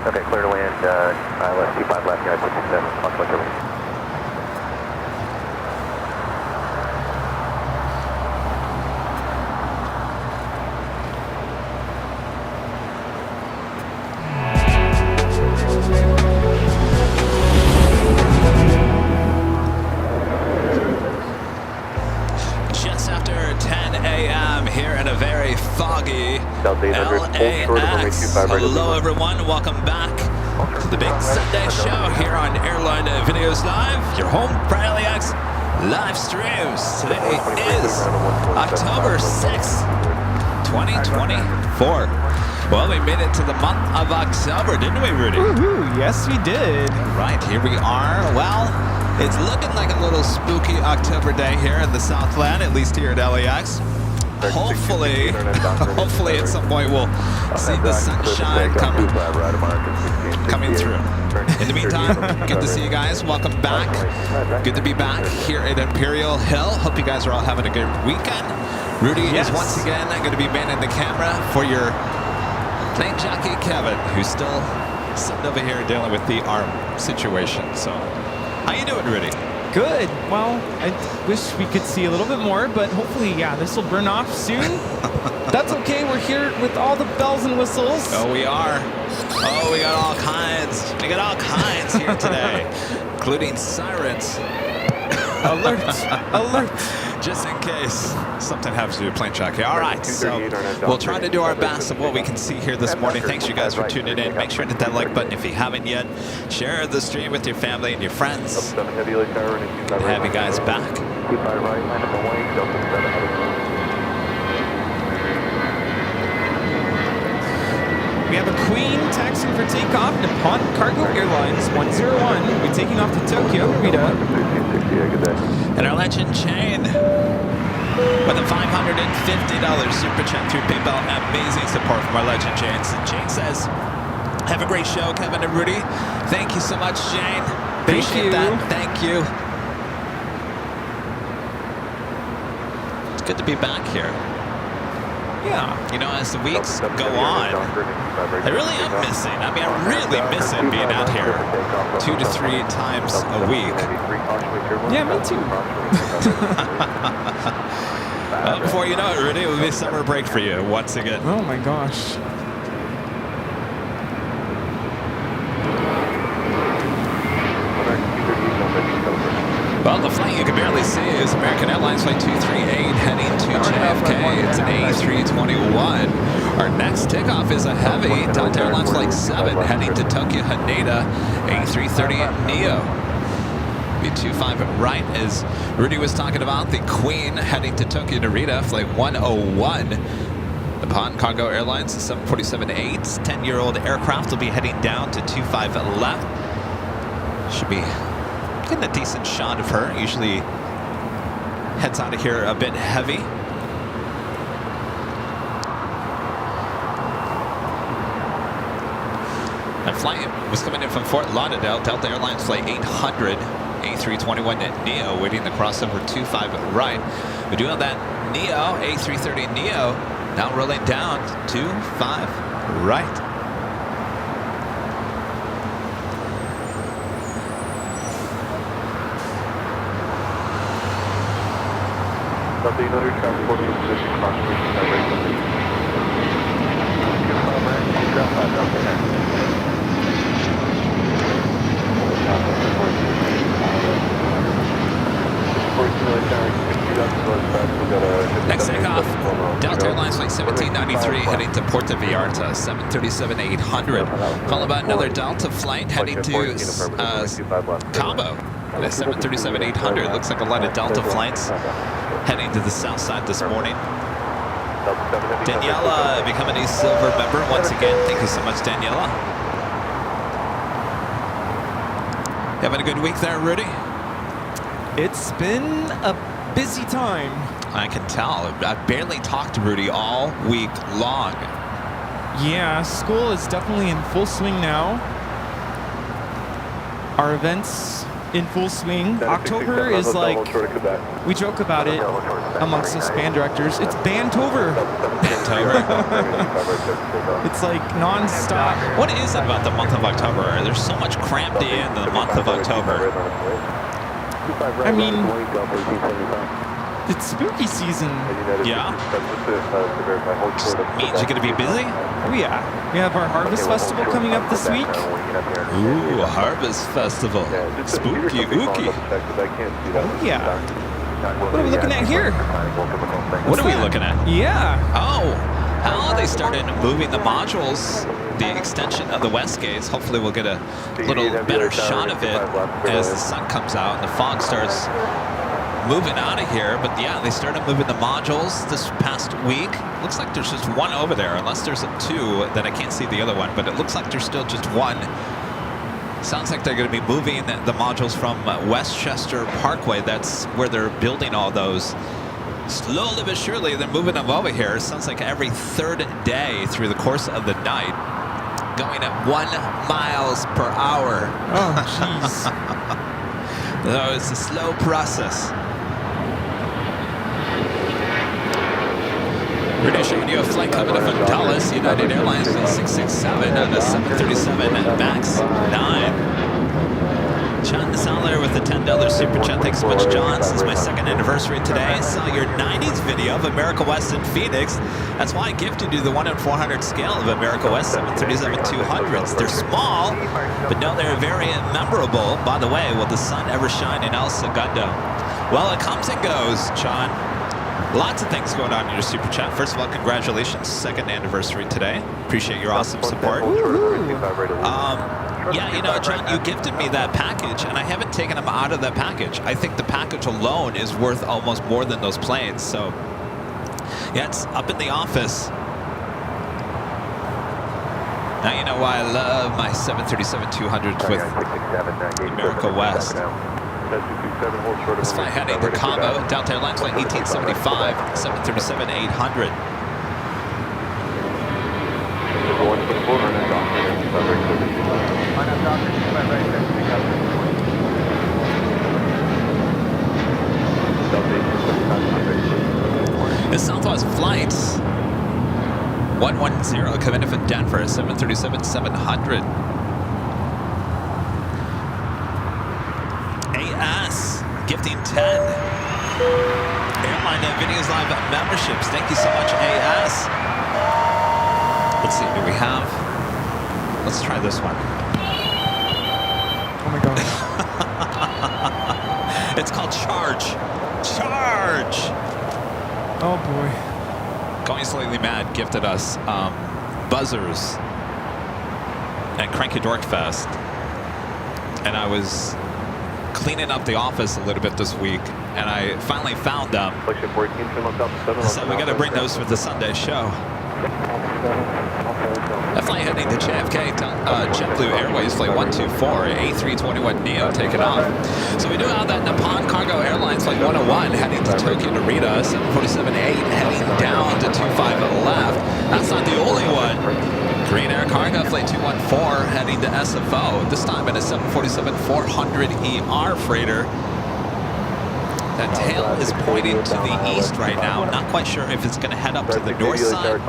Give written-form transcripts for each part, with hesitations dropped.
Okay, clear to land, left 25 left, guys, 67, watch everything. Just after 10 a.m. here in a very foggy LAX. Hello everyone, welcome back to the big Sunday show here on Airline Videos Live, your home for LAX live streams. Today is October 6th, 2024. Well, we made it to the month of October, didn't we, Rudy? Woohoo, yes we did. Right, here we are. Well, it's looking like a little spooky October day here in the Southland, at least here at LAX. Hopefully at some point we'll see the sunshine coming through. In the meantime, good to see you guys. Welcome back. Good to be back here at Imperial Hill. Hope you guys are all having a good weekend. Rudy is once again going to be manning the camera for your Plane Jockey Kevin, who's still sitting over here dealing with the arm situation. So, how you doing, Rudy? Good. Well, I wish we could see a little bit more, but hopefully, yeah, this will burn off soon. That's okay. We're here with all the bells and whistles. Oh, we are. Oh, we got all kinds. We got all kinds here today, including sirens. Alert! Alert! Just in case something happens to your plane jockey. All right, so we'll try to do our best of what we can see here this morning. Thanks you guys for tuning in. Make sure to hit that like button if you haven't yet. Share the stream with your family and your friends. Good to have you guys back. We have a Queen taxiing for takeoff. Nippon Cargo Airlines 101. We'll be taking off to Tokyo, Narita. And our legend Shane with a $550 super chat through PayPal. Amazing support from our legend Jane. Jane says, have a great show, Kevin and Rudy. Thank you so much, Jane. Appreciate that. Thank you. It's good to be back here. Yeah. You know, as the weeks go on, I really am missing. I mean, I'm really missing being out here 2 to 3 times a week. Yeah, me too. Before you know it, Rudy, it will be summer break for you once again. Oh my gosh. Well, the flight you can barely see is American Airlines Flight 238 heading to JFK. It's an A321. Our next takeoff is a heavy Delta Airlines Flight 7 heading to Tokyo Haneda A330neo. B25 right as Rudy was talking about the Queen heading to Tokyo Narita Flight 101. Nippon Cargo Airlines 747-8, 10-year-old aircraft will be heading down to 25 left. Should be getting a decent shot of her. Usually heads out of here a bit heavy. And flight was coming in from Fort Lauderdale, Delta Airlines Flight 800, A321 Neo, waiting the crossover 25 right. We do have that Neo, A330 Neo, now rolling down 25 right. Delta United transport position cross-position direction. Next takeoff, Delta Airlines Flight 1793 heading to Puerto Vallarta, 737-800. Followed by another Delta flight heading to Cabo, at 737-800. Looks like a lot of Delta flights heading to the south side this morning. Daniela becoming a silver member once again. Thank you so much, Daniela. You having a good week there, Rudy? It's been a busy time. I can tell. I barely talked to Rudy all week long. Yeah, school is definitely in full swing now. Our events in full swing. October is like, we joke about it amongst us band directors. It's Bantover. It's like non-stop. What is it about the month of October? There's so much crammed in the month of October. I mean, it's spooky season. Yeah. Just means you're going to be busy? Oh yeah. We have our Harvest Festival coming up this week. Ooh, a Harvest Festival. Spooky, ooky. Oh yeah. What are we looking at here? What are we looking at? Yeah. Oh, how they started moving the modules, the extension of the west gates. Hopefully we'll get a little better shot of it as the sun comes out and the fog starts moving out of here. But yeah, they started moving the modules this past week. Looks like there's just one over there, unless there's a two that I can't see the other one, but it looks like there's still just one. Sounds like they're going to be moving the modules from Westchester Parkway. That's where they're building all those. Slowly but surely, they're moving them over here. Sounds like every third day through the course of the night, going at 1 miles per hour. Oh, jeez. So it's a slow process. We're showing you a flight coming up from Dallas, United Airlines 667 on the 737 MAX 9. John Saller with the $10 super chat. Thanks so much, John. Since my second anniversary today, I saw your 90s video of America West in Phoenix. That's why I gifted you the 1 in 400 scale of America West 737-200s. They're small, but no, they're very memorable. By the way, will the sun ever shine in El Segundo? Well, it comes and goes, John. Lots of things going on in your super chat. First of all, congratulations, second anniversary today. Appreciate your awesome support. Yeah, John, you gifted me that package, and I haven't taken them out of that package. I think the package alone is worth almost more than those planes. So, yeah, it's up in the office. Now you know why I love my 737-200s with America West. This flight heading to Cabo, Delta Airlines flight 1875, 737-800. The Southwest flight 110 coming in from Denver, 737-700. AS gifting 10 Airline and Videos Live memberships. Thank you so much, AS. Let's see, do we have? Let's try this one. Oh my gosh. It's called Charge. Charge! Oh boy. Going Slightly Mad gifted us buzzers at Cranky Dork Fest. And I was cleaning up the office a little bit this week, and I finally found them. So we got to bring those for the Sunday show. That flight heading to JFK, JetBlue Airways flight 124, A321neo taking off. So we do have that Nippon Cargo Airlines flight 101 heading to Tokyo Narita, 747-8 heading down to 25 left. That's not the only one. Green Air Cargo flight 214 heading to SFO, this time in a 747-400ER freighter. That tail is pointing to the east right now. I'm not quite sure if it's going to head up to the north side.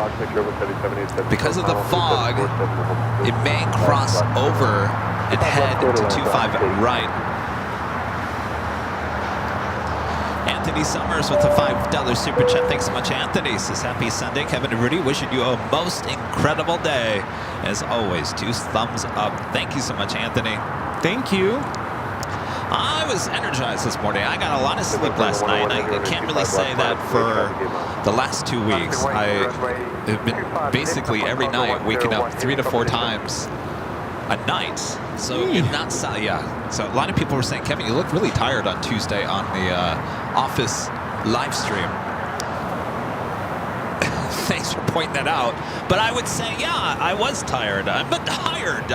Because of the fog, it may cross over and head to 25 right. Anthony Summers with the $5 super chat. Thanks so much, Anthony. Says happy Sunday. Kevin Rudy wishing you a most incredible day. As always, 2 thumbs up. Thank you so much, Anthony. Thank you. I was energized this morning. I got a lot of sleep last night, and I can't really say that for the last 2 weeks. I have been basically every night waking up 3 to 4 times a night. So not yeah. So a lot of people were saying, Kevin, you look really tired on Tuesday on the office live stream. Thanks for pointing that out. But I would say, yeah, I was tired. I'm tired.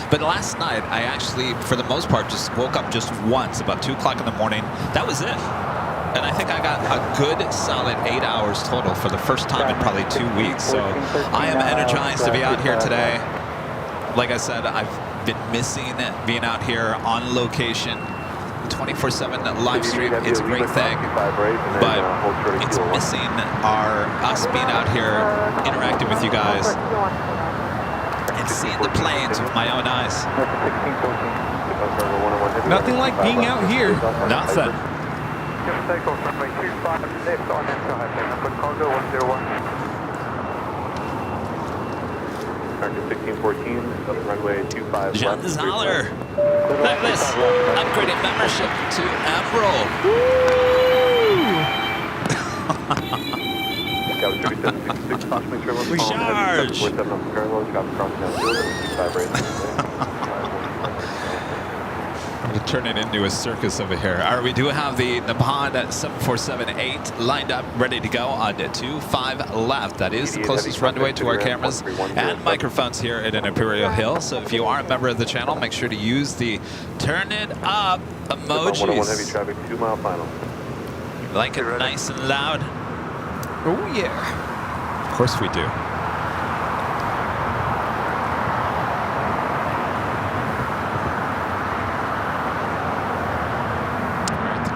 But last night, I actually, for the most part, just woke up just once, about 2 o'clock in the morning. That was it. And I think I got a good solid 8 hours total for the first time in probably 2 weeks. So I am energized to be out here today. Like I said, I've been missing being out here on location. 24/7 live stream, it's a great thing, but it's missing us being out here interacting with you guys and seeing the planes with my own eyes. Nothing like being out here. Nothing. Target 1614, runway 25 John left. Zoller. Look at this. Upgraded membership to Emerald. Charge. I'm going to turn it into a circus over here. All right, we do have the Nippon 7478 lined up, ready to go on 25 left. That is the closest runway to our cameras and microphones here at an Imperial Hill. So if you are a member of the channel, make sure to use the turn it up emojis. Heavy traffic, 2 mile final. Like it nice and loud. Oh, yeah. Of course we do.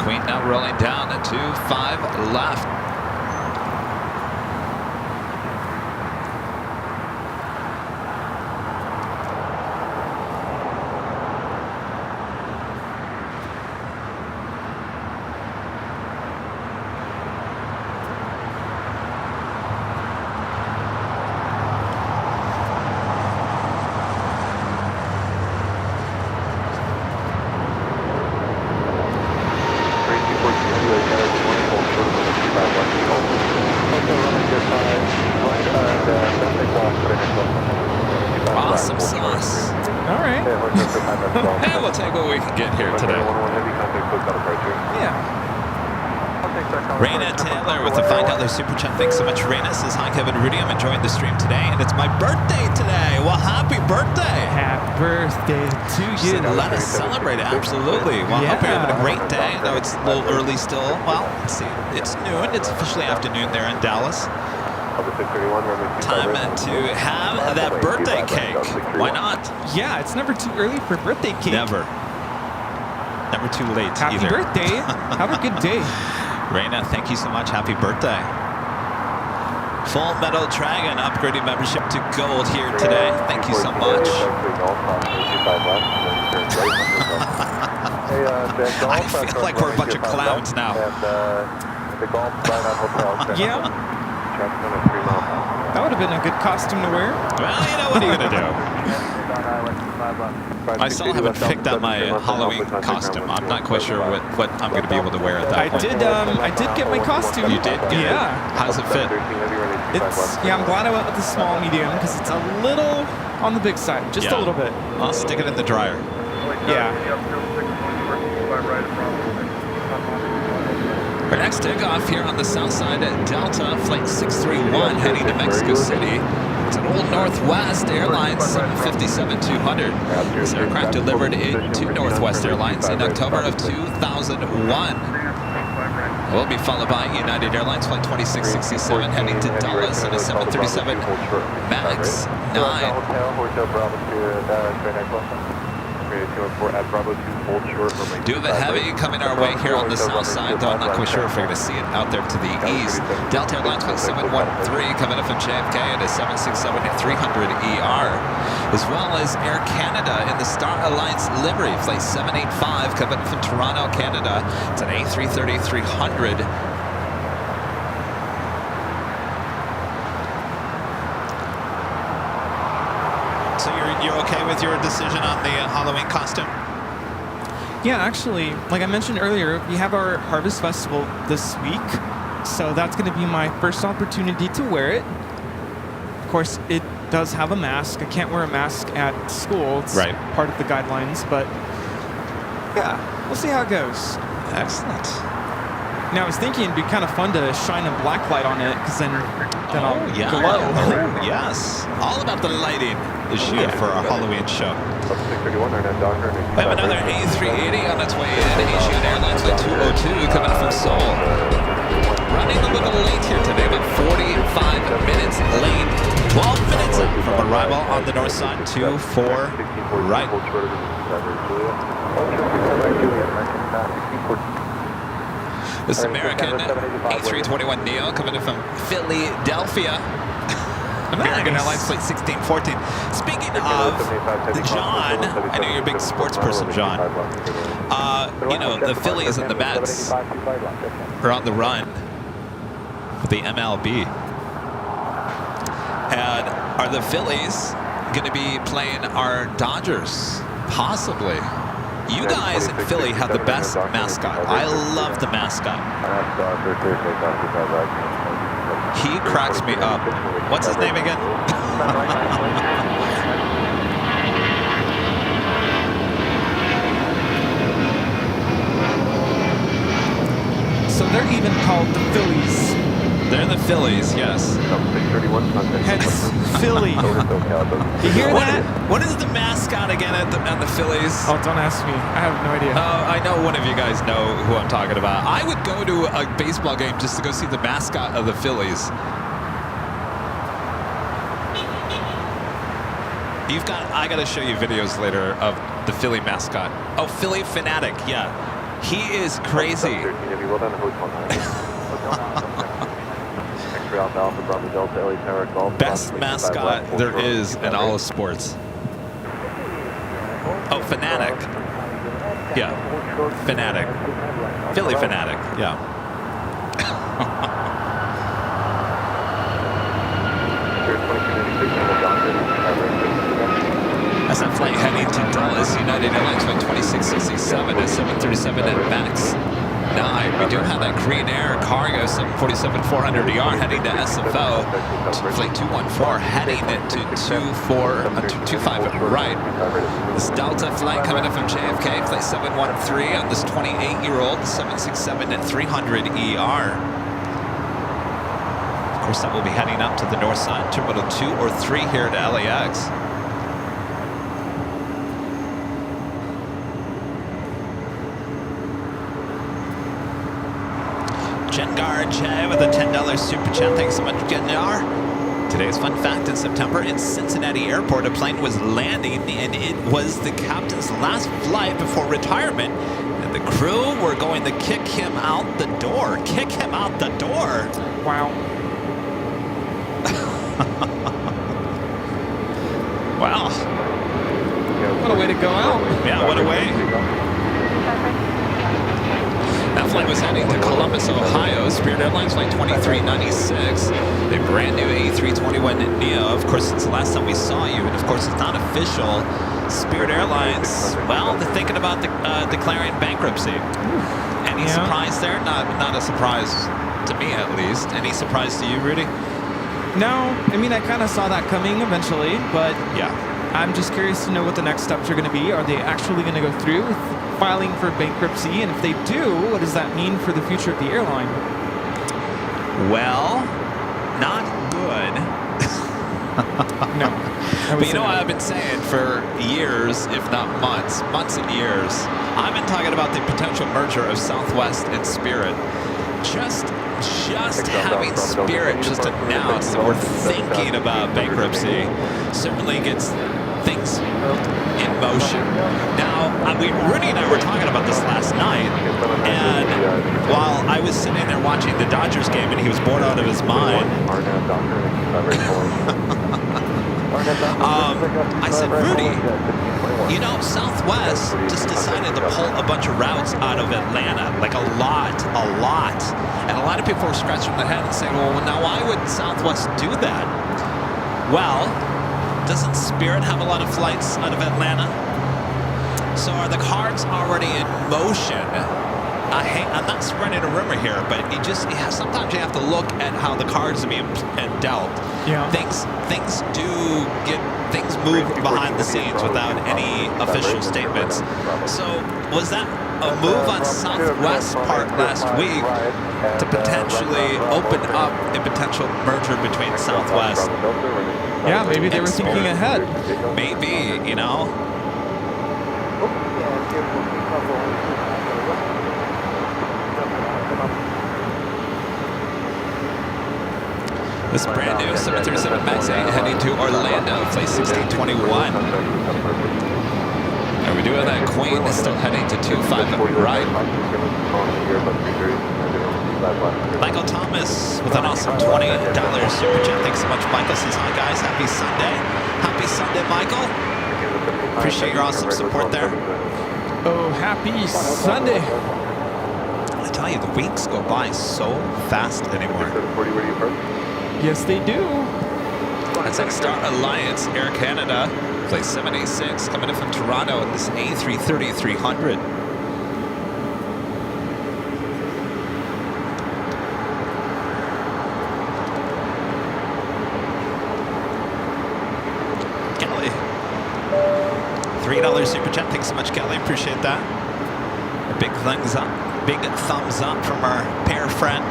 Queen now rolling down to 25 left. Awesome sauce. All right. Hey, we'll take what we can get here today. Yeah. Raina Taylor with the $5 super chat. Thanks so much, Raina. Says, hi, Kevin Rudy. I'm enjoying the stream today, and it's my birthday today. Well, happy birthday. Happy birthday to She you. said, let us celebrate it. Absolutely. Well, I hope you're having a great day. I know it's a little early still. Well, let's see. It's noon. It's officially afternoon there in Dallas. Time to have that birthday cake. Why not? Yeah, it's never too early for birthday cake. Never. Never too late Happy either. birthday. Have a good day. Raina, thank you so much. Happy birthday. Full Metal Dragon upgrading membership to gold here today. Thank you so much. I feel like we're a bunch of clowns now. Yeah. That would have been a good costume to wear. Well, you know, what are you going to do? I still haven't picked out my Halloween costume. I'm not quite sure what I'm going to be able to wear at that I point. did get my costume. You did get Yeah. it? How's it fit? I'm glad I went with the small medium because it's a little on the big side, just a little bit. I'll stick it in the dryer. Yeah. Our next takeoff here on the south side at Delta, Flight 631, heading to Mexico City. It's an Old Northwest Airlines 757-200. This aircraft delivered into Northwest Airlines in October of 2001. Will be followed by United Airlines Flight 2667, heading to Dallas in a 737 MAX 9. Do have a heavy coming our way here on the south side, though I'm not quite sure if we're going to see it out there to the east. Delta Airlines Flight 713 coming up from JFK at a 767-300ER, as well as Air Canada in the Star Alliance livery, Flight 785 coming up from Toronto, Canada. It's an A330-300. So you're okay with your decision on the Halloween costume? Yeah, actually, like I mentioned earlier, we have our Harvest Festival this week, so that's going to be my first opportunity to wear it. Of course, it does have a mask. I can't wear a mask at school. It's part of the guidelines, but yeah, we'll see how it goes. Excellent. Now, I was thinking it'd be kind of fun to shine a black light on it, because then I'll glow. Oh, yes. All about the lighting this year for our Halloween show. We have another A380 on its way in. Asian Airlines Flight 202 coming from Seoul. running a little late here today, about 45 minutes late. 12 minutes from arrival on the north side, 2-4 right. This is American A321neo coming in from Philadelphia. American Airlines flight 1614. Speaking of John, I know you're a big sports person, John. You know, the Phillies and the Mets are on the run with the MLB. And are the Phillies going to be playing our Dodgers? Possibly. You guys in Philly have the best mascot. I love the mascot. He cracks me up. What's his name again? So they're even called the Phillies. They're the Phillies, yes. Hence, Philly. You hear that? What is the mascot again at the Phillies? Oh, don't ask me. I have no idea. I know one of you guys know who I'm talking about. I would go to a baseball game just to go see the mascot of the Phillies. I got to show you videos later of the Philly mascot. Oh, Philly Fanatic, yeah. He is crazy. Best mascot there is in all of sports. Oh, Fanatic. Yeah, Fanatic. Philly Fanatic, yeah. That's that flight heading to Dallas. United Airlines flight 2667 at 737 at MAX 9. We do have that Green Air cargo 747-400ER heading to SFO. Flight 214 heading to 25 right. This Delta flight coming up from JFK, flight 713 on this 28-year-old 767 at 300ER. Of course, that will be heading up to the north side, Terminal 2 or 3 here at LAX. Jengar J with a $10 super chat. Thanks so much, Jengar. Today's fun fact: in September in Cincinnati Airport, a plane was landing and it was the captain's last flight before retirement. And the crew were going to kick him out the door. Kick him out the door. Wow. Wow. What a way to go out. Yeah, what a way. That flight was heading to Columbus, Ohio. Spirit Airlines flight 2396. The brand new A321neo. Of course, since the last time we saw you, and of course, it's not official. Spirit Airlines, well, they're thinking about declaring bankruptcy. Any surprise there? Not a surprise to me, at least. Any surprise to you, Rudy? No, I mean, I kind of saw that coming eventually, but yeah, I'm just curious to know what the next steps are going to be. Are they actually going to go through with filing for bankruptcy? And if they do, what does that mean for the future of the airline? Well, not good. No. But you know what I've been saying for years, if not months and years? I've been talking about the potential merger of Southwest and Spirit. Just having Spirit just announce that we're thinking about bankruptcy certainly gets things in motion. Now, Rudy and I were talking about this last night, and while I was sitting there watching the Dodgers game and he was bored out of his mind, I said, Rudy, you know, Southwest just decided to pull a bunch of routes out of Atlanta, like a lot. And a lot of people were scratching their head and saying, well, now why would Southwest do that? Well, doesn't Spirit have a lot of flights out of Atlanta? So are the cards already in motion? I'm not spreading a rumor here, but sometimes you have to look at how the cards are being dealt. Yeah. Things move behind the scenes without any official statements. So was that a move on Southwest's part last week to potentially open up a potential merger between Southwest? Yeah, maybe they were thinking ahead. Maybe, you know. This brand new 737 MAX 8 heading to Orlando, flight 1621. And we do have that Queen is still heading to 25 right. Michael Thomas with an awesome $20 super chat. Thanks so much, Michael. Says hi, guys. Happy Sunday. Happy Sunday, Michael. Appreciate your awesome support there. Oh, happy Sunday. I tell you, the weeks go by so fast anymore. Yes, they do. That's like Star Alliance Air Canada, flight 786, coming in from Toronto in this A330-300. Kelly, $3 super chat. Thanks so much, Kelly. Appreciate that. A big thumbs up from our pair friend.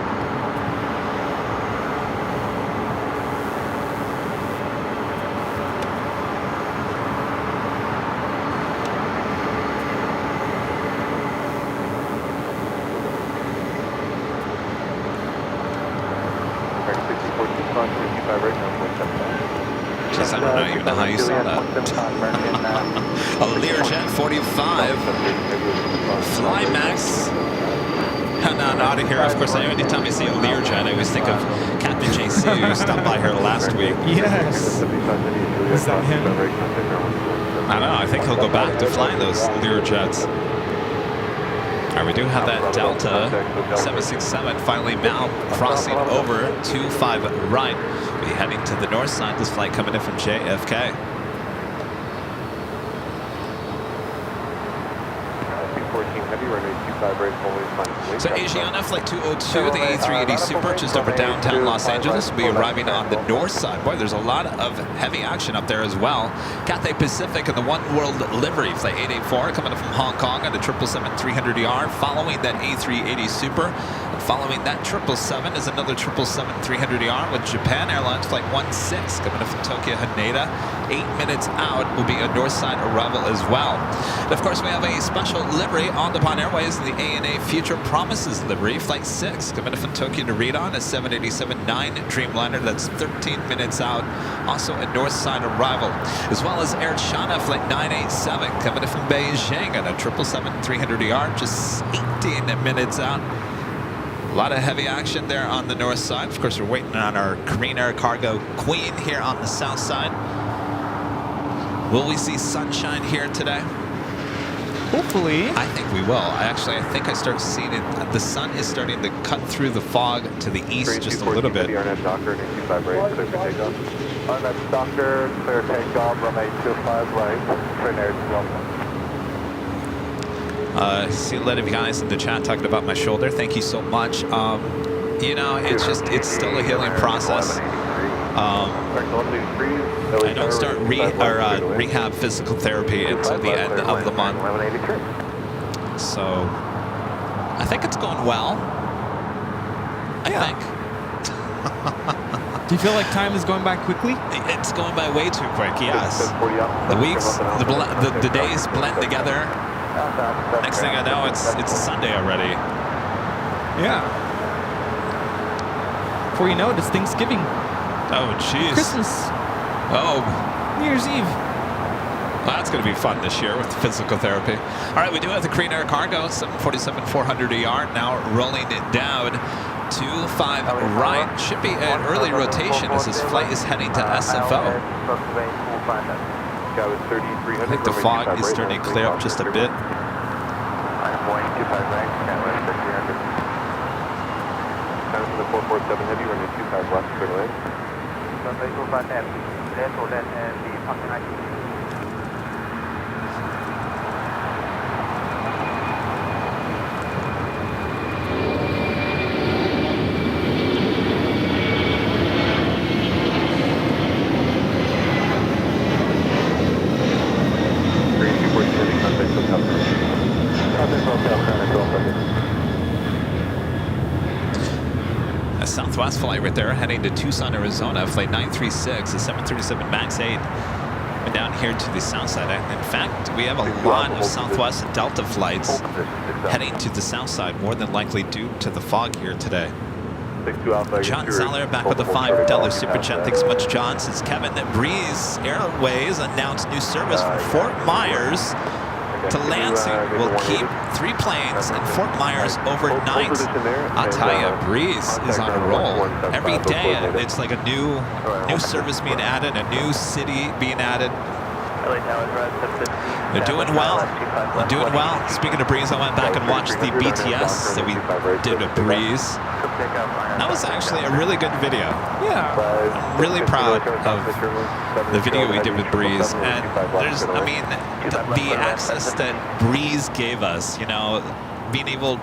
Jeez, I don't even know how you saw that. A Learjet 45. Flymax. Not out of here. Of course, anytime I see a Learjet, I always think of Captain JC, who stopped by here last week. Yes. Is that him? I don't know. I think he'll go back to flying those Learjets. All right, we do have that Delta 767 finally now crossing over 25 right. We'll be heading to the north side. This flight coming in from JFK. So Asiana Flight 202, the A380 Super, just over downtown Los Angeles, will be arriving on the north side. Boy, there's a lot of heavy action up there as well. Cathay Pacific and the One World livery, Flight 884, coming in from Hong Kong on the 777-300ER, following that A380 Super. And following that 777 is another 777-300ER with Japan Airlines Flight 16, coming in from Tokyo Haneda. 8 minutes out will be a north side arrival as well. And of course, we have a special livery on the Airways, the ANA Future Promises livery, Flight 6, coming in from Tokyo Narita on a 787-9 Dreamliner. That's 13 minutes out. Also a north side arrival, as well as Air China Flight 987, coming in from Beijing on a 777-300ER, just 18 minutes out. A lot of heavy action there on the north side. Of course, we're waiting on our Korean Air Cargo Queen here on the south side. Will we see sunshine here today? Hopefully. I think we will. I think I start seeing it. The sun is starting to cut through the fog to the east just a little bit. Doctor, clear takeoff, runway 25 right, See a lot of you guys in the chat talking about my shoulder. Thank you so much. You know, it's still a healing process. I don't start rehab physical therapy until the end of the month. So I think it's going well. I think. Do you feel like time is going by quickly? It's going by way too quick, yes. The weeks, the days blend together. Next thing I know, it's a Sunday already. Yeah. Before you know it, it's Thanksgiving. Oh, jeez. Christmas. Oh. New Year's Eve. Well, that's going to be fun this year with physical therapy. All right, we do have the Korean Air Cargo 747-400ER now rolling it down to 5 right. Should be an early rotation as this flight is heading to SFO. I think the fog is starting to clear up just a bit. The 447 heavy running 25 left, straight away. A Southwest flight right there heading to Tucson, Arizona, flight 936, a 737 MAX 8. And down here to the south side. And in fact, we have a lot of Southwest and Delta flights heading to the south side, more than likely due to the fog here today. John Zeller back with a $5 super chat. Thanks so much, John. Says Kevin Breeze Airways announced new service from Fort Myers to Lansing. Will keep 3 planes in Fort Myers overnight. I'll tell you, Breeze is on a roll. Every day it's like a new service being added, a new city being added. They're doing well. They're doing well. Speaking of Breeze, I went back and watched the BTS that we did with Breeze. That was actually a really good video. Yeah. I'm really proud of the video we did with Breeze. And there's, I mean, the access that Breeze gave us, you know, being able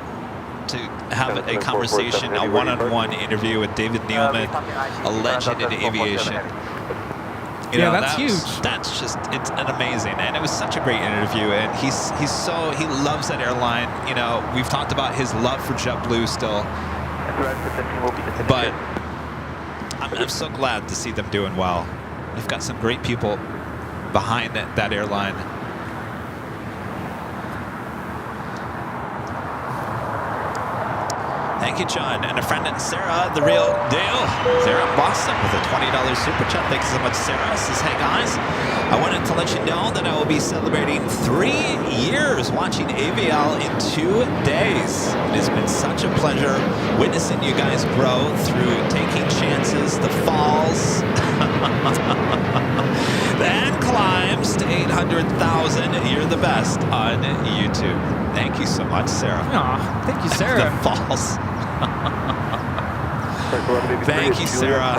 to have a conversation, a one-on-one interview with David Nealman, a legend in aviation. You know, that's huge. That's just, it's an amazing, and it was such a great interview. And he loves that airline. You know, we've talked about his love for JetBlue still, but I'm so glad to see them doing well. We've got some great people behind that airline. Thank you, John. And a friend, Sarah, the real deal. Sarah in Boston with a $20 super chat. Thanks so much, Sarah. Says, hey, guys, I wanted to let you know that I will be celebrating 3 years watching AVL in 2 days. It has been such a pleasure witnessing you guys grow through taking chances, the falls, and climbs to 800,000. You're the best on YouTube. Thank you so much, Sarah. Aw, thank you, Sarah. The falls. Thank you, Sarah.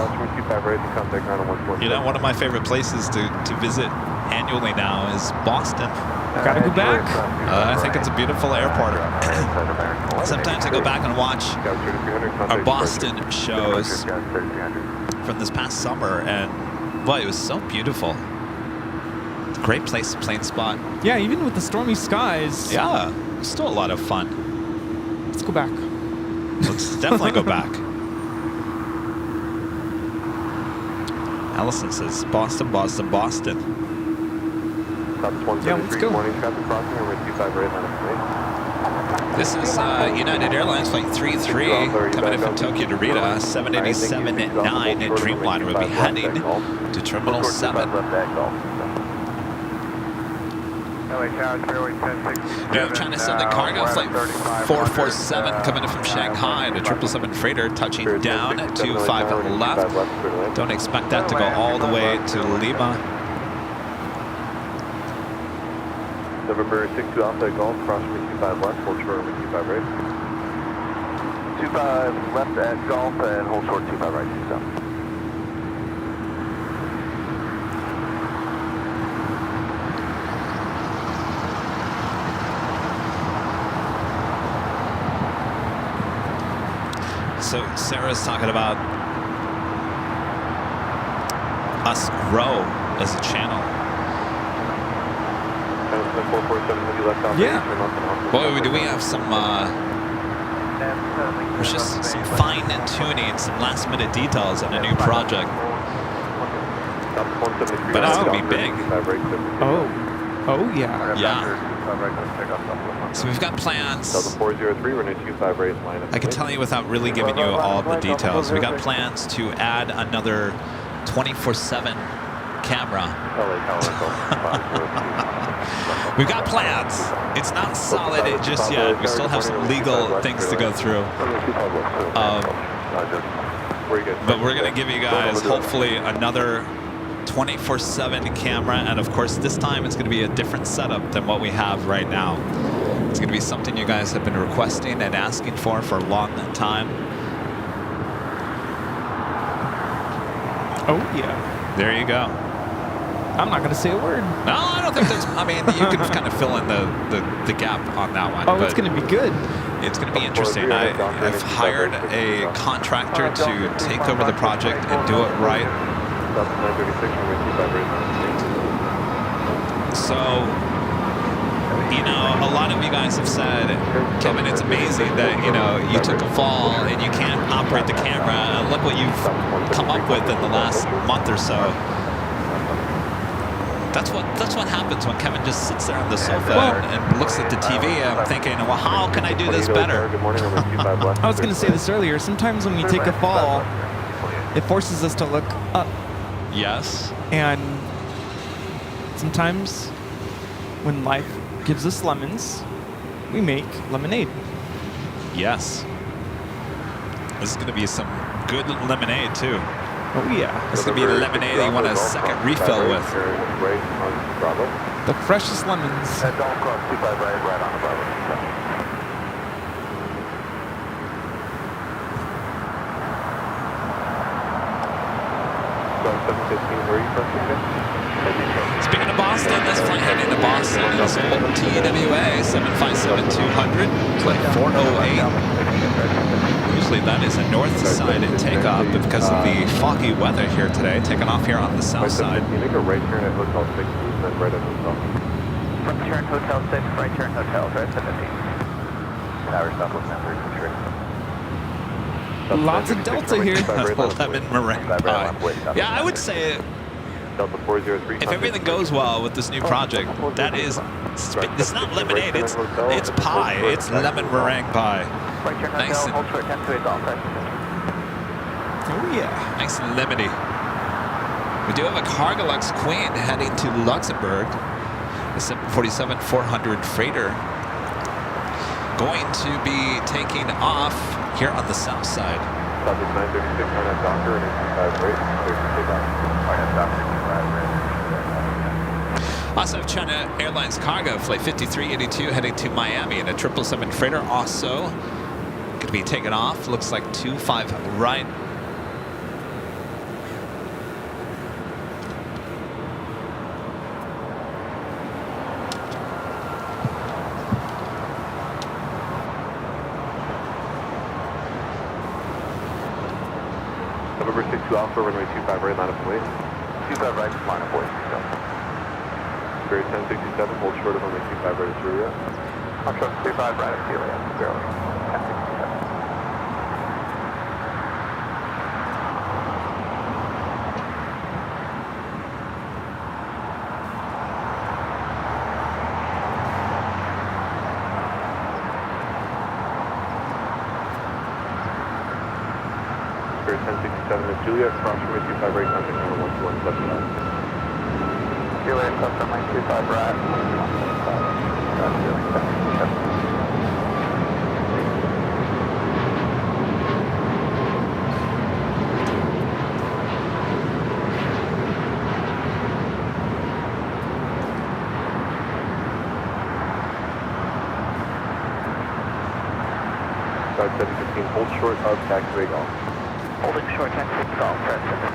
You know, one of my favorite places to visit annually now is Boston. Gotta go back. I think it's a beautiful airport. Sometimes I go back and watch our Boston shows from this past summer, and boy, it was so beautiful. Great place, plane spot. Yeah, even with the stormy skies. Yeah, still a lot of fun. Let's go back. Let's definitely go back. Allison says, Boston, Boston, Boston. Yeah, let's go. This is United Airlines Flight 33 coming in from Tokyo Narita. 787-9 in Dreamliner will be heading to Terminal 7. Air China Southern Cargo Flight 447 coming in from Shanghai. The 777 freighter touching down at 25 left. Don't expect that to go all the way to Lima. November 62 Alpha Golf, cross runway 25 left, hold short runway 25 right. 25 left at Golf and hold short 25 right, 27. So Sarah's talking about us grow as a channel. Yeah. Boy, do we have some, there's just some fine tuning, some last minute details on a new project. But it's going to be big. Oh yeah. Yeah. So we've got plans. I can tell you without really giving you all the details. We got plans to add another 24/7 camera. We've got plans. It's not solid just yet. We still have some legal things to go through. But we're going to give you guys hopefully another 24/7 camera, and of course this time it's going to be a different setup than what we have right now. It's going to be something you guys have been requesting and asking for a long time. Oh yeah. There you go. I'm not going to say a word. No, I don't think that's, I mean, you can kind of fill in the gap on that one. Oh, it's going to be good. It's going to be interesting. I've hired a contractor to take over the project and do it right. So, you know, a lot of you guys have said, Kevin, it's amazing that, you know, you took a fall and you can't operate the camera. And look what you've come up with in the last month or so. That's what happens when Kevin just sits there on the sofa Well- and looks at the TV. I'm thinking, well, how can I do this better? Good morning, runway 25 left. I was going to say this earlier. Sometimes when we take a fall, it forces us to look up. Yes. And sometimes when life gives us lemons, we make lemonade. Yes. This is going to be some good lemonade, too. Oh, yeah. This is going to be lemonade you want a second refill with. Right on Bravo. The freshest lemons. At Golf Cross 25 right on the Bravo. So 715, where are you from, Speaking of Boston, this flight heading to Boston is TWA 757-200, flight 408. Usually that is a north side takeoff, but because of the foggy weather here today, taking off here on the south side. You make a right turn at Hotel 6, and then right at Hotel. Left turn Hotel 6, right turn Hotel, right 70. Tower stop with number 3. Lots of Delta here. Lemon meringue pie. Yeah, I would say Delta 403. if everything goes well with this new project, that is, it's not lemonade, it's pie. It's lemon meringue pie. Right turn Nice Hotel, and- hold short 10 to 8 golf, right. Oh, yeah. Nice and lemony. We do have a Cargolux Queen heading to Luxembourg. The 747-400 freighter going to be taking off here on the south side. Southwest 936, on that Docker, and 85 right, Also have China Airlines Cargo, flight 5382 heading to Miami, and a 777 freighter also going to be taken off. Looks like 25 right. November 62 Alpha, runway 25 right, line up and wait. 25 right, line up, wait. Spirit 1067, hold short of runway 25 right at Juliet. Contract 35 right at Juliet, barely. 1067. Spirit 1067 at Juliet, cross runway 25 right, contact number 12175. Juliet, left runway 25 right. Got Juliet, 1067. South 715, hold short of taxiway golf. Holding short 10 to 8 golf, right 70.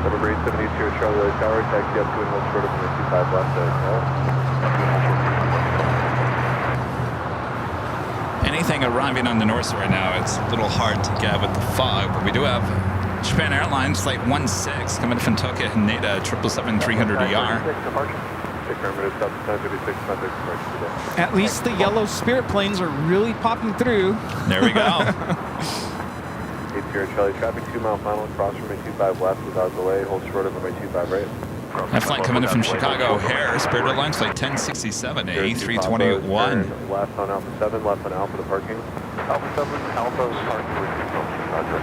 November 872 at Charlie Lake Tower, taxi up to and hold short of runway 25 left at Anything arriving on the north right now, it's a little hard to get with the fog, but we do have Japan Airlines flight 16 coming from Tokyo Haneda 777-300ER. At least the yellow Spirit planes are really popping through. There we go. 8 Sierra Charlie, traffic 2 mile final, cross runway 25 left without delay, hold short of runway 25 right. That flight coming in from Chicago O'Hare, Spirit Airlines flight 1067, A321. Left on Alpha 7, left on Alpha to parking. Alpha 7, Alpha parking with Roger.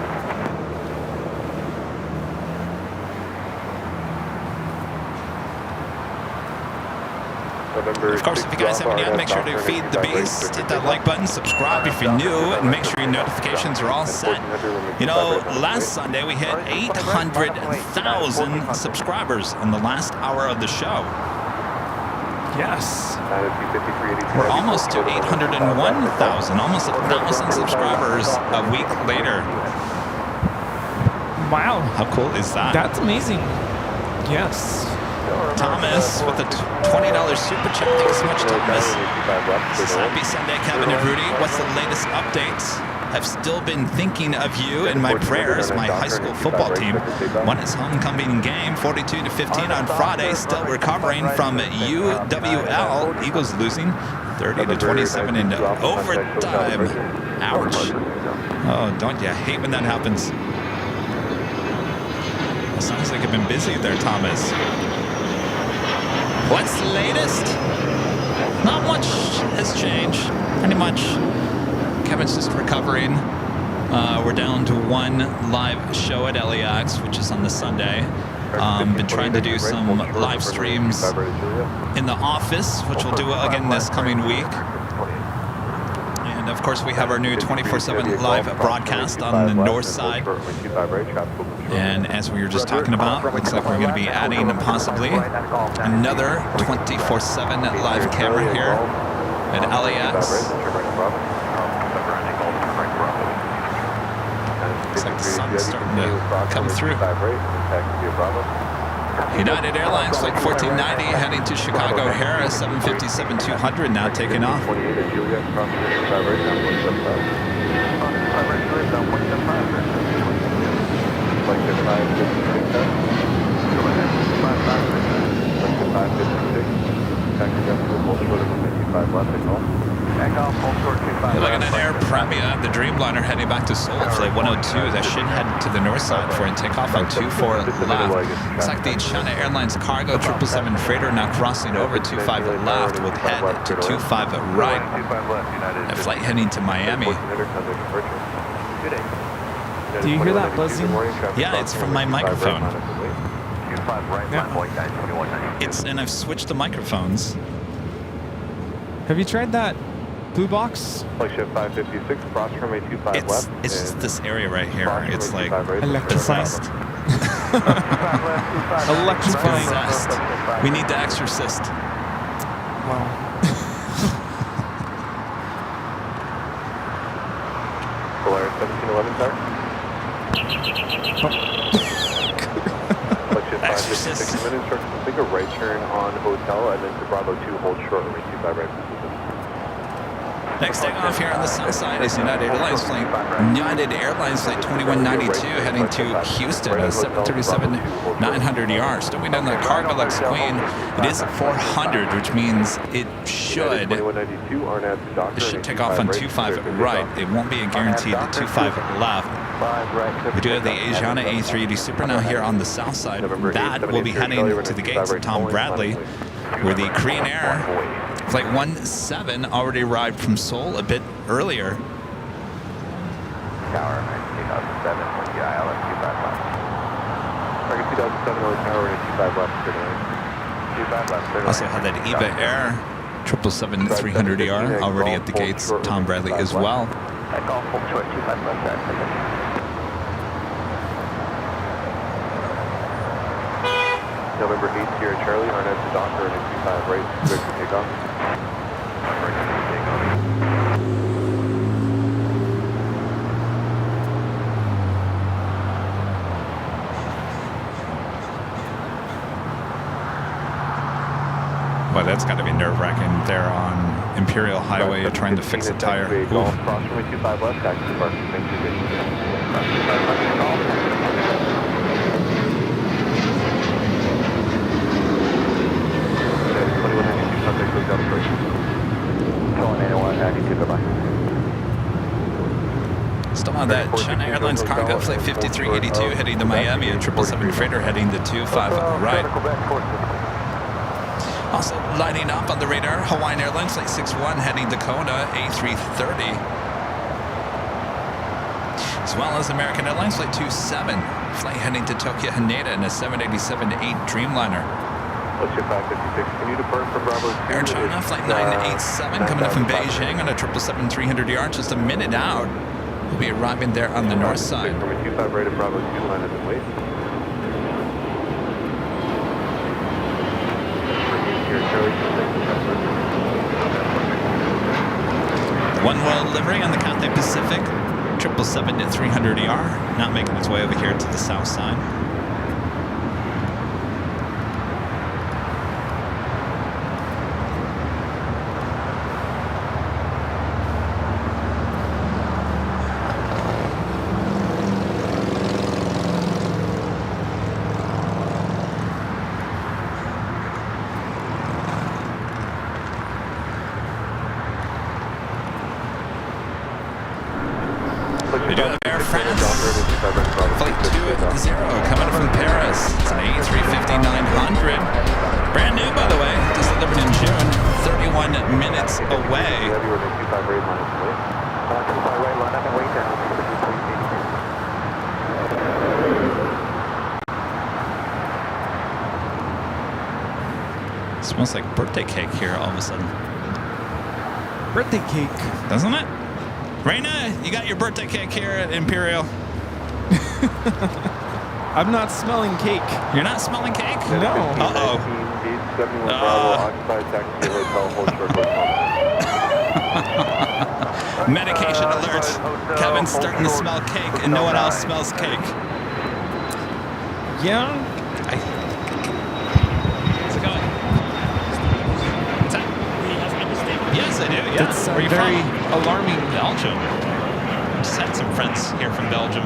Of course, if you guys haven't yet, make sure to feed the beast, hit that like button, subscribe if you're new, and make sure your notifications are all set. You know, last Sunday we hit 800,000 subscribers in the last hour of the show. Yes. We're almost to 801,000, almost 1,000 subscribers a week later. Wow. How cool is that? That's amazing. Yes. Thomas with a $20 super chat. Thanks so much, Thomas. Happy Sunday, Kevin and Rudy. What's the latest updates? I've still been thinking of you in my prayers. My high school football team won its homecoming game 42-15 on Friday. Still recovering from UWL. Eagles losing 30-27 in overtime. Ouch. Oh, don't you hate when that happens? It sounds like you've been busy there, Thomas. What's the latest? Not much has changed. Pretty much. Kevin's just recovering. We're down to one live show at LAX, which is on the Sunday. Been trying to do some live streams in the office, which we'll do again this coming week. And of course, we have our new 24/7 live broadcast on the north side. And as we were just talking about, looks like we're going to be adding possibly another 24/7 live camera here at LAX. Looks like the sun's starting to come through. United Airlines flight 1490 heading to Chicago O'Hare, 757-200 now taking off. You're looking at Air Premia, the Dreamliner heading back to Seoul, flight 102. That should head to the north side for a takeoff on 24 left. Looks like the China Airlines cargo 777 freighter now crossing over 25 left with head to 25 right. A flight heading to Miami. Do you hear that buzzing? Yeah, it's from my microphone. And I've switched the microphones. Have you tried that blue box? Flagship 556, cross from a 25 left. It's just this area right here. It's like Electricized. Electrifying. possessed. We need the exorcist. Wow. Polaris 1711, sir. Flagship 556, minutes, instructions to take a right turn on hotel and then to Bravo 2, hold short, and 25 right. Next takeoff here on the south side is United Airlines flight 2192 heading to Houston, a 737-900ER. Still down the cargo Lex Queen. It is a 400, which means it should take off on 25 right. It won't be a guaranteed 25 left. We do have the Asiana A380 Super now here on the south side. That will be heading to the gates of Tom Bradley, where the Korean Air Flight 17 already arrived from Seoul a bit earlier. Tower 2007 with the ILS 25 left. Target 2007 over tower and 25 left. 25 left. Also had that EVA Air 777-300ER already at the gates, Tom Bradley as well. That golf full short 25 left. November 8th here at Charlie, Arnett to Docker and a 25 right, clear to take off. Well, that's got to be nerve-wracking there on Imperial Highway. You're trying to fix a tire. Golf, cross from a 25 left, taxi to parking. Thank you. Still on that China Airlines cargo flight 5382 heading to Miami, a 777 freighter heading to 25 right. Also lighting up on the radar, Hawaiian Airlines flight 61 heading to Kona, A330. As well as American Airlines flight 27, flight heading to Tokyo Haneda in a 787-8 Dreamliner. Air China flight 987 coming up from Beijing on a 777-300ER just a minute out. We'll be arriving there on the north side. From a 25 right at Bravo 2, line up and wait. One World livery on the Cathay Pacific, 777-300ER, not making its way over here to the south side. coming from Paris. It's an A350-900. Brand new, by the way. Just delivered in June. 31 minutes away. Heavy runway 25 right line up away. 25 right line up and wait down. Smells like birthday cake here all of a sudden. Birthday cake. Doesn't it? Raina, you got your birthday cake here at Imperial. I'm not smelling cake. You're not smelling cake? No. Uh-oh. 71 Bravo, occupied taxi hotel, hold short Medication alert. Kevin's starting to smell cake and no one else smells cake. Yeah. How's it going? What's that? Yes, I do. Yeah. That's Where are you very from? alarming. Belgium. Just had some friends here from Belgium.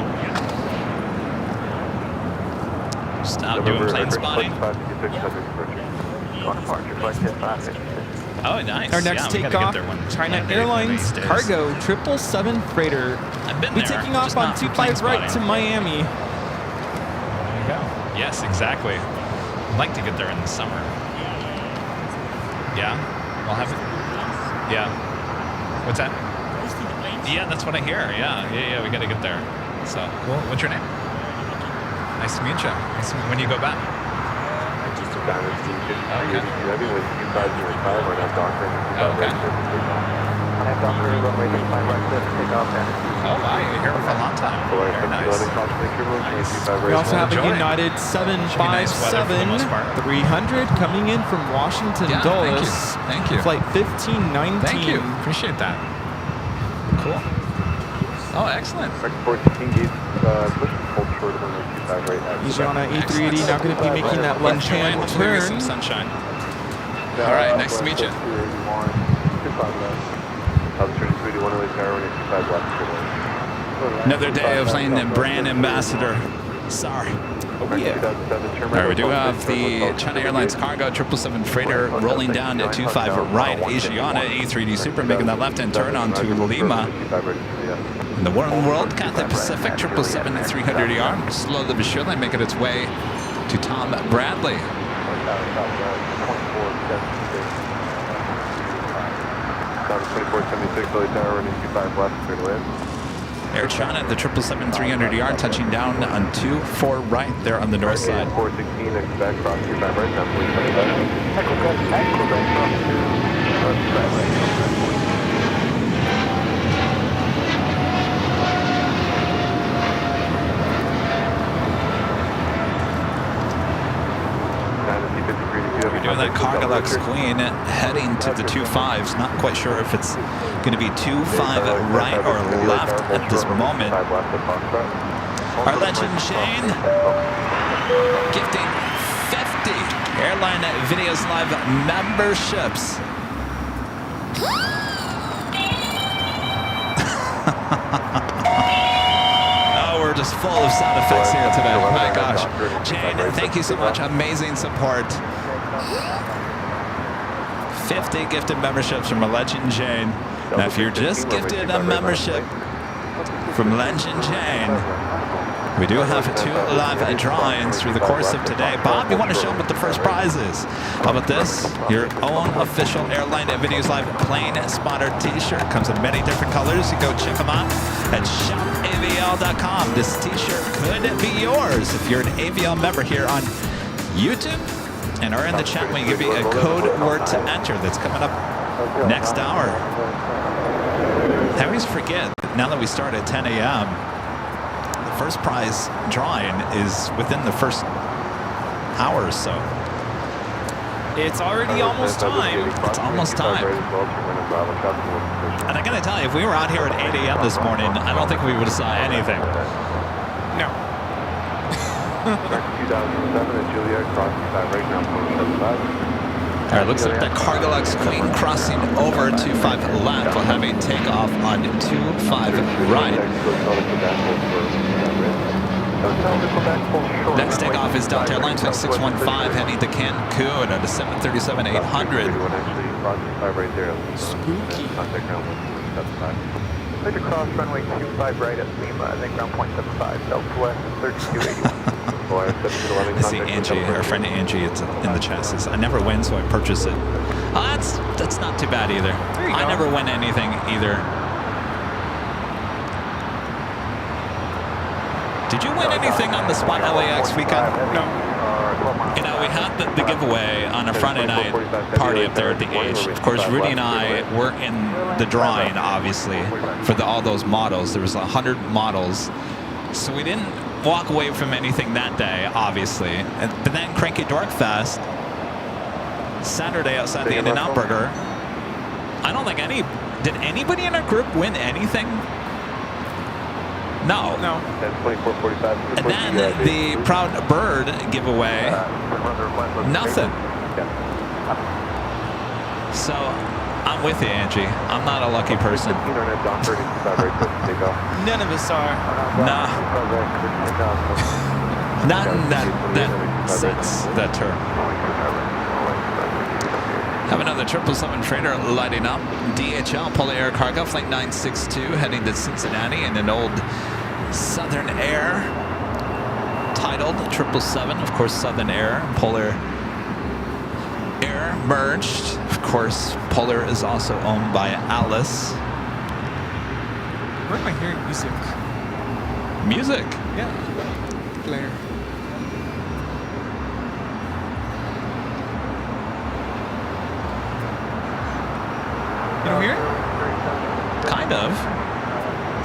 Just out doing plane spotting. Oh, nice. Our next yeah, takeoff, there when China they Airlines released it. cargo 777 freighter. I've been We're there, taking off just on not for plane 25 right to spotting. Miami. There you go. Yes, exactly. I'd like to get there in the summer. Yeah? We'll have it. Yeah. What's that? Yeah, that's what I hear. Yeah, we got to get there. So, cool. What's your name? Nice to meet you. Nice to meet you. When do you go back? Heavy with 25 near 5 right now, Docker. Okay. Have Docker runway 25 right clear to take off then. Oh, wow. You're here for a long time. Very nice. We also have a Enjoy. United Should be nice weather for the 757 most part. 300 coming in from Washington Yeah, Dulles. thank you. Flight 1519. Thank you. Appreciate that. Cool. Oh, excellent. 14 gauge, push and hold short of runway 25 right now. Asiana A380 now going to be making that left-hand Enjoy some turn. sunshine. All right, nice to meet you. Another day of playing the brand ambassador. Sorry. Oh, yeah. All right, we do have the China Airlines cargo 777 freighter rolling down at 25 right. Asiana A380 Super making that left-hand turn onto Lima. In the One World Cathay Pacific 777-300ER, slowly but surely making its way to Tom Bradley. Air China, the 777-300ER touching down on 24 right there on the north side. 416, expect cross 25 right now, please. We're doing that Cargolux Queen heading to the 25s. Not quite sure if it's going to be 25 right or left at this moment. Our legend Shane gifting 50 Airline Videos Live memberships. We're just full of sound effects here today. My gosh. Jane, thank you so much. Amazing support. 50 gifted memberships from a Legend Jane. Now, if you're just gifted a membership from Legend Jane, we do have 2 live drawings through the course of today. Bob, you want to show them what the first prize is? How about this? Your own official Airline Videos Live Plane Spotter t-shirt. Comes in many different colors. You go check them out at shopavl.com. This t-shirt could be yours if you're an AVL member here on YouTube and are in the chat when you give me a code word to enter that's coming up next hour. I always forget, now that we start at 10 a.m., first prize drawing is within the first hour or so. It's already almost time. It's almost time. And I gotta tell you, if we were out here at 8 a.m. this morning, I don't think we would have saw anything. No. All right, looks like that Cargolux Queen crossing over 25 left while having takeoff on 25 right. Next takeoff is Delta Airlines Flight 615 heading to Cancun at a 737-800. Spooky. Cleared to cross runway 25 right at Lima, and then ground point 75, southwest 3281. I see Angie, our friend Angie, it's in the chat, says, I never win, so I purchase it. Oh, that's not too bad either. I never win anything either. Did you win anything on the Spot LAX weekend? No. You know, we had the giveaway on a Friday night party up there at the H. Of course, Rudy and I were in the drawing, obviously, for all those models. There was 100 models. So we didn't walk away from anything that day, obviously. But then Cranky Dork Fest, Saturday outside the In-N-Out Burger. I don't think did anybody in our group win anything? No. No. And then the Proud Bird giveaway, nothing. So I'm with you, Angie. I'm not a lucky person. None of us are. Nah. Not in that sense, that term. Have another 777 freighter lighting up. DHL, Polar Air Cargo, Flight 962, heading to Cincinnati in an old Southern Air, titled 777. Of course, Southern Air, Polar Air merged. Of course, Polar is also owned by Alice. Where am I hearing music? Music. Yeah. Blair. You don't hear it? Kind of.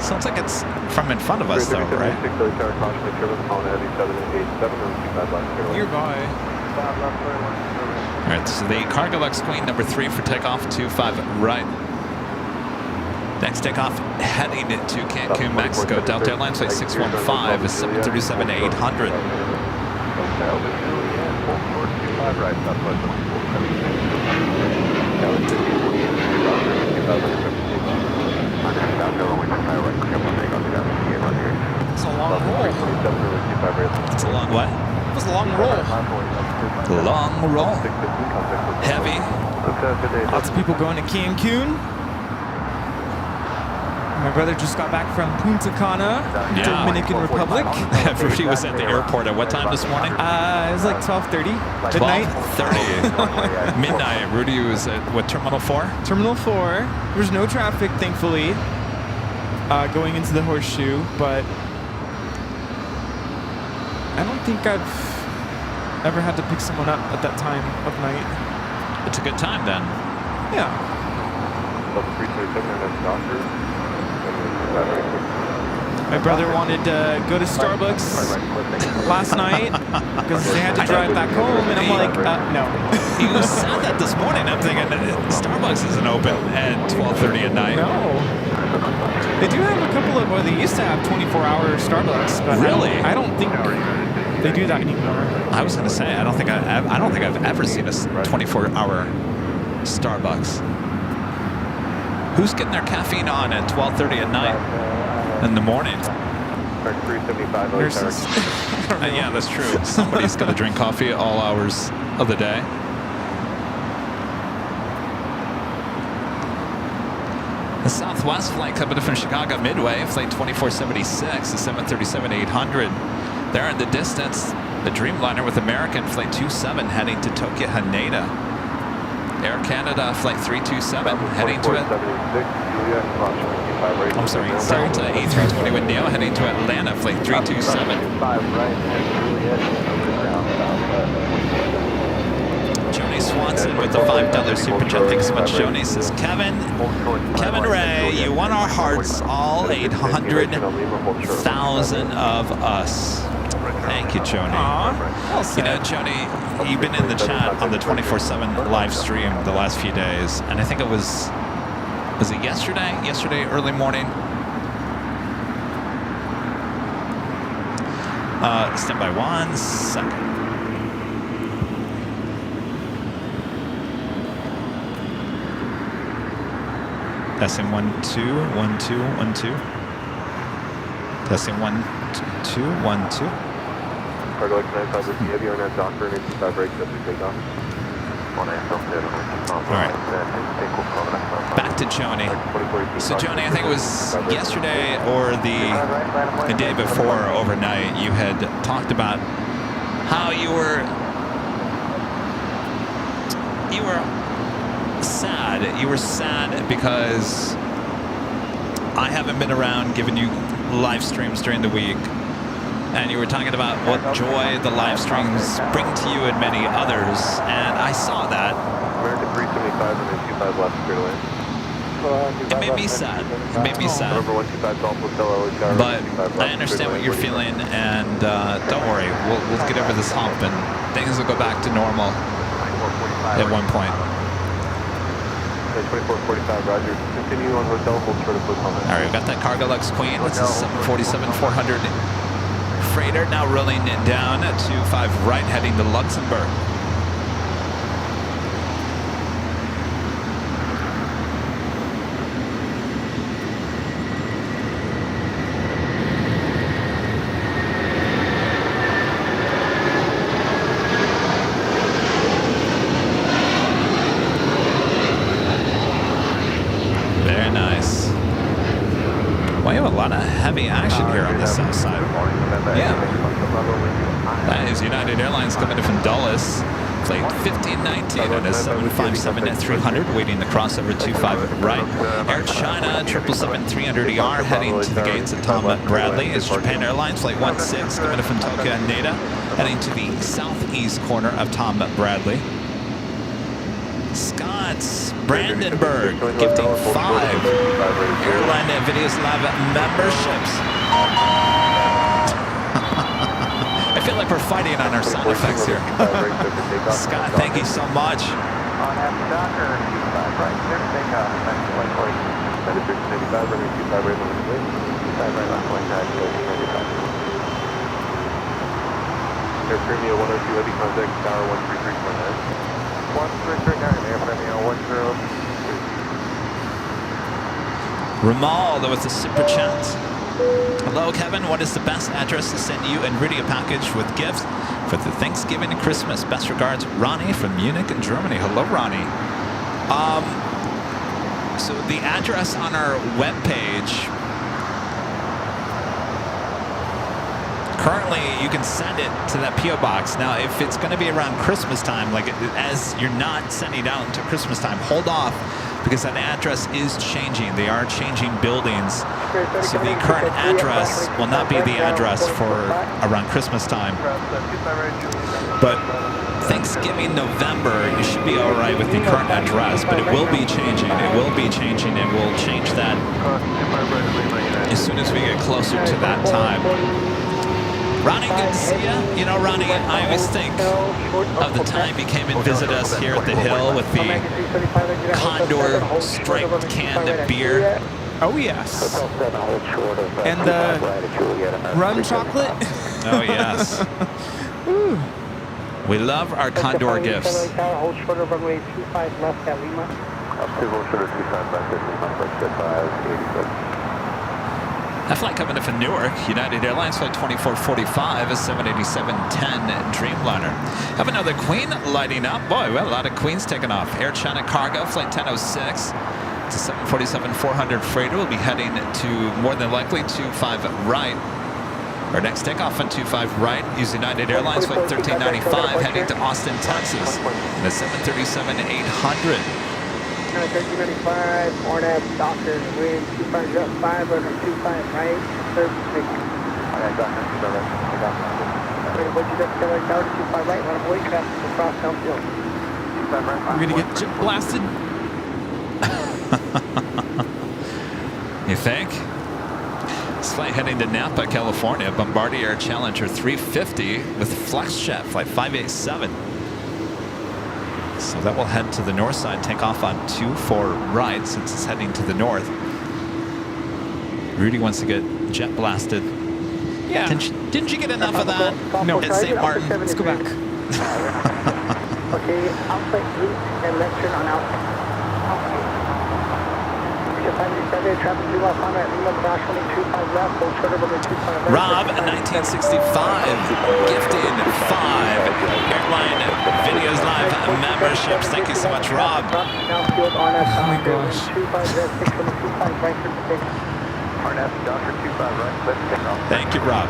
Sounds like it's from in front of us, though, right? Nearby. All right, so the Cargo Lux Queen, number 3 for takeoff, 25 right. Next takeoff, heading to Cancun, Mexico. Delta Airlines Flight 615 is 737-800. It's a long roll. It's a long what? It was a long roll. Long roll. Heavy. Lots of people going to Cancun. My brother just got back from Punta Cana, Dominican Republic. Rudy was at the airport at what time this morning? It was like 12:30 midnight. 12:30. Midnight. Rudy was at what, Terminal 4? Terminal 4. There was no traffic, thankfully, going into the Horseshoe, but I don't think I've ever had to pick someone up at that time of night. It's a good time then. Yeah. My brother wanted to go to Starbucks last night because they had to drive back home, and I'm like, no. You said that this morning. I'm thinking Starbucks isn't open at 12:30 at night. No. They do have a couple of, or they used to have 24-hour Starbucks, but really, I don't think they do that anymore. I was going to say I don't think I've ever seen a 24-hour Starbucks. Who's getting their caffeine on at 12:30 at night? In the morning? Nurses. Yeah, that's true. Somebody's going to drink coffee at all hours of the day. The Southwest flight coming from Chicago Midway, flight 2476, the 737-800. There in the distance, the Dreamliner with American, flight 27, heading to Tokyo Haneda. Air Canada, flight 327, heading to it. I'm sorry, Delta A320 with Neo, heading to Atlanta, flight 327. Joni Swanson with the $5 super chat. Thanks so much, Joni. Says Kevin Ray, you won our hearts, all 800,000 of us. Thank you, Joni. You know, Joni, you've been in the chat on the 24/7 live stream the last few days, and I think it was it yesterday? Yesterday, early morning? Stand by 1 second. Testing 1 2 1 2 1 2. Testing 1 2 1 2. Cargo X 95 with the Aviation Docker and 85 breaks up to takeoff. right. Back to Joni. So Joni, I think it was yesterday or the day before overnight, you had talked about how you were sad. You were sad because I haven't been around giving you live streams during the week. And you were talking about what joy the live streams bring to you and many others. And I saw that. American 375 and 25 left straight away. It made me sad. It made me sad. Number 125 Golf Hotel, LAX. But I understand what you're feeling, and don't worry, we'll get over this hump, and things will go back to normal at one point. 2445, Roger. Continue on hotel, hold short of hotel. All right, we've got that Cargo Lux Queen. It's a 747-400 freighter now rolling down at 25 right, heading to Luxembourg. Very nice. Well, you have a lot of heavy action here on the south side. Yeah. That is United Airlines coming in from Dulles. Flight 1519 on a 757-300, waiting to cross over 25 right. Air China 777-300ER heading to the gates at Tom Bradley. It's Japan Airlines Flight 16 coming in from Tokyo Haneda, heading to the southeast corner of Tom Bradley. Scott's Brandenburg gifting 5 Airline Videos Live memberships. I feel like we're fighting on our sound effects here. Scott, thank you so much. On after Docker, 25 right, clear to take off. Next flight, please. 95, running 25 right on the way. 25 right on point, guys, 95. Air Premium 102, heavy contact, tower 133.9. 1339, Air Premium 10. Ramal, that was a super chat. Hello, Kevin. What is the best address to send you and Rudy a package with gifts for the Thanksgiving and Christmas? Best regards, Ronnie from Munich in Germany. Hello, Ronnie. So the address on our webpage, currently you can send it to that P.O. box. Now, if it's going to be around Christmas time, like as you're not sending it out until Christmas time, hold off, because that address is changing. They are changing buildings. So the current address will not be the address for around Christmas time. But Thanksgiving, November, you should be all right with the current address, but it will be changing. It will be changing, and we'll change that as soon as we get closer to that time. Ronnie, good to see you. You know, Ronnie, I always think of the time you came and visited us here at the Hill with the Condor striped canned beer. Oh, yes. And the rum chocolate. Oh, yes. We love our Condor gifts. Hold short of runway 25 left at Lima. Hold short of 25 left at Lima, 86. That flight coming in from Newark, United Airlines Flight 2445, a 787-10 Dreamliner. Have another Queen lighting up. Boy, well, a lot of Queens taking off. Air China Cargo, Flight 1006. It's a 747-400 freighter. We'll be heading to, more than likely, 25 right. Our next takeoff on 25 right is United Airlines Flight 1395, heading to Austin, Texas, in a 737-800. 1395, Hornet, Docker, wind 25 up, 5 under 25 right, third position. Alright, Docker, what you got to tower to 25 right, run away, traffic across downfield. 25 right, We're going to get jet blasted. You think? This flight heading to Napa, California, Bombardier Challenger 350 with FlexJet, flight 587. So that will head to the north side, take off on 24 right since it's heading to the north. Rudy wants to get jet blasted. Yeah. Didn't you get enough of that No. at St. Martin? Let's go back. Okay, outside route and left turn on outside. Rob, 1965, gifted 5 Airline Videos Live memberships. Thank you so much, Rob. Oh my gosh. Thank you, Rob.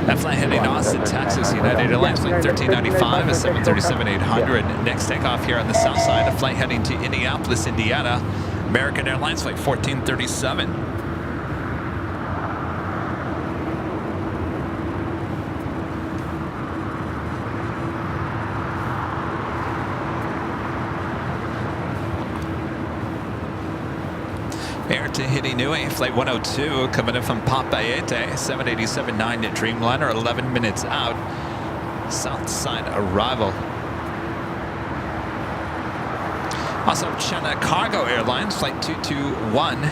That flight heading Austin, Texas, United Airlines flight 1395 at 737-800. Next takeoff here on the south side, a flight heading to Indianapolis, Indiana, American Airlines flight 1437. Air to Hirinui, flight 102, coming in from Papeete, 787-9 Dreamliner, 11 minutes out. South side arrival. Also, China Cargo Airlines, flight 221,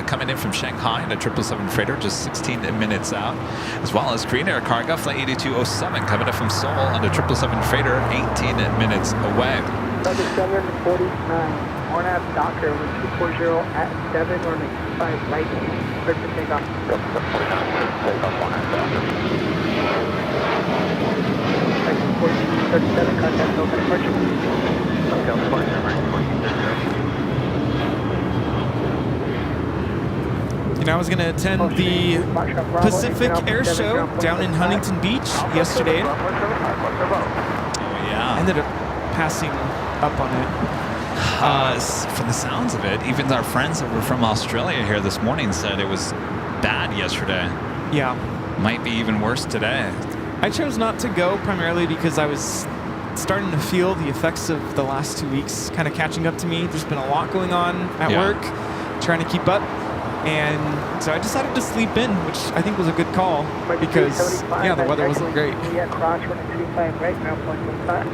coming in from Shanghai in a 777 freighter, just 16 minutes out. As well as Green Air Cargo, flight 8207, coming in from Seoul on a 777 freighter, 18 minutes away. 749. 1.5 Docker with 240 at 7 or 5 right. Clear for takeoff. Takeoff 1.5 Docker. 1437, contact open departure. Hotel 14. You know, I was going to attend the Pacific Air Show down in Huntington Beach yesterday. Oh, yeah. Ended up passing up on it. From the sounds of it, even our friends that were from Australia here this morning said it was bad yesterday. Yeah. Might be even worse today. I chose not to go primarily because I was starting to feel the effects of the last 2 weeks kind of catching up to me. There's been a lot going on at work, trying to keep up. And so I decided to sleep in, which I think was a good call because, yeah, the weather wasn't great. Yeah, cross 135 right now, 0.15.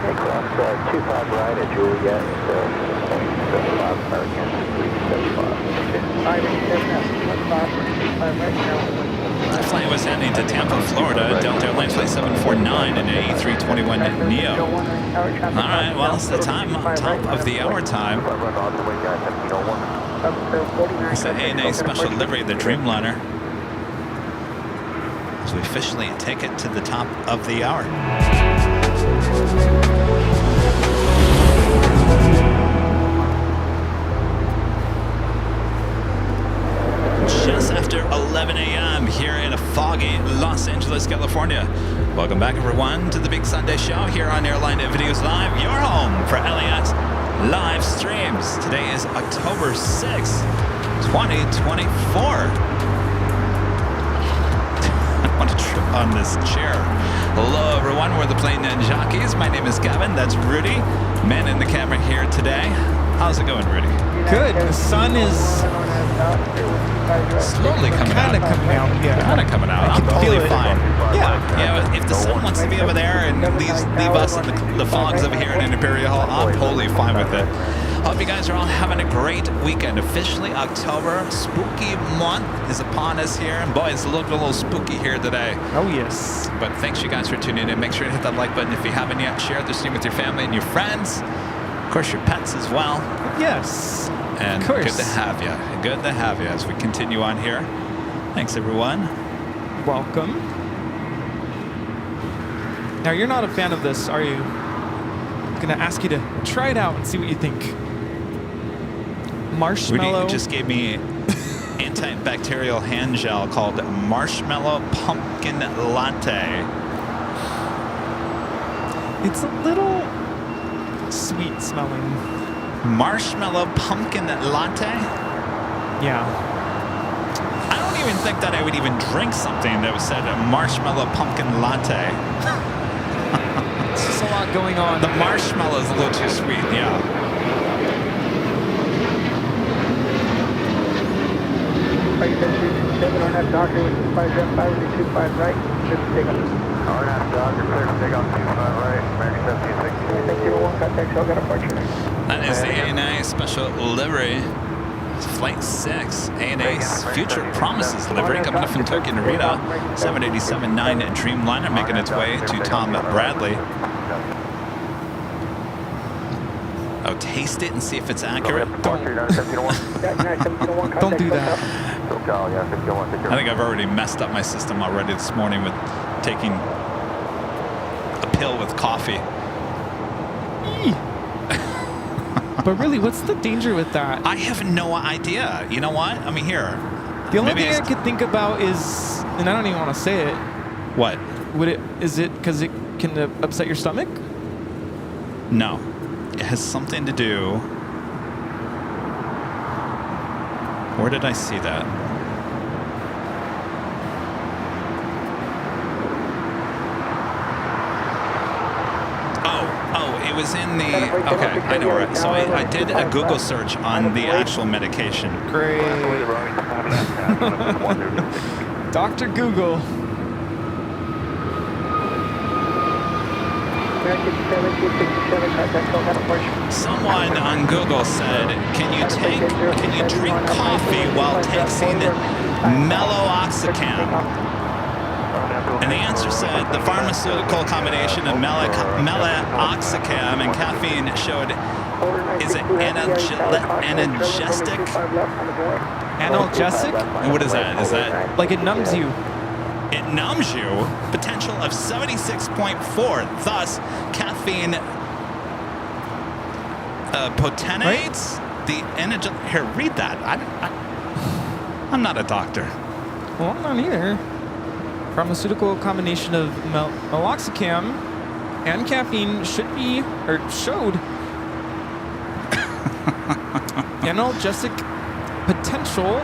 Cross 25 right at Juliet, 75 American, 375. The flight was heading to Tampa, Florida. Delta Airlines flight 749 and A321 Neo. All right, well, it's the time, top of the hour time. It's the ANA special delivery of the Dreamliner, as we officially take it to the top of the hour. Just after 11 a.m. here in foggy Los Angeles, California. Welcome back, everyone, to the Big Sunday Show here on Airline Videos Live, your home for LAX live streams. Today is October 6th, 2024. I want to trip on this chair. Hello, everyone. We're the Plane Jockeys. My name is Kevin. That's Rudy. Man in the camera here today. How's it going, Rudy? Good. The sun is slowly coming out. Kind of coming out, yeah. Kind of coming out. I'm totally fine. Yeah. Yeah, if the sun wants to be over there and leave us in the fogs over here in Imperial Hall, I'm totally fine with it. Hope you guys are all having a great weekend. Officially, October, spooky month is upon us here. And boy, it's a little spooky here today. Oh, yes. But thanks you guys for tuning in. Make sure to hit that like button if you haven't yet. Share the stream with your family and your friends. Of course, your pets as well. Yes. And of course. good to have you. Good to have you as we continue on here. Thanks, everyone. Welcome. Now, you're not a fan of this, are you? I'm going to ask you to try it out and see what you think. Marshmallow. Rudy just gave me antibacterial hand gel called Marshmallow Pumpkin Latte. It's a little sweet smelling. Marshmallow Pumpkin Latte? Yeah. I don't even think that I would even drink something that was said Marshmallow Pumpkin Latte. It's just a lot going on. The marshmallow is a little too sweet, yeah. Doctor with 5 right. Good to take off. Doctor, clear to take off 25 right. American 726. Thank you, 1 contact, so got a departure. That is the ANA special livery Flight 6, ANA's Future Promises livery coming up from Tokyo Narita. 787-9 Dreamliner making its way to Tom Bradley. Oh, taste it and see if it's accurate. Don't do that. I think I've already messed up my system already this morning with taking a pill with coffee. But really, what's the danger with that? I have no idea. You know what? I mean, here. The only maybe thing I could think about is, and I don't even want to say it. What? Is it because it can upset your stomach? No. It has something to do. Where did I see that? Oh, it was in the. Okay, I know where. So I did a Google search on the actual medication. Great. Dr. Google. Someone on Google said, can you drink coffee while taking meloxicam? And the answer said the pharmaceutical combination of meloxicam and caffeine showed, is it analgesic? Analgesic? And what is that? Is that Like it numbs you. it numbs you? Potential of 76.4. Thus, caffeine potentiates the energy. Here, read that. I'm not a doctor. Well, I'm not either. Pharmaceutical combination of meloxicam and caffeine showed analgesic potential.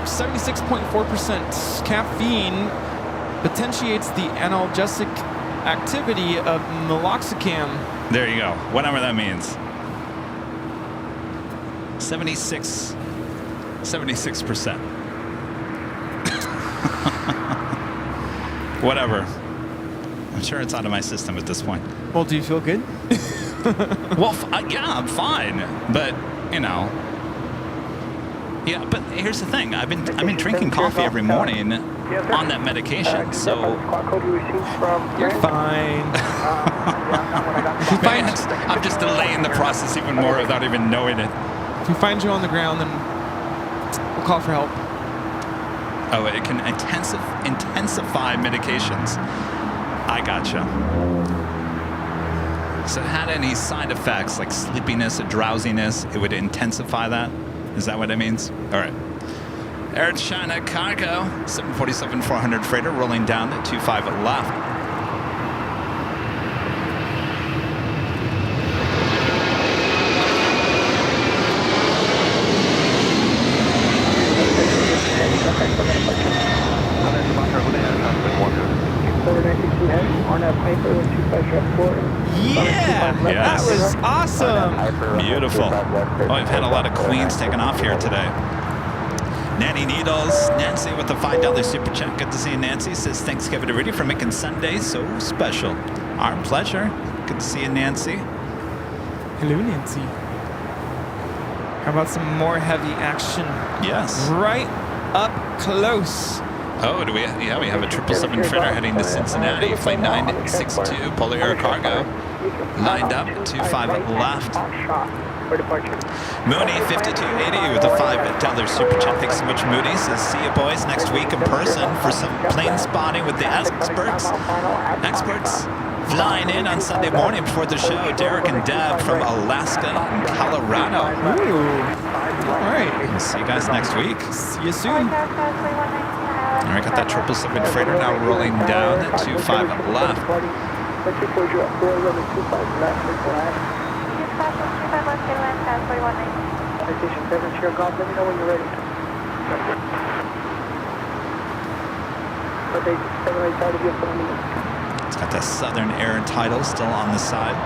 76.4% caffeine potentiates the analgesic activity of meloxicam. There you go. Whatever that means. 76%. Whatever. I'm sure it's out of my system at this point. Well, do you feel good? Well, yeah, I'm fine. But, you know. Yeah, but here's the thing. I've been drinking coffee every morning on that medication, so You're fine. man, I'm just delaying the process even more without even knowing it. If we find you on the ground, then we'll call for help. Oh, it can intensify medications. I gotcha. So it had any side effects like sleepiness or drowsiness, it would intensify that? Is that what it means? All right. Air China Cargo, 747-400 freighter rolling down at 25 left. Yeah, that was awesome. Beautiful. Oh, we've had a lot of queens taking off here today. Nanny Needles, Nancy with the $5 super chat. Good to see you, Nancy. Says thanks, Kevin Rudy, for making Sunday so special. Our pleasure. Good to see you, Nancy. Hello, Nancy. How about some more heavy action? Yes. Right up close. Oh, do we? Yeah, we have a 777 freighter heading to Cincinnati. Flight 962, Polar Air Cargo. Lined up, 25 left. Mooney 5280 with a $5 super chat. Thanks so much, Mooney. Says, see you boys next week in person for some plane spotting with the experts. Experts flying in on Sunday morning before the show. Derek and Deb from Alaska and Colorado. Ooh. All right. We'll see you guys next week. See you soon. And we got that 777 freighter now rolling down at 25 left. It's got that Southern Air title still on the side.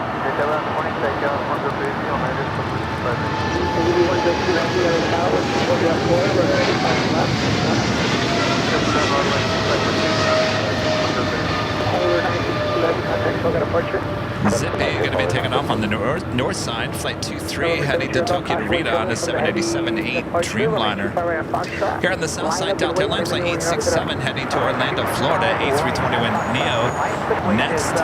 Zippy going to be taking off on the north side. Flight 23 heading to Tokyo Narita on a 787-8 Dreamliner. Here on the south side, Delta Airlines Flight 867 heading to Orlando, Florida, A321neo. Next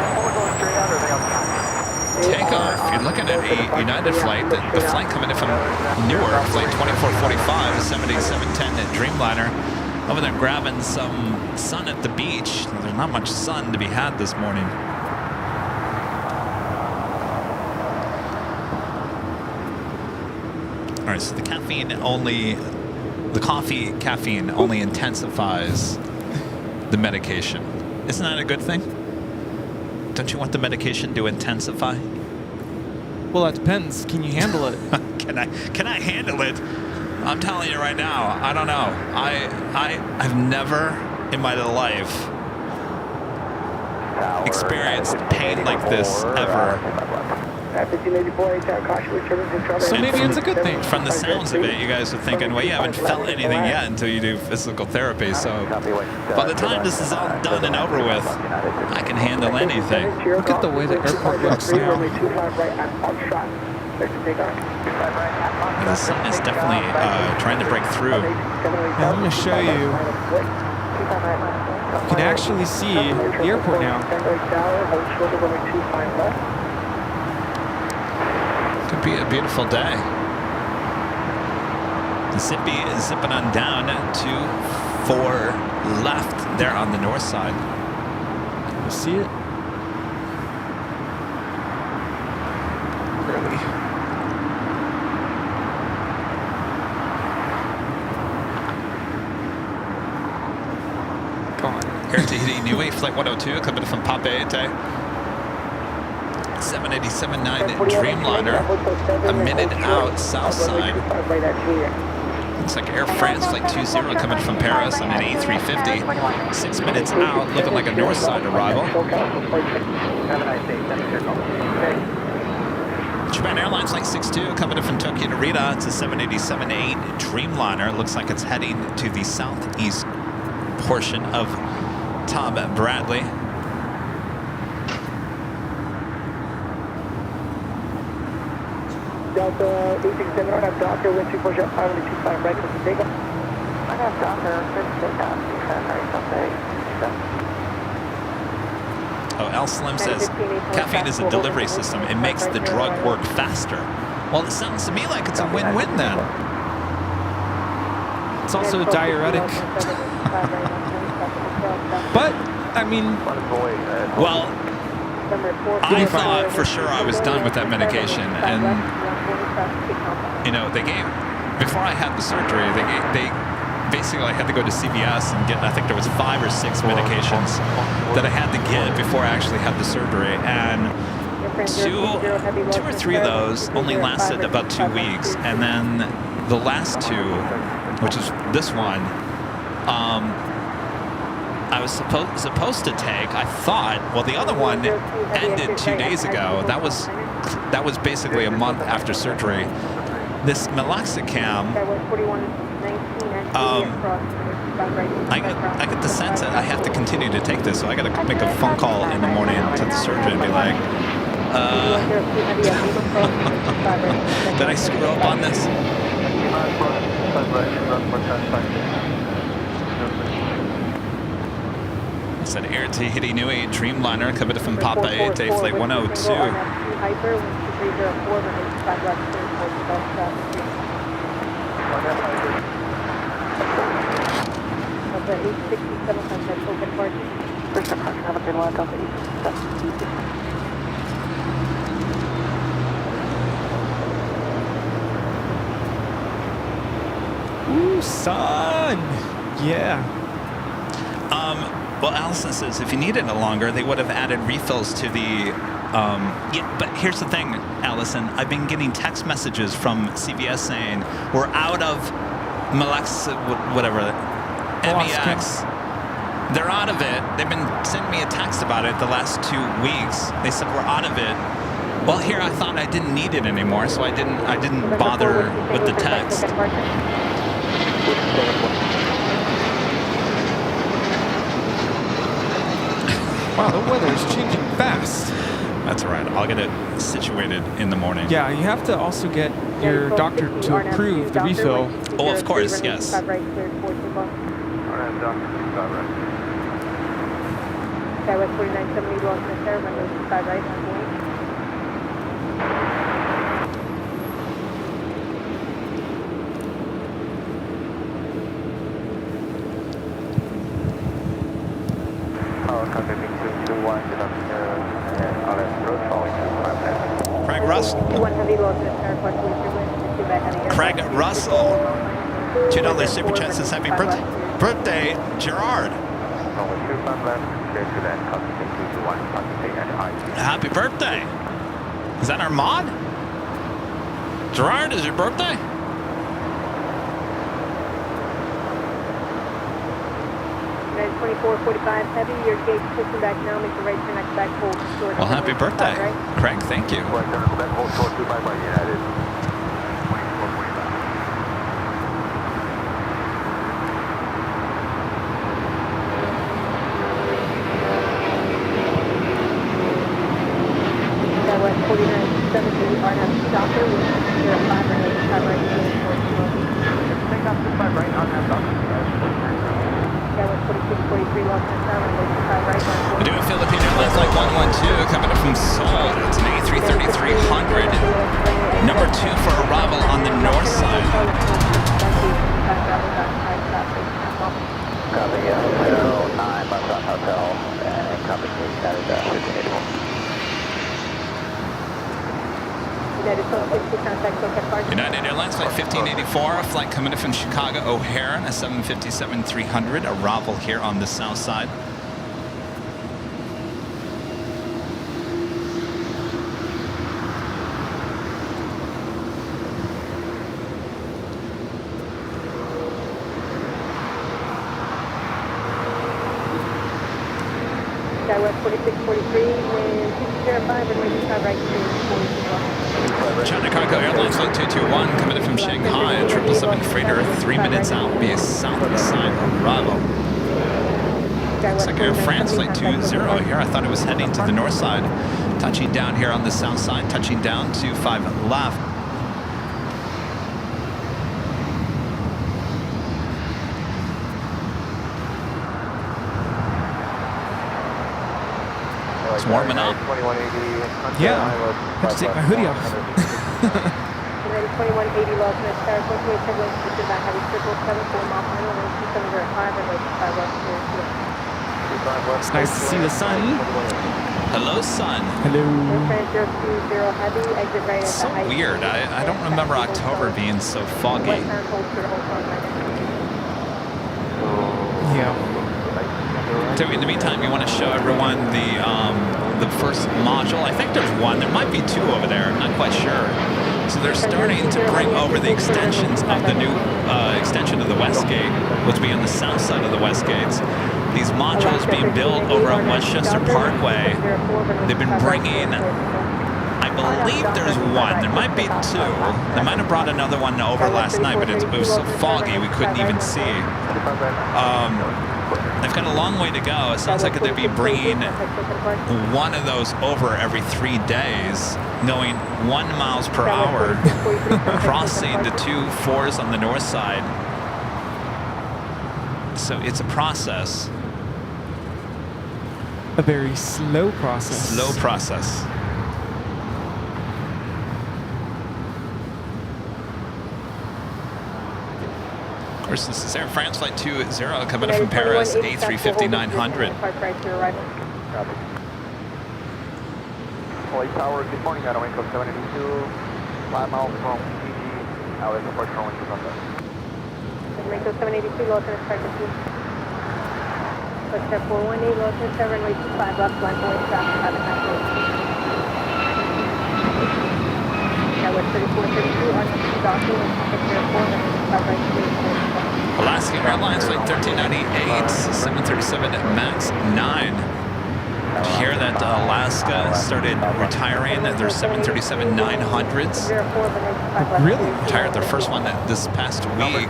takeoff, you're looking at a United flight. The flight coming in from Newark, Flight 2445, a 787-10 Dreamliner. Over there grabbing some sun at the beach. There's not much sun to be had this morning. All right, so the coffee caffeine only intensifies the medication. Isn't that a good thing? Don't you want the medication to intensify? Well, that depends. Can you handle it? Can I handle it? I'm telling you right now, I don't know. I've never in my life experienced pain like this ever. So maybe it's a good thing. From the sounds of it, you guys are thinking, well, you haven't felt anything yet until you do physical therapy. So by the time this is all done and over with, I can handle anything. Look at the way the airport looks now. And the sun is definitely trying to break through. Now, I'm going to show you. You can actually see the airport now. Could be a beautiful day. Zippy is zipping on down to 4 left there on the north side. You see it? Really? Air Tahiti Niue, Flight 102, coming from Papeete. 787-9 Dreamliner, a minute out, south side. Looks like Air France Flight 20 coming from Paris on an A350. 6 minutes out, looking like a north side arrival. Japan Airlines Flight 62 coming in from Tokyo Narita. It's a 787-8 Dreamliner. Looks like it's heading to the southeast portion of Tom Bradley. Delta 867, I have Docker, wind 24 jet 525 right, with the takeoff. I have Docker, good takeoff, Oh, L Slim says, caffeine is a delivery system. It makes the drug work faster. Well, it sounds to me like it's a win-win then. It's also a diuretic. But, I mean... Well, I thought for sure I was done with that medication. And, you know, they gave... Before I had the surgery, they basically I had to go to CVS and get, I think there was 5 or 6 medications that I had to get before I actually had the surgery. And two or three of those only lasted about 2 weeks. And then the last 2, which is this one, I was supposed to take, I thought, well, the other one ended 2 days ago. That was basically a month after surgery. This meloxicam, I get the sense that I have to continue to take this, so I got to make a phone call in the morning to the surgeon and be like, did I screw up on this? I said Air Tahiti Nui Dreamliner coming from Papeete, Flight 102. Ooh, sun! Yeah. Well, Allison says if you needed it longer, they would have added refills to the... yeah, but here's the thing, Allison. I've been getting text messages from CVS saying, we're out of MEX, whatever, MEX. They're out of it. They've been sending me a text about it the last 2 weeks. They said, we're out of it. Well, here I thought I didn't need it anymore, so I didn't bother with the text. Wow, the weather is changing fast. That's all right. I'll get it situated in the morning. Yeah, you have to also get your doctor to approve the refill. Oh, of course, yes. RNAV doctor, 25 right. Skywest 4970, lost in there, runway 25 right, on board. Contact 221, get up here, and LS road following 25 left. Craig Russell. 21 heavy, lost in there, request to reach your wind, 2 back on the air. Craig Russell. $2 super chat says happy birthday, Gerard. Only 25 left, clear to land, contact 221, contact and Happy birthday. Is that our mod? Gerard, is your birthday? United 2445 heavy, your gate pushing back now, make the right turn next back, hold short. Well, happy birthday. Craig, thank you. Right, then hold short 25 right, United. 2445. Skywest 4970, RNAV doctor, with 05 runway 25 right, Take off 25 right on that doctor. Skywest 4643, lost in there, runway 25 right, on board. We're doing Philippine Airlines Flight 112 coming up from Seoul. It's an A330-300. Number 2 for arrival on the north side. Copy, hotel 9, Buckshot Hotel, and copy, that is 1581. United Airlines Flight 1584, a flight coming in from Chicago O'Hare, a 757-300, arrival here on the south side. Skywest 4643, wind 205, runway 25 right, to 42. China Cargo Airlines Flight 221 coming in from Shanghai, a 777 freighter, 3 minutes out, be a southeast side arrival. Looks like Air France Flight 20 here. I thought it was heading to the north side. Touching down here on the south side, touching down to 5 left. It's warming up. 2180. Yeah, I have to take my hoodie off. United 2180, lost in the air, approach weight 10 west, which is that heavy triple 74 mile final, wind 2705, runway 25 west, It's nice to see the sun. Hello, sun. Hello. Air France 020 heavy, exit right at So the height. weird. I don't remember October being so foggy. Westbound, hold short, hold short, right. Yeah. So in the meantime, you want to show everyone the first module. I think there's one. There might be 2 over there. I'm not quite sure. So they're starting to bring over the extensions of the new extension of the West Gate, which will be on the south side of the West Gates. These modules being built over on Westchester Parkway. They've been bringing, I believe there's 1. There might be 2. They might have brought another one over last night, but it was so foggy we couldn't even see. They've got a long way to go. It sounds like they'll be bringing one of those over every 3 days, going 1 miles per hour, crossing the 2 4s on the north side. So it's a process. A very slow process. Slow process. Of course, this is Air France Flight 20 coming in from Paris, A350-900. Hawaii Tower, good morning, out of wind code 782, 5 miles from PG, out of approach from 125. Wind code 782, lost in the Footstep 418, lost in the runway 25 left, line boy, traffic, have a nice day. Skywest 3432, RNAV doctor, with contact Air 4, runway 25 right, to 44. Alaska Airlines Flight 1398, 737 MAX 9. Did you hear that Alaska started retiring their 737-900s? Really? Retired their first one this past week.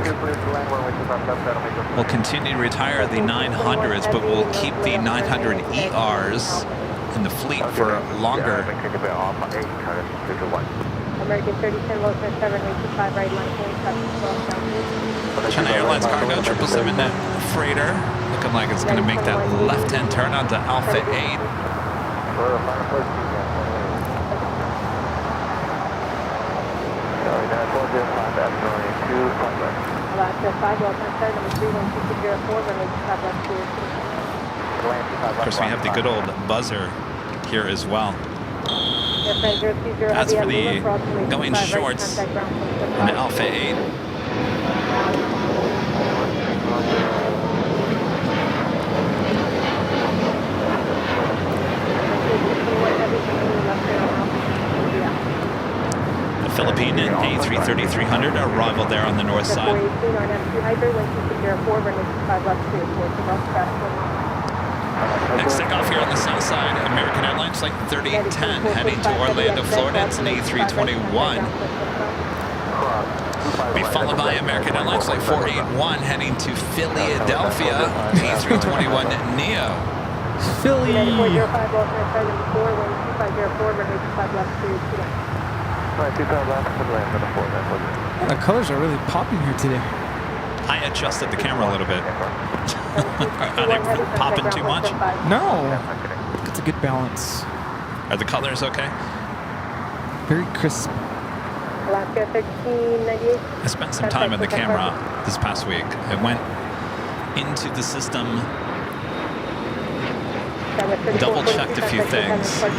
We'll continue to retire the 900s, but we'll keep the 900 ERs in the fleet for longer. American 3010, low 7, 825, right line, China Airlines cargo 777 freighter. Looking like it's going to make that left-hand turn onto Alpha 8. Alaska 5, low 7, number 31204, runway 25 left clear. Of course, we have the good old buzzer here as well. That's for the going shorts in Alpha 8. The Philippine A330-300 arrival there on the north side. Next takeoff here on the south side, American Airlines Flight 3010 heading to Orlando, Florida. It's an A321. Be followed by American Airlines Flight 481 heading to Philadelphia, A321 Neo. Philly. The colors are really popping here today. I adjusted the camera a little bit. Are they popping too much? No. It's a good balance. Are the colors okay? Very crisp. Alaska 1398. I spent some time on the camera this past week. I went into the system, double-checked a few things. Yeah,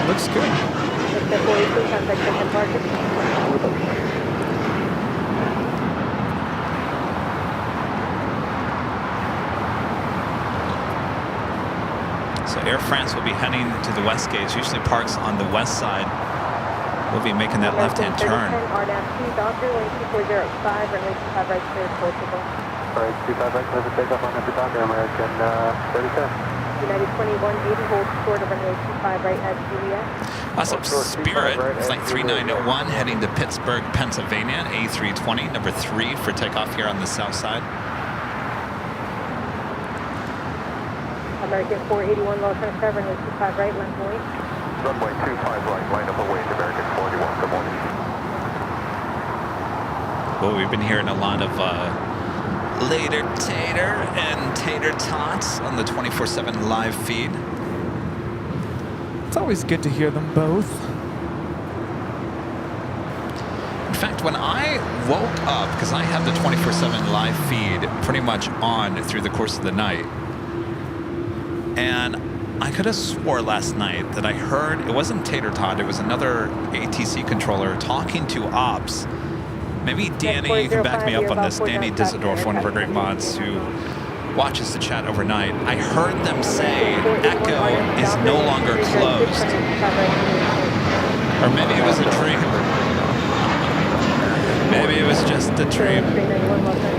it looks good. So Air France will be heading to the west gate. Usually parks on the west side. We'll be making that left-hand turn. United 2180, hold short of runway 25 right at Juliet. That's up Spirit, Flight 3901, heading to Pittsburgh, Pennsylvania, A320, number 3 for takeoff here on the south side. American 481, low 7, runway 25 right, line point. Runway 25 right, line up await, American 481, good morning. Well, we've been hearing a lot of later tater and tater tots on the 24/7 live feed. It's always good to hear them both. In fact, when I woke up, because I have the 24/7 live feed pretty much on through the course of the night, and I could have swore last night that I heard, it wasn't Tater Tot, it was another ATC controller talking to ops. Maybe Danny, you can back me up on this. Danny Disseldorf, one of our great mods who watches the chat overnight. I heard them say Echo is no longer closed. Or maybe it was a dream. Maybe it was just a dream.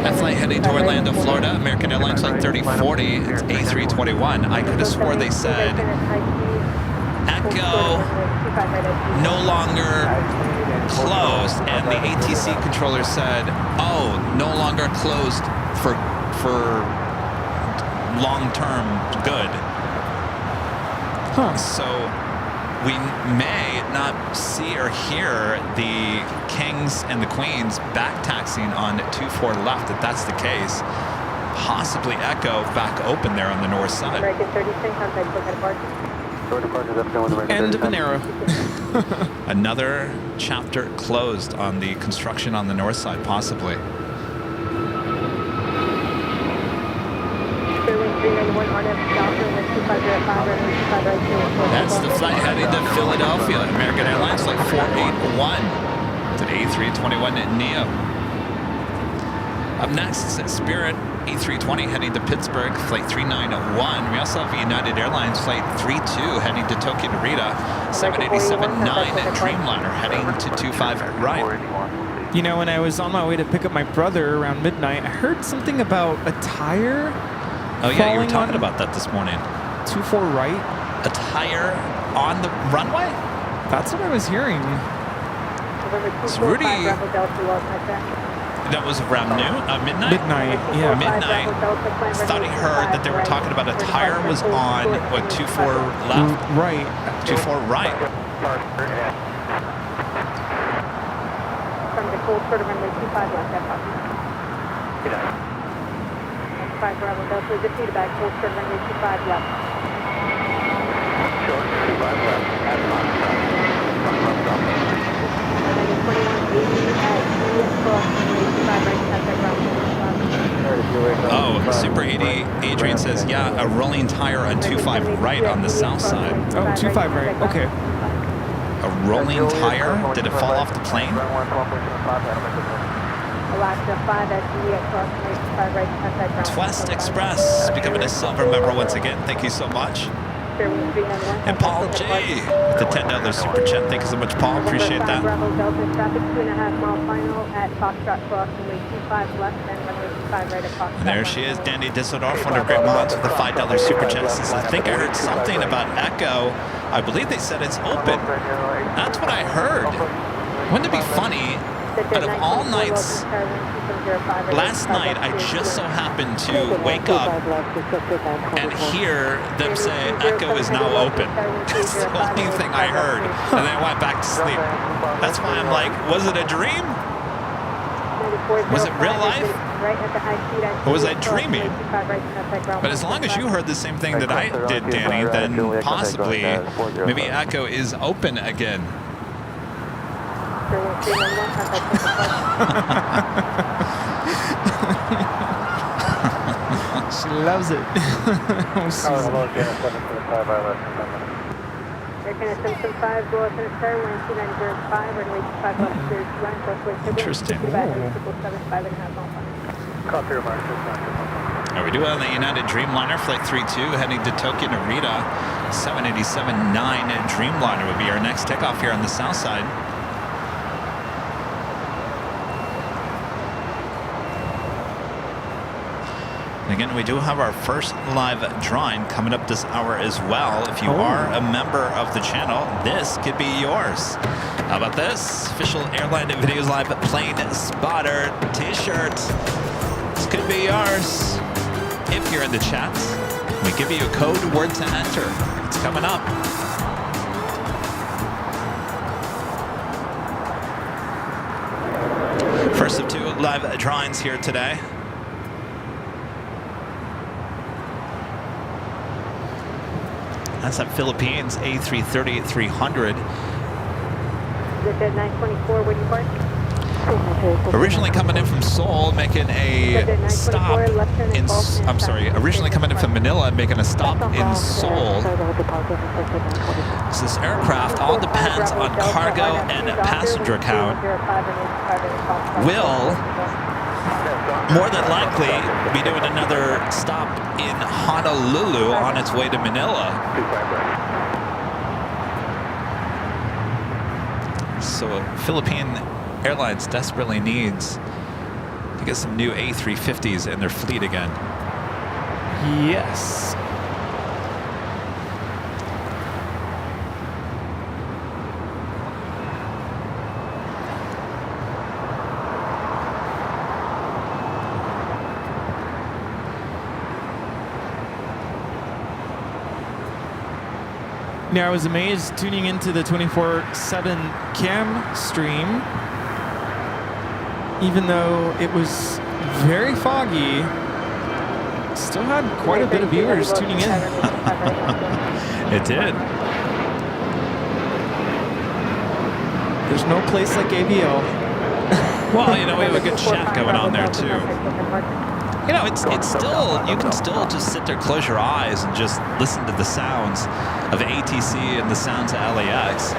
That flight heading to Orlando, Florida, American Airlines Flight 3040, it's A321. I could have swore they said Echo no longer closed, and the ATC controller said, oh, no longer closed for long-term good. Huh. So we may not see or hear the Kings and the Queens back taxiing on 24 left. If that's the case, possibly Echo back open there on the north side. American 3010, contact book at departure. End of an era. Another chapter closed on the construction on the north side, possibly. That's the flight heading to Philadelphia. American Airlines Flight 481. It's an A321 Neo. Up next, it's Spirit A320 heading to Pittsburgh, Flight 3901. We also have United Airlines Flight 32 heading to Tokyo Narita, 787-9 Dreamliner heading to 25 right. You know, when I was on my way to pick up my brother around midnight, I heard something about a tire. Oh yeah, you were falling talking on- about that this morning. 24 right. A tire on the runway? That's what I was hearing. It's Rudy. That was around noon, midnight? Midnight, yeah. Midnight. Thought he heard that they were talking about a tire was on, what, 24 left? Right. 24 right. From the cold short of runway 25 left, that copy. 5 Bravo Delta, just need back, cold short of runway 25 left. Short, 25 left, at Fox. Runway 2180 at ES cross runway 25 right, contact ground. Oh, Super 80 Adrian says, yeah, a rolling tire on 25 right on the south side. Oh, 25 right. Okay. A rolling tire? Did it fall off the plane? Alaska 5 at ES cross runway 25 right, contact ground. Twest Express becoming a silver member once again. Thank you so much. And Paul G with the $10 super chat. Thank you so much, Paul. Appreciate that. Bravo Delta, traffic 2.5 mile final at Foxtrot cross runway 25 left and runway 25 right at Foxtrot. And there she is, Danny Disseldorf, one of Great Mods with the $5 super chat. Says, I think I heard something about Echo. I believe they said it's open. That's what I heard. Wouldn't it be funny? Out of all nights, last night I just so happened to wake up and hear them say Echo is now open. That's the only thing I heard. And then I went back to sleep. That's why I'm like, was it a dream? Was it real life? Or was I dreaming? But as long as you heard the same thing that I did, Danny, then possibly maybe Echo is open again. She loves it. Oh, Susan. Interesting. Now we do have the United Dreamliner Flight 32 heading to Tokyo Narita. 787-9 Dreamliner would be our next takeoff here on the south side. Again, we do have our first live drawing coming up this hour as well. If you are a member of the channel, this could be yours. How about this? Official Airline Videos Live Plane Spotter t-shirt. This could be yours. If you're in the chat, we give you a code word to enter. It's coming up. First of two live drawings here today. That's that Philippines A330-300. Originally coming in from Seoul, making a stop in, originally coming in from Manila, making a stop in Seoul. So this aircraft all depends on cargo and passenger count. Will more than likely be doing another stop in Honolulu on its way to Manila. So Philippine Airlines desperately needs to get some new A350s in their fleet again. Yes. Now, I was amazed tuning into the 24/7 cam stream. Even though it was very foggy, still had quite a bit of viewers tuning in. It did. There's no place like AVL. Well, you know, we have a good chat going on there too. You know, it's still, you can still just sit there, close your eyes, and just listen to the sounds of ATC and the sounds of LAX.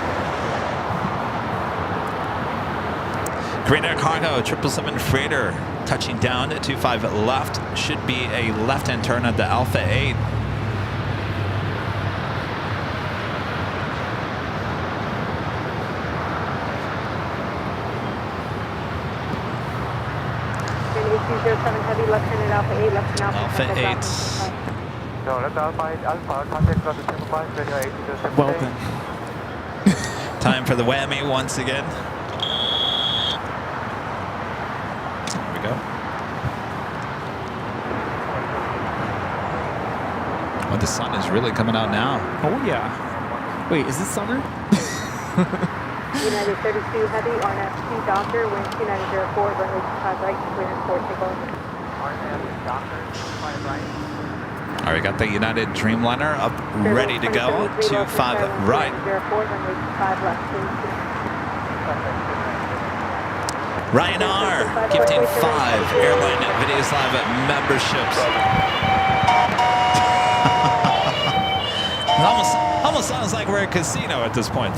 Green Air Cargo 777 freighter touching down at 25 left. Should be a left-hand turn at the Alpha 8. Heavy, left turn at Alpha 8, left turn Alpha 8. No, that's Alpha, contact got the 75, radio 8 to 7. Well then. Time for the whammy once again. There we go. Oh, the sun is really coming out now. Oh yeah. Wait, is it summer? United 32 Heavy, RNF 2 Doctor, wind 2904, runway 25 right, clear and 4 takeoff. RNF Doctor, 25 right. All right, we got the United Dreamliner up, ready to go. 25 right. 04, runway 25 left, please. Ryan R. gifting 5 Airline Videos Live memberships. It almost sounds like we're at a casino at this point.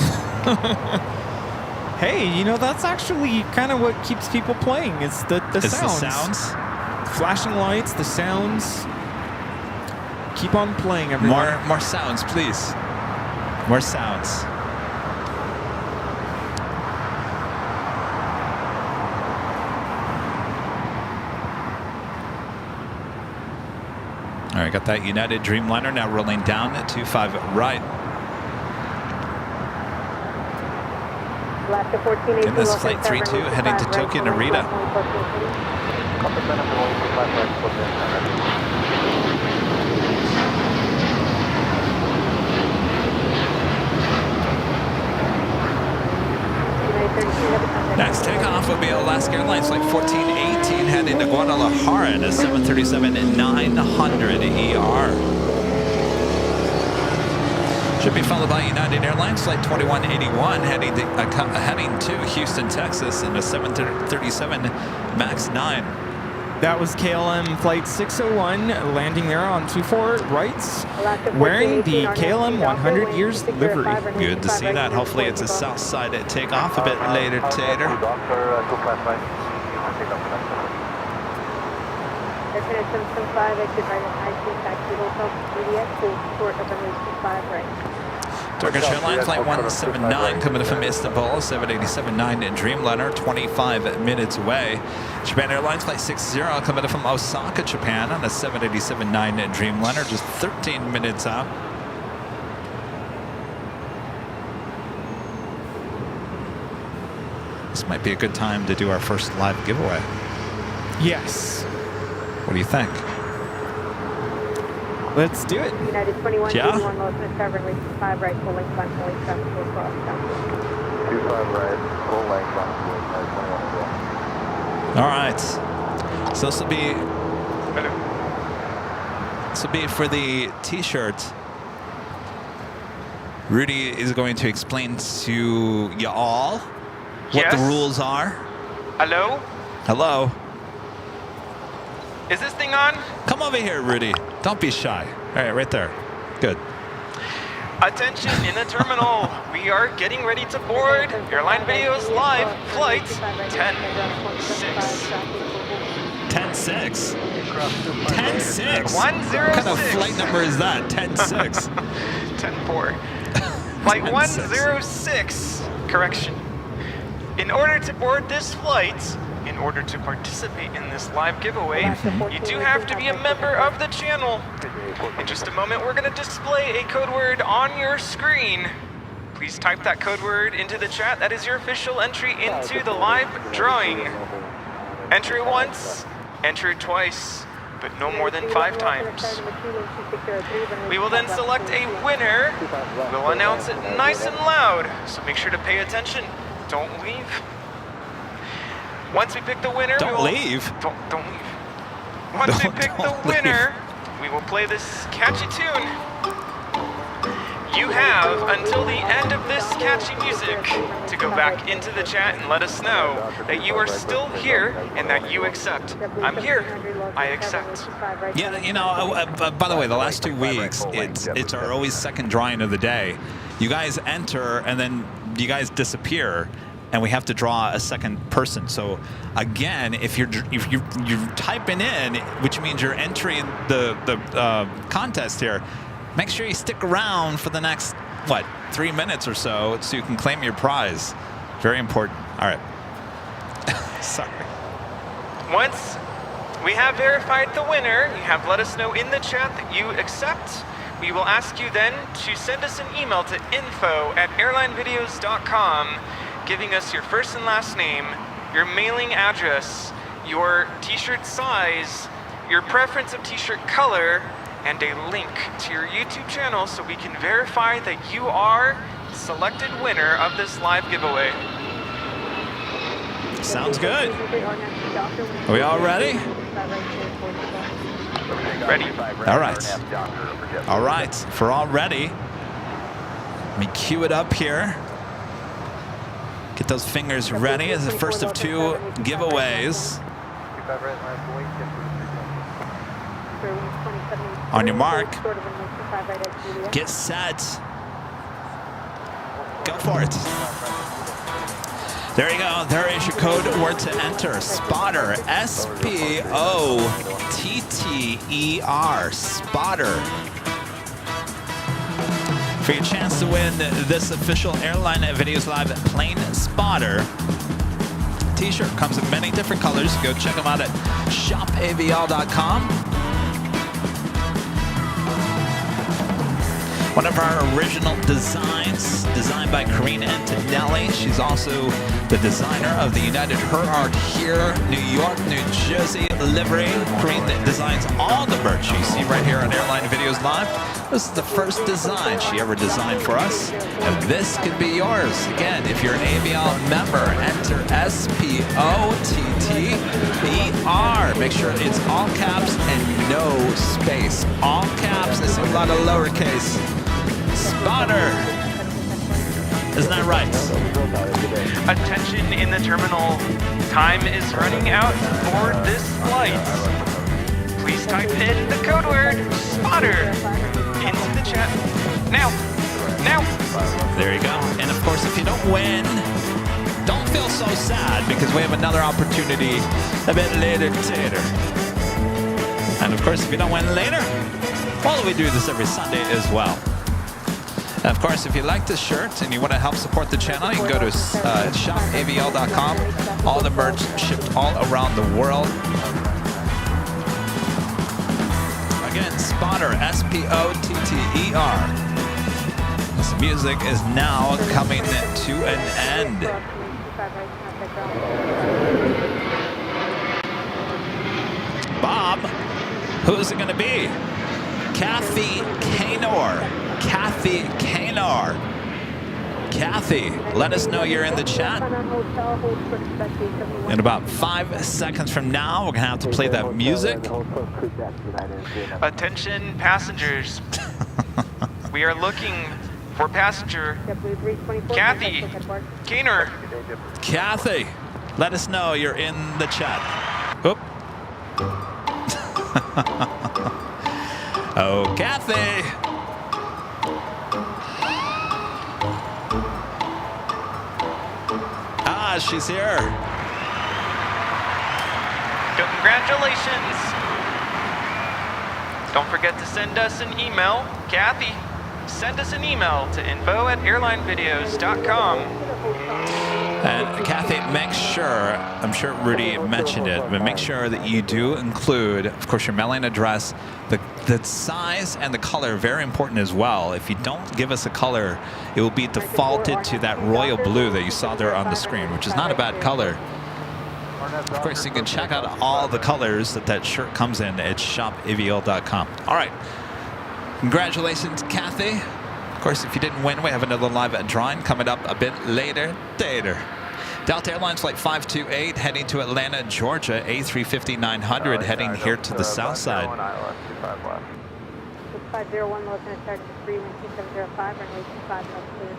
Hey, you know, that's actually kind of what keeps people playing. It's the It's sounds. the sounds. Flashing lights, the sounds. Keep on playing, everyone. More sounds, please. More sounds. All right, got that United Dreamliner now rolling down at 25 right. And this flight 32 heading to Tokyo Narita. Next takeoff will be Alaska Airlines Flight 1418 heading to Guadalajara at a 737-900 ER. Should be followed by United Airlines Flight 2181 heading to Houston, Texas in a 737 MAX 9. That was KLM Flight 601 landing there on 24 rights, wearing the KLM 100 Years livery. Good to see that. Hopefully it's a south side takeoff a bit later, Tater. Destination 5, exit right at high-speed taxi hotel, Juliet, full short of runway 25 right. Turkish Airlines Flight 179 coming from Istanbul, 787-9 Dreamliner, 25 minutes away. Japan Airlines Flight 60 coming from Osaka, Japan on a 787-9 Dreamliner, just 13 minutes out. This might be a good time to do our first live giveaway. Yes. What do you think? Let's do it. United 21, Yeah. 81, Los Angeles, runway 25 right, full length on fully traffic, full cross, down. 25 right, full length on 21. All right. So this will be for the T-shirt. Rudy is going to explain to you all what the rules are. Hello? Hello. Is this thing on? Come over here, Rudy. Don't be shy. All right, right there. Good. Attention in the terminal. We are getting ready to board. Airline Videos Live, flight 10-6. 10-6. 10-6. 106. What kind of flight number is that? 10-6. 10-4. Flight 106. Correction. In order to board this flight, in order to participate in this live giveaway, you do have to be a member of the channel. In just a moment, we're going to display a code word on your screen. Please type that code word into the chat. That is your official entry into the live drawing. Enter it once, enter it twice, but no more than 5 times. We will then select a winner. We'll announce it nice and loud, so make sure to pay attention. Don't leave. Once we pick the winner, Don't leave. Don't leave. Once we pick the winner, we will play this catchy tune. You have until the end of this catchy music to go back into the chat and let us know that you are still here and that you accept. I'm here. I accept. Yeah, you know, by the way, the last 2 weeks, it's our always second drawing of the day. You guys enter, and then you guys disappear, and we have to draw a second person. So again, if you're typing in, which means you're entering the contest here, make sure you stick around for the next 3 minutes or so you can claim your prize. Very important. All right. Sorry. Once We have verified the winner. You have let us know in the chat that you accept. We will ask you then to send us an email to info@airlinevideos.com, giving us your first and last name, your mailing address, your t-shirt size, your preference of t-shirt color, and a link to your YouTube channel so we can verify that you are the selected winner of this live giveaway. Sounds good. Are we all ready? Ready. All right. All right. If we're all ready, let me cue it up here. Get those fingers ready as the first of two giveaways. On your mark. Get set. Go for it. There you go. There is your code word to enter. Spotter. S-P-O-T-T-E-R. Spotter. For your chance to win this official Airline Videos Live Plane Spotter t-shirt. Comes in many different colors. Go check them out at shopavl.com. One of our original designs, designed by Karina Antonelli. She's also the designer of the United Her Art here, New York, New Jersey livery. Karina designs all the merch you see right here on Airline Videos Live. This is the first design she ever designed for us, and this could be yours. Again, if you're an AVL member, enter S-P-O-T-T-E-R. Make sure it's all caps and no space. All caps, there's a lot of lowercase. Spotter. Isn't that right? Attention in the terminal. Time is running out for this flight. Please type in the code word spotter into the chat. Now. Now. There you go. And of course, if you don't win, don't feel so sad because we have another opportunity a bit later. And of course, if you don't win later, well, we do this every Sunday as well. And of course, if you like this shirt and you want to help support the channel, you can go to shopavl.com. All the merch shipped all around the world. Again, Spotter, S-P-O-T-T-E-R. This music is now coming to an end. Bob, who's it going to be? Kathy Kanor. Kathy Kanor. Kathy, let us know you're in the chat. In about 5 seconds from now, we're going to have to play that music. Attention passengers. We are looking for passenger Kathy Kanor. Kathy, let us know you're in the chat. Oop. Oh, Kathy. Ah, she's here. Congratulations. Don't forget to send us an email. Kathy, send us an email to info@airlinevideos.com. And Kathy, make sure, I'm sure Rudy mentioned it, but make sure that you do include, of course, your mailing address, the size and the color, very important as well. If you don't give us a color, it will be defaulted to that royal blue that you saw there on the screen, which is not a bad color. Of course, you can check out all the colors that shirt comes in at shopavl.com. All right. Congratulations, Kathy. Of course, if you didn't win, we have another live drawing coming up a bit later. Delta Airlines Flight 528 heading to Atlanta, Georgia, A350-900 heading here to the south side. 501, low center start to 31705, runway 25, no clear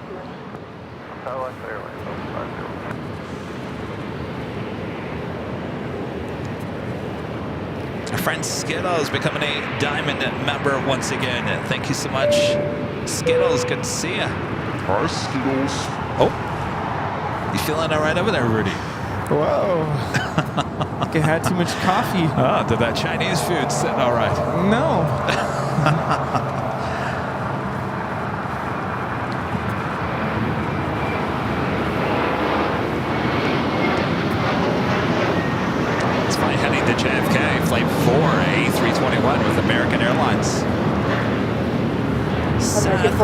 Our friend Skittles becoming a Diamond member once again. Thank you so much, Skittles. Good to see you. Hi, Skittles. Oh, you feeling all right over there, Rudy? Whoa. I think I had too much coffee. Oh, did that Chinese food sit all right? No. It's fine heading to JFK. Flight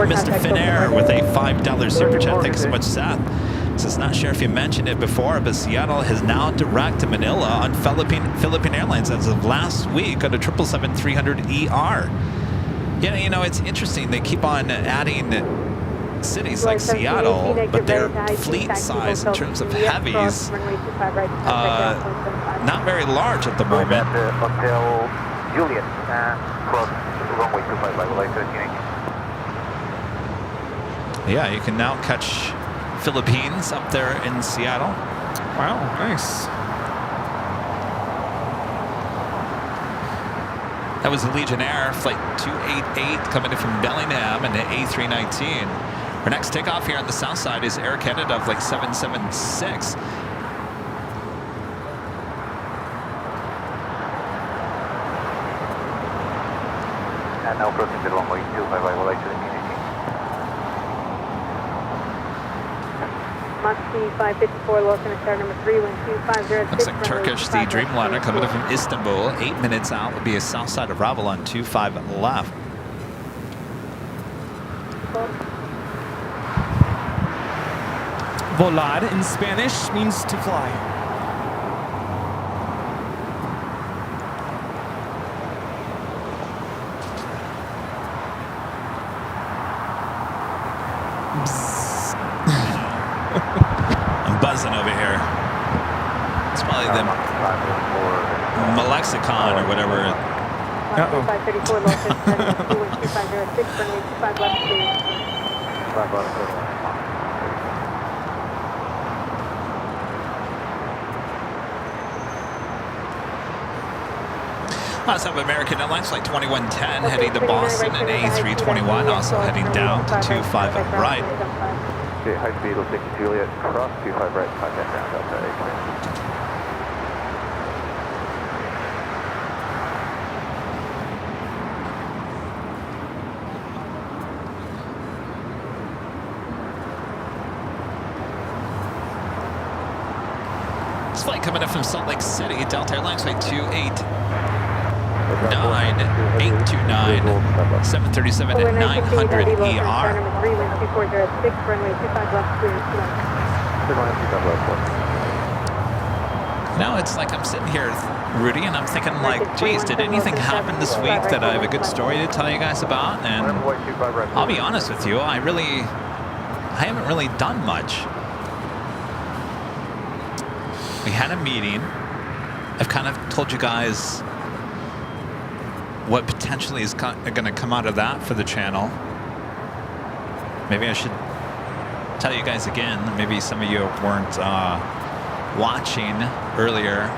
Mr. Finair with a $5 super chat. Thanks so much, Seth. Says, not sure if you mentioned it before, but Seattle has now direct to Manila on Philippine Airlines as of last week on a 777-300ER. Yeah, you know, it's interesting. They keep on adding cities like Seattle, but their fleet size in terms of heavies, not very large at the moment. Hotel Juliet, cross runway 25, I would like to Yeah, you can now catch Philippines up there in Seattle. Wow, nice. That was a Legionnaire flight 288 coming in from Bellingham and the A319. Our next takeoff here on the south side is Air Canada of like 776. And now crossing the runway 25, I would like to Moxie 554, low center star number 3, wind 2506. Looks like Turkish, the Dreamliner coming in from Istanbul. 8 minutes out would be a south side arrival on 25 left. Volar in Spanish means to fly. I'm buzzing over here. It's probably the Malexicon or whatever. Uh-oh. 534, low center star number 2, wind 2506, runway 25 left, please. Let's have American Airlines flight 2110 heading to Boston and A321 also heading down to 25 right. Okay, high speed, we'll take Juliet, cross 25 right, 5 down, outside A3. This flight coming in from Salt Lake City, Delta Airlines flight 289, 737 at 900 ER. Now it's like I'm sitting here, Rudy, and I'm thinking like, geez, did anything happen this week that I have a good story to tell you guys about? And I'll be honest with you, I haven't really done much. We had a meeting. I've kind of told you guys what potentially is going to come out of that for the channel. Maybe I should tell you guys again. Maybe some of you weren't watching earlier.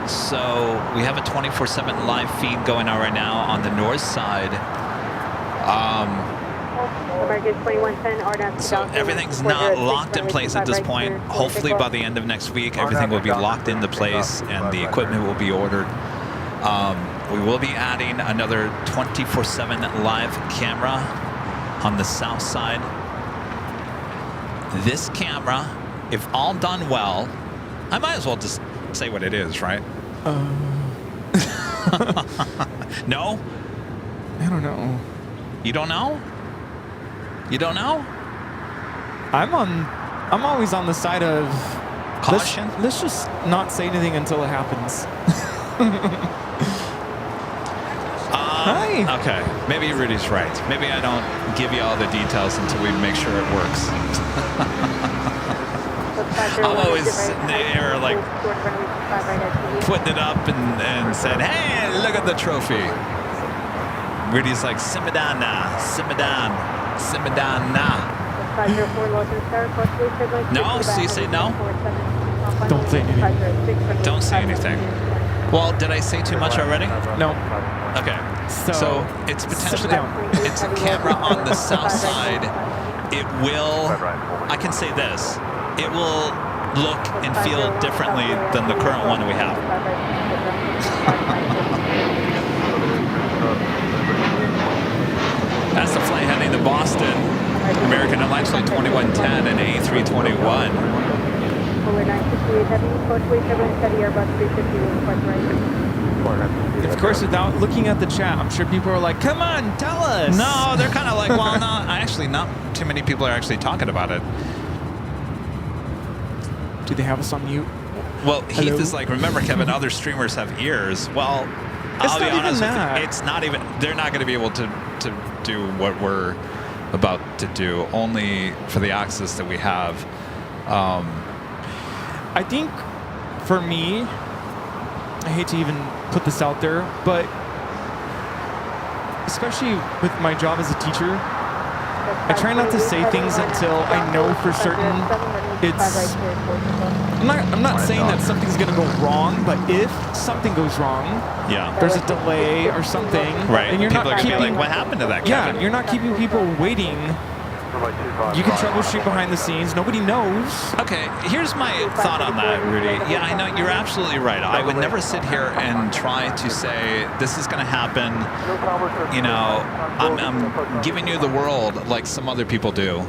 So we have a 24/7 live feed going on right now on the north side. So everything's not locked in place at this point. Hopefully by the end of next week, everything will be locked into place and the equipment will be ordered. We will be adding another 24/7 live camera on the south side. This camera, if all done well, I might as well just say what it is, right? No? I don't know. You don't know? You don't know? I'm always on the side of Caution? Let's just not say anything until it happens. Hi. Okay, maybe Rudy's right. Maybe I don't give you all the details until we make sure it works. I'm always sitting there like putting it up and said, hey, look at the trophy. Rudy's like, simmer down now, simmer down, simmer down now. No, so you say no? Don't say anything. Don't say anything. Well, did I say too much already? No. Okay. So it's potentially, it's a camera on the south side. It will, I can say this, it will look and feel differently than the current one we have. That's the flight heading to Boston. American Airlines flight 2110 and A321. Of course, without looking at the chat, I'm sure people are like, come on, tell us. No, they're kind of like, well, no, actually, not too many people are actually talking about it. Do they have us on mute? Well, Heath Hello? is like, remember, Kevin, other streamers have ears. Well, It's I'll be not even honest with that. you, it's not even, they're not going to be able to do what we're about to do, only for the access that we have. I think for me, I hate to even put this out there, but especially with my job as a teacher, I try not to say things until I know for certain it's... I'm not saying that something's going to go wrong, but if something goes wrong, Yeah. there's a delay or something, Right. and you're People not are going to keeping... be like, what happened to that, Yeah, Kevin? you're not keeping people waiting. You can troubleshoot behind the scenes. Nobody knows. Okay, here's my thought on that, Rudy. Yeah, I know you're absolutely right. I would never sit here and try to say this is going to happen. You know, I'm giving you the world like some other people do.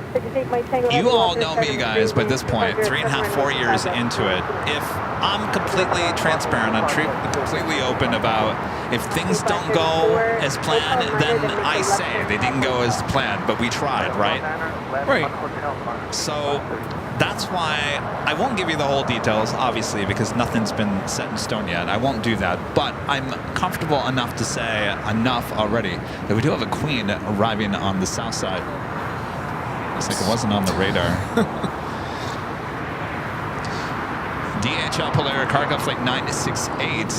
You all know me, guys, by this point, 3.5, 4 years into it. If I'm completely transparent, I'm completely open about if things don't go as planned, then I say they didn't go as planned, but we tried, right? Right. So that's why I won't give you the whole details, obviously, because nothing's been set in stone yet. I won't do that. But I'm comfortable enough to say enough already that we do have a queen arriving on the south side. Looks like it wasn't on the radar. DHL Polaris Cargo Flight 968.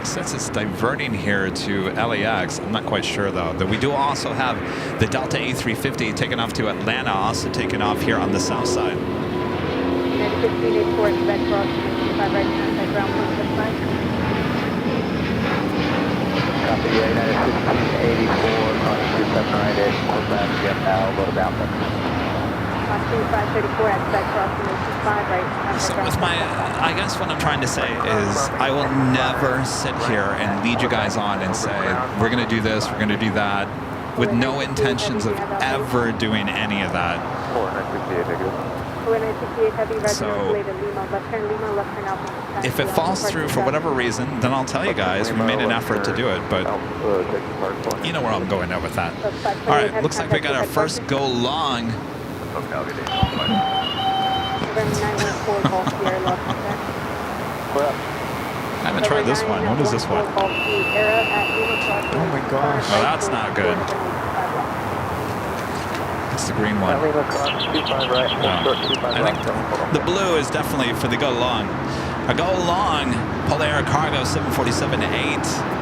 Since it's diverting here to LAX, I'm not quite sure though. That we do also have the Delta A350 taking off to Atlanta, also taking off here on the south side. Copy, United 1684, contact 2798, northbound, get now, load of Alpha. So with my, I guess what I'm trying to say is I will never sit here and lead you guys on and say, we're going to do this, we're going to do that, with no intentions of ever doing any of that. So if it falls through for whatever reason, then I'll tell you guys we made an effort to do it, but you know where I'm going at with that. All right, looks like we got our first go long. I haven't tried this one. What is this one? Oh my gosh. Oh, that's not good. It's the green one. I think the blue is definitely for the go long. A go long, Polaris Cargo 747-8.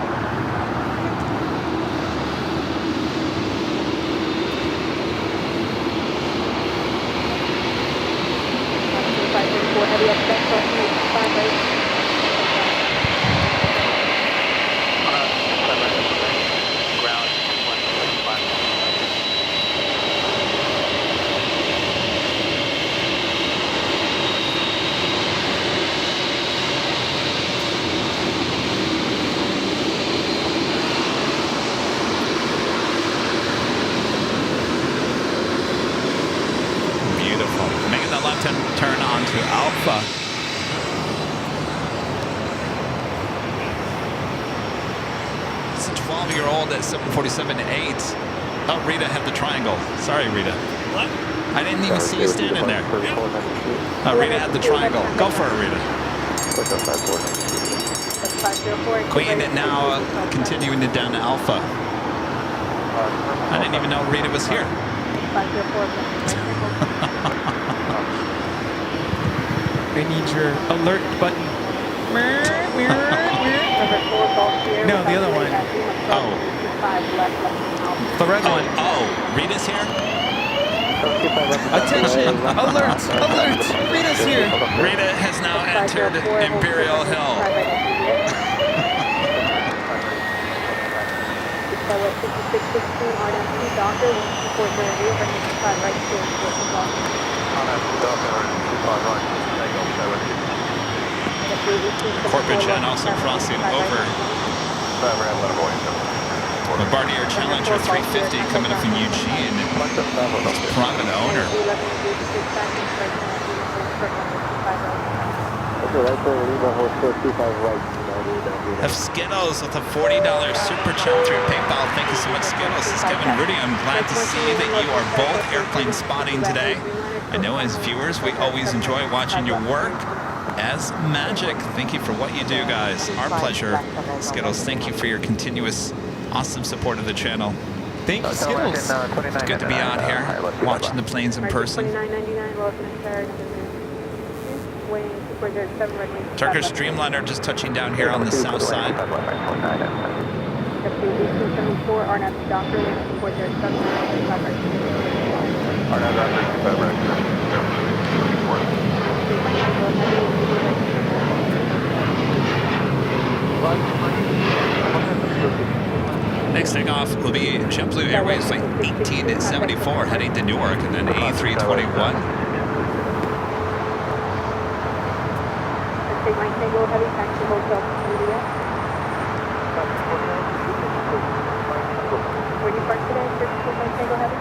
Turn on to Alpha. It's a 12-year-old at 747-8. Oh, Rita had the triangle. Sorry, Rita. What? I didn't even see you standing there. Oh, Rita had the triangle. Go for it, Rita. Queen now continuing it down to Alpha. I didn't even know Rita was here. I need your alert button. No, the other one. Oh. The red one. Oh, Rita's here? Attention! Alert! Alert! Rita's here! Rita has now entered Imperial Hill. Corbridge and also crossing over. Bombardier Challenger 350 coming up from Eugene. Private owner. of Skittles with a $40 super chat through PayPal. Thank you so much, Skittles. This is Kevin Rudy. I'm glad to see that you are both airplane spotting today. I know as viewers, we always enjoy watching your work as magic. Thank you for what you do, guys. Our pleasure. Skittles, thank you for your continuous awesome support of the channel. Thank you, Skittles. It's good to be out here watching the planes in person. Turkish Dreamliner just touching down here on the south side. Next takeoff will be JetBlue Airways flight 1874 heading to Newark, and then A321. Where do you park today? Tango Heavy?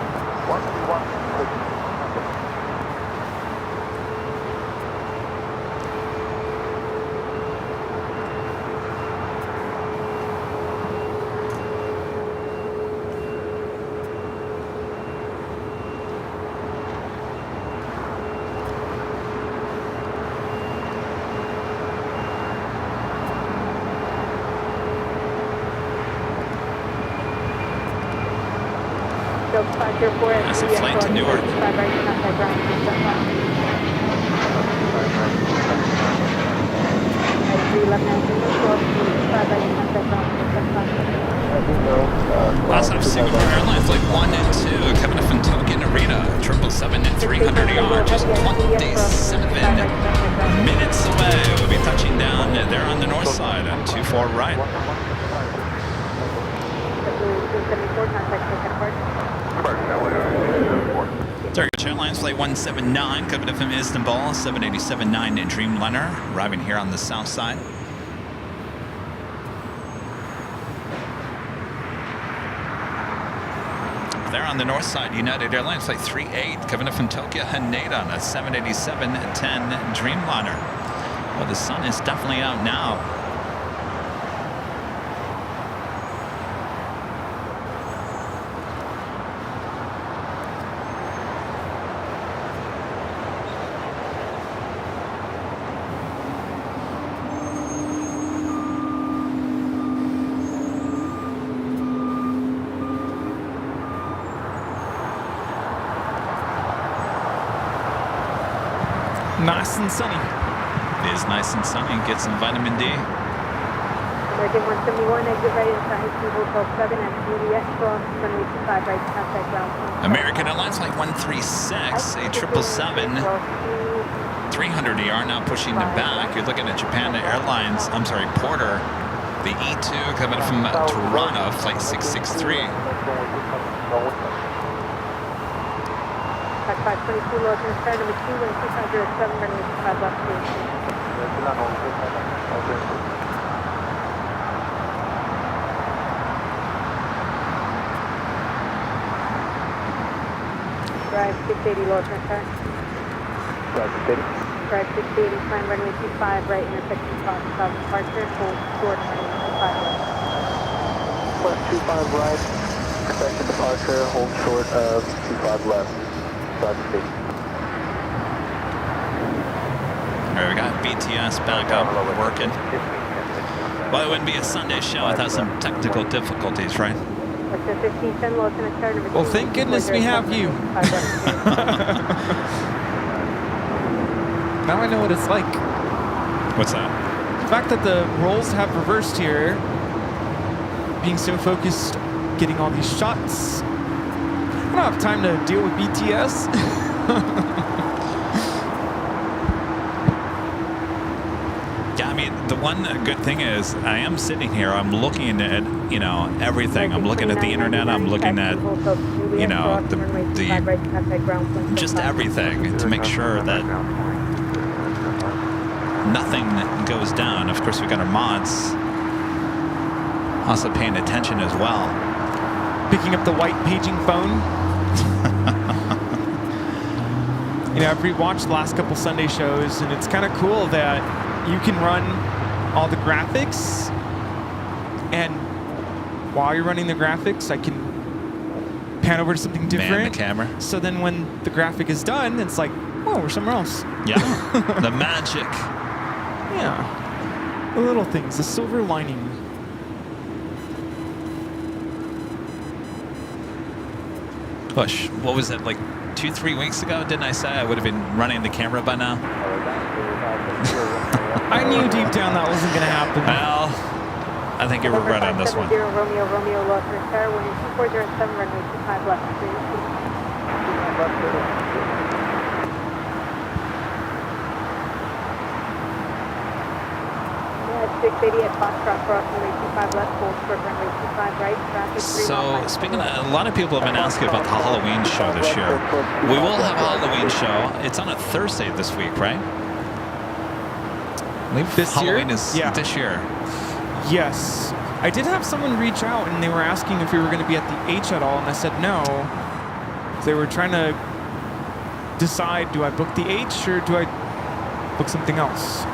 That's a flight to Newark. Last time Singapore Airlines flight 1 and 2 coming up from Tokyo Narita, 777 at 300 ER, just 27 minutes away. We'll be touching down there on the north side at 24 right. Turkish Airlines flight 179 coming up from Istanbul, 787-9 Dreamliner arriving here on the south side. There on the north side, United Airlines flight 38 coming up from Tokyo Haneda on a 787-10 Dreamliner. Well, the sun is definitely out now. Nice and sunny. It is nice and sunny. Get some vitamin D. American 171, exit right inside, Hotel 7 and Juliet from runway 25 right, contact ground. American Airlines flight 136, a 777, 300 ER now pushing the back. You're looking at Japan Airlines, I'm sorry, Porter, the E2 coming from Toronto, flight 663. 522 Los Angeles, number 2, and 607, runway 25 left. Drive 680 Los Angeles. Drive 680, climb runway 25 right, intersection south departure, hold short runway 25 left. Left 25 right, intersection departure, hold short of 25 left. All right, we got BTS back up working. Well, it wouldn't be a Sunday show without some technical difficulties, right? Well, thank goodness we have you. Now I know what it's like. What's that? The fact that the roles have reversed here, being so focused, getting all these shots. I don't have time to deal with BTS. Yeah, I mean, the one good thing is I am sitting here, I'm looking at, you know, everything. I'm looking at the internet, I'm looking at, you know, the just everything to make sure that nothing goes down. Of course, we've got our mods also paying attention as well. Picking up the white paging phone. You know, I've rewatched the last couple Sunday shows, and it's kind of cool that you can run all the graphics And while you're running the graphics, I can pan over to something different. Man the camera. So then when the graphic is done, it's like, oh, we're somewhere else. Yeah, the magic. Yeah. The little things, the silver lining. Push. What was it, like 2-3 weeks ago? Didn't I say I would have been running the camera by now? I knew deep down that wasn't going to happen. Well, I think you were right on this one. Romeo, Romeo, left repair, 12407, runway 25 left, 680 at Foxtrot, cross runway 25 left, full stroke runway 25 right, traffic 3 So, speaking of, a lot of people have been asking about the Halloween show this year. We will have a Halloween show. It's on a Thursday this week, right? I believe This year? Halloween is Yeah. this year. Yes. I did have someone reach out and they were asking if we were going to be at the H at all, and I said no. They were trying to decide, do I book the H or do I book something else?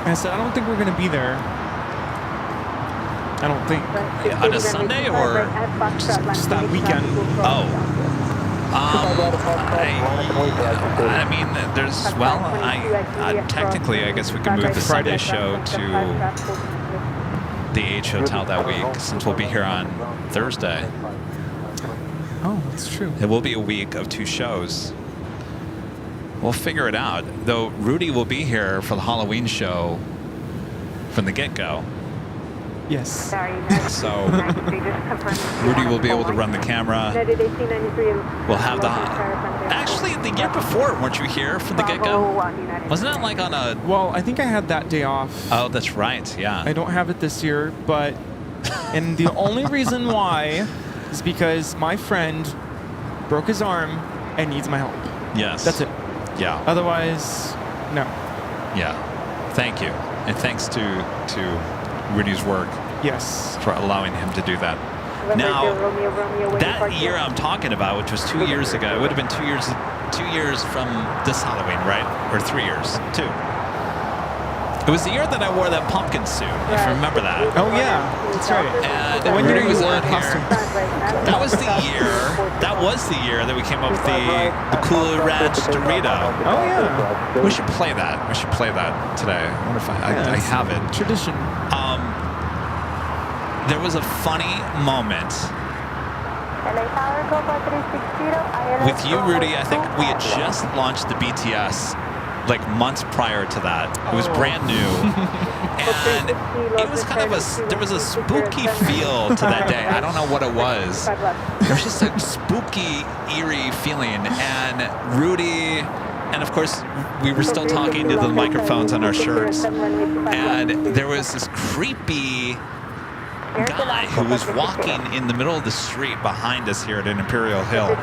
And I said, I don't think we're going to be there. I don't think. On a Sunday or just that weekend? Oh. I mean, there's, well, technically, I guess we could move the Sunday show to the H Hotel that week, since we'll be here on Thursday. Oh, that's true. It will be a week of 2 shows. We'll figure it out. Though Rudy will be here for the Halloween show from the get-go. Yes. So Rudy will be able to run the camera. We'll have the... Actually, the year before, weren't you here from the get-go? Wasn't that like on a... Well, I think I had that day off. Oh, that's right, yeah. I don't have it this year, but... And the only reason why is because my friend broke his arm and needs my help. Yes. That's it. Yeah. Otherwise, no. Yeah. Thank you. And thanks to Rudy's work Yes. for allowing him to do that. Now, that year I'm talking about, which was 2 years ago, it would have been 2 years from this Halloween, right? Or 3 years? 2. It was the year that I wore that pumpkin suit, if you remember that. Oh, yeah. That's right. And When Rudy you was wore on a here. costume. That was the year that we came up with the Cool Ranch Dorito. Oh, yeah. We should play that. We should play that today. I wonder if I it's have it. Tradition. There was a funny moment with you, Rudy. I think we had just launched the BTS like months prior to that. It was brand new. And it was kind of there was a spooky feel to that day. I don't know what it was. There was just a spooky, eerie feeling. And Rudy, and of course, we were still talking to the microphones on our shirts. And there was this creepy guy who was walking in the middle of the street behind us here at Imperial Hill.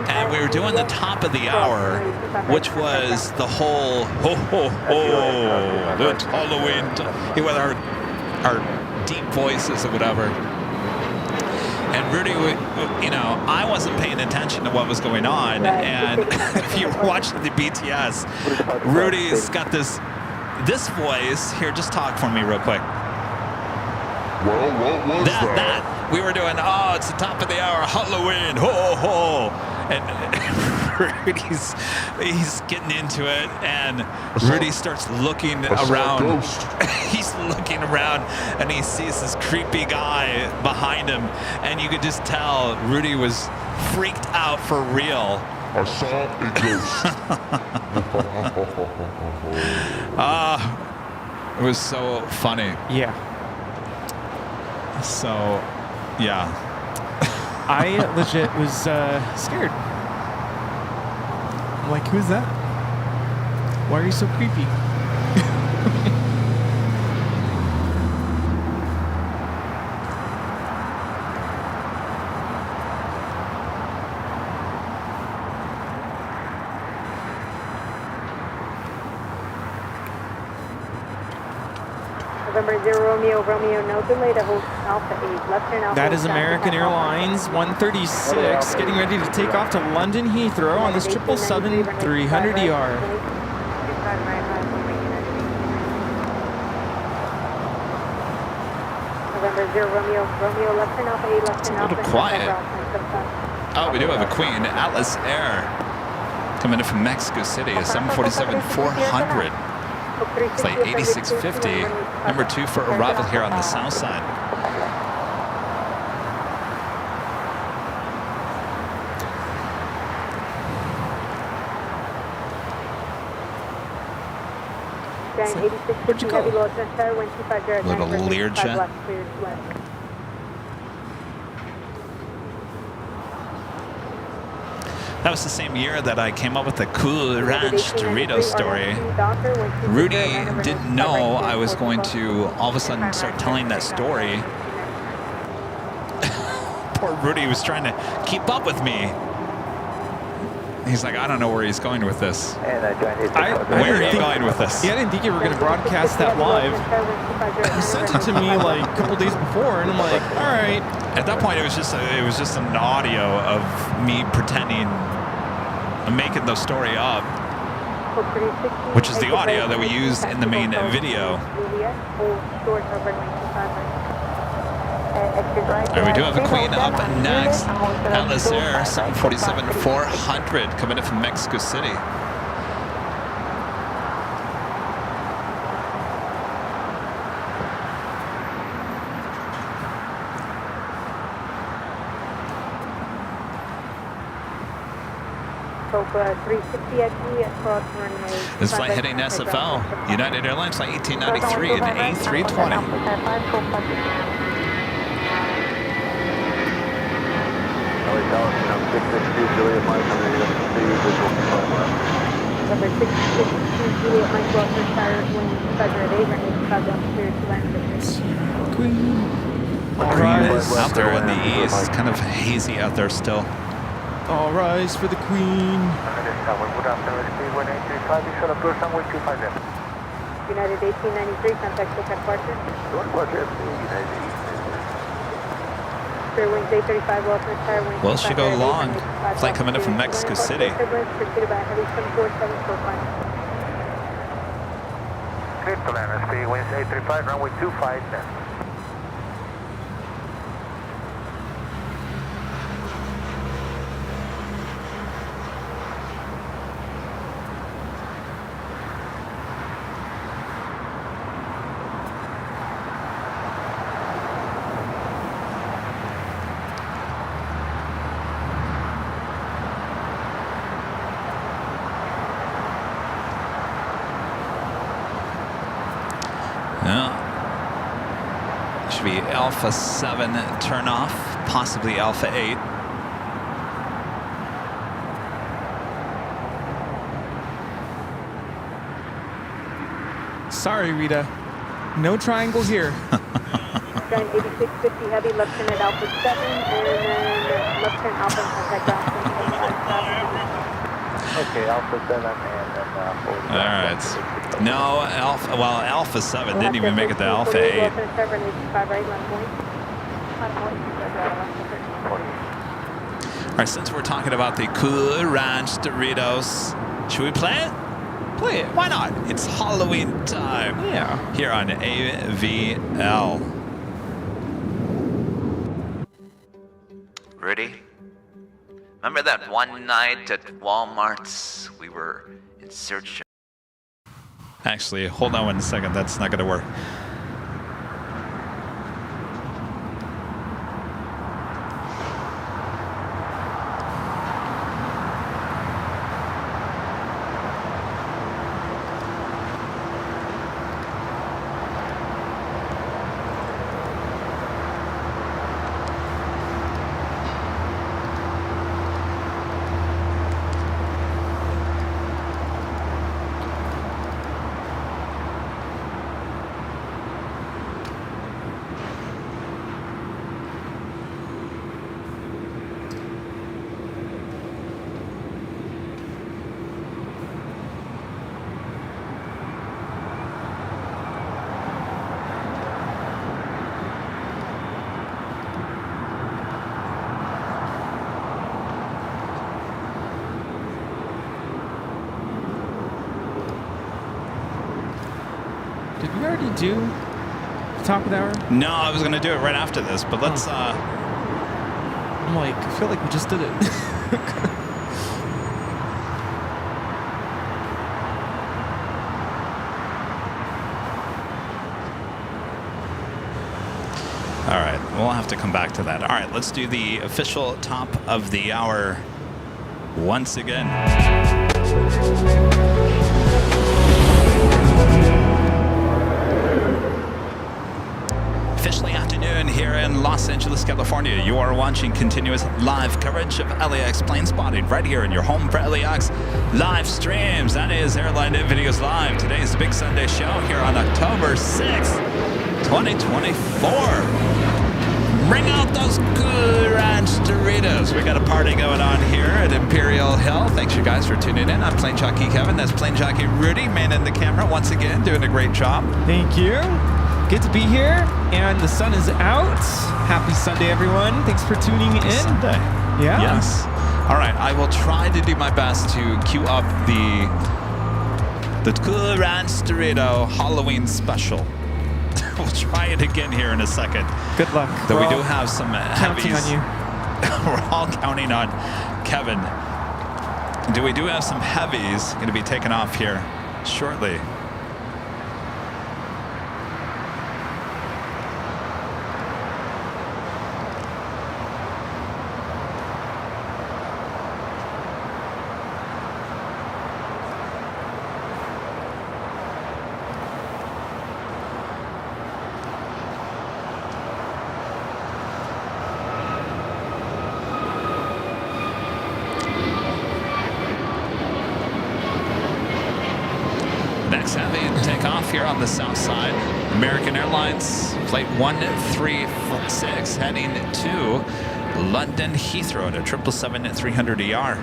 And we were doing the top of the hour, which was the whole ho ho ho, it's Halloween, with our deep voices or whatever. And Rudy, I wasn't paying attention to what was going on. And if you watched the BTS, Rudy's got this voice. Here, just talk for me real quick. Well, what was that? We were doing, it's the top of the hour, Halloween, ho, ho. And Rudy's he's getting into it, and Rudy starts looking around. He's looking around, and he sees this creepy guy behind him, and you could just tell Rudy was freaked out for real. I saw a ghost. It was so funny. Yeah. So, yeah. I legit was scared. I'm like, who's that? Why are you so creepy? November 0 Romeo, Romeo, no delay to hold Alpha 8, left turn Alpha. That is American Airlines 136 getting ready to take off to London Heathrow on this 777-300ER. November 0 Romeo, Romeo left turn Alpha 8, left turn a little Alpha. quiet. Oh, we do have a queen. Atlas Air coming in from Mexico City. A 747-400. Flight 8650. Number 2 for arrival here on the south side. Where'd you go? Little Learjet. That was the same year that I came up with the Cool Ranch Dorito story. Rudy didn't know I was going to all of a sudden start telling that story. Poor Rudy was trying to keep up with me. He's like, I don't know where he's going with this. Where are you going with this? Yeah, I didn't think you were going to broadcast that live. You sent it to me like a couple days before, and I'm like, all right. At that point, it was just an audio of me pretending, making the story up, which is the audio that we used in the main video. All right, we do have a queen up next. Atlas Air 747-400 coming in from Mexico City. This flight heading SFL, United Airlines flight 1893 in A320. Number 662 Juliet Mike Walker, Cyrus Wing, Federal 8, running Chicago, clear to land Queen. All rise. Out there in the east, it's kind of hazy out there still. All rise for the Queen. United 1893, contact SoCal departure. Clear wings 835, Walker, Tire wings. Well, she go long. Flight coming in from Mexico City. Pursued by heavy 74745. Clear to land, speed winds 835, runway 25 then. Should be Alpha 7 turn off, possibly Alpha 8. Sorry, Rita. No triangle here. Giant 8650 heavy, left turn at Alpha 7, and then left turn Alpha and contact Alpha. Okay, Alpha 7 and then All right. No, Alpha 7 didn't even make it to Alpha 8. All All right, since we're talking about the Cool Ranch Doritos, should we play it? Play it. Why not? It's Halloween time. Yeah. Here on AVL. Rudy? Remember that one night at Walmart's? We were in search of... Actually, hold on 1 second. That's not going to work. Did we already do top of the hour? No, I was going to do it right after this, but let's... I'm like, I feel like we just did it. All right, we'll have to come back to that. All right, let's do the official top of the hour once again. Officially afternoon here in Los Angeles, California. You are watching continuous live coverage of LAX plane spotting right here in your home for LAX live streams. That is Airline Videos Live. Today's the Big Sunday show here on October 6th, 2024. Bring out those Cool Ranch Doritos. We got a party going on here at Imperial Hill. Thanks you guys for tuning in. I'm Plane Jockey Kevin. That's Plane Jockey Rudy, man in the camera once again, doing a great job. Thank you. Good to be here, and the sun is out. Happy Sunday, everyone. Thanks for tuning in. Sunday. Yeah. Yes. All right, I will try to do my best to queue up the Cool Ranch Dorito Halloween special. We'll try it again here in a second. Good luck. Though we do have some counting heavies. on you. We're all counting on Kevin. We do have some heavies going to be taken off here shortly. Here on the south side, American Airlines flight 136 heading to London Heathrow at a 777-300ER.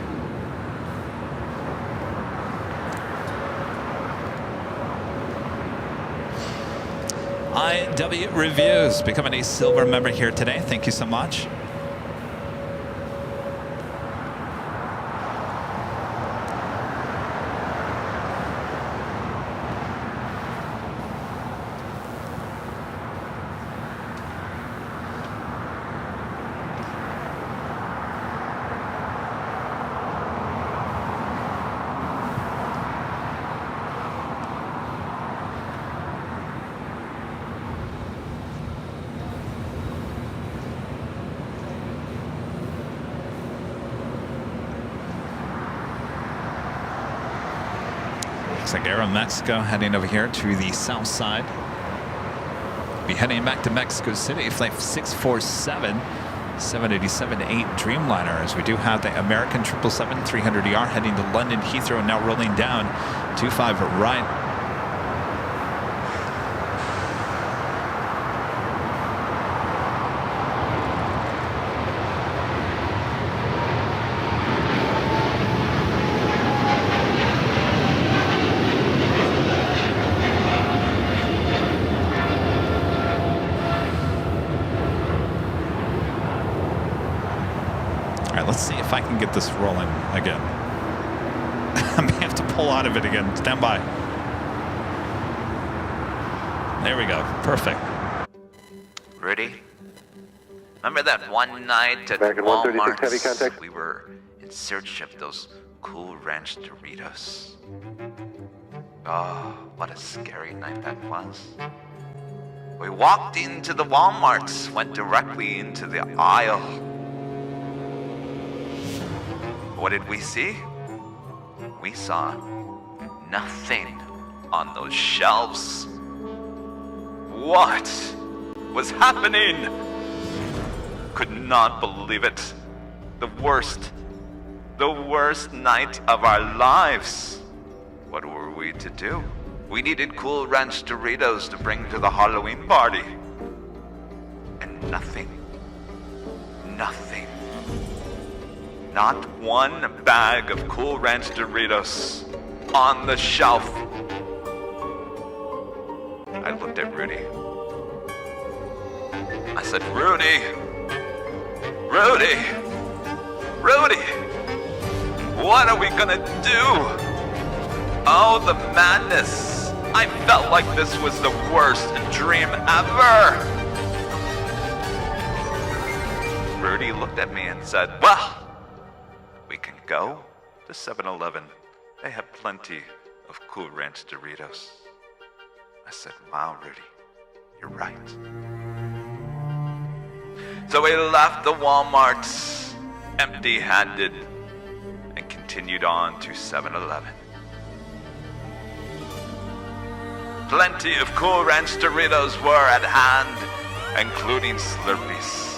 IW Reviews becoming a silver member here today. Thank you so much. Looks like Aeromexico heading over here to the south side. Be heading back to Mexico City, flight 647, 787-8 Dreamliner, as we do have the American 777-300ER heading to London Heathrow, now rolling down 25 right. Let's see if I can get this rolling again. I may have to pull out of it again. Stand by. There we go. Perfect. Rudy? Remember that one night at American 136 heavy Walmart? contact. We were in search of those Cool Ranch Doritos. Oh, what a scary night that was. We walked into the Walmarts, went directly into the aisle. What did we see? We saw nothing on those shelves. What was happening? Could not believe it. The worst night of our lives. What were we to do? We needed Cool Ranch Doritos to bring to the Halloween party. And nothing. Not one bag of Cool Ranch Doritos on the shelf. I looked at Rudy. I said, Rudy, what are we gonna do? Oh, the madness. I felt like this was the worst dream ever. Rudy looked at me and said, well, we can go to 7-Eleven. They have plenty of Cool Ranch Doritos. I said, wow, Rudy, you're right. So we left the Walmart empty-handed and continued on to 7-Eleven. Plenty of Cool Ranch Doritos were at hand, including Slurpees.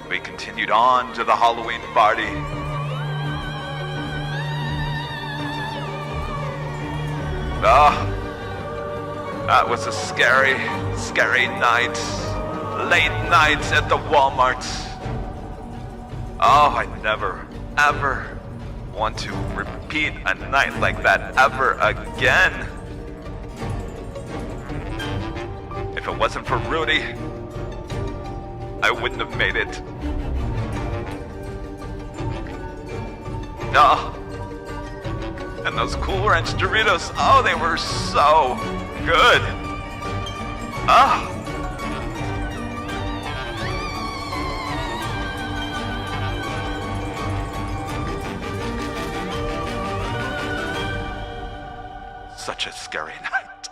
We continued on to the Halloween party. That was a scary, scary night. Late nights at the Walmart. Oh, I never, ever want to repeat a night like that ever again. If it wasn't for Rudy, I wouldn't have made it. No. And those Cool Ranch Doritos, oh, they were so good. Ah. Such a scary night.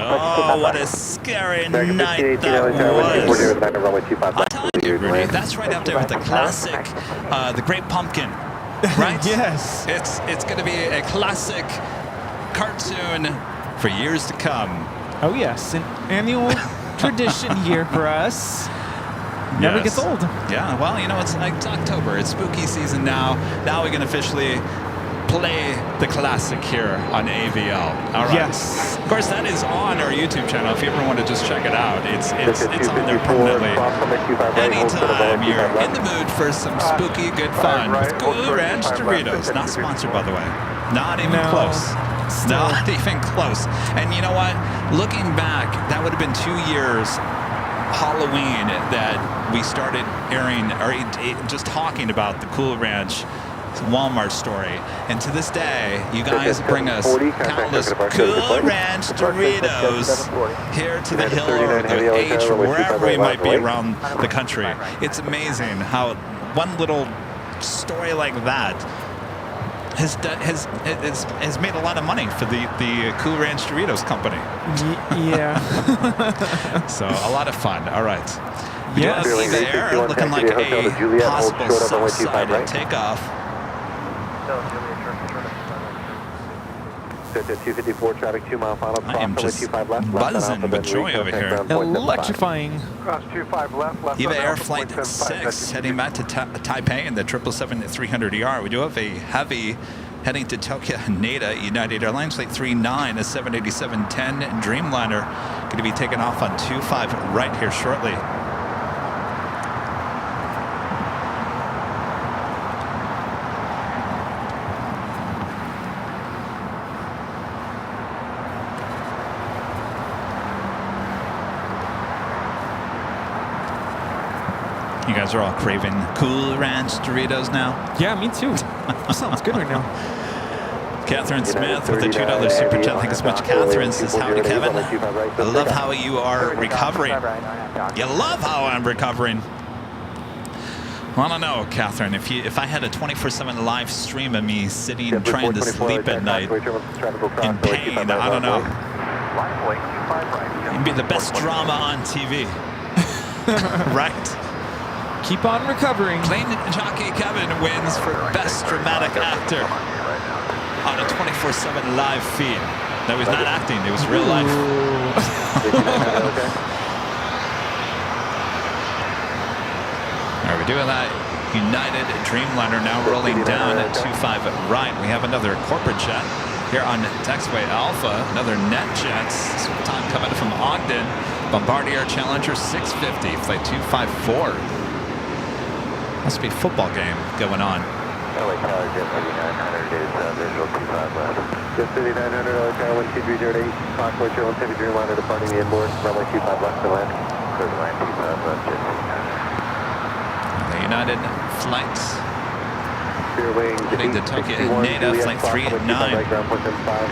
Oh, what a scary night that was. I'll tell you, Rudy, that's right up there with the classic, the Great Pumpkin, right? Yes. It's going to be a classic cartoon for years to come. Oh yes, an annual tradition here for us. Never Yes. gets old. Yeah, well, you know, it's October. It's spooky season now. Now we can officially play the classic here on AVL. All right. Yes. Of course, that is on our YouTube channel. If you ever want to just check it out, it's on there permanently. Anytime you're in the mood for some spooky good fun with Cool Ranch Doritos. Not sponsored, by the way. Not even close. Not even close. And you know what? Looking back, that would have been 2 years Halloween that we started airing or just talking about the Cool Ranch Walmart story, and to this day you guys bring us countless Cool Ranch Doritos here to the hill or the H, wherever we might be around the country. It's amazing how one little story like that has made a lot of money for the Cool Ranch Doritos company. Yeah. So a lot of fun. All right. We Yes. do have the air looking like a possible south-sided takeoff. 254 traffic, 2 mile final. I am just buzzing with joy over here. Electrifying. Cross 25 left. Eva Air Flight 6 heading back to Taipei in the 777-300ER. We do have a heavy heading to Tokyo Haneda. United Airlines Flight 39, a 787-10 Dreamliner. Going to be taking off on 25 right here shortly. You guys are all craving Cool Ranch Doritos now? Yeah, me too. Sounds good right now. Catherine Smith with a $2 super chat. Thank you so much, Catherine. Says, howdy, Kevin. I love how you are recovering. You love how I'm recovering. Well, I don't know, Catherine. If I had a 24/7 live stream of me sitting and trying to sleep at night in pain, I don't know. It'd be the best drama on TV. Right? Keep on recovering. Plane Jockey Kevin wins for Best Dramatic Actor on a 24/7 live feed. That was not acting, it was real life. All right, we're doing that. United Dreamliner now rolling down at 25 right. We have another corporate jet here on Taxiway Alpha, another NetJets. Time coming from Ogden. Bombardier Challenger 650, flight 254. Must be a football game going on. LA Tower, Jet 3900 is visual 25 left. Jet 3900, LA Tower 12308, Clockwork Journal, Heavy Dreamliner departing the inboard, runway 25 left to land. Clear to land 25 left, Jet 3900. The United flight Rear wing. Heading to Tokyo Haneda, flight 389. Right ground, point 75.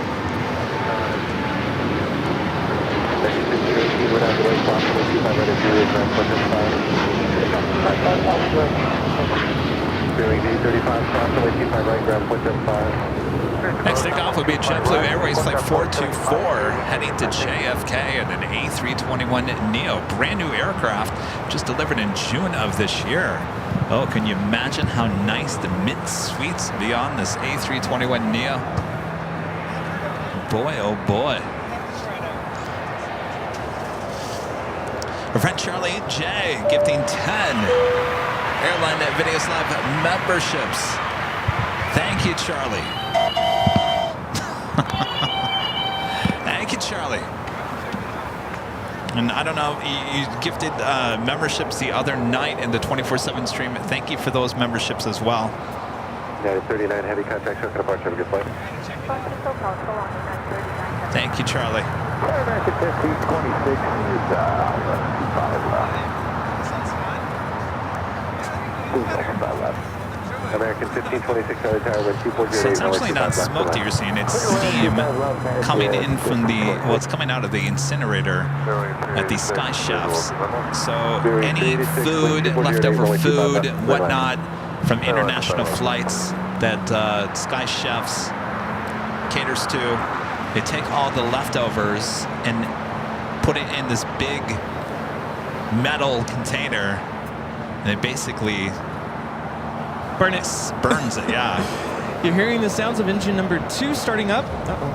We're not the way possible. 25 right at Juliet, ground, point 75. Rear wing D35, cross away, 25 right ground, point 75. Next takeoff will be JetBlue Airways flight 424, heading to JFK in an A321neo, brand new aircraft, just delivered in June of this year. Oh, can you imagine how nice the mid-suites be on this A321neo? Boy, oh boy. Our friend Charlie J gifting 10 Airline Videos Live memberships. Thank you, Charlie. Thank you, Charlie. And I don't know, you gifted memberships the other night in the 24/7 stream. Thank you for those memberships as well. United 39 heavy contact, show departure, have a good flight. Thank you, Charlie. American 1526 is 5 left. American 1526 Charlie Tower, wind 240. So it's actually not smoke that you're seeing, it's steam coming in from the, well, it's coming out of the incinerator at these sky chefs. So any food, leftover food, whatnot from international flights that Sky Chefs caters to, they take all the leftovers and put it in this big metal container, and they basically Burn it. burns it, yeah. You're hearing the sounds of engine number 2 starting up. Uh-oh.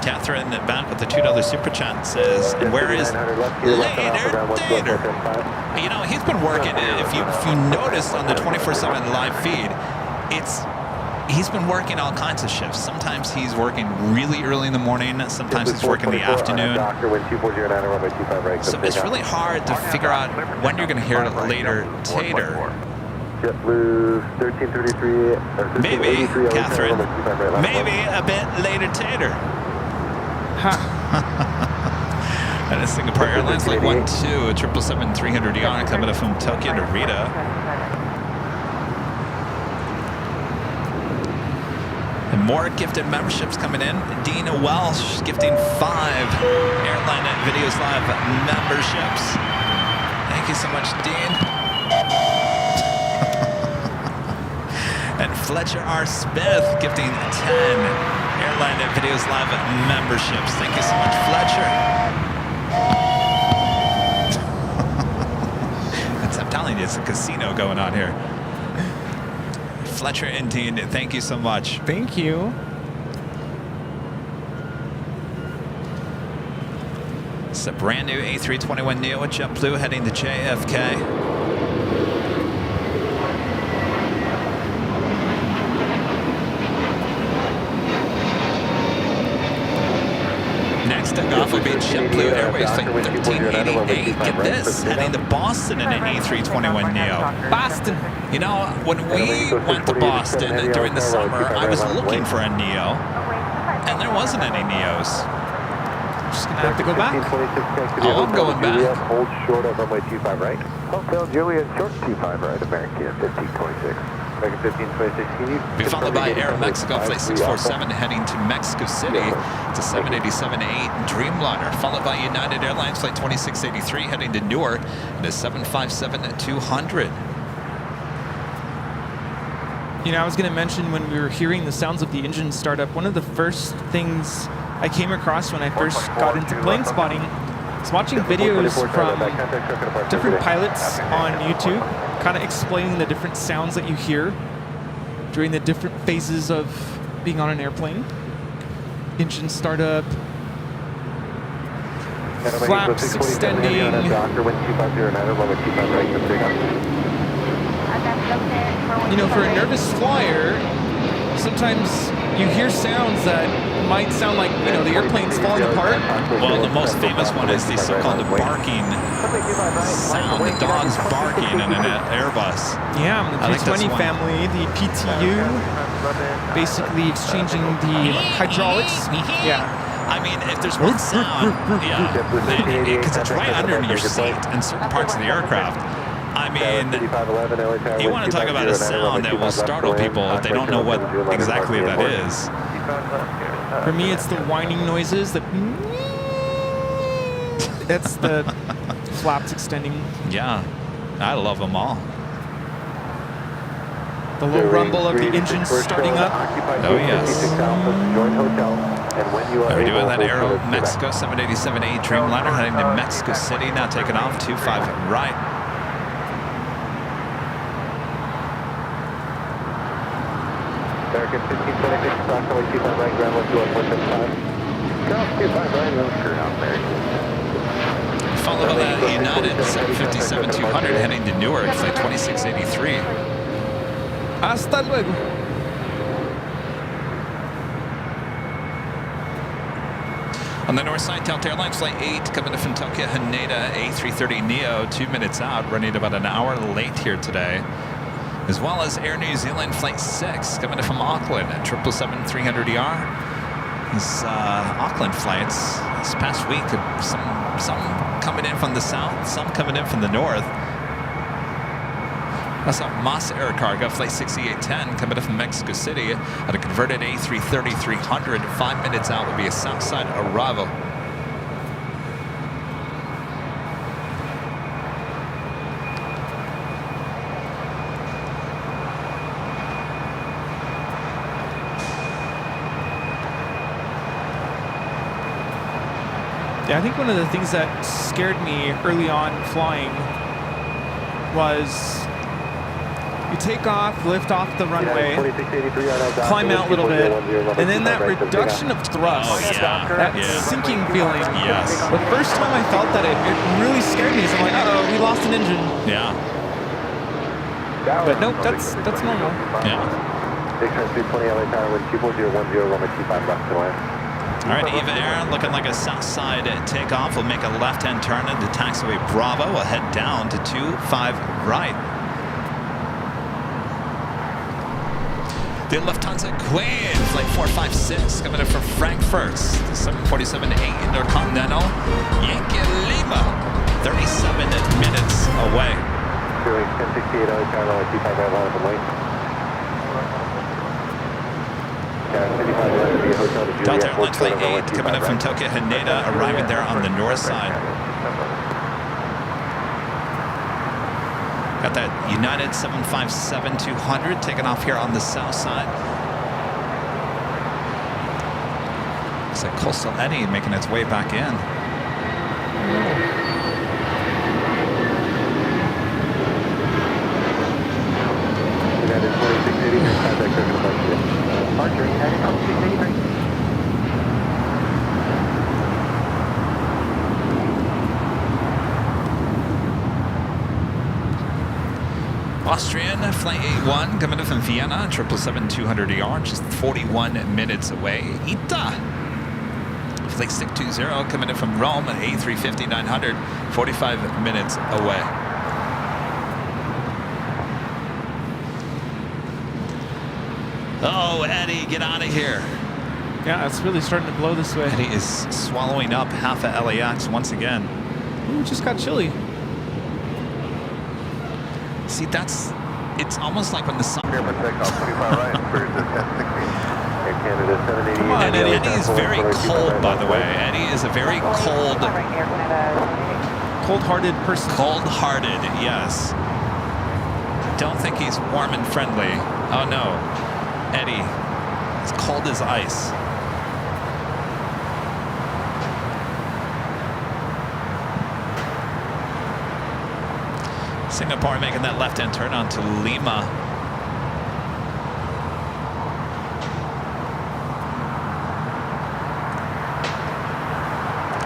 Catherine back with the $2 super chat says, and where is later Tater? You know, he's been working. If you noticed on the 24/7 live feed, he's been working all kinds of shifts. Sometimes he's working really early in the morning. Sometimes he's working in the afternoon. So it's really hard to figure out when you're going to hear later Tater. JetBlue 1333. Maybe, Catherine. Maybe a bit later Tater. And it's Singapore Airlines flight 12 777-300ER coming up from Tokyo to Rita. And more gifted memberships coming in. Dean Welsh gifting 5 Airline Videos Live memberships. Thank you so much, Dean. And Fletcher R. Smith gifting 10 Airline Videos Live memberships. Thank you so much, Fletcher. I'm telling you, it's a casino going on here. Fletcher and Dean, thank you so much. Thank you. It's a brand new A321neo with JetBlue heading to JFK. Next takeoff will be JetBlue Airways flight 1388. Get this, heading to Boston in an A321neo. Boston. You know, when we went to Boston during the summer, I was looking for a Neo, and there wasn't any Neos. Just gonna have to go back. Oh, I'm going back. Hold short of runway 25 right. Hotel Juliet, short 25 right, American 1526. American 1526, can you... Be followed by Air Mexico flight 647 heading to Mexico City to 787-8 Dreamliner, followed by United Airlines flight 2683 heading to Newark to 757-200. You know, I was going to mention when we were hearing the sounds of the engine start up, one of the first things I came across when I first got into plane spotting is watching videos from different pilots on YouTube, kind of explaining the different sounds that you hear during the different phases of being on an airplane. Engine startup, flaps extending. You know, for a nervous flyer, sometimes you hear sounds that might sound like, you know, the airplane's falling apart. Well, the most famous one is the so-called barking sound, the dogs barking in an Airbus. Yeah, the I like this 320 one. family, the PTU, basically exchanging the hydraulics. Yeah. I mean, if there's one sound, yeah, because it's right under your seat in certain parts of the aircraft. I mean, you want to talk about a sound that will startle people if they don't know what exactly that is. For me, it's the whining noises. It's the flaps extending. Yeah, I love them all. The low rumble of the engine starting up. Oh, yes. We're doing that Aero Mexico 787A Dreamliner heading to Mexico City, now taking off 25 right. American 1526, approximately 25 right, ground left to 175. Ground 25 right, no screw out there. Followed by that United 757-200 heading to Newark, flight 2683. Hasta luego. On the north side, Delta Airlines Flight 8 coming in from Tokyo Haneda A330neo, 2 minutes out, running about an hour late here today. As well as Air New Zealand Flight 6 coming in from Auckland at 777-300ER. These Auckland flights this past week, some coming in from the south, some coming in from the north. That's a Moss Air Cargo Flight 6810 coming in from Mexico City at a converted A330-300. 5 minutes out would be a Southside arrival. Yeah, I think one of the things that scared me early on flying was you take off, lift off the runway, climb out a little bit, and then that reduction of thrust, that sinking feeling. Yes. The first time I felt that, it really scared me. So I'm like, uh-oh, we lost an engine. Yeah. But nope, that's normal. Yeah. 620 LA Tower with 24010, runway 25 left to land. All right, Eva Air looking like a south side takeoff. We'll make a left-hand turn into taxiway Bravo. We'll head down to 25 right. The Lufthansa Queen, flight 456, coming in from Frankfurt. The 747-8 Intercontinental, Yankee Lima, 37 minutes away. 1068 LA Tower, runway 25 right, line up and wait. Delta Airlines Flight 8 coming up from Tokyo Haneda, arriving there on the north side. Got that United 757-200 taking off here on the south side. Looks like Coastal Eddie making its way back in. United 2680, contact Archer, United 2683. Austrian Flight 81 coming in from Vienna, 777-200ER, just 41 minutes away. ITA Flight 620 coming in from Rome, an A350-900, 45 minutes away. Oh, Eddie, get out of here. Yeah, it's really starting to blow this way. Eddie is swallowing up half of LAX once again. Ooh, it just got chilly. See, it's almost like when the sun... Airman takeoff 25 right, Spirit 1060. Air Canada 788. Come on, Eddie is very cold, by the way. Eddie is a very Cold-hearted person. Cold-hearted, yes. Don't think he's warm and friendly. Oh, no. Eddie, it's cold as ice. Singapore making that left-hand turn onto Lima.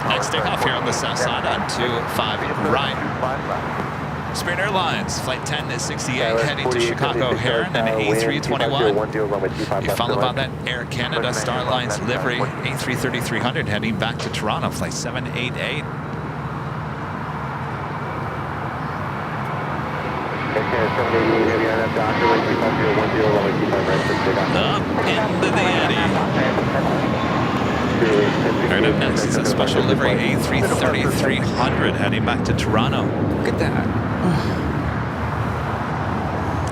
Next takeoff here on the south side on 25 right. Spirit Airlines, Flight 1068 heading to Chicago O'Hare in an A321. You followed by that Air Canada Starlines livery A330-300 heading back to Toronto, Flight 788. Up into the Eddie. Right up next is a special livery A330-300 heading back to Toronto. Look at that.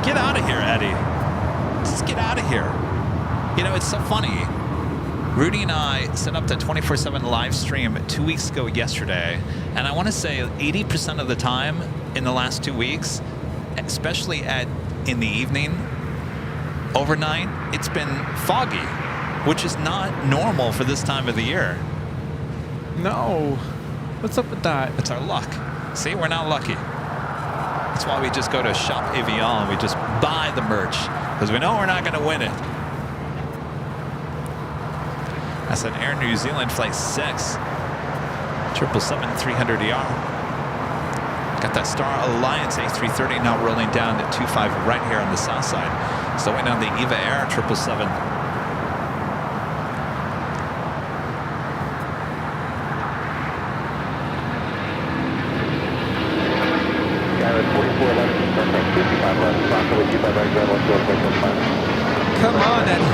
Get out of here, Eddie. Just get out of here. You know, it's so funny. Rudy and I set up the 24/7 live stream 2 weeks ago yesterday, and I want to say 80% of the time in the last 2 weeks, especially in the evening, overnight, it's been foggy, which is not normal for this time of the year. No. What's up with that? It's our luck. See, we're not lucky. That's why we just go to Shop Aviation and we just buy the merch, because we know we're not going to win it. That's an Air New Zealand Flight 6, 777-300ER. Got that Star Alliance A330 now rolling down to 25 right here on the south side. So waiting on the EVA Air 777. Come on, Eddie.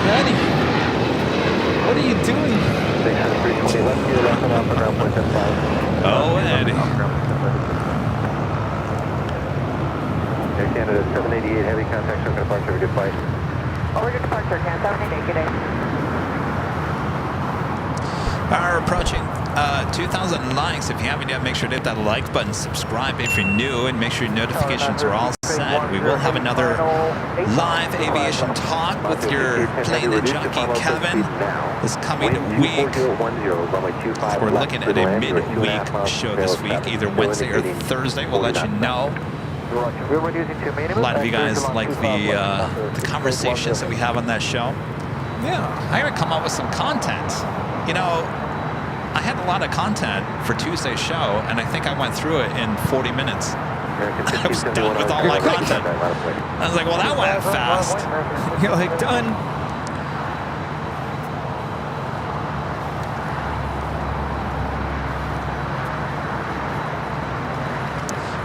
Eddie, what are you doing? Oh, Eddie. Air Canada 788, heavy contact, circle departure, have a good flight. Over to departure, Can 788, good day. Are approaching 2,000 likes. If you haven't yet, make sure to hit that like button, subscribe if you're new, and make sure your notifications are all set. We will have another live aviation talk with your Plane Jockey Kevin this coming week. We're looking at a midweek show this week, either Wednesday or Thursday. We'll let you know. A lot of you guys like the conversations that we have on that show. Yeah. I gotta come up with some content. You know, I had a lot of content for Tuesday's show, and I think I went through it in 40 minutes. I was done with all my content. I was like, well, that went fast. You're like, done.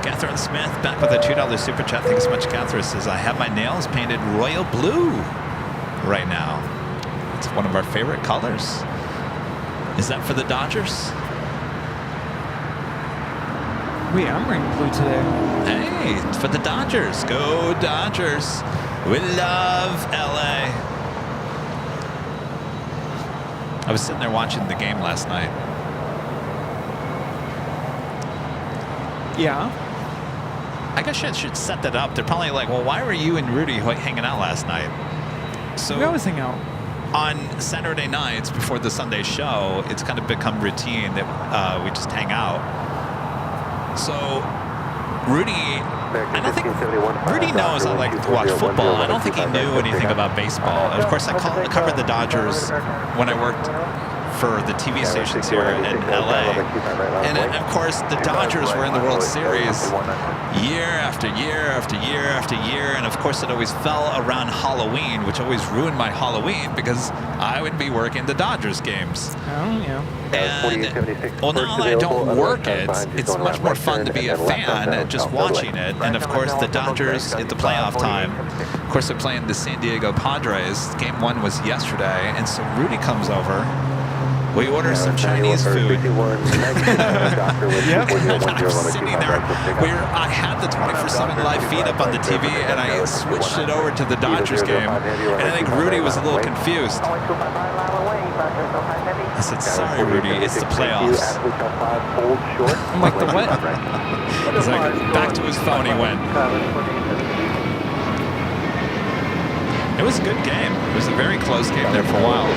Catherine Smith back with a $2 super chat. Thanks so much, Catherine. Says, I have my nails painted royal blue right now. It's one of our favorite colors. Is that for the Dodgers? Wait, I'm wearing blue today. Hey, it's for the Dodgers. Go Dodgers. We love LA. I was sitting there watching the game last night. Yeah. I guess I should set that up. They're probably like, well, why were you and Rudy hanging out last night? So We always hang out. on Saturday nights before the Sunday show, it's kind of become routine that we just hang out. So Rudy, I don't think Rudy knows I like to watch football. I don't think he knew anything about baseball. And of course, I covered the Dodgers when I worked for the TV stations here in LA. And of course, the Dodgers were in the World Series year after year after year after year. And of course, it always fell around Halloween, which always ruined my Halloween because I would be working the Dodgers games. Oh, yeah. And, well, now that I don't work it, it's much more fun to be a fan just watching it. And of course, the Dodgers at the playoff time, of course, they're playing the San Diego Padres. Game 1 was yesterday. And so Rudy comes over. We order some Chinese food. Yep. I'm sitting there. I had the 24/7 live feed up on the TV, and I switched it over to the Dodgers game. And I think Rudy was a little confused. I said, "Sorry, Rudy, it's the playoffs." I'm like, the what? It's like back to his phone he went. It was a good game. It was a very close game there for a while.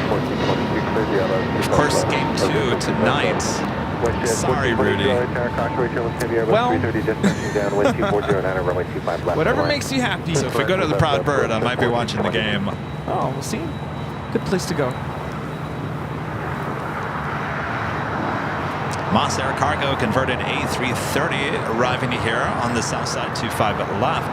Of course, game 2 tonight. Sorry, Rudy. Well, whatever makes you happy. So if we go to the Proud Bird, I might be watching the game. Oh, we'll see. Good place to go. Moss Air Cargo converted A330 arriving here on the south side 25 left.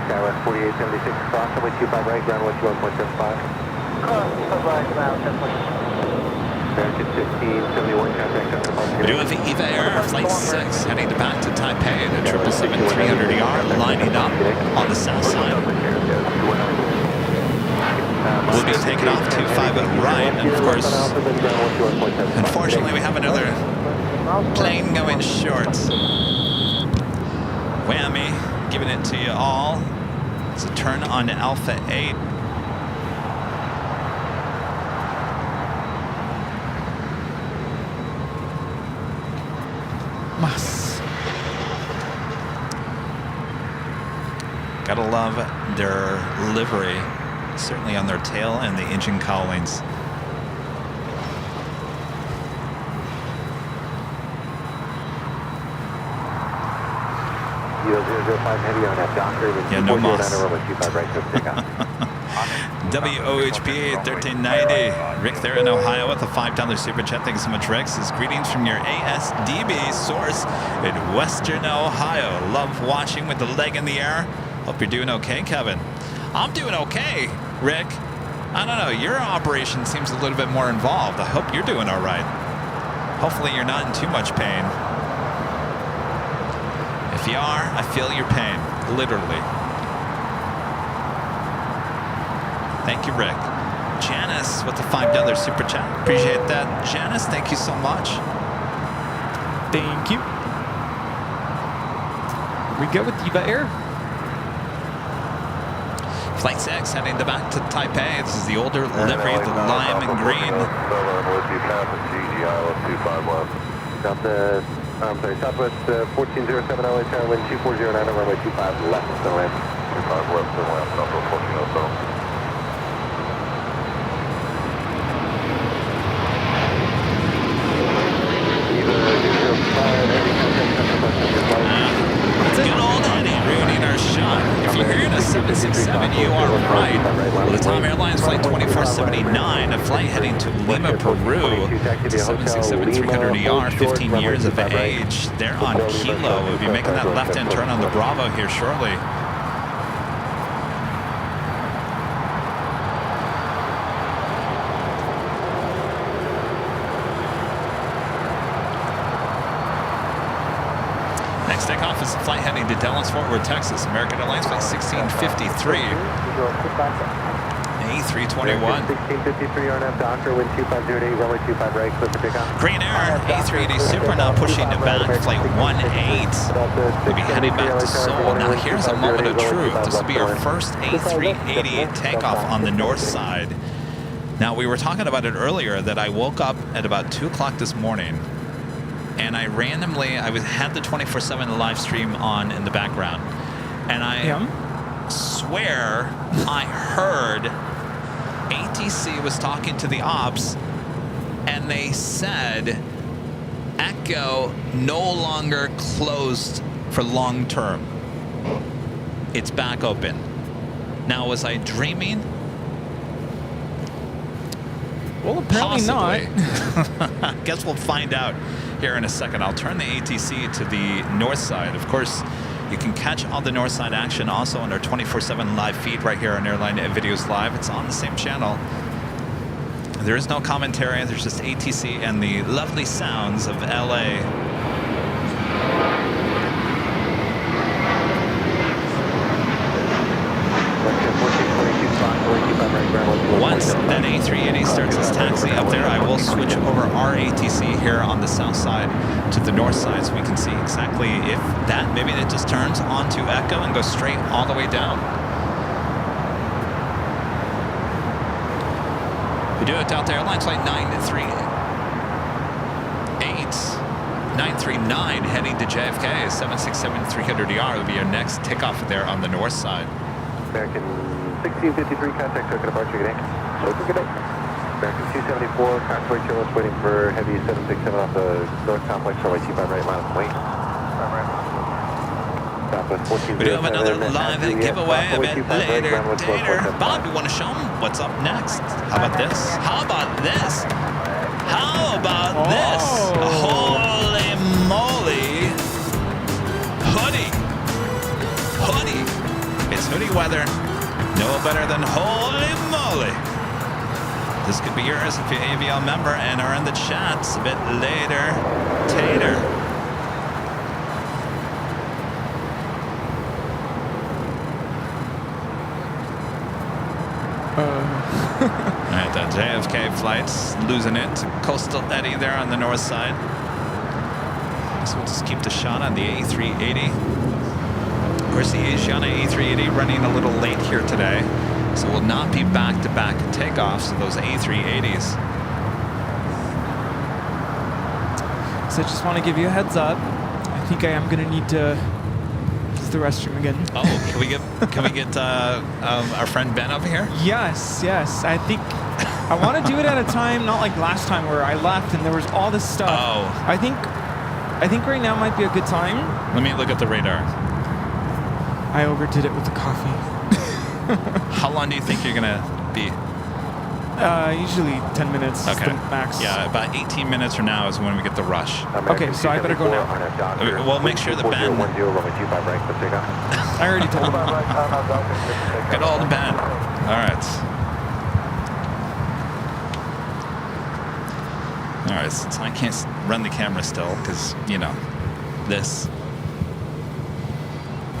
Skywest 4876, cross runway 25 right, ground 121.75. Cross, right, ground 10.75. American 1571, contact on departure. We do have Eva Air Flight 6 heading back to Taipei, the 777-300ER lining up on the south side. We'll be taking off to 50 right, and of course, unfortunately, we have another plane going short. Whammy, giving it to you all. It's a turn on Alpha 8. Mas. Gotta love their livery, certainly on their tail and the engine cowlings. Kilo 005 heavy on that Docker. Yeah, no moss. 25 right to pick up. WOHP 1390. Rick there in Ohio with a $5 super chat. Thank you so much, Rick. Says greetings from your ASDB source in Western Ohio. Love watching with the leg in the air. Hope you're doing okay, Kevin. I'm doing okay, Rick. I don't know. Your operation seems a little bit more involved. I hope you're doing all right. Hopefully you're not in too much pain. If you are, I feel your pain, literally. Thank you, Rick. Janice with the $5 super chat. Appreciate that. Janice, thank you so much. Thank you. We go with Eva Air. Flight 6 heading back to Taipei. This is the older livery, the lime and green. Southwest 1407 LA Tower, wind 2409, runway 25 left to land. 25 left to land, Southwest 1407. Good old Eddie ruining our shot. If you're hearing a 767, you are right. Well, the Tom Airlines Flight 2479, a flight heading to Lima, Peru. It's a 767-300ER, 15 years of age. They're on Kilo. We'll be making that left-hand turn on the Bravo here shortly. Next takeoff is a flight heading to Dallas, Fort Worth, Texas. American Airlines Flight 1653. A321. 1653 RNF Docker, wind 2508, runway 25 right, clear for takeoff. Green Air A380 Super now pushing it back. Flight 18. We'll be heading back to Seoul. Now here's a moment of truth. This will be our first A380 takeoff on the north side. Now we were talking about it earlier that I woke up at about 2 o'clock this morning. And I had the 24/7 live stream on in the background, and I swear I heard ATC was talking to the ops, and they said Echo no longer closed for long term. It's back open. Now, was I dreaming? Well, apparently Possibly. not. Guess we'll find out here in a second. I'll turn the ATC to the north side. Of course, you can catch all the north side action also on our 24/7 live feed right here on Airline Videos Live. It's on the same channel. There is no commentary. There's just ATC and the lovely sounds of LA. Once that A380 starts its taxi up there, I will switch over our ATC here on the south side to the north side so we can see exactly if that, maybe it just turns onto Echo and goes straight all the way down. We do it Delta Airlines Flight 939 heading to JFK, 767-300ER will be our next takeoff there on the north side. American 1653, contact token departure, good day. Good day. American 274, convoy Chillis waiting for heavy 767 off the north complex, runway 25 right, line of wait. We do have another live giveaway a bit later. Bob, you want to show them what's up next? How about this? How about this? How about this? Holy moly. Hoodie. It's hoodie weather. No better than holy moly. This could be yours if you're an AVL member and are in the chats a bit later. Tater. Alright, the JFK flight's losing it to Coastal Eddy there on the north side. So we'll just keep the shot on the A380. Of course, the Asiana A380 running a little late here today, so will not be back-to-back takeoffs of those A380s. So I just want to give you a heads up. I think I am going to need to use the restroom again. Oh, can we get our friend Ben over here? Yes. I think I want to do it at a time, not like last time where I left and there was all this stuff. Oh. I think right now might be a good time. Let me look at the radar. I overdid it with the coffee. How long do you think you're gonna be? Usually 10 minutes is the max. Yeah, about 18 minutes from now is when we get the rush. Okay, so I better go now. We'll make sure that Ben. I already told him. Good old Ben. All right. All right, so I can't run the camera still because, you know, this.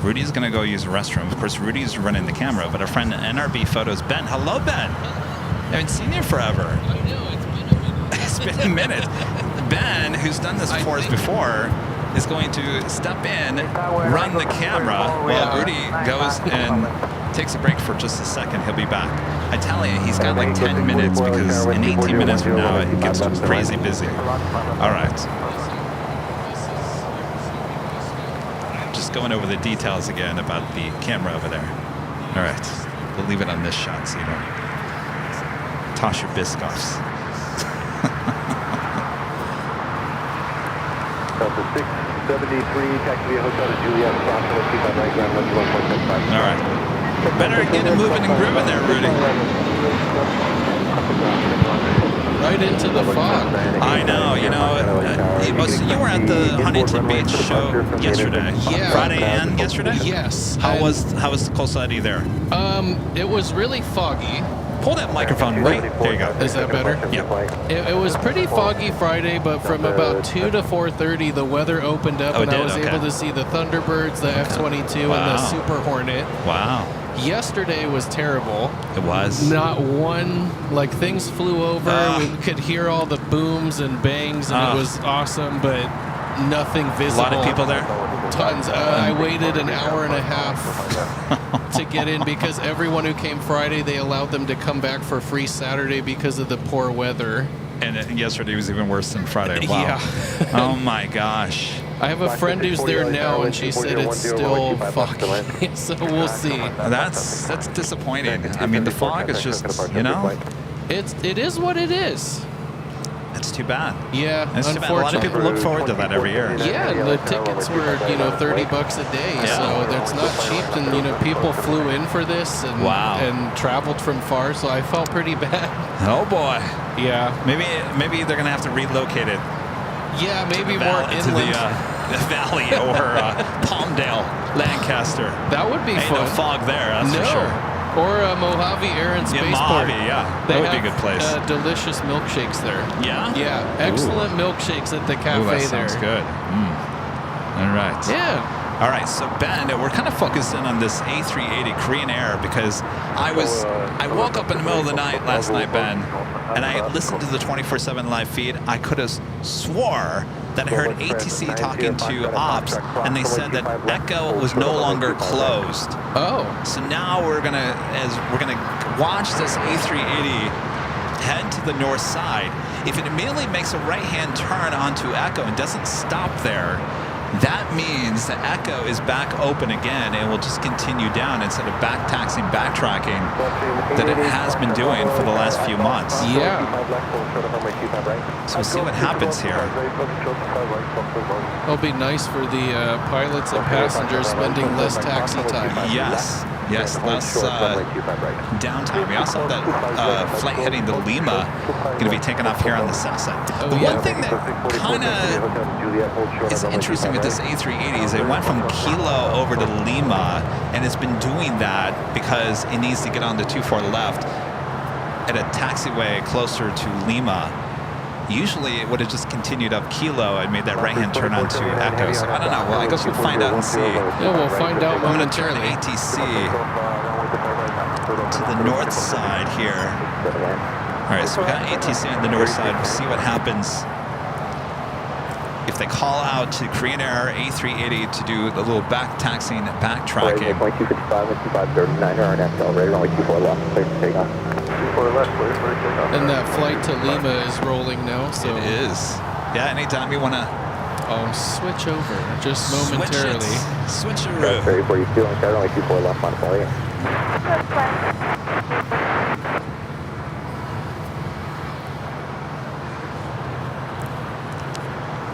Rudy's going to go use the restroom. Of course, Rudy's running the camera, but our friend NRB Photos, Ben. Hello, Ben. I haven't seen you forever. I know, it's been a minute. It's been a minute. Ben, who's done this for us before, is going to step in, run the camera while Rudy goes and takes a break for just a second. He'll be back. I tell you, he's got like 10 minutes because in 18 minutes from now, it gets crazy busy. All right. Just going over the details again about the camera over there. All right. We'll leave it on this shot so you don't toss your biscoffs. Delta 673, taxi via Hotel to Juliet, approximately keep on right ground 121.75. All right. Better get it moving and grooving there, Rudy. Right into the fog. I know, you know, you were at the Huntington Beach show yesterday. Yeah. Friday and yesterday? Yes. How was the Coastal Eddy there? It was really foggy. Pull that microphone right. There you go. Is that better? Yep. It was pretty foggy Friday, but from about 2 to 4:30, the weather opened up, and I was able to see the Thunderbirds, the F-22, and the Super Hornet. Wow. Yesterday was terrible. It was. Not one, like, things flew over. We could hear all the booms and bangs, and it was awesome, but nothing visible. A lot of people there? Tons. I waited an hour and a half to get in because everyone who came Friday, they allowed them to come back for free Saturday because of the poor weather. And yesterday was even worse than Friday. Wow. Yeah. Oh my gosh. I have a friend who's there now, and she said it's still foggy. So we'll see. That's disappointing. I mean, the fog is just, you know. It is what it is. It's too bad. Yeah, it's too bad. A lot of people look forward to that every year. Yeah, and the tickets were, $30 a day, so it's not cheap. And people flew in for this and and traveled from far, so I felt pretty bad. Oh boy. Yeah. Maybe they're gonna have to relocate it. Yeah, maybe more inland. To the valley or Palmdale, Lancaster. That would be fun. No fog there, that's for sure. Or Mojave Air and Spaceport. Mojave, that would be a good place. Delicious milkshakes there. Yeah? Yeah, excellent milkshakes at the cafe there. That sounds good. All right. Yeah. All right, so Ben, we're kind of focused in on this A380 Korean Air because I woke up in the middle of the night last night, Ben, and I listened to the 24/7 live feed. I could have swore that I heard ATC talking to ops, and they said that Echo was no longer closed. Oh. So now we're gonna watch this A380 head to the north side. If it immediately makes a right-hand turn onto Echo and doesn't stop there, that means the Echo is back open again and will just continue down instead of backtracking that it has been doing for the last few months. Yeah. So we'll see what happens here. It'll be nice for the pilots and passengers spending less taxi time. Yes, less downtime. We also have that flight heading to Lima going to be taken off here on the south side. The one thing that kind of is interesting with this A380 is it went from Kilo over to Lima, and it's been doing that because it needs to get on the 24 left. at a taxiway closer to Lima, usually it would have just continued up Kilo and made that right-hand turn onto Echo. So I don't know. Well, I guess we'll find out and see. Yeah, we'll find out I'm going to turn momentarily. ATC to the north side here. All right, so we got ATC on the north side. We'll see what happens if they call out to Korean Air A380 to do a little back taxiing, backtracking. And that flight to Lima is rolling now, so It is. Yeah, anytime you want to I'll switch over just momentarily. Switch your route. 3042 on Charlie, only 24 left on plane.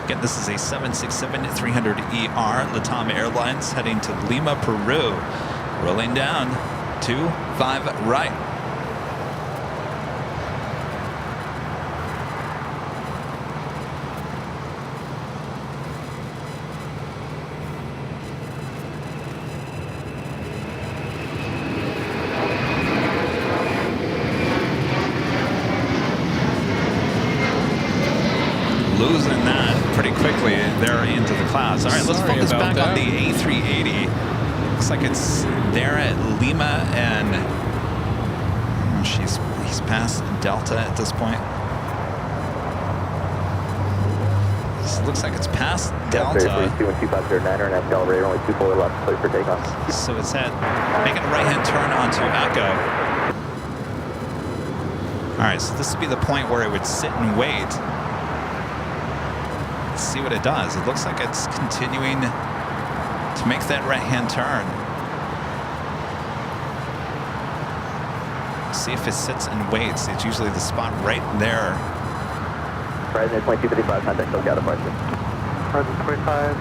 Again, this is a 767-300ER Latam Airlines heading to Lima, Peru. Rolling down 25 right. Losing that pretty quickly there into the clouds. All right, let's Sorry focus about back on that. the A380. Looks like it's there at Lima, and he's past Delta at this point. Looks like it's past Delta. 3042 and 2509 and Delta radar, only 24 left, clear for takeoff. So it's at making a right-hand turn onto Echo. All right, so this would be the point where it would sit and wait. Let's see what it does. It looks like it's continuing to make that right-hand turn. See if it sits and waits. It's usually the spot right there. President 2235, contact SoCal departure. President 25,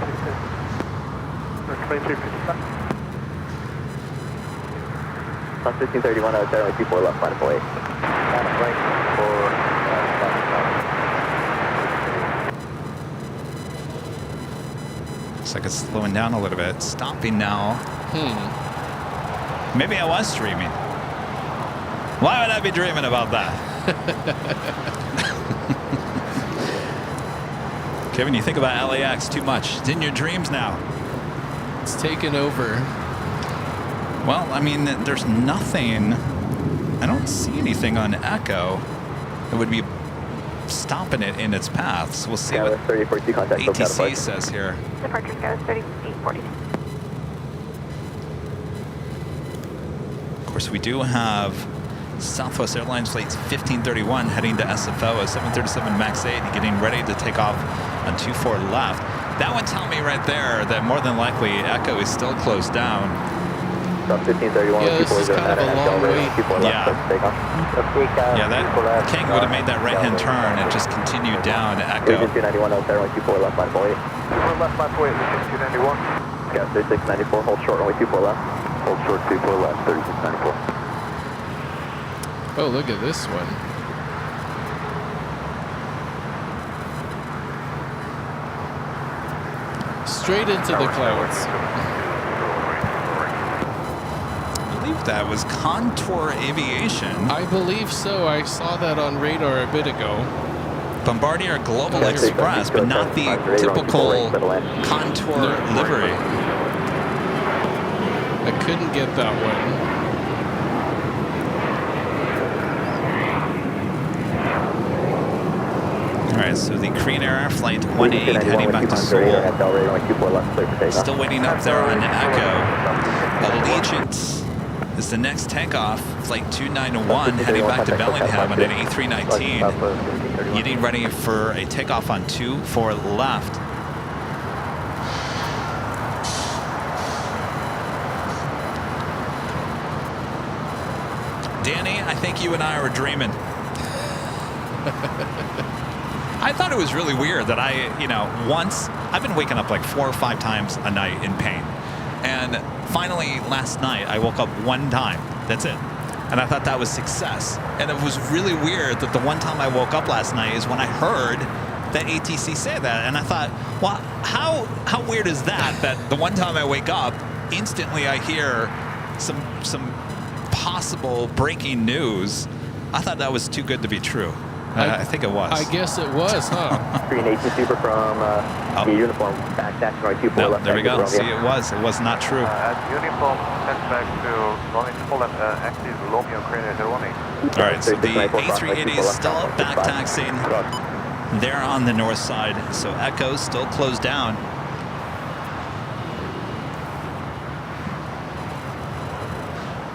866, or 2355. On 1531, I was there, only 24 left, final plate. Right for Looks like it's slowing down a little bit. Stopping now. Maybe I was dreaming. Why would I be dreaming about that? Kevin, you think about LAX too much. It's in your dreams now. It's taken over. Well, I mean, there's nothing. I don't see anything on Echo that would be stopping it in its path. So we'll see what 3042, contact SoCal ATC departure. says here. Departure Skywas 3840. Of course, we do have Southwest Airlines flight 1531 heading to SFO, a 737 MAX 8, getting ready to take off on 24 left. That would tell me right there that more than likely Echo is still closed down. Stop 1531, Yeah, this is kind of a long wait. Yeah. Yeah, that King would have made that right-hand turn and just continued down Echo. 291 out there, only 24 left, final plate. 4 left, left wait, 291. Gas 3694, hold short, only 24 left. Hold short, 24 left, 3694. Oh, look at this one. Straight into the clouds. I believe that was Contour Aviation. I believe so. I saw that on radar a bit ago. Bombardier Global Express, but not the typical Contour livery. I couldn't get that one. All right, so the Korean Air Flight 18 heading back to Seoul. Still waiting up there on Echo. Allegiant is the next takeoff. Flight 291 heading back to Bellingham on an A319. Getting ready for a takeoff on 24 left. Danny, I think you and I were dreaming. I thought it was really weird that once, I've been waking up like 4 or 5 times a night in pain. And finally, last night, I woke up one time. That's it. And I thought that was success. And it was really weird that the one time I woke up last night is when I heard that ATC say that. And I thought, well, how weird is that the one time I wake up, instantly I hear some possible breaking news I thought that was too good to be true. I think it was. I guess it was, huh? 318 Super from the uniform back taxi right 24 No, left. there we go. Romeo. See, it was not true. At uniform, send back to running full and active Romeo Crane running. All right, so the A380 is still back taxiing there on the north side. So Echo's still closed down.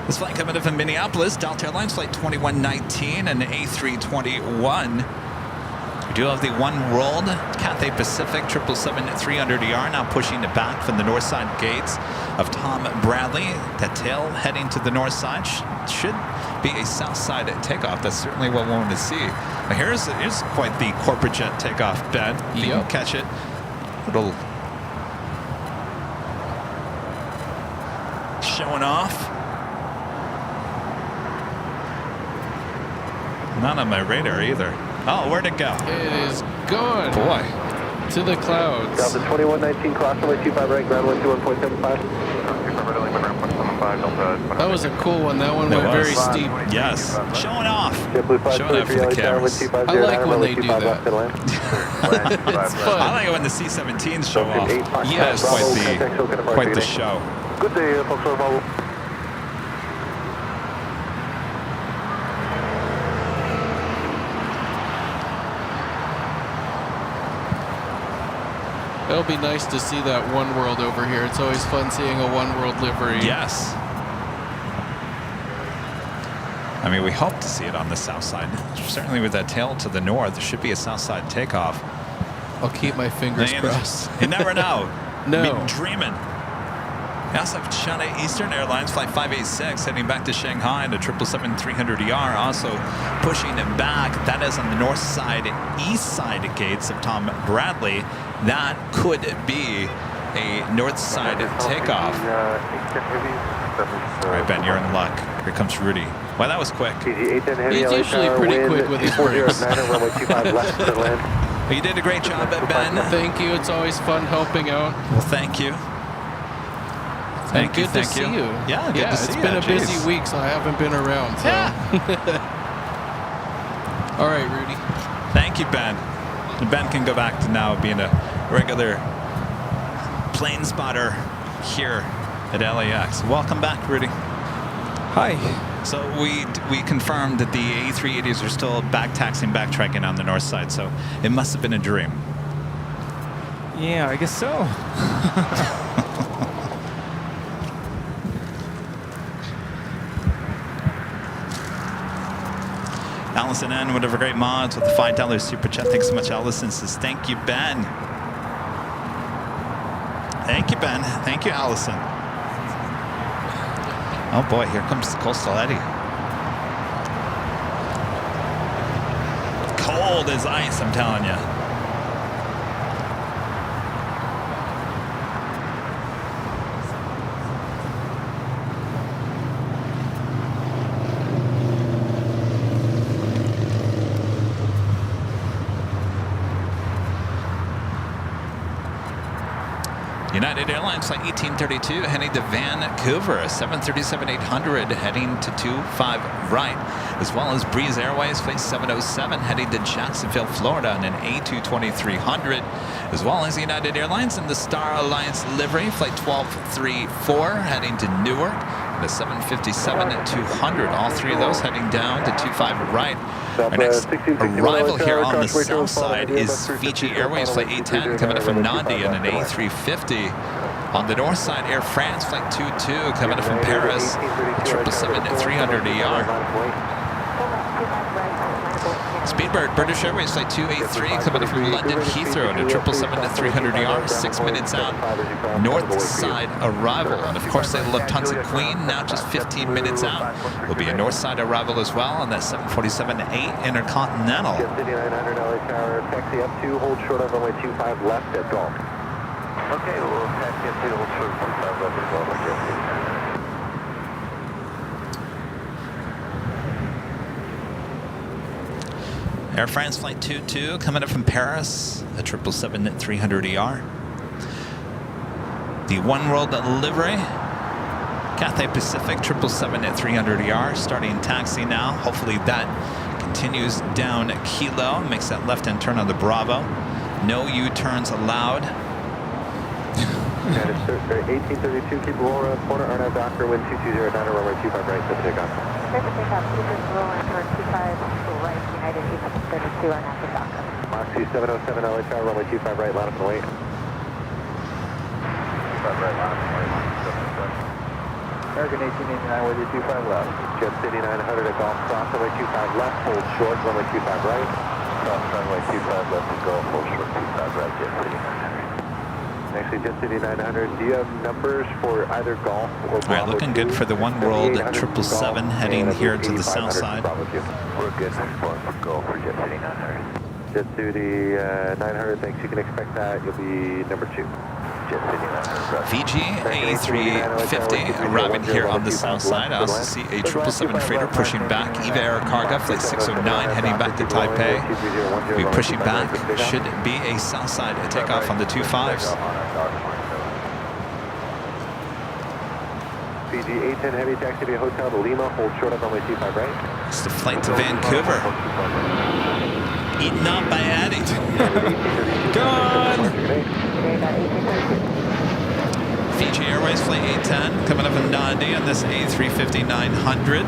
This flight coming in from Minneapolis, Delta Airlines Flight 2119 and A321. We do have the One World Cathay Pacific 777-300ER now pushing it back from the north side gates of Tom Bradley. That tail heading to the north side should be a south side takeoff. That's certainly what we want to see. Now here's quite the corporate jet takeoff, Ben. If you can catch it. Little showing off. Not on my radar either. Oh, where'd it go? It is gone. Boy. To the clouds. Delta 2119, cross runway 25 right, ground 121.75. That was a cool one. That one went very steep. Yes. Showing off. Showing off for the cameras. I like when they do that. It's fun. I like it when the C-17s show off. Yes. That's quite the show. Good day, folks. It'll be nice to see that One World over here. It's always fun seeing a One World livery. Yes. I mean, we hope to see it on the south side. Certainly with that tail to the north, there should be a south side takeoff. I'll keep my fingers crossed. You never know. No. Be dreaming. We also have China Eastern Airlines Flight 586 heading back to Shanghai and a 777-300ER also pushing it back. That is on the north side, east side gates of Tom Bradley. That could be a north side takeoff. All right, Ben, you're in luck. Here comes Rudy. Wow, that was quick. He's usually pretty quick with his brakes. You did a great job, Ben. Thank you. It's always fun helping out. Well, thank you. Thank you. Good to see you. Yeah, good to see you. It's been a busy week, so I haven't been around. So. Yeah. All right, Rudy. Thank you, Ben. And Ben can go back to now being a regular plane spotter here at LAX. Welcome back, Rudy. Hi. So we confirmed that the A380s are still backtracking on the north side, so it must have been a dream. Yeah, I guess so. Allison N, whatever great mods with the $5 super chat. Thanks so much, Allison. Says thank you, Ben. Thank you, Ben. Thank you, Allison. Oh boy, here comes the Coastal Eddy. Cold as ice, I'm telling you. United Airlines Flight 1832 heading to Vancouver, a 737-800 heading to 25 right, as well as Breeze Airways Flight 707 heading to Jacksonville, Florida, and an A220-300, as well as United Airlines in the Star Alliance livery Flight 1234 heading to Newark, and a 757-200. All three of those heading down to 25 right. Our next arrival here on the south side is Fiji Airways Flight 810 coming up from Nandi and an A350. On the north side, Air France Flight 22 coming up from Paris, 777-300ER. Speedbird British Airways Flight 283 coming up from London Heathrow and a 777-300ER, 6 minutes out, north side arrival. And of course, the Lufthansa Queen, now just 15 minutes out, will be a north side arrival as well on that 747-8 Intercontinental. City 900 LA Tower, taxi up 2, hold short on runway 25 left at golf. Okay, we'll taxi up 2, hold short 25 left at golf. Air France Flight 22 coming up from Paris, a 777-300ER. The One World livery, Cathay Pacific 777 at 300 ER, starting taxi now. Hopefully that continues down Kilo, makes that left-hand turn on the Bravo. No U-turns allowed. 1832, keep a roll around corner, RNAV Docker, wind 2209, runway 25 right, set the takeoff. Set the takeoff, keep this roll and turn 25 right, United 1832 on after Docker. Moxie 707, LA Tower, runway 25 right, line up and wait. 25 right, line up and wait, American 1889 with you, 25 left. Jet City 900 at Golf, cross runway 25 left, hold short, runway 25 right. Cross runway 25 left and go, hold short, 25 right, Jet City 900. Actually, Jet City 900, do you have numbers for either Golf or Bravo? All right, looking good for the One World 777 heading here to the south side. We're good for Golf for Jet City 900. Jet City 900, thanks. You can expect that. You'll be number 2. Fiji A350 arriving here on the south side. I also see a 777 freighter pushing back. EVA Air Cargo flight 609 heading back to Taipei. We'll be pushing back. Should be a south side takeoff on the 25s. Fiji 810 heavy taxi to hotel to Lima. Hold short up on my 25 right. It's the flight to Vancouver. Eaten up by Eddie. Come on! Fiji Airways flight 810 coming up in Nandi on this A350-900.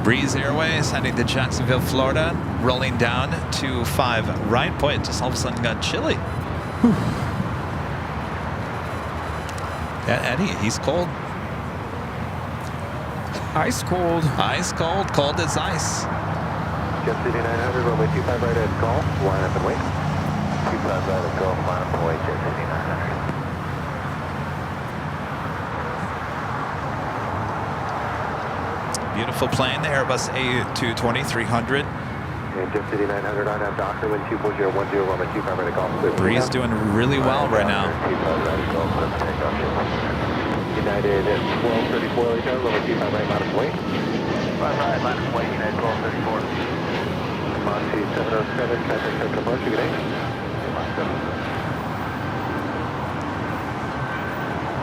Breeze Airways heading to Jacksonville, Florida, rolling down to 5 right. Boy, it just all of a sudden got chilly. Whew. Yeah, Eddie, he's cold. Ice cold. Ice cold, cold as ice. Jet City 900, runway 25 right at Golf, line up and wait. 25 right at Golf, line up and wait, Jet City 900. Beautiful plane, the Airbus A220-300. And Jet City 900 on out, Docker, wind 24010, runway 25 right at Golf. Breeze doing really well right now. United 1234 LA Tower, runway 25 right, line up and wait. 5 right, line up and wait, United 1234. Moxie 707, contact center departure, good day.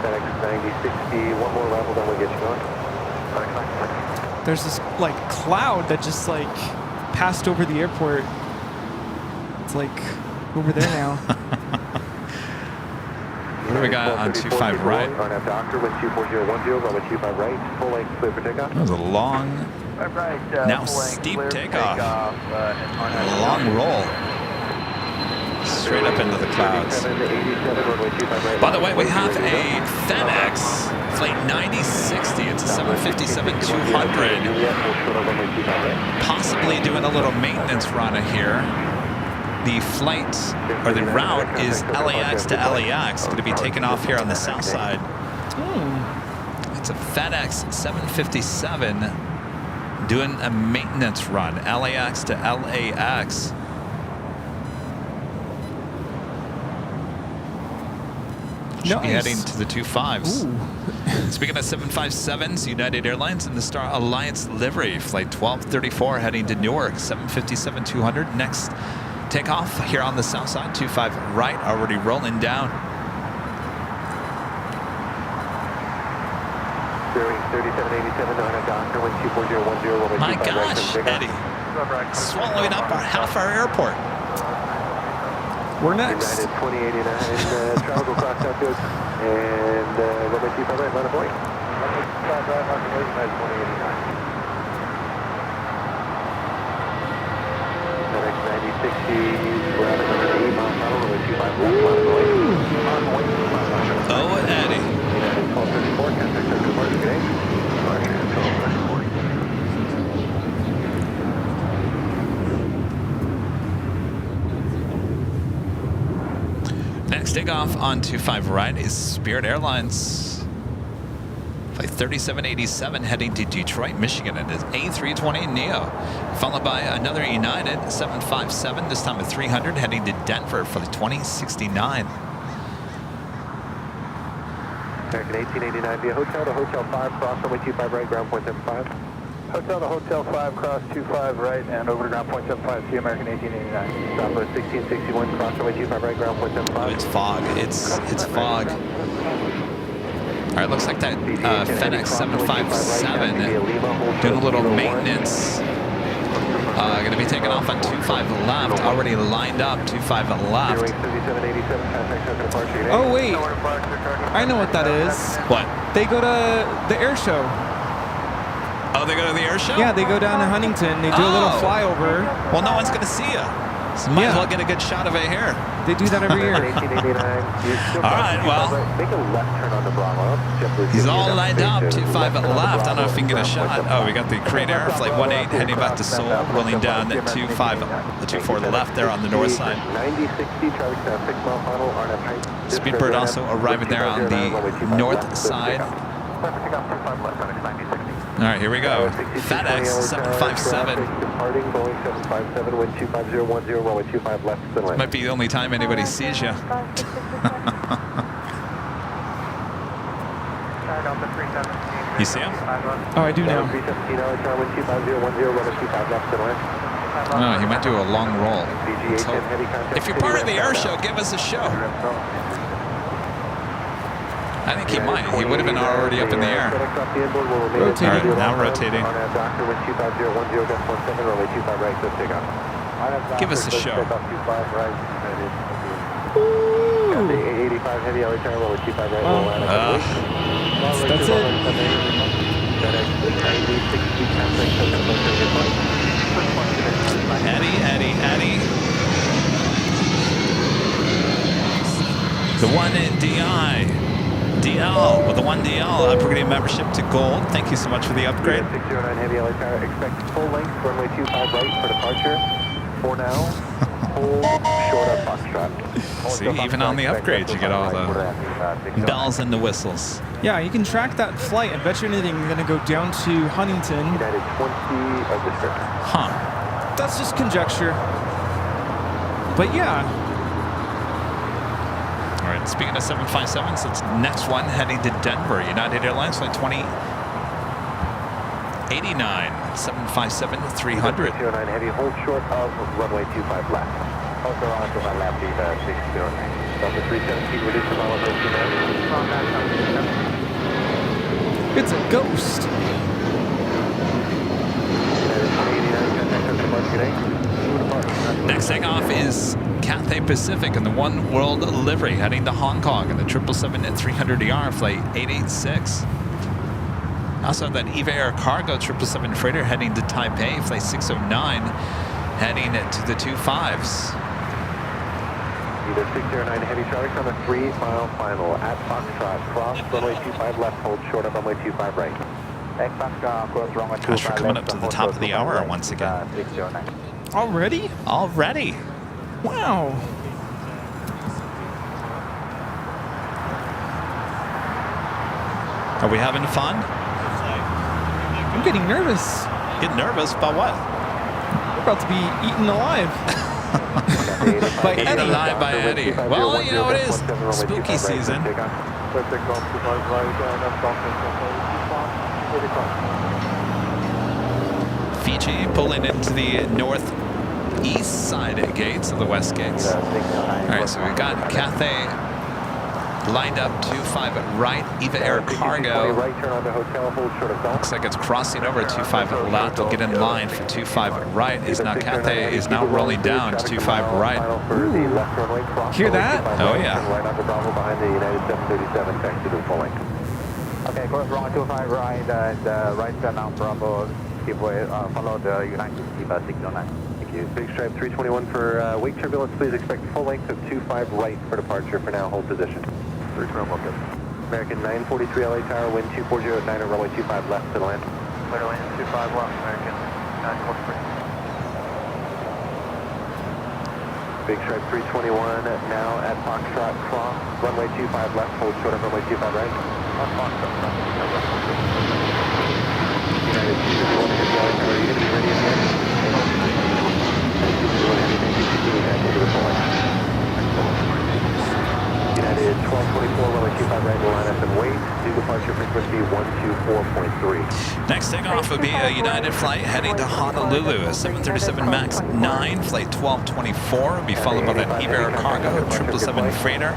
FedEx 9060, one more level, then we'll get you going. There's this like cloud that just like passed over the airport. It's like over there now. What do we got on 25 right? On out Doctor, wind 24010, runway 25 right, full length, clear for takeoff. That was a long, now steep takeoff. A long roll. Straight up into the clouds. By the way, we have a FedEx flight 9060. It's a 757-200. Possibly doing a little maintenance run here. The flight, or the route, is LAX to LAX. Going to be taken off here on the south side. It's a FedEx 757 doing a maintenance run, LAX to LAX. Should be heading to the 25s. Speaking of 757s, United Airlines in the Star Alliance livery, flight 1234 heading to Newark, 757-200. Next takeoff here on the south side, 25 right, already rolling down. Bearing 3787 on a Docker, wind 24010, My gosh, Eddie, swallowing up half our airport. We're next. United 2089, travel across Southfield, and runway 25 right, line of point. 25 right, line of point, United 2089. FedEx 9060, ground number 8 mile tunnel, runway 25 left, line of point. Oh, Eddie. United 1234, contact center departure, good day. Departure 1234. Next takeoff on 25 right is Spirit Airlines. Flight 3787 heading to Detroit, Michigan. It is A320 Neo. Followed by another United 757, this time a 300 heading to Denver for the 2069. American 1889 via hotel to hotel 5, cross runway 25 right, ground point 75. Hotel to hotel 5, cross 25 right, and over to ground point 75, see American 1889. Stop at 1661, cross runway 25 right, ground point 75. Oh, it's fog. It's fog. right, looks like that FedEx 757 doing a little maintenance. Going to be taking off on 25 left, already lined up, 25 left. Oh, wait. I know what that is. What? They go to the air show. Oh, they go to the air show? Yeah, they go down to Huntington. They do a little flyover. Well, no one's going to see you. So might as well get a good shot of it here. They do that every year. All right, well. Make a left turn on the Bravo. He's all lined up, 25 at left. I don't know if he can get a shot. Oh, we got the Crane Air Flight 18 heading back to Seoul, rolling down at 25, the 24 left there on the north side. 9060, traffic staff 6 mile final, RNF height. Speedbird also arriving there on the north side. All right, here we go. FedEx 757. Departing Boeing 757, wind 25010, runway 25 left, to the left. Might be the only time anybody sees you. You see him? Oh, I do now. No, he might do a long roll. So, if you're part of the air show, give us a show. I think he might. He would have been already up in the air. Rotating. All right, now rotating. Give us a show. That's it. Eddie. The one in DI. DL with the 1DL upgrading membership to gold. Thank you so much for the upgrade. 609 heavy LA tower. Expect full length, runway 25 right for departure. For now, hold short of Foxtrot. See, even on the upgrades, you get all the bells and the whistles. Yeah, you can track that flight. I bet you anything you're going to go down to Huntington. United 20 of discretion. Huh. That's just conjecture. But yeah. All right, speaking of 757s, it's next one heading to Denver. United Airlines flight 2089, 757-300. 609 heavy, hold short of runway 25 left. Hold the runway 25 left, 609. Delta 317, reduce the mile of 13. It's a ghost. Next takeoff is Cathay Pacific in the One World livery heading to Hong Kong in the 777-300ER flight 886. Also have that EVA Air Cargo 777 freighter heading to Taipei, flight 609, heading to the 25s. Either 609 heavy traffic on the 3 mile final at Foxtrot. Cross runway 25 left, hold short of runway 25 right. Gosh, we're coming up to the top of the hour once again. Already? Already. Wow. Are we having fun? I'm getting nervous. Getting nervous about what? We're about to be eaten alive. By Eaten Eddie. alive by Eddie. Well, you know, it is spooky season. Fiji pulling into the northeast side gates of the west gates. All right, so we've got Cathay lined up 25 right, EVA Air Cargo. Looks like it's crossing over 25 left. We'll get in line for 25 right. Is now Cathay is now rolling down to 25 right. Ooh. Hear that? Oh yeah. Behind the United 737 taxi to full length. Okay, course wrong 25 right, and right turn now Bravo. Keep away, follow the United 609. Thank you. Big Stripe 321 for wake turbulence. Please expect full length of 25 right for departure. For now, hold position. Return welcome. American 943 LA Tower, wind 2409 at runway 25 left to land. Clear to land 25 left, American 943. Big Stripe 321 now at Foxtrot. Cross runway 25 left, hold short of runway 25 right. On Foxtrot, United 251 LA Tower, are you going to be ready in the air? United 1224, runway 25 right, will line up and wait. departure frequency 124.3. Next takeoff will be a United flight heading to Honolulu, a 737 MAX 9, flight 1224. Will be followed by an Iber Cargo 777 freighter.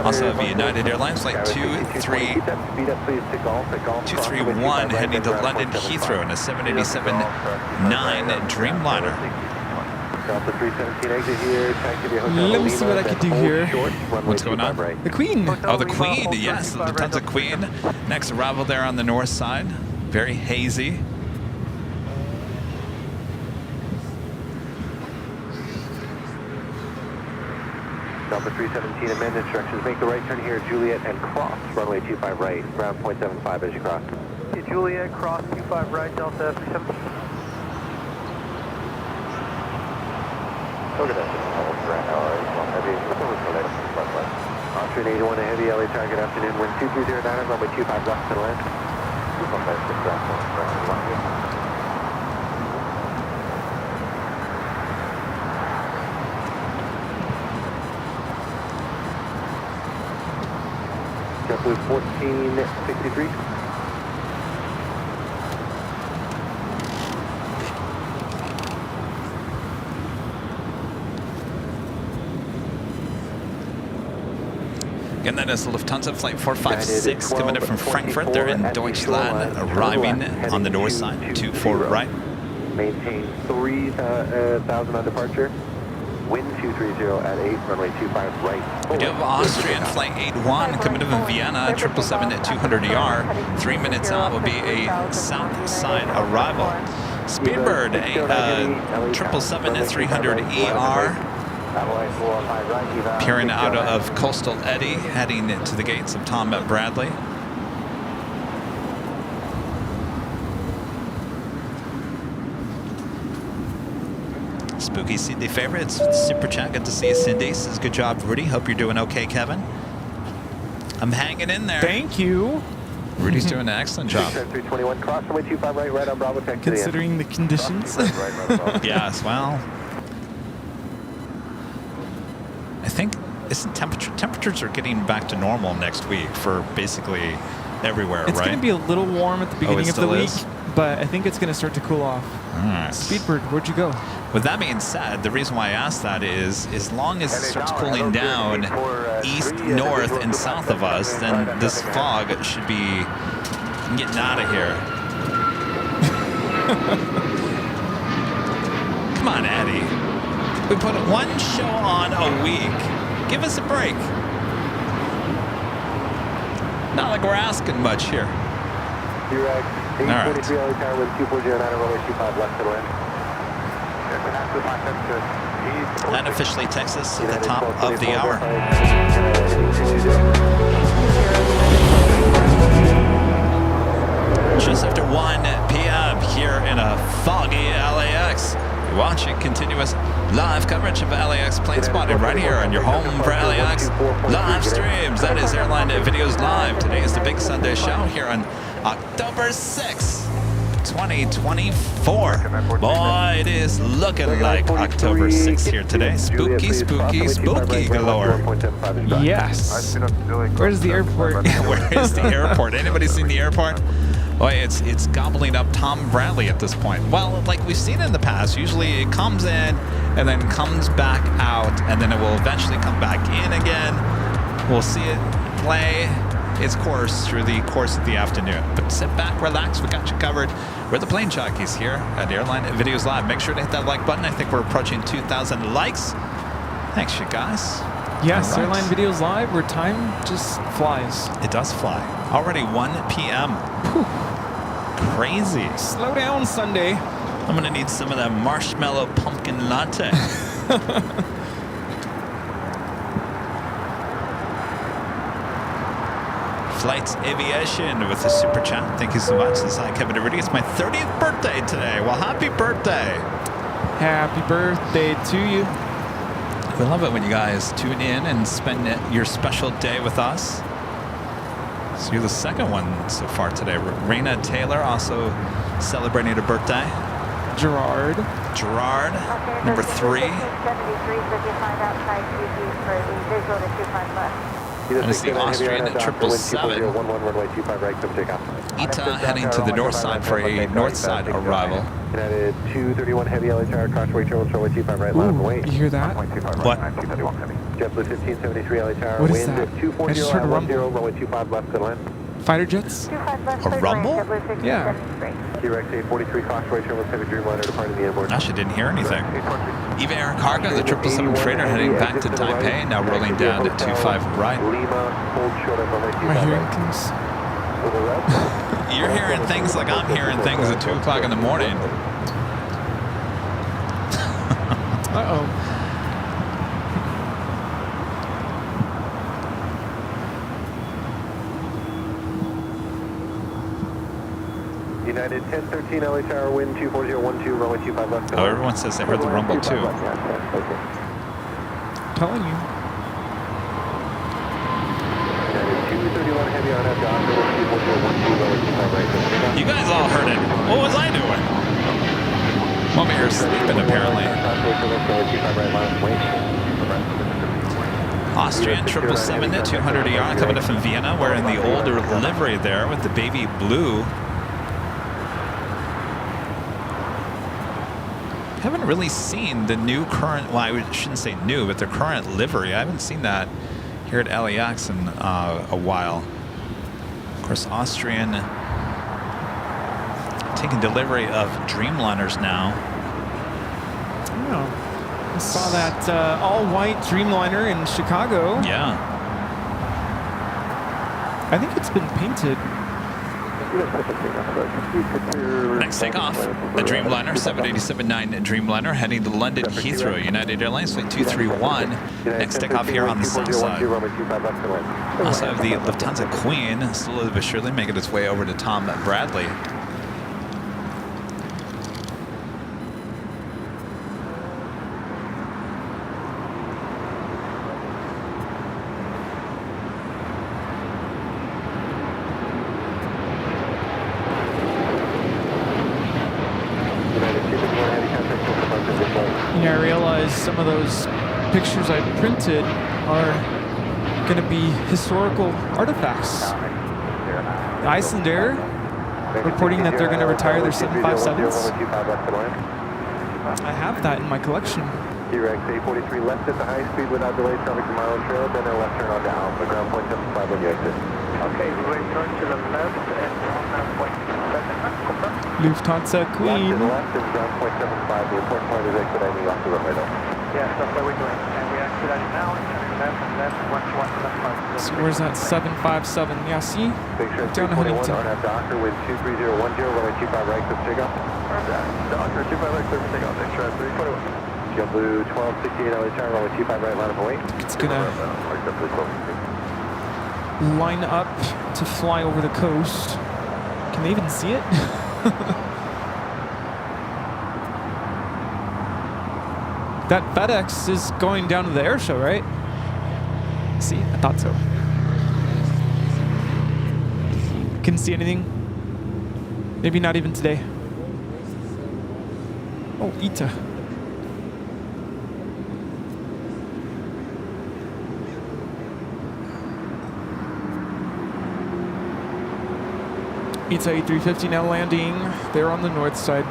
Also have a United Airlines flight 231 heading to London Heathrow in a 787 9 Dreamliner. Let me see what I can do here. What's going on? The Queen. Oh, the Queen, yes, the Lufthansa Queen. Next arrival there on the north side. Very hazy. Delta 317, amend instructions. Make the right turn here, Juliet, and cross runway 25 right, ground 0.75 as you cross. Okay, Juliet, cross 25 right, Delta 317. Austrian 81, a heavy LA target, afternoon, wind 2309, runway 25 left to land. JetBlue 1463. Again, that is Lufthansa flight 456 coming in from Frankfurt. They're in Deutschland, arriving on the north side, 24 right. Maintain 3,000 on departure. Wind 230 at 8, runway 25 right. We do have Austrian flight 81 coming in from Vienna, 777 at 200ER. 3 minutes out will be a south side arrival. Speedbird, a 777 at 300ER. Peering out of Coastal Eddy, heading to the gates of Tom Bradley. Spooky Cindy favorites, super chat. Good to see you, Cindy. Says good job, Rudy. Hope you're doing okay, Kevin. I'm hanging in there. Thank you. Rudy's doing an excellent job. 321, cross runway 25 right, right on Bravo, Tech to the end. Considering the conditions. Yes, well, I think temperatures are getting back to normal next week for basically everywhere, It's right? going to be a little warm at the beginning of the week, is? but I think it's going to start to cool off. All right. Speedbird, where'd you go? With that being said, the reason why I asked that is as long as it starts cooling down east, north, and south of us, then this fog should be getting out of here. Come on, Eddie. We put one show on a week. Give us a break. Not like we're asking much here. All right. Unofficially Texas at the top of the hour. Just after 1 p.m. here in a foggy LAX. You're watching continuous live coverage of LAX plane spotting right here on your home for LAX live streams. That is Airline Videos Live. Today is the big Sunday show here on October 6th. 2024. Boy, it is looking like October 6th here today. Spooky, spooky, spooky galore. Yes. Where's the airport? Where is the airport? Anybody seen the airport? Boy, it's gobbling up Tom Bradley at this point. Well, like we've seen in the past, usually it comes in and then comes back out, and then it will eventually come back in again. We'll see it play its course through the course of the afternoon. But sit back, relax, we got you covered. We're the Plane Jockeys here at Airline Videos Live. Make sure to hit that like button. I think we're approaching 2,000 likes. Thanks, you guys. Yes, All right. Airline Videos Live, where time just flies. It does fly. Already 1 p.m. Whew. Crazy. Slow down, Sunday. I'm gonna need some of that marshmallow pumpkin latte. Flights Aviation with a super chat. Thank you so much. This is Kevin Rudy. It's my 30th birthday today. Well, happy birthday. Happy birthday to you. We love it when you guys tune in and spend your special day with us. So you're the second one so far today. Raina Taylor also celebrating her birthday. Gerard, number 3. 73, so if you find outside, for the visual to 25 left. That is the Austrian 777. runway 25 right, come take off. ITA heading to the north side for a north side arrival. United 231 heavy LHR, crossway turbo, runway 25 right, line of the Ooh, wait. you hear that? What? JetBlue 1573 LHR, What is wind that? I just heard a 240 rumble. runway 25 left, good land. Fighter jets? 25 left, A clear rumble? lane, JetBlue 1573. Yeah. T-Rex 843, crossway turbo, heavy Dreamliner departing the airport. Actually didn't hear anything. EVA Air Cargo, the 777 freighter heading back to Taipei, now rolling down to 25 right. Lima, hold short of runway 25 Am I hearing right. things? Over red. You're hearing things like I'm hearing things at 2 o'clock in the morning. Uh-oh. United 1013 LHR, wind 24012, runway 25 left. Oh, everyone says they heard the rumble too. Telling you. United 231 heavy on F down, wind 24012, runway 25 right. You guys all heard it. What was I doing? I'm over here sleeping apparently. Austrian 777 at 200 ER coming up from Vienna, wearing the older livery there with the baby blue. Haven't really seen the new current, well, I shouldn't say new, but the current livery. I haven't seen that here at LAX in a while. Of course, Austrian taking delivery of Dreamliners now. Oh. I saw that all-white Dreamliner in Chicago. Yeah. I think it's been painted. Next takeoff, the Dreamliner, 787-9 Dreamliner, heading to London Heathrow, United Airlines Flight 231. Next takeoff here on the south side. Also have the Lufthansa Queen, slowly but surely making its way over to Tom Bradley. I realize some of those pictures I printed are going to be historical artifacts. Icelandair reporting that they're going to retire their 757s. I have that in my collection. T-Rex 843 left at the high speed without delay, traffic to Mile Trail, then a left turn on down. The ground point 75 on the exit. Okay, we're turn to the left and ground point 7. Lufthansa Queen. Left to the left and ground point 75. The important point is exiting off the runway though. Yeah, that's what we're doing. And we exiting now, turning left and left, 1175. So where's that 757? Yeah, see? Big Shark Down to 321 Huntington. on that Docker with 23010, runway 25 right, clip takeoff. Docker 25 right, clip takeoff, next try 321. JetBlue 1268 LHR, runway 25 right, line of await. It's gonna line up to fly over the coast. Can they even see it? That FedEx is going down to the air show, right? See, I thought so. Couldn't see anything. Maybe not even today. Oh, ITA. ITA A350 now landing. They're on the north side.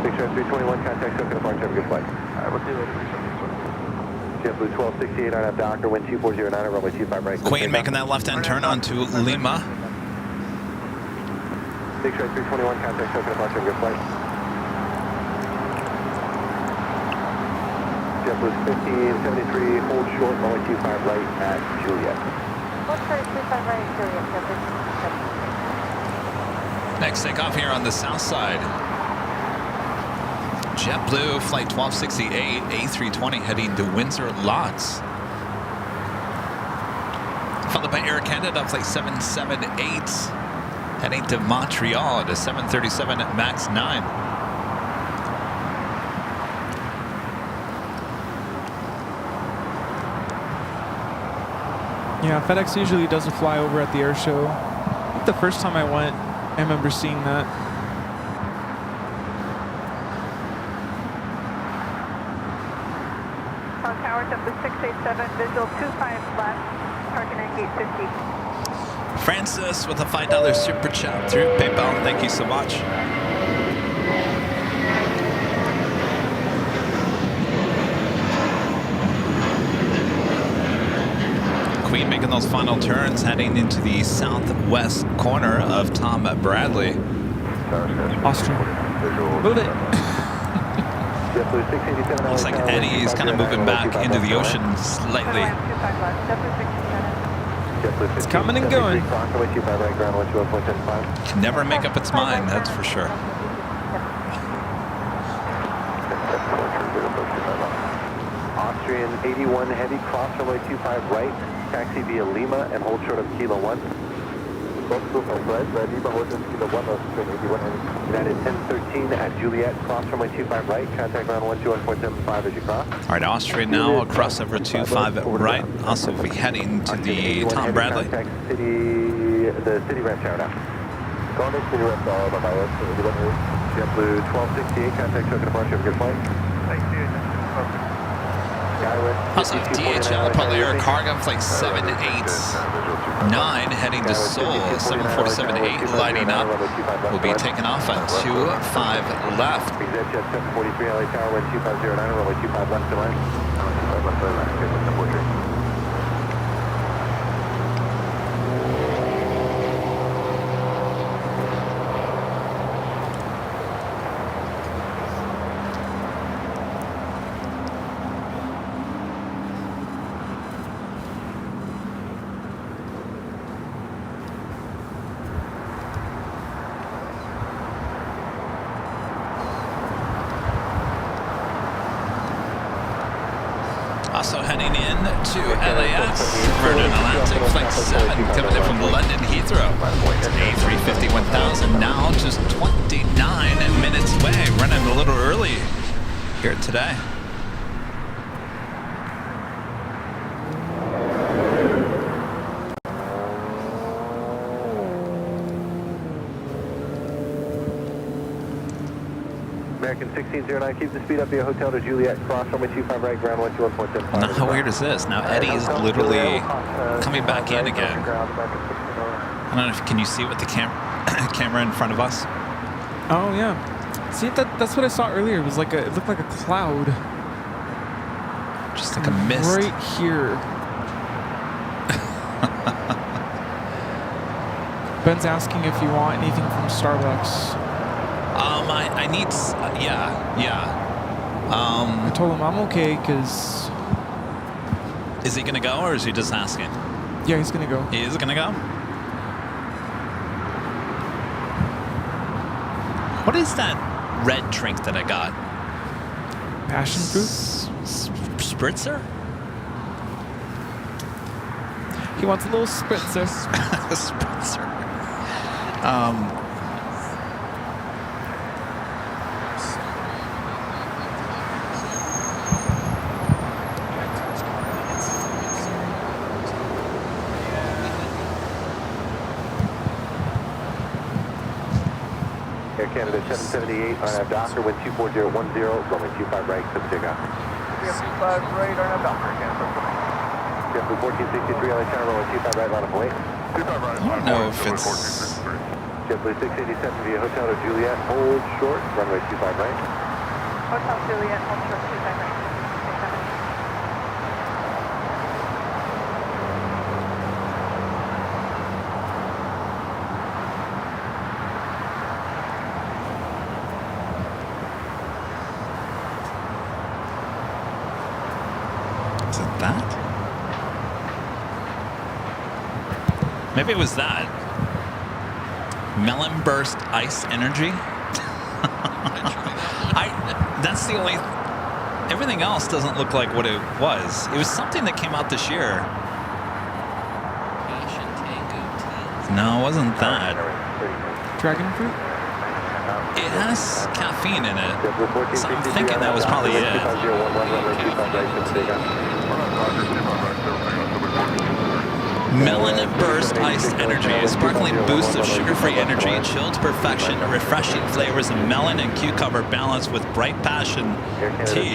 Big Shark 321, contact Silk and Departure, have a good flight. Alright, we'll do it. JetBlue 1268 on that Docker, wind 2409, runway 25 right. Queen making that left-hand turn onto Lima. Big Shark 321, contact Silk and Departure, have a good flight. JetBlue 1573, hold short, runway 25 right at Juliet. Hold short, 25 right at Juliet, JetBlue. Next takeoff here on the south side. JetBlue Flight 1268, A320 heading to Windsor Locks. Followed by Air Canada Flight 778 heading to Montreal at a 737 MAX 9. Yeah, FedEx usually does a flyover at the air show. I think the first time I went, I remember seeing that. Tower Temple 687, visual 25 left, target gate 50. Francis with a $5 super chat through PayPal. Thank you so much. Queen making those final turns, heading into the southwest corner of Tom Bradley. Austrian. Move it. Looks like Eddie is kind of moving back into the ocean slightly. It's coming and going. Can never make up its mind, that's for sure. Austrian 81 heavy, cross runway 25 right, taxi via Lima and hold short of Kilo 1. United 1013 at Juliet, cross runway 25 right, contact ground 121.75 as you cross. All right, Austrian now across over 25 right, also be heading to the Tom Bradley. Contact the city ramp tower now. Contact city ramp tower, JetBlue 1268, contact token departure, have a good flight. Thank you. Also, DHL, probably Air Cargo Flight 789 heading to Seoul, 747-8 lighting up. Will be taking off on 25 left. EasyJet 743 LA Tower, wind 2509, runway 25 left to line. 25 left to line, good with the portrait. Also heading in to LAX, Virgin Atlantic Flight 7 coming in from London Heathrow. It's an A350 1000 now, just 29 minutes away, running a little early here today. American 1609, keep the speed up via Hotel to Juliet, cross runway 25 right, ground 121.75. Now, how weird is this? Now Eddie's literally coming back in again. I don't know if can you see with the camera in front of us? Oh yeah. See, that's what I saw earlier. It was like it looked like a cloud. Just like a mist. Right here. Ben's asking if you want anything from Starbucks. I need, yeah. I told him I'm okay, because... Is he gonna go, or is he just asking? Yeah, he's gonna go. He is gonna go? What is that red drink that I got? Passion fruit? Spritzer? He wants a little spritzer. Spritzer. Air Canada 778, RNAV Docker, wind 24010, runway 25 right, clip takeoff. 25 right, RNAV Docker, JetBlue 1463, LA China, runway 25 right, line of away. 25 right, I don't know if it's... JetBlue 687 via Hotel to Juliet, hold short, runway 25 right. Hotel Juliet, hold short 25 right. Is it that? Maybe it was that. Melon Burst Ice Energy. That's the only. Everything else doesn't look like what it was. It was something that came out this year. No, it wasn't that. Dragon fruit? It has caffeine in it, so I'm thinking that was probably it. Melon Burst Iced Energy, a sparkling boost of sugar-free energy, chilled to perfection, refreshing flavors of melon and cucumber balanced with bright passion tea.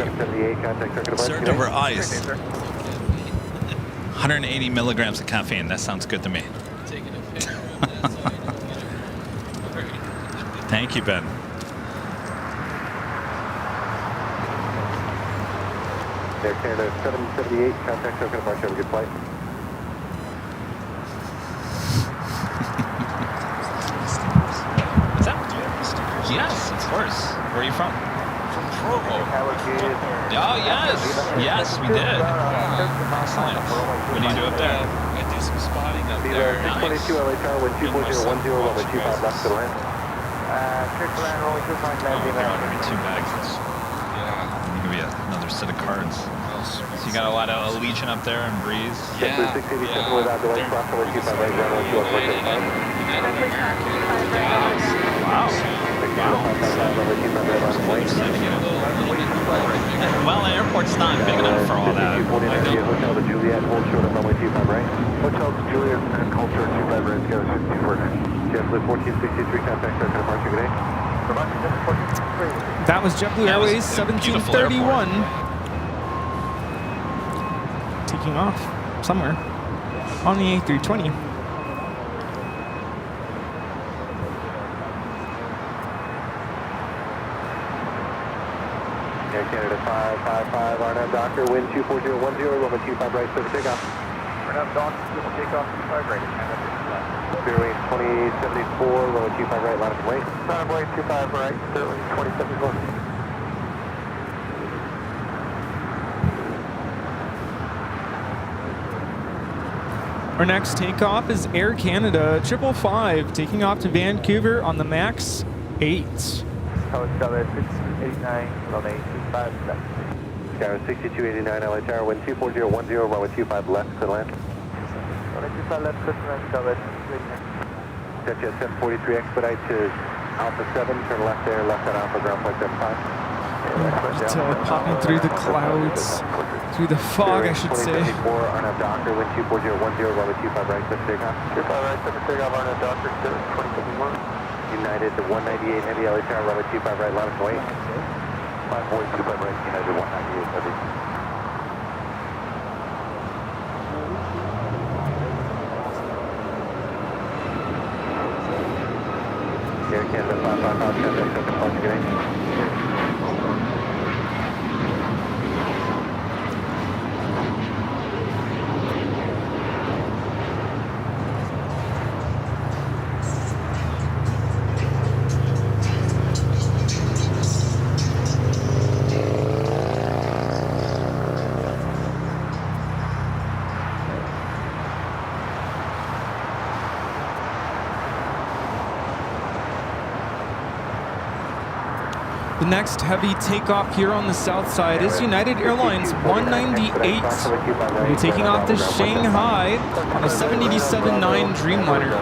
Served over ice. 180 milligrams of caffeine. That sounds good to me. Thank you, Ben. Air Canada 778, contact token departure. Have a good flight. Is that stickers? Yes, of course. Where are you from? From Provo. Oh, yes. Yes, we did. Excellent. What do you do up there? I do some spotting up There, there. 622 LA Tower, wind 24010, runway 25 left to the land. Clear to land, rolling 25 Oh, landing. God, maybe 2 bags. Give me another set of cards. So you got a lot of Allegiant up there and Breeze. Yeah. 687 without delay, cross runway 25 right, runway 215. Wow. Well, the airport's not big enough for all that. Hotel to Juliet, hold short on runway 25 right. Hotel to Juliet and hold short 25 right, go 64. JetBlue 1463, contact circuit departure, good day. That was JetBlue Airways That was a beautiful 1731. Taking off somewhere on the A320. Air Canada 555, RNAV Doctor, wind 24010, runway 25 right, clear for takeoff. RNAV Doctor, clear for takeoff, 25 right, clear range 2074, runway 25 right, line of way. Line of way 25 right, clear range 2074. Our next takeoff is Air Canada 555, taking off to Vancouver on the MAX 8. Tower 689, runway 25 left. Tower 6289, LA Tower, wind 24010, runway 25 left, clear to land. Runway 25 left, clear to land, Tower 689. Jet 743, expedite to Alpha 7, turn left there, left at Alpha, ground flight 75. Popping through the clouds, through the fog, I should say. 2074, RNAV Doctor, wind 24010, runway 25 right, clear for takeoff. 25 right, clear for takeoff, RNAV Doctor, 2071. United 198 Heavy, LA Tower, runway 25 right, line of way. 542 right, United 198 Heavy. Air Canada 555, contact circuit departure, good day. The next heavy takeoff here on the south side is United Airlines 198. We'll be taking off to Shanghai on a 787-9 Dreamliner.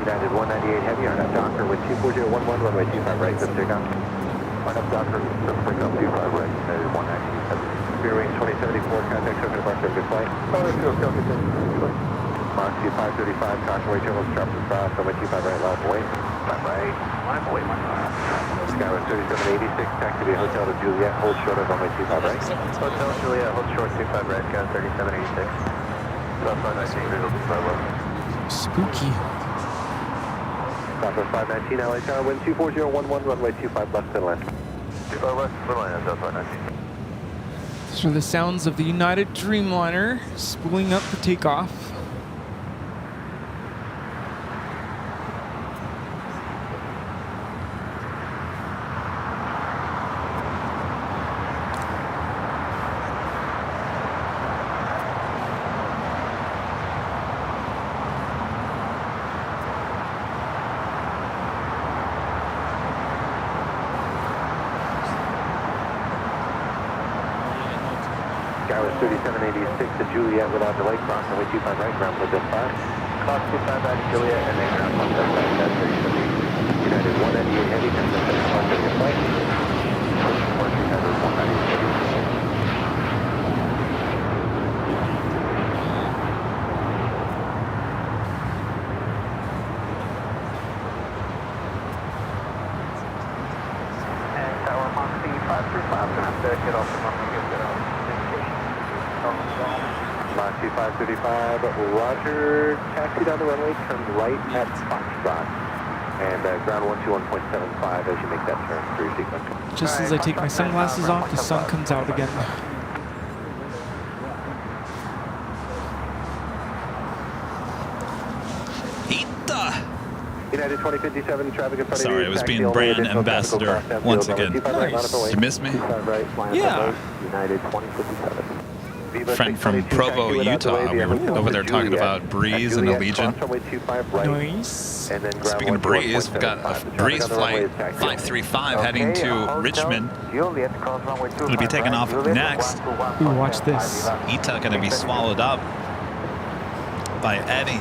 United 198 Heavy, RNAV Doctor, with 24011, runway 25 right, clear for takeoff. RNAV Doctor, clear for takeoff, 25 right, United 198 Heavy. Spear range 2074, contact circuit departure, good flight. Moxie 535, caution way terminals, sharp to cross, runway 25 right, line of way. Line right, line away, line right. Skyward 3786, taxi to Hotel to Juliet, hold short of runway 25 right. Hotel Juliet, hold short 25 right, Skyward 3786. Southbound 19, visual 25 left. Spooky. Southwest 519, LA Tower, wind 24011, runway 25 left to the land. 25 left to the land, Southwest 519. These are the sounds of the United Dreamliner spooling up for takeoff. tower is 3786 to Juliet without delay, cross runway 25 right, ground for just 5. Cross 25 right to Juliet, and then ground 175, that's 30. United 198 heavy, 10 to 1 to your flight. Push 300, 198 heavy. Get off the runway, get out. Moxie 535, roger. Taxi down the runway, turn right at Foxtrot. And ground 121.75 as you make that turn through sequence. Just as I take my sunglasses off, the sun comes out again. United 2057, traffic in front of you. Sorry, I was being brand ambassador once again. Nice. Did you miss me? Yeah. United 2057. Friend from Provo, Utah. We were over there talking about Breeze and Allegiant. Nice. Speaking of Breeze, we've got a Breeze flight 535 heading to Richmond. It'll be taking off next. Ooh, watch this. Ita going to be swallowed up by Eddie.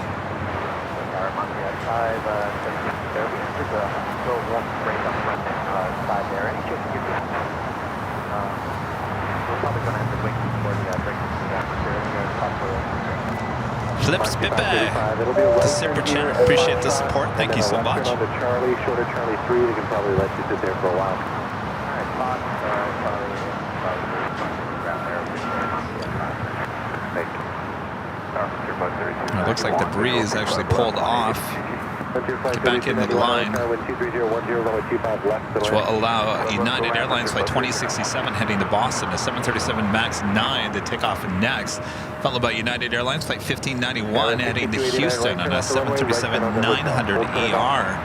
Flips Bippe, the super chat. Appreciate the support. Thank you so much. Charlie, shorter Charlie 3, they can probably let you sit there for a while. It looks like the Breeze actually pulled off. Get back into the line, which will allow United Airlines Flight 2067 heading to Boston, a 737 MAX 9 to take off next, followed by United Airlines Flight 1591 heading to Houston on a 737-900ER.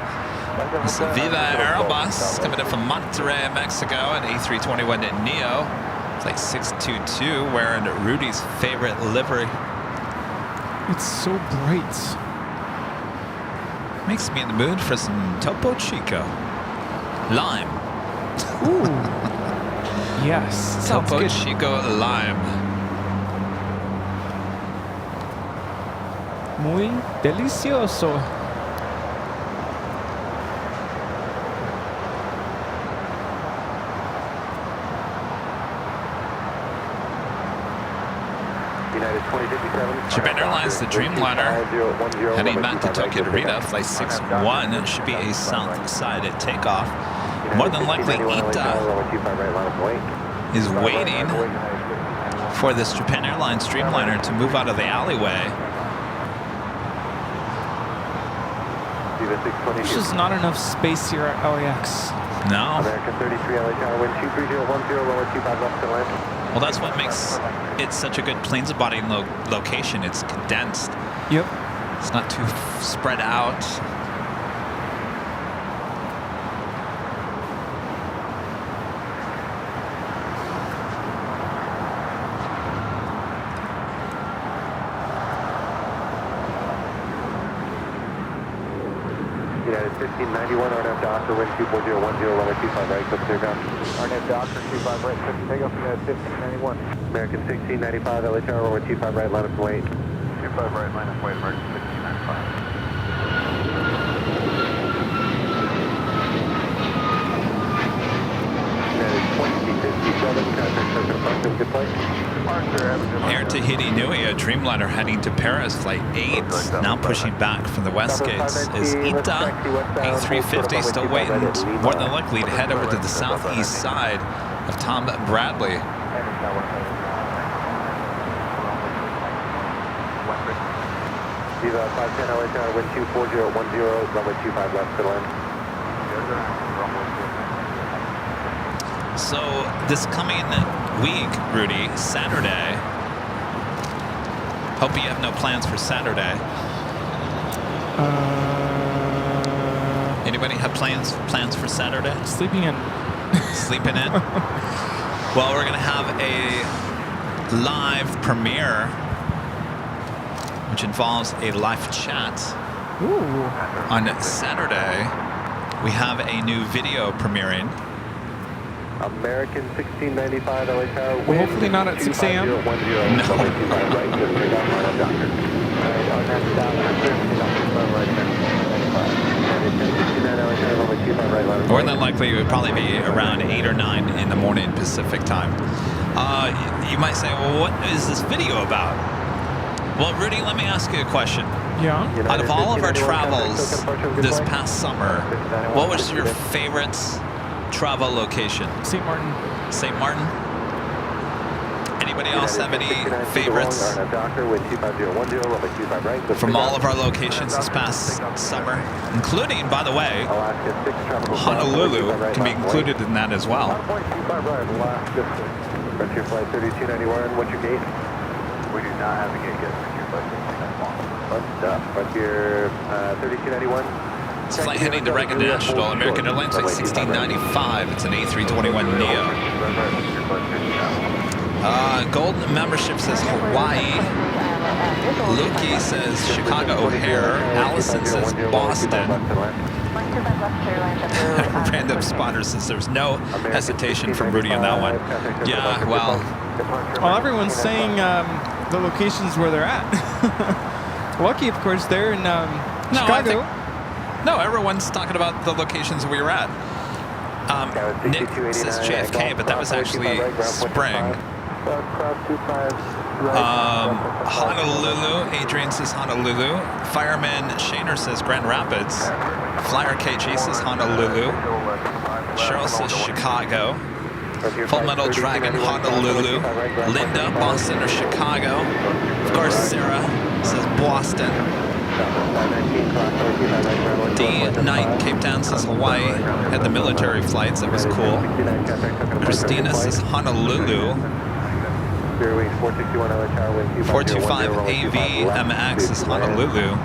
This is Viva Aerobus coming in from Monterrey, Mexico, an A321 Neo, Flight 622, wearing Rudy's favorite livery. It's so bright. Makes me in the mood for some Topo Chico. Lime. Ooh. Yes. Sounds Topo good. Chico Lime. Muy delicioso. Japan Airlines, the Dreamliner, heading back to Tokyo to Rita, flight 61. It should be a south side at takeoff. More than likely, Ita is waiting for this Japan Airlines Dreamliner to move out of the alleyway. There's just not enough space here at LAX. No. American 33 LA Tower, wind 23010, lower 25 left to land. Well, that's what makes it such a good planes abiding location. It's condensed. Yep. It's not too spread out. United 1591, RNAV Doctor, wind 24010, runway 25 right, clear clear ground. RNAV Doctor, 25 right, clear for takeoff, United 1591. American 1695, LA Tower, runway 25 right, line up and wait. 25 right, line up and wait, American 1695. Air Tahiti Nui, a Dreamliner heading to Paris, flight 8, now pushing back from the west gates. Is Ita, A350, still waiting, more than likely to head over to the southeast side of Tom Bradley. Viva 510 LA Tower, wind 24010, runway 25 left to land. So this coming week, Rudy, Saturday. Hope you have no plans for Saturday. Anybody have plans for Saturday? Sleeping in. Sleeping in? Well, we're gonna have a live premiere, which involves a live chat. Ooh. On Saturday, we have a new video premiering. American 1695 LA Tower. Well, hopefully not at 6 a.m. No. Right, just take off on a doctor. Alright, on that stop, take off right there. 1069 LA Tower, runway 25 right, line. More than likely, it would probably be around 8 or 9 in the morning Pacific time. You might say, well, what is this video about? Well, Rudy, let me ask you a question. Yeah. Out of all of our travels this past summer, what was your favorite travel location? St. Martin. St. Martin? Anybody else have any favorites from all of our locations this past summer? Including, by the way, Honolulu can be included in that as well. Frontier Flight 3291, what's your gate? We do not have a gate yet. Frontier 3291. It's a flight heading to Reagan National, American Airlines Flight 1695. It's an A321neo. Gold membership says Hawaii. Luki says Chicago O'Hare. Allison says Boston. Random spotter says there's no hesitation from Rudy on that one. Yeah, well. Well, everyone's saying the locations where they're at. Lucky, of course, they're in Chicago. No, everyone's talking about the locations we were at. Nick says JFK, but that was actually spring. Honolulu, Adrian says Honolulu. Fireman Shaner says Grand Rapids. Flyer KG says Honolulu. Cheryl says Chicago. Full Metal Dragon, Honolulu. Linda, Boston or Chicago. Of course, Sarah says Boston. D Knight, Cape Town says Hawaii. Had the military flights, that was cool. Christina says Honolulu. 425 AVMX is Honolulu.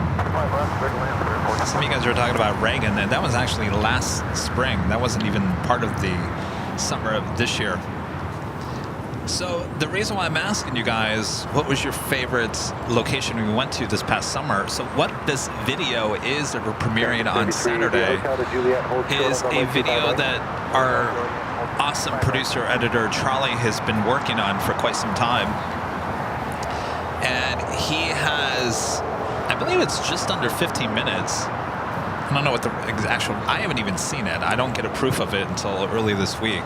Some of you guys were talking about Reagan, and that was actually last spring. That wasn't even part of the summer of this year. So the reason why I'm asking you guys, what was your favorite location we went to this past summer? So what this video is that we're premiering on Saturday is a video that our awesome producer, editor, Charlie has been working on for quite some time. And he has, I believe it's just under 15 minutes. I don't know what the actual, I haven't even seen it. I don't get a proof of it until early this week.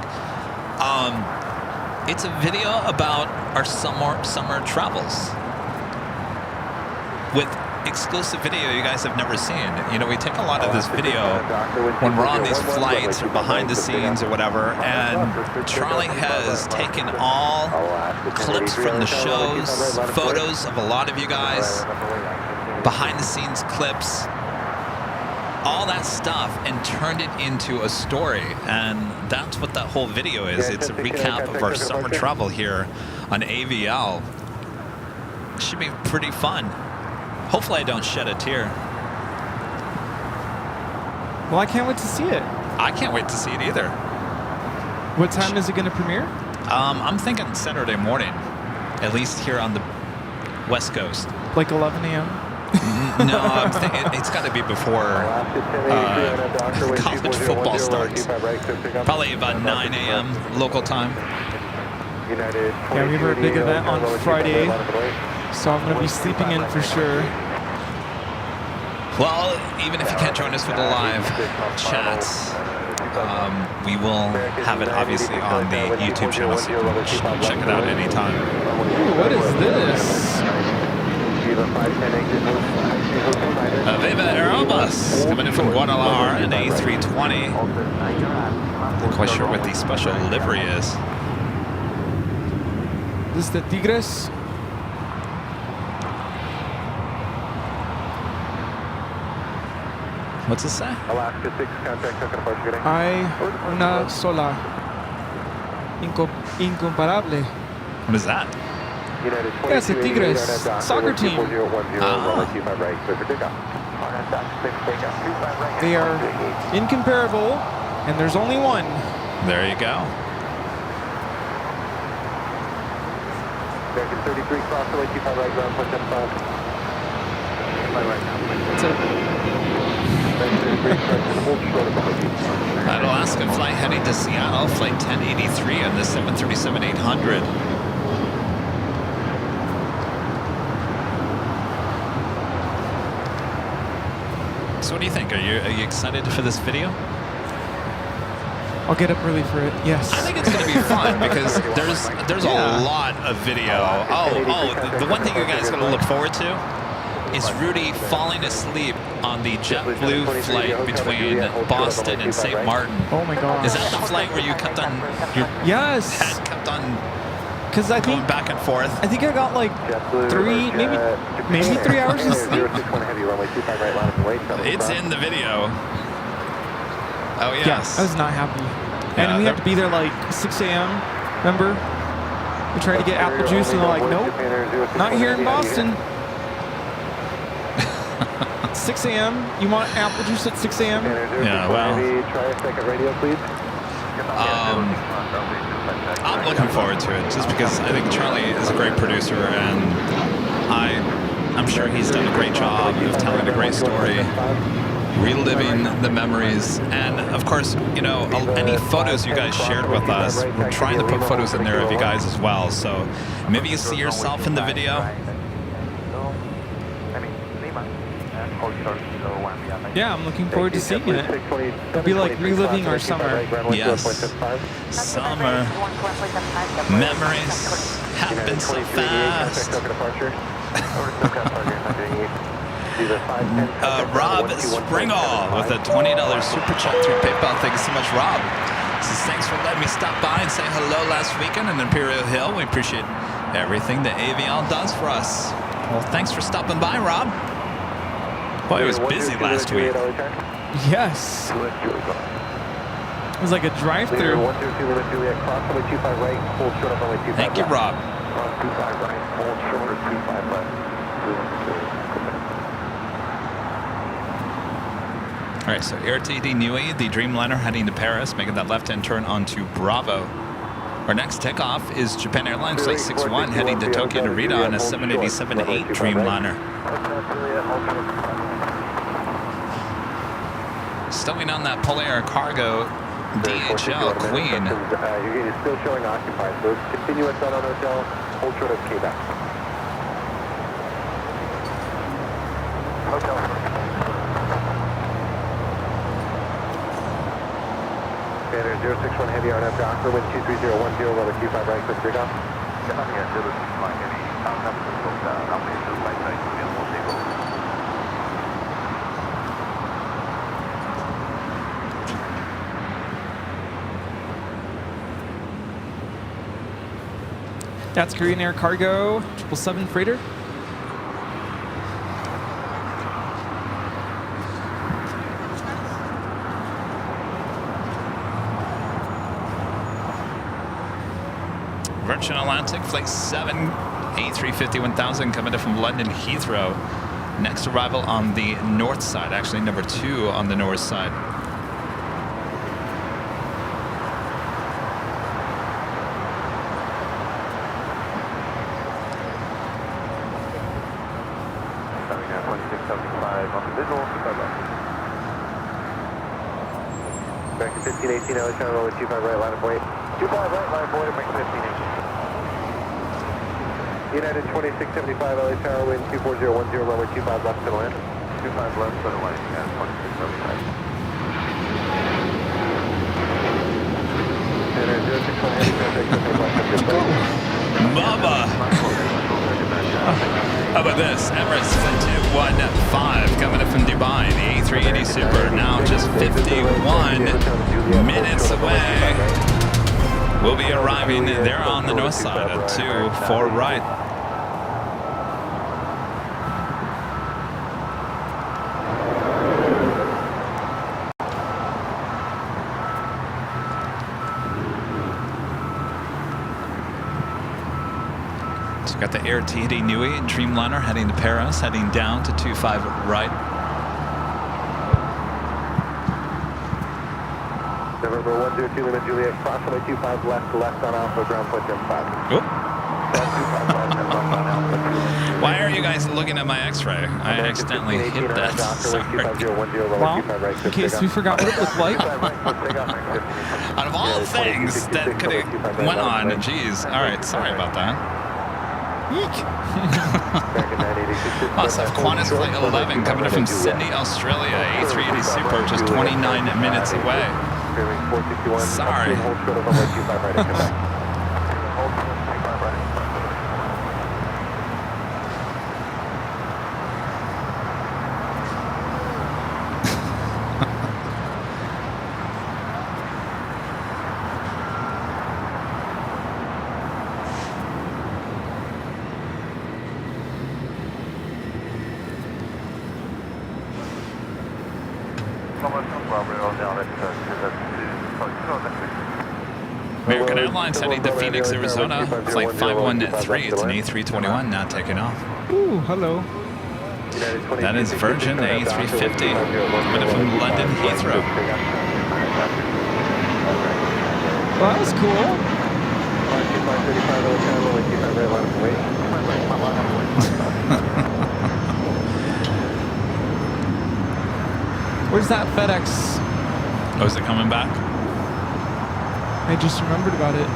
It's a video about our summer travels with exclusive video you guys have never seen. You know, we take a lot of this video when we're on these flights or behind the scenes or whatever, and Charlie has taken all clips from the shows, photos of a lot of you guys, behind the scenes clips, all that stuff, and turned it into a story. And that's what that whole video is. It's a recap of our summer travel here on AVL. Should be pretty fun. Hopefully I don't shed a tear. Well, I can't wait to see it. I can't wait to see it either. What time is it going to premiere? I'm thinking Saturday morning, at least here on the West Coast. Like 11 a.m.? No, I'm thinking it's got to be before college football starts. Probably about 9 a.m. local time. Yeah, we have a big event on Friday, so I'm going to be sleeping in for sure. Well, even if you can't join us for the live chats, we will have it obviously on the YouTube channel, so you can check it out anytime. Ooh, what is this? Viva Aerobus coming in from Guadalajara, an A320. Not quite sure what the special livery is. This is the Tigres. What's it say? Alaska 6, contact token departure, good day. Hay una sola. Incomparable. What is that? That's the Tigres soccer team. They are incomparable, and there's only one. There you go. American 33, cross away, 25 right, ground, 175. That's it. At Alaska, flight heading to Seattle, flight 1083 on the 737-800. So what do you think? Are you excited for this video? I'll get up early for it. Yes. I think it's going to be fun because there's a lot of video. The one thing you guys got to look forward to is Rudy falling asleep on the JetBlue flight between Boston and St. Martin. Oh my God. Is that the flight where you kept on your Yes. head kept on Because I going think back and forth? I think I got like maybe 3 hours of sleep. It's in the video. Oh yes. Yeah, I was not happy. Yeah, And we had to be there like 6 a.m. Remember? We tried to get apple juice and they're like, nope, not here in Boston. 6 a.m. You want apple juice at 6 a.m.? Yeah, well. I'm looking forward to it just because I think Charlie is a great producer and I'm sure he's done a great job of telling a great story, reliving the memories, and of course, you know, any photos you guys shared with us, we're trying to put photos in there of you guys as well, so maybe you see yourself in the video. Yeah, I'm looking forward to seeing it. It'll be like reliving our summer. Yes. Summer. Memories happen so fast. Rob Springall with a $20 super chat through PayPal. Thank you so much, Rob. Says, thanks for letting me stop by and say hello last weekend in Imperial Hill. We appreciate everything that Aviation does for us. Well, thanks for stopping by, Rob. Boy, it was busy last week. Yes. It was like a drive-through. Thank you, Rob. All right, so RTD Nui, the Dreamliner heading to Paris, making that left-hand turn onto Bravo. Our next takeoff is Japan Airlines Flight 61 heading to Tokyo Narita on a 787-8 Dreamliner. Stowing on that Polair Cargo DHL Queen. You're still showing occupied, so continue at Sun Hotel, hold short of Quebec. Hotel. Standard 061 Heavy RNF Docker, wind 23010, level 25 right, quick takeoff. That's Korean Air Cargo 777 freighter. Virgin Atlantic Flight 7 A350-1000 coming in from London Heathrow. Next arrival on the north side, actually number 2 on the north side. American 1518, LA Channel, rolling 25 right, line of point. 25 right, line of point, American 1518. United 2675, LA Channel, wind 24010, runway 25 left to the land. 25 left to the land, yeah, 2675. Mama! How about this? Emirates Flight 215 coming in from Dubai. The A380 Super now just 51 minutes away. We'll be arriving there on the north side at 24 right. So we've got the Air TD Nui Dreamliner heading to Paris, heading down to 25 right. November 102 Lima Juliet, approximately 25 left on Alpha, ground point 5. Why are you guys looking at my X-ray. I accidentally hit that. Sorry. Well, in case we forgot what it looked like. Out of all things that could have went on, geez. All right, sorry about that. Eek. Must have Qantas Flight 11 coming in from Sydney, Australia. A380 Super, just 29 minutes away. Sorry. American Airlines heading to Phoenix, Arizona. Flight 513. It's an A321 now taking off. Ooh, hello. That is Virgin A350 coming in from London Heathrow. Well, that was cool. Where's that FedEx? Oh, is it coming back? I just remembered about it.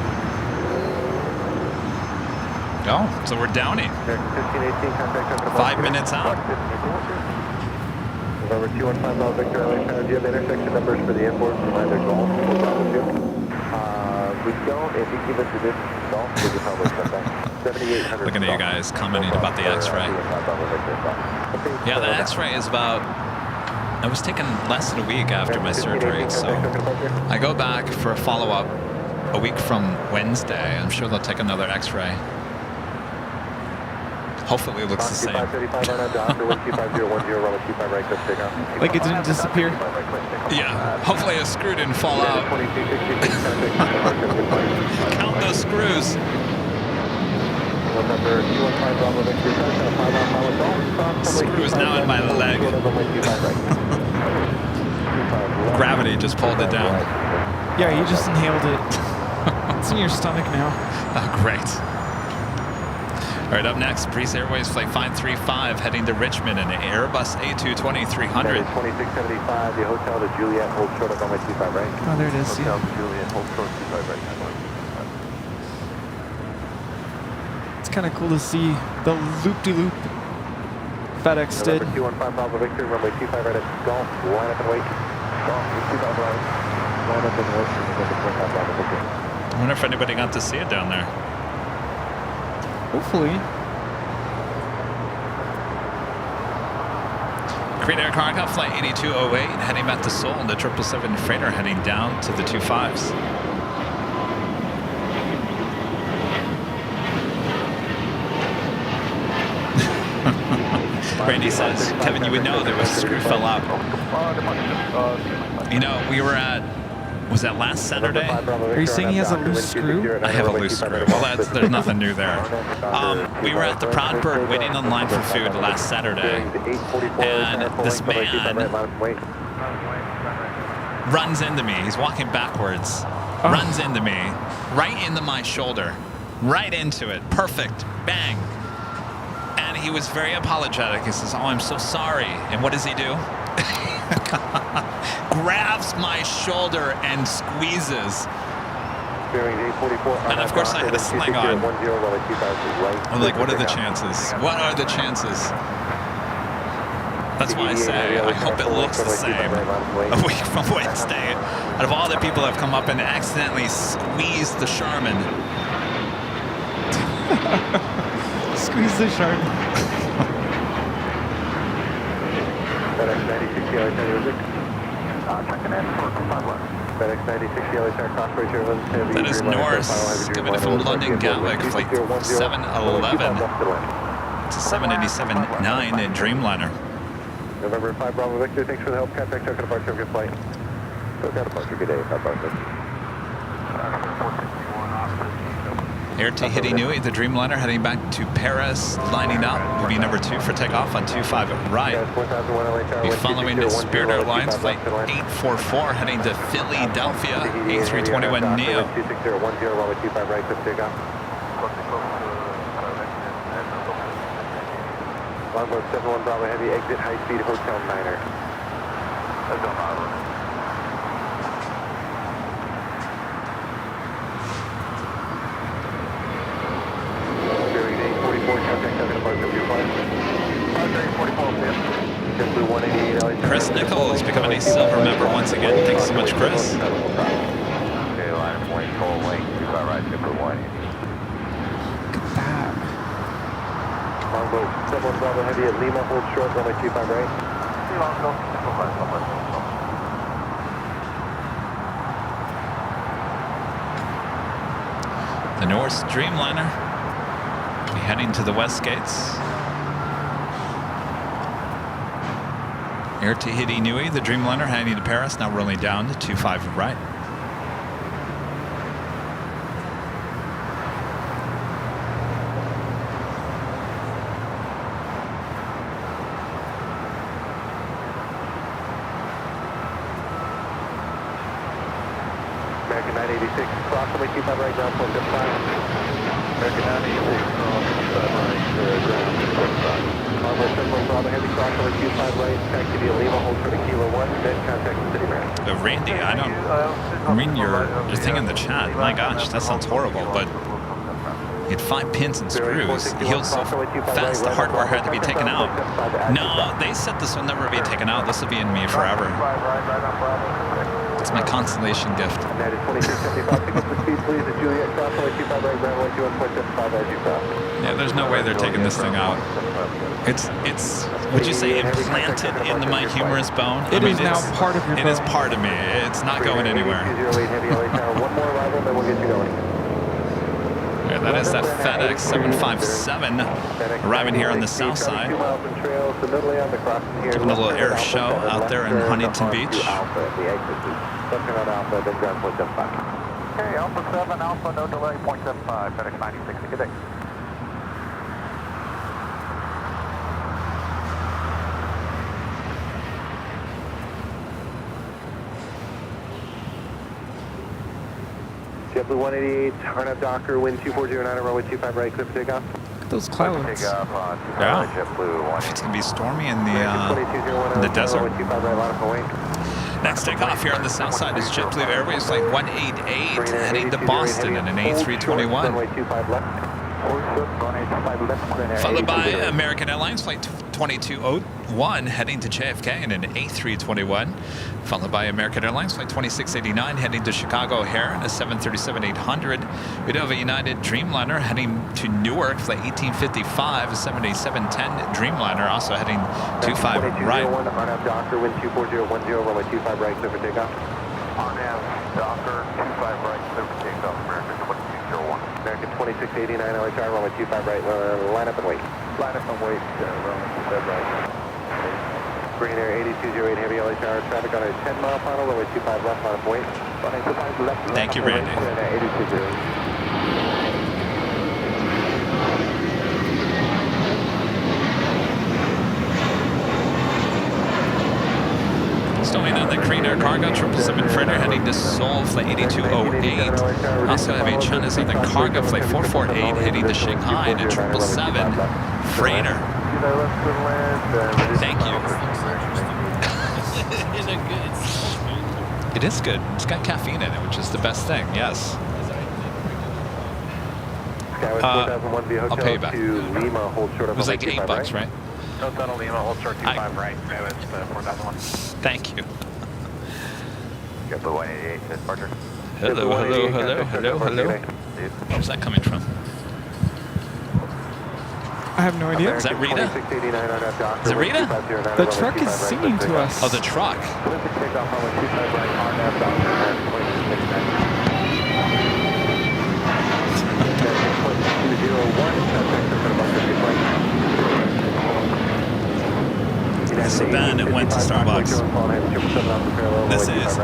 Oh, so we're downing. 5 minutes out. November 215 Bravo Victor LA Center. Do you have intersection numbers for the airport from either Golf or Bravo 2? We don't. If you give us the distance Golf, we can probably come back. 7800. Looking at you guys commenting about the X-ray. Yeah, the X-ray is about... I was taken less than a week after my surgery, so I go back for a follow-up a week from Wednesday. I'm sure they'll take another X-ray. Hopefully it looks the same. Like it didn't disappear? Yeah, hopefully a screw didn't fall out. Count those screws. Screw is now in my leg. Gravity just pulled it down. Yeah, you just inhaled it. It's in your stomach now. Oh, great. All right, up next, Breeze Airways Flight 535 heading to Richmond in an Airbus A220-300. 2675, the hotel to Juliet, hold short of runway 25 right. Oh, there it is. Hotel Yeah. to Juliet, hold short 25 right. It's kind of cool to see the loop-de-loop FedEx did. November 215 Bravo Victor, runway 25 right at Golf, line up and wait. Golf, 25 right. Line up and wait. November 215 Bravo Victor. I wonder if anybody got to see it down there. Hopefully. Korean Air Cargo Flight 8208 heading back to Seoul, and the 777 freighter heading down to the 25s. Randy says, Kevin, you would know there was a screw fell out. You know, we were at, was that last Saturday? Are you saying he has a loose screw? I have a loose screw. Well, there's nothing new there. We were at the Proud Bird waiting in line for food last Saturday, and this man runs into me. He's walking backwards, runs into me, right into my shoulder, right into it. Perfect. Bang. And he was very apologetic. He says, oh, I'm so sorry. And what does he do? Grabs my shoulder and squeezes. And of course I had a sling on. I'm like, what are the chances? What are the chances? That's why I say, I hope it looks the same a week from Wednesday. Out of all the people that have come up and accidentally squeezed the Charmin. Squeeze the Charmin. FedEx 96 LA Center, checking in for 51. FedEx 96 LA Center, Crossbridge Airlines. That is Norris coming in from London Gatwick, flight 711 to 787-9 in Dreamliner. November 5 Bravo Victor, thanks for the help. Contact token departure of your flight. Token departure, good day, 5 Bravo Victor. Air Tahiti Nui, the Dreamliner, heading back to Paris, lining up. Will be number 2 for takeoff on 25 right. Be following the Spirit Airlines flight 844, heading to Philadelphia, A321 Neo. Longboat 71 Bravo Heavy, exit high speed Hotel Niner. Let's go, Bravo. Bearing 844, contact 7 above W5. 188. Chris Nichols becoming a silver member once again. Thanks so much, Chris. Okay, line of point, full length, 25 right, super 180. Longboat 71 Bravo Heavy at Lima, hold short, runway 25 right. The Norse Dreamliner will be heading to the west gates. Air Tahiti Nui, the Dreamliner heading to Paris, now rolling down to 25 right. American 986, cross runway 25 right, ground point 5. American 986, cross 25 right, ground point 5. Longboat 71 Bravo Heavy, cross runway 25 right, taxi via Lima, hold short of Kilo 1, then contact the city ranch. Randy, I don't mean your thing in the chat. My gosh, that sounds horrible, but he had 5 pins and screws. He healed so fast the hardware had to be taken out. No, they said this will never be taken out. This will be in me forever. It's my consolation gift. That is 2675, pick up the speed please at Juliet, cross runway 25 right, ground 21.75 as you cross. Yeah, there's no way they're taking this thing out. It's would you say implanted into my humerus bone? It is now part of your bone. It is part of me. It's not going anywhere. 208 heavy LA tower, one more arrival, then we'll get you going. Yeah, that is that FedEx 757 arriving here on the south side. Giving a little air show out there in Huntington Beach. Okay, Alpha 7, Alpha, no delay, 0.75, FedEx 96, good day. JetBlue 188, Arnav Docker, wind 2409 on runway 25 right, clear for takeoff. Look at those clouds. Takeoff on Yeah. JetBlue 188. It's going to be stormy in the desert. Next takeoff here on the south side is JetBlue Airways Flight 188 heading to Boston in an A321. Followed by American Airlines Flight 2201 heading to JFK in an A321. Followed by American Airlines Flight 2689 heading to Chicago O'Hare in a 737-800. We do have a United Dreamliner heading to Newark, Flight 1855, a 787-10 Dreamliner also heading 25 right. Arnav Docker, wind 24010, runway 25 right, clear for takeoff. Arnav Docker, 25 right, clear for takeoff, American 2201. American 2689, LHR, runway 25 right, line up and wait. Line up and wait, runway 25 right. Green Air 8208 heavy LHR, traffic on a 10-mile final, runway 25 left, line up and wait. Thank you, Randy. 8208. Stowing on the Green Air Cargo 777 freighter heading to Seoul, Flight 8208. Also having China Southern Cargo Flight 448 heading to Shanghai in a 777 freighter. Thank you. It is good. It's got caffeine in it, which is the best thing. Yes. I'll pay you back. It was like $8, right? Hotel Lima, hold short 25 right. It's 4001. Thank you. JetBlue 188, departure. Hello. Where's that coming from? I have no idea. Is that Rita? Is it Rita? The truck is singing to us. Oh, the truck. So then it went to Starbucks.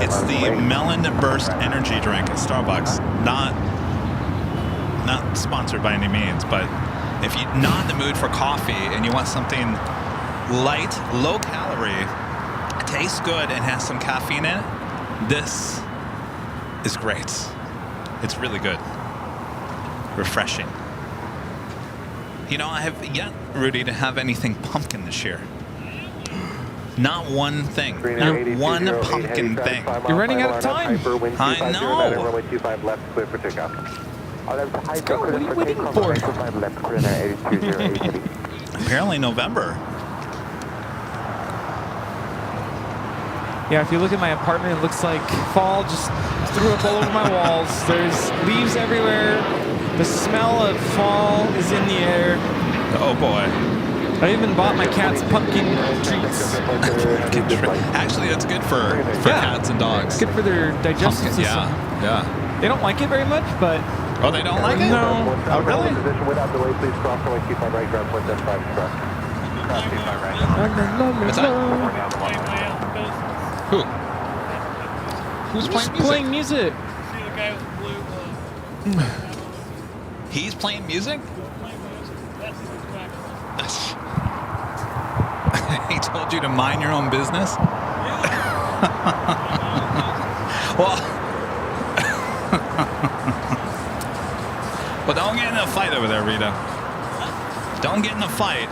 It's the Melon Burst energy drink at Starbucks. Not sponsored by any means, but if you're not in the mood for coffee and you want something light, low calorie, tastes good, and has some caffeine in it, this is great. It's really good. Refreshing. You know, I have yet, Rudy, to have anything pumpkin this year. Not one thing. Not one pumpkin thing. You're running out of time. I know. Runway 25 left, clear for takeoff. Let's go. What are you waiting for? Apparently November. Yeah, if you look at my apartment, it looks like fall just threw up all over my walls. There's leaves everywhere. The smell of fall is in the air. Oh boy. I even bought my cats pumpkin treats. Actually, it's good for cats and dogs. It's good for their digestive system. Yeah. They don't like it very much, but... Oh, they don't like it? No. Oh, really? Position without delay, please cross runway 25 right, ground 175 cross. Cross 25 right. What's that? Who? Who's playing music? Playing music. See the guy with the blue He's playing music? That's his back. He told you to mind your own business? Well, well, don't get in a fight over there, Rita. Don't get in a fight.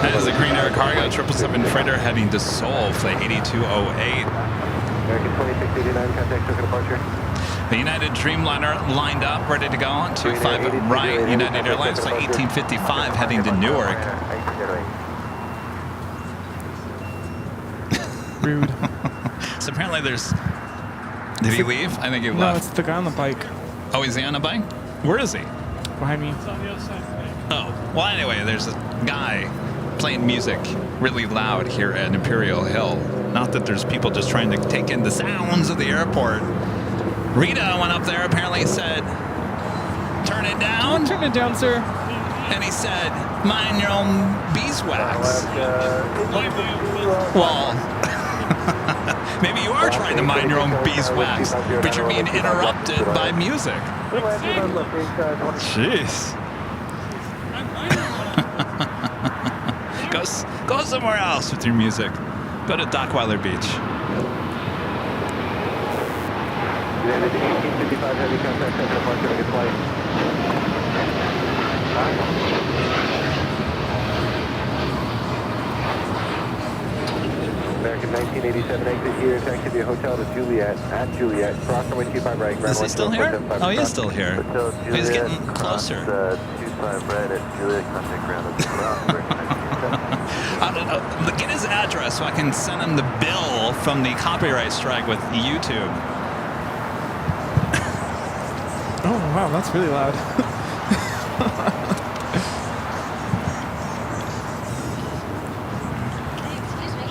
That is a Green Air Cargo 777 freighter heading to Seoul, flight 8208. American 2689, contact token departure. The United Dreamliner lined up, ready to go. 25 right, United Airlines, flight 1855, heading to Newark. Rude. So apparently there's... Did he leave? I think he No, left. it's the guy on the bike Oh, is he on a bike? Where is he? behind me. It's on the other side of the bay. Oh, well, anyway, there's a guy playing music really loud here at Imperial Hill. Not that there's people just trying to take in the sounds of the airport. Rita went up there, apparently said, turn it down. Turn it down, sir. And he said, mind your own beeswax. Well, maybe you are trying to mind your own beeswax, but you're being interrupted by music. Jeez. Go somewhere else with your music. Go to Dockweiler Beach. United 1855, heavy contact token departure, make it flight. American 1987, exit here, taxi to your hotel to Juliet, at Juliet, cross runway 25 right, ground Is he still here? Oh, he is still here. He's getting closer. 25 right at Juliet, contact ground at I don't know. Get his address so I can send him the bill from the copyright strike with YouTube. Oh, wow, that's really loud. Excuse me.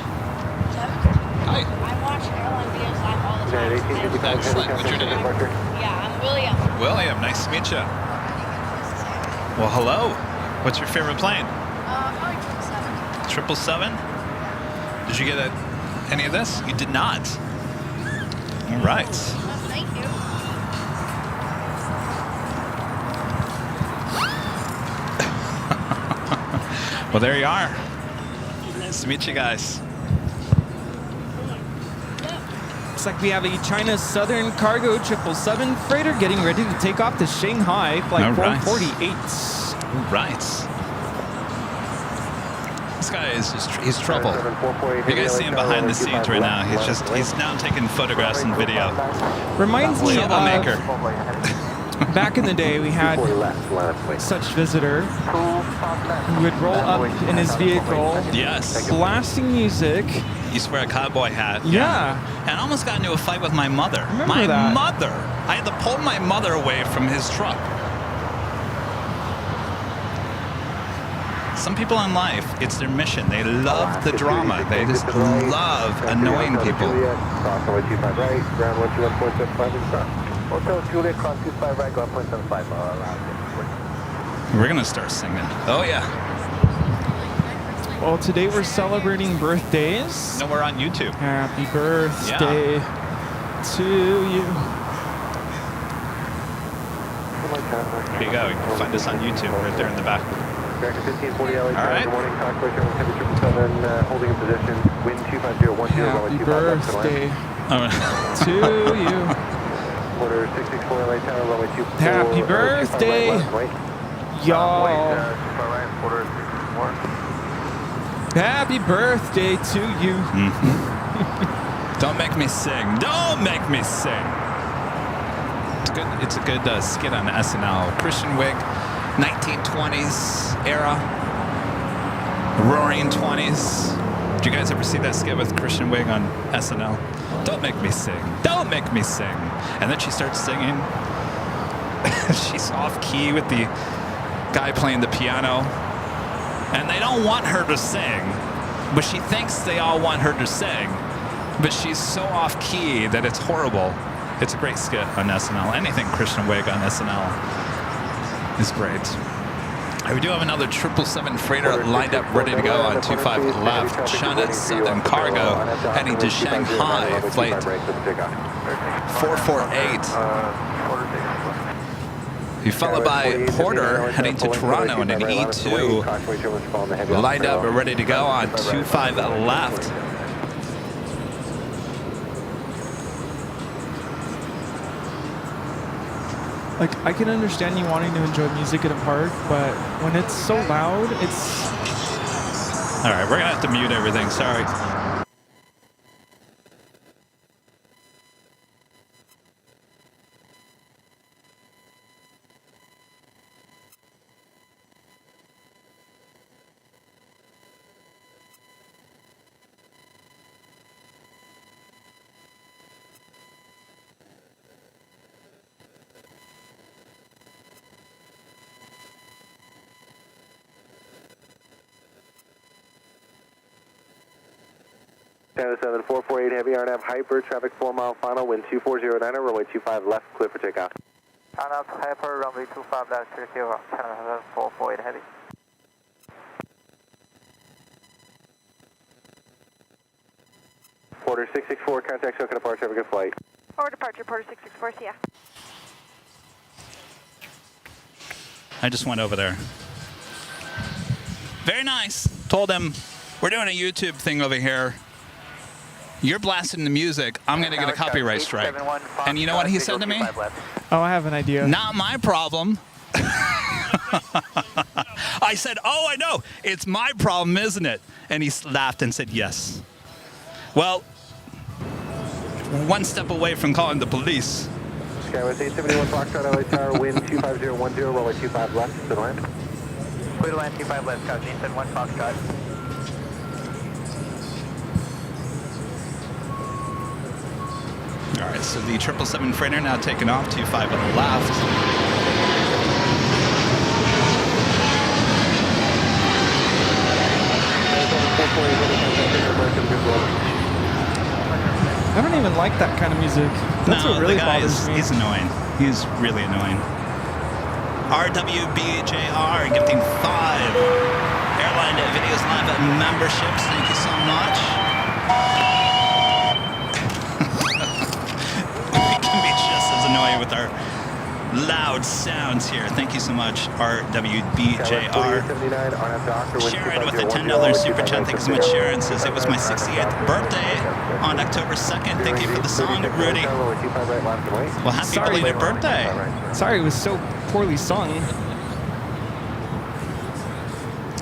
Kevin? Hi. I watch Airline videos live all the time. United 1855, Excellent. What's your name? Yeah, I'm William. William, nice to meet you. Well, hello. What's your favorite plane? Probably 777. 777? Did you get any of this? You did not. All right. Thank you. Well, there you are. Nice to meet you guys. Looks like we have a China Southern Cargo 777 freighter getting ready to take off to Shanghai, flight All right. 448. All right. This guy is he's trouble. You guys see him behind the scenes right now. He's now taking photographs and video. Reminds me of Troublemaker. back in the day we had such visitor who would roll up in his vehicle, Yes. blasting music. He used to wear a cowboy hat. Yeah. And I almost got into a fight with my mother. Remember My that. mother. I had to pull my mother away from his truck. Some people in life, it's their mission. They love the drama. They just love annoying people. Cross runway 25 right, ground 121.75 and cross. Hotel Juliet, cross 25 right, ground 0.75 around. We're going to start singing. Oh, yeah. Well, today we're celebrating birthdays. No, we're on YouTube. Happy birthday to you. There you go. You can find us on YouTube right there in the back. American 1540 LA, right. good morning, Talk Square, Sherman, Heavy 777, holding in position, wind 25010, runway 25 left to Birthday land. to you. Quarter 664 LA Tower, runway 24. Happy birthday, y'all. Quarter 664. Happy birthday to you. Don't make me sing. Don't make me sing. It's a good skit on SNL. Christian Wig, 1920s era, roaring 20s. Did you guys ever see that skit with Christian Wig on SNL? Don't make me sing. Don't make me sing. And then she starts singing. She's off key with the guy playing the piano. And they don't want her to sing, but she thinks they all want her to sing. But she's so off key that it's horrible. It's a great skit on SNL. Anything Christian Wig on SNL is great. We do have another 777 freighter lined up, ready to go on 25 left. China Southern Cargo heading to Shanghai, flight 448. Be followed by Porter heading to Toronto in an E2, lined up and ready to go on 25 left. Like, I can understand you wanting to enjoy music at a park, but when it's so loud, it's... All right, we're gonna have to mute everything, sorry. China 7448 Heavy RNAV Hyper, traffic 4 mile final, wind 2409, runway 25 left, clear for takeoff. RNAV Hyper, runway 25 left, clear to China 7448 Heavy. Porter 664, contact Soka departure, have a good flight. Forward departure, Porter 664, see ya. I just went over there. Very nice. Told him, we're doing a YouTube thing over here. You're blasting the music. I'm going to get a copyright strike. And you know what he said to me? Oh, I have an idea. Not my problem. I said, oh, I know. It's my problem, isn't it? And he laughed and said, yes. Well, one step away from calling the police. Skywest 871 Foxtrot LA Tower, wind 25010, runway 25 left, to land. Clear to land 25 left, Scout 871 Foxtrot. All right, so the 777 freighter now taking off, 25 on the left. I don't even like that kind of music. That's what really the guy bothers me. he's annoying. He's really annoying. RWBJR gifting 5 Airline Videos Live memberships. Thank you so much. We can be just as annoying with our loud sounds here. Thank you so much, RWBJR. Sharon with a $10 super chat. Thank you so much, Sharon. Says it was my 68th birthday on October 2nd. Thank you for the song, Rudy. Well, happy belated birthday. Sorry, it was so poorly sung.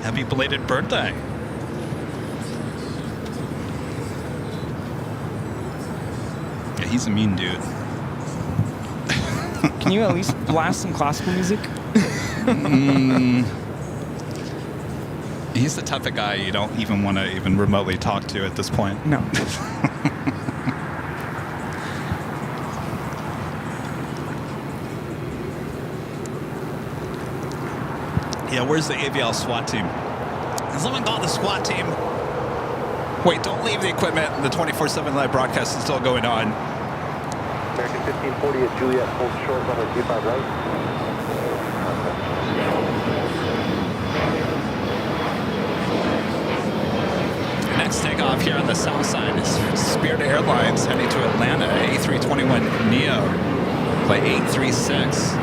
Happy belated birthday. Yeah, he's a mean dude. Can you at least blast some classical music? He's the type of guy you don't even want to even remotely talk to at this point. No. Yeah, where's the AVL SWAT team? Can someone call the SWAT team? Wait, don't leave the equipment. The 24/7 live broadcast is still going on. American 1540 at Juliet, hold short, runway 25 right. Next takeoff here on the south side is Spirit Airlines heading to Atlanta, A321neo, flight 836.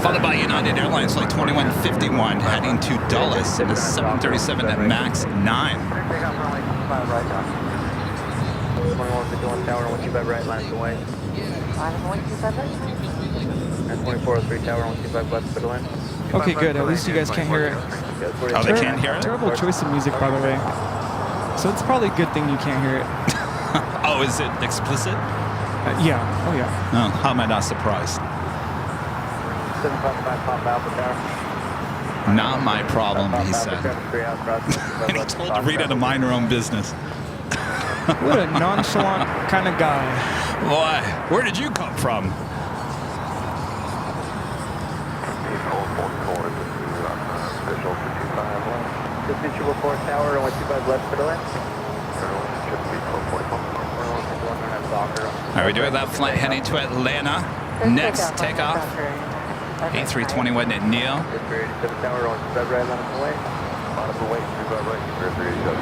Followed by United Airlines flight 2151 heading to Dulles in a 737 at max 9. Take off runway 25 right now. 2151 tower, 125 right, lines away. Line 125 right. And 2403 tower, 125 left, middle in. Okay, good. At least you guys can't hear it. Oh, they can't hear it? Terrible choice of music, by the way. So it's probably a good thing you can't hear it. Oh, is it explicit? Yeah. Oh, yeah. Oh, how am I not surprised? 755 Pop Alpha tower. Not my problem, he said. And he told Rita to mind her own business. What a nonchalant kind of guy. Boy, where did you come from? Distance 4 tower, 125 left, middle in. All right, we're doing that flight heading to Atlanta. Next takeoff, A321 at Neil. 387 tower, 125 right, line away. Bottom of the way, 25 right, 336.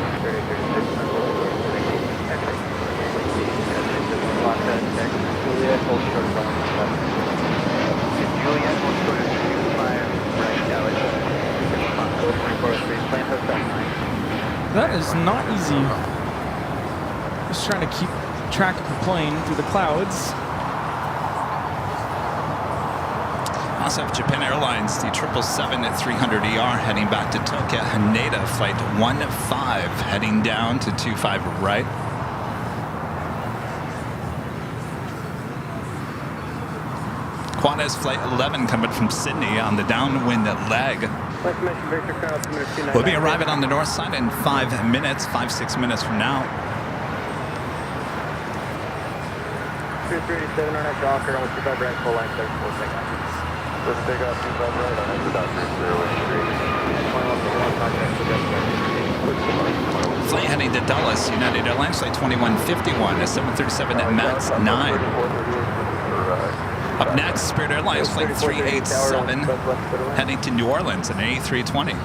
Juliet, hold short of 125. Juliet, hold short of 25 right, Dallas. 343, plane hotel 9. That is not easy. Just trying to keep track of the plane through the clouds. Also have Japan Airlines, the 777 at 300ER heading back to Tokyo. Haneda flight 15 heading down to 25 right. Qantas flight 11 coming from Sydney on the downwind leg. We'll be arriving on the north side in 5 minutes, 5-6 minutes from now. 337 on that Docker, on 25 right, full line, 34 takeoff. Let's take off 25 right on exit Docker, 083. Flight heading to Dulles, United Airlines flight 2151, a 737 at max 9. Up next, Spirit Airlines flight 387, heading to New Orleans, an A320.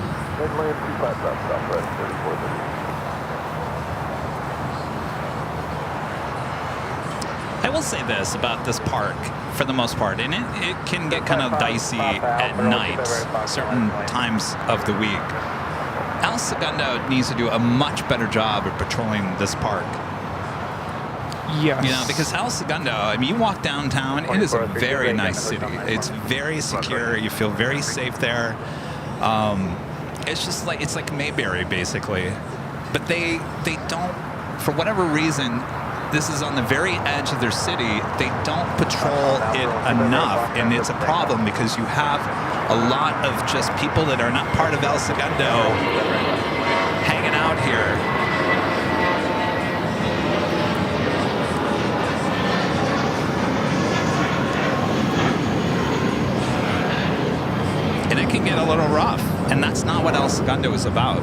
I will say this about this park, for the most part, and it can get kind of dicey at night, certain times of the week. El Segundo needs to do a much better job of patrolling this park. Yes. You know, because El Segundo, I mean, you walk downtown, it is a very nice city. It's very secure. You feel very safe there. It's just like, it's like Mayberry, basically. But they don't, for whatever reason, this is on the very edge of their city. They don't patrol it enough, and it's a problem because you have a lot of just people that are not part of El Segundo hanging out here. And it can get a little rough, and that's not what El Segundo is about.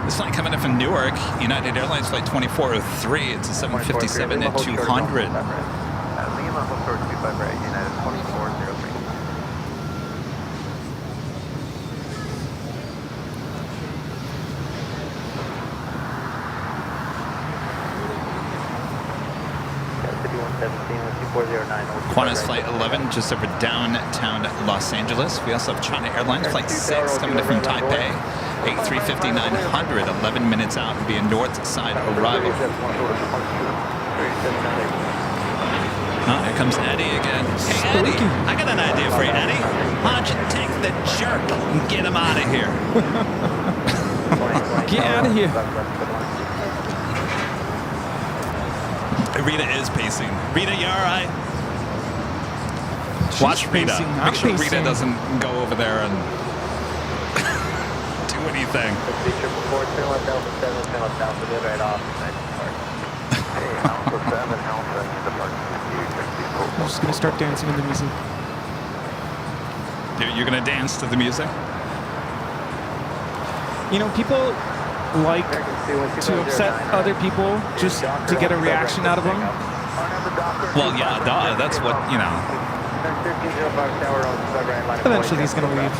This flight coming in from Newark, United Airlines flight 2403. It's a 757 at 200. Lima, hold short 25 right, United 2403. Qantas flight 11 just over downtown Los Angeles. We also have China Airlines flight 6 coming in from Taipei. A350-900, 11 minutes out and be a north side arrival. Oh, here comes Eddie again. Hey, Eddie, I got an idea for you, Eddie. Why don't you take the jerk and get him out of here? Get out of here. Rita is pacing. Rita, you all right? Watch Rita. pacing. I'm Make sure Rita pacing. doesn't go over there and do anything. I'm just gonna start dancing to the music. You're gonna dance to the music? You know, people like to upset other people just to get a reaction out of them. Well, yeah, duh, that's what, you know. Eventually he's gonna leave.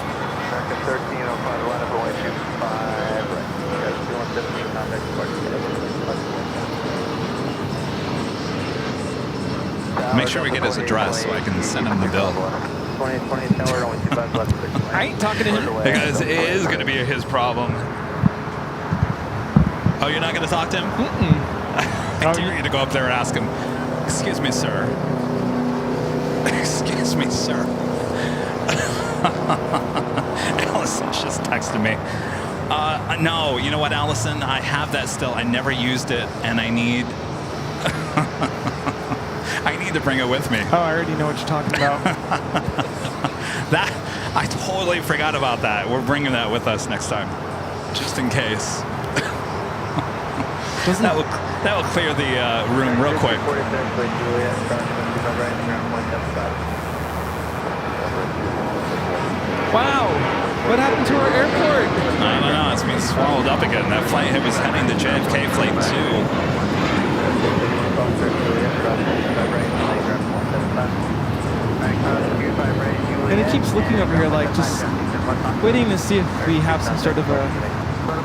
Make sure we get his address so I can send him the bill. 20 tower, only 25 left. I ain't talking to him. Because it is going to be his problem. Oh, you're not going to talk to him? I dare you to go up there and ask him, excuse me, sir. Excuse me, sir. Allison's just texted me. No, you know what, Allison? I have that still. I never used it, and I need... I need to bring it with me. Oh, I already know what you're talking about. I totally forgot about that. We're bringing that with us next time, just in case. That will clear the room real quick. Wow, what happened to our airport? I don't know. It's being swallowed up again. That flight was heading to JFK Flight 2. And he keeps looking over here like just waiting to see if we have some sort of a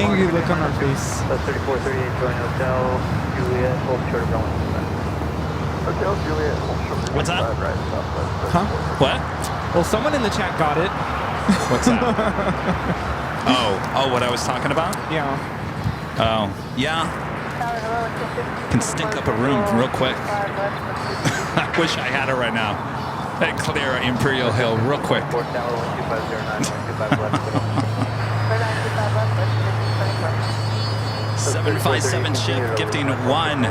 angry look on our face. 3438 join Hotel Juliet, hold short of going. Hotel Juliet, hold short of What's that? Huh? What? Well, someone in the chat got it. What's that? Oh, what I was talking about? Yeah. Oh, yeah. Can stink up a room real quick. I wish I had it right now. I'd clear Imperial Hill real quick. 757 ship gifting 1.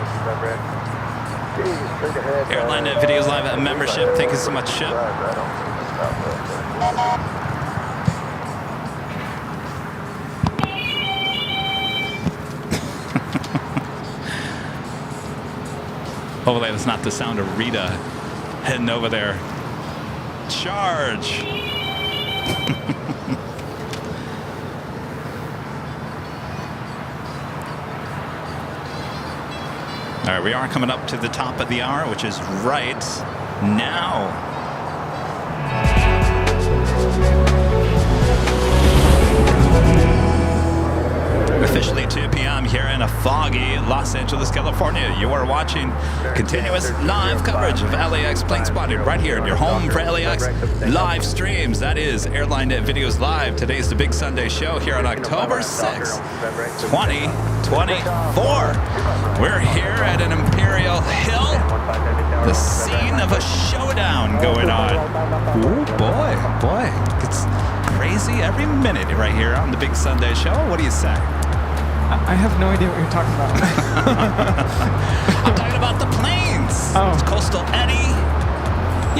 Airline Videos Live membership. Thank you so much, ship. Hopefully that's not the sound of Rita heading over there. Charge! All right, we are coming up to the top of the hour, which is right now. Officially 2 p.m. here in a foggy Los Angeles, California. You are watching continuous live coverage of LAX plane spotting right here in your home for LAX live streams. That is Airline Videos Live. Today's the big Sunday show here on October 6th, 2024. We're here at an Imperial Hill, the scene of a showdown going on. Ooh, boy, it's crazy every minute right here on the big Sunday show. What do you say? I have no idea what you're talking about. I'm talking about the planes. Oh. Coastal Eddie.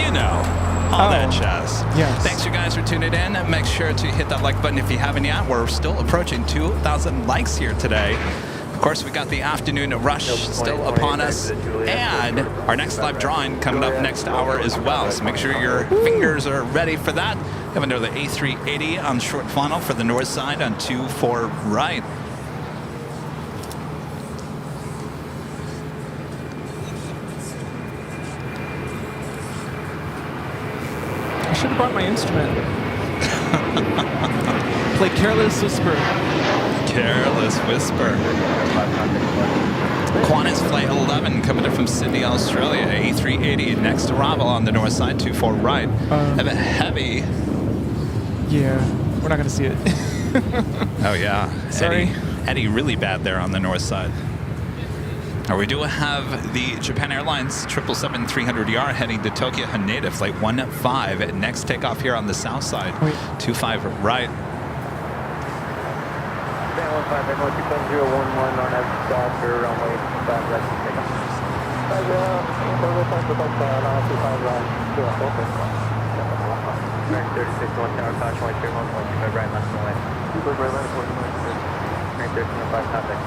You know, all that jazz. Yes. Thanks, you guys, for tuning in. Make sure to hit that like button if you haven't yet. We're still approaching 2,000 likes here today. Of course, we got the afternoon rush still upon us. And our next live drawing coming up next hour as well. So make sure your fingers are ready for that. Coming to the A380 on short funnel for the north side on 24 right. I should have brought my instrument. Play Careless Whisper. Careless Whisper. Qantas Flight 11 coming in from Sydney, Australia. A380 next arrival on the north side, 24 right. Have a heavy. Yeah, we're not going to see it. Oh, yeah. Sorry. Eddie really bad there on the north side. Now, we do have the Japan Airlines 777-300ER heading to Tokyo Haneda, flight 15. Next takeoff here on the south side, 25 right. 15, runway 25 left, runway 25 left, take off. 36, 1 tower, caution, 125 right, left, runway. 25 right, left, 126. 1305, contact.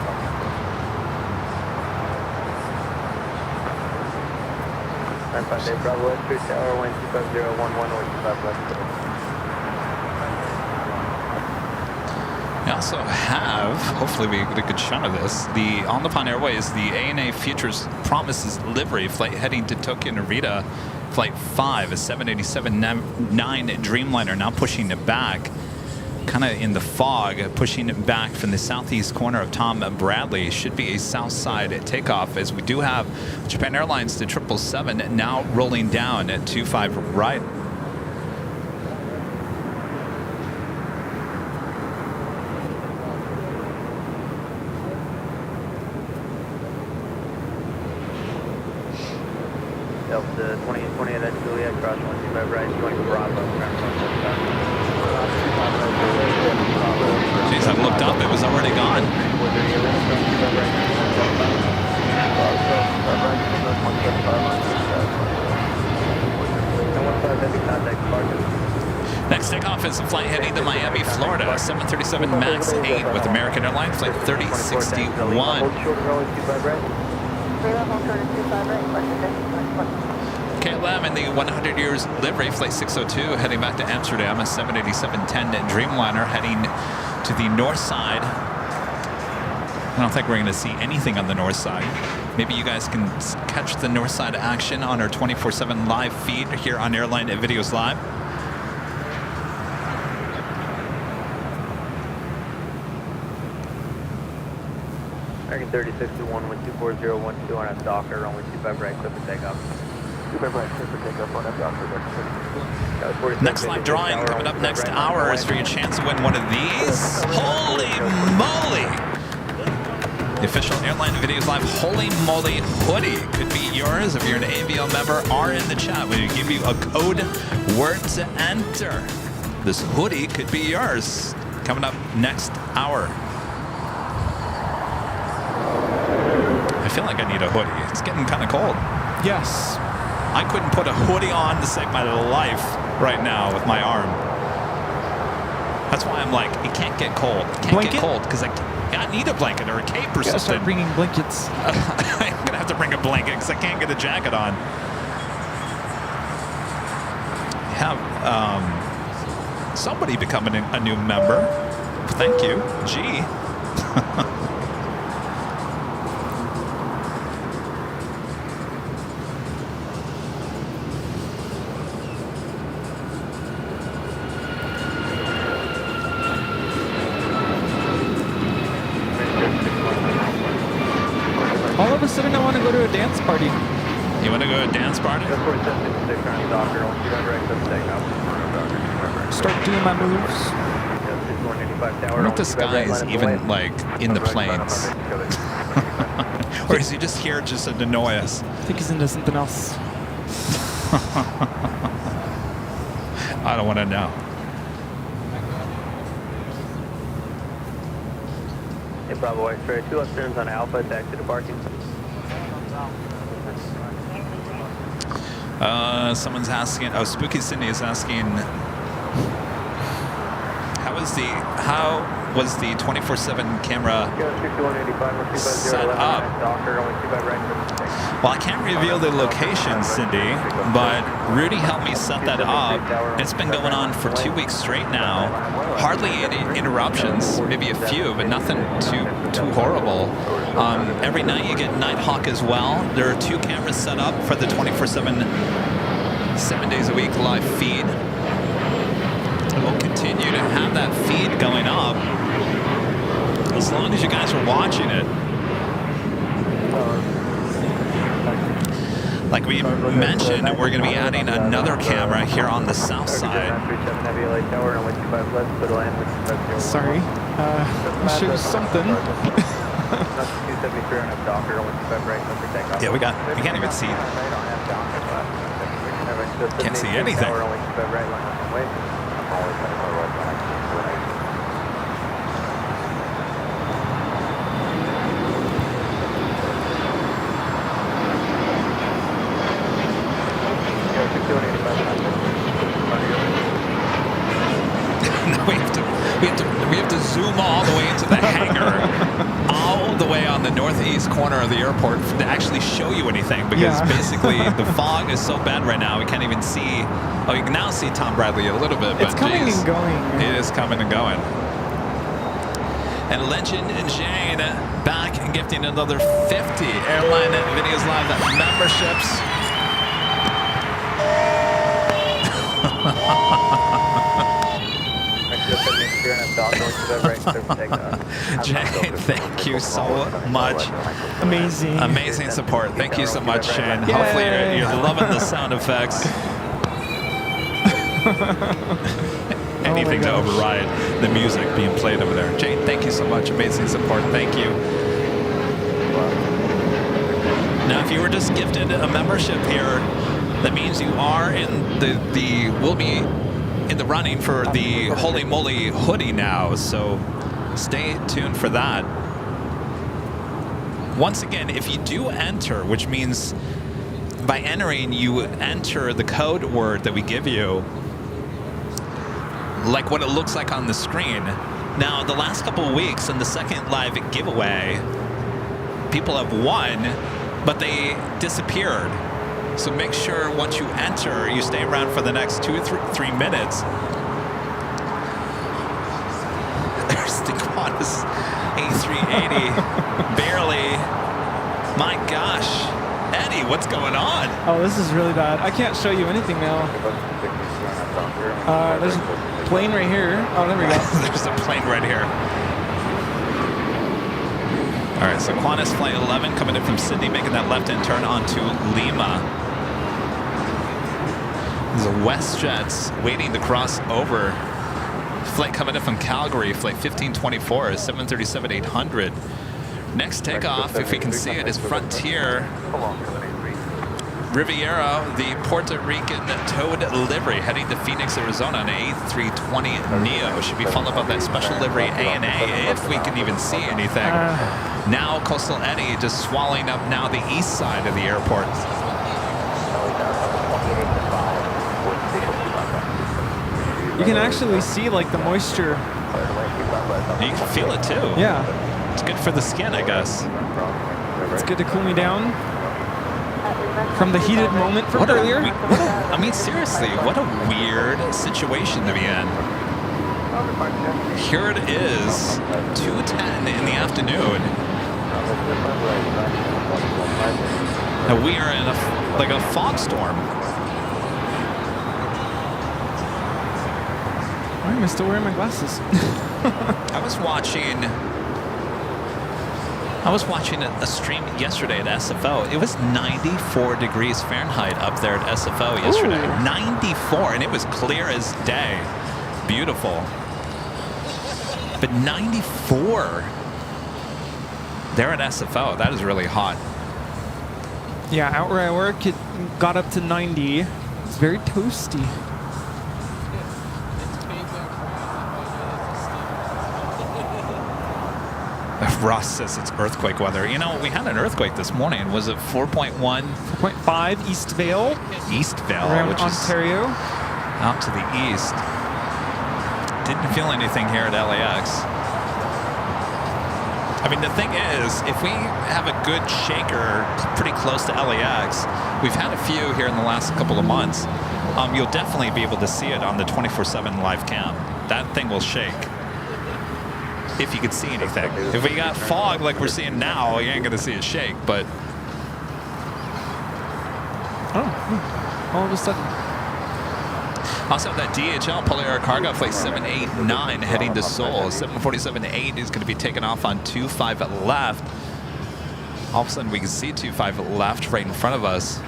95 day, Bravo, 3 tower, 125, 125 left. We also have, hopefully we get a good shot of this, the On the Pond Airways, the ANA Futures Promises livery flight heading to Tokyo Narita, flight 5, a 787-9 Dreamliner now pushing it back. kind of in the fog, pushing it back from the southeast corner of Tom Bradley. Should be a south side takeoff, as we do have Japan Airlines to 777 now rolling down at 25 right. Delta 2020, that's Juliet, cross 125 right, 20 Bravo, Jeez, I looked up, it was already gone. Next takeoff is a flight heading to Miami, Florida, 737 MAX 8 with American Airlines, flight 3061. KLM in the 100 years livery, flight 602, heading back to Amsterdam, a 787-10 Dreamliner heading to the north side. I don't think we're going to see anything on the north side. Maybe you guys can catch the north side action on our 24/7 live feed here on Airline Videos Live. American 3621, 1240, 12 on a Docker, runway 25 right, clear for takeoff. 25 right, clear for takeoff on a Docker. Next live drawing coming up next hour is for your chance to win one of these. Holy moly! The official Airline Videos Live Holy Moly hoodie could be yours if you're an AVL member or in the chat. We give you a code word to enter. This hoodie could be yours. Coming up next hour. I feel like I need a hoodie. It's getting kind of cold. Yes. I couldn't put a hoodie on to save my life right now with my arm. That's why I'm like, it can't get cold. It can't get cold because I need a blanket or a cape or something. Start bringing blankets. I'm gonna have to bring a blanket because I can't get a jacket on. Have somebody becoming a new member. Thank you, G. All of a sudden, I want to go to a dance party. You want to go to a dance party? Start doing my moves. I wonder if this guy is even like in the planes. Or is he just here just to annoy us? I think he's into something else. I don't want to know. Hey, Bravo X-ray, 2 left turns on Alpha, taxi to parking. Someone's asking, oh, Spooky Cindy is asking, how was the 24/7 camera set up? Well, I can't reveal the location, Cindy, but Rudy helped me set that up. It's been going on for 2 weeks straight now. Hardly any interruptions, maybe a few, but nothing too horrible. Every night you get Nighthawk as well. There are 2 cameras set up for the 24/7, 7 days a week live feed. We'll continue to have that feed going up as long as you guys are watching it. Like we mentioned, we're going to be adding another camera here on the south side. Sorry. I'll show you something. Yeah, we can't even see. Can't see anything. We have to zoom all the way into the hangar, all the way on the northeast corner of the airport to actually show you anything, because basically the fog is so bad right now we can't even see. Oh, you can now see Tom Bradley a little bit, but it's coming and going. It is coming and going. And Legend Jane back and gifting another 50 Airline Videos Live memberships. Jay, thank you so much. Amazing. Amazing support. Thank you so much, Shane. Hopefully you're loving the sound effects. Anything to override the music being played over there. Jane, thank you so much. Amazing support. Thank you. Now, if you were just gifted a membership here, that means you are in will be in the running for the Holy Moly hoodie now. So stay tuned for that. Once again, if you do enter, which means by entering, you enter the code word that we give you, like what it looks like on the screen. Now, the last couple of weeks in the second live giveaway, people have won, but they disappeared. So make sure once you enter, you stay around for the next 2 or 3 minutes. There's the Qantas A380, barely. My gosh, Eddie, what's going on? Oh, this is really bad. I can't show you anything now. There's a plane right here. Oh, there we go. There's a plane right here. All right, so Qantas Flight 11 coming in from Sydney, making that left-hand turn onto Lima. There's a WestJet's waiting to cross over. Flight coming in from Calgary, flight 1524, 737-800. Next takeoff, if we can see it, is Frontier Riviera, the Puerto Rican towed livery, heading to Phoenix, Arizona on an A320 Neo. Should be followed by that special livery ANA, if we can even see anything. Now Coastal Eddie just swallowing up now the east side of the airport. You can actually see like the moisture. You can feel it too. Yeah. It's good for the skin, I guess. It's good to cool me down from the heated moment from earlier. I mean, seriously, what a weird situation to be in. Here it is, 2:10 in the afternoon. And we are in like a fog storm. Why am I still wearing my glasses? I was watching a stream yesterday at SFO. It was 94 degrees Fahrenheit up there at SFO yesterday. Ooh. 94, and it was clear as day. Beautiful. But 94 there at SFO, that is really hot. Yeah, out where I work, it got up to 90. It's very toasty. Ross says it's earthquake weather. You know, we had an earthquake this morning. Was it 4.1? 4.5 East Vale. East Vale, around which Ontario. Is out to the east. Didn't feel anything here at LAX. I mean, the thing is, if we have a good shaker pretty close to LAX, we've had a few here in the last couple of months, you'll definitely be able to see it on the 24/7 live cam. That thing will shake. If you could see anything. If we got fog like we're seeing now, you ain't gonna see it shake, but. All of a sudden. Also, that DHL Polar Cargo Flight 789 heading to Seoul. 747-8 is going to be taken off on 25 left. All of a sudden, we can see 25 left right in front of us.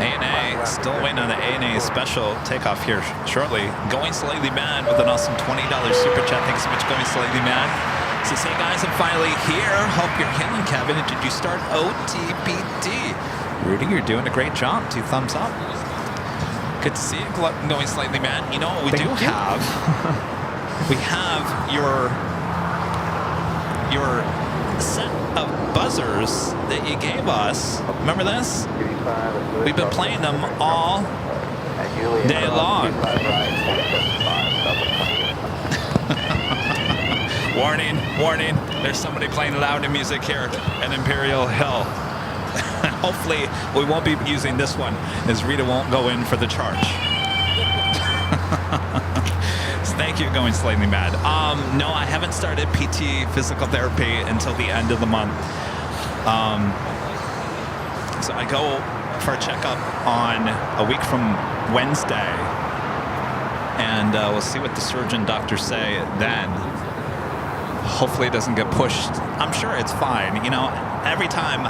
ANA, still waiting on the ANA special takeoff here shortly. Going Slightly Mad with an awesome $20 super chat. Thanks so much, Going Slightly Mad. Says, hey guys, I'm finally here. Hope you're healing, Kevin. Did you start OTPT? Rudy, you're doing a great job. 2 thumbs up. Good to see you, Going Slightly Mad. You know what we have? We have your set of buzzers that you gave us. Remember this? We've been playing them all day long. Warning, warning. There's somebody playing loud music here at Imperial Hill. Hopefully we won't be using this one, as Rita won't go in for the charge. So thank you, Going Slightly Mad. No, I haven't started PT physical therapy until the end of the month. So I go for a checkup on a week from Wednesday, and we'll see what the surgeon doctors say then. Hopefully it doesn't get pushed. I'm sure it's fine. You know, every time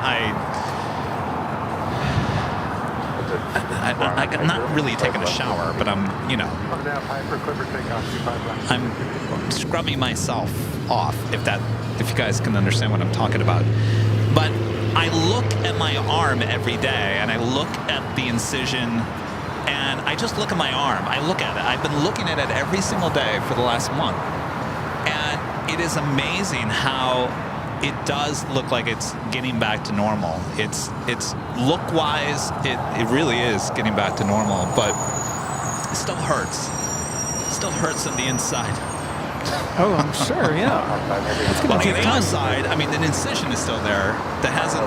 I'm not really taking a shower, but I'm, you know, I'm scrubbing myself off, if you guys can understand what I'm talking about. But I look at my arm every day, and I look at the incision, and I just look at my arm. I look at it. I've been looking at it every single day for the last month. And it is amazing how it does look like it's getting back to normal. It's look-wise, it really is getting back to normal, but it still hurts. It still hurts on the inside. Oh, I'm sure, yeah. Well, on the outside, I mean, the incision is still there. That hasn't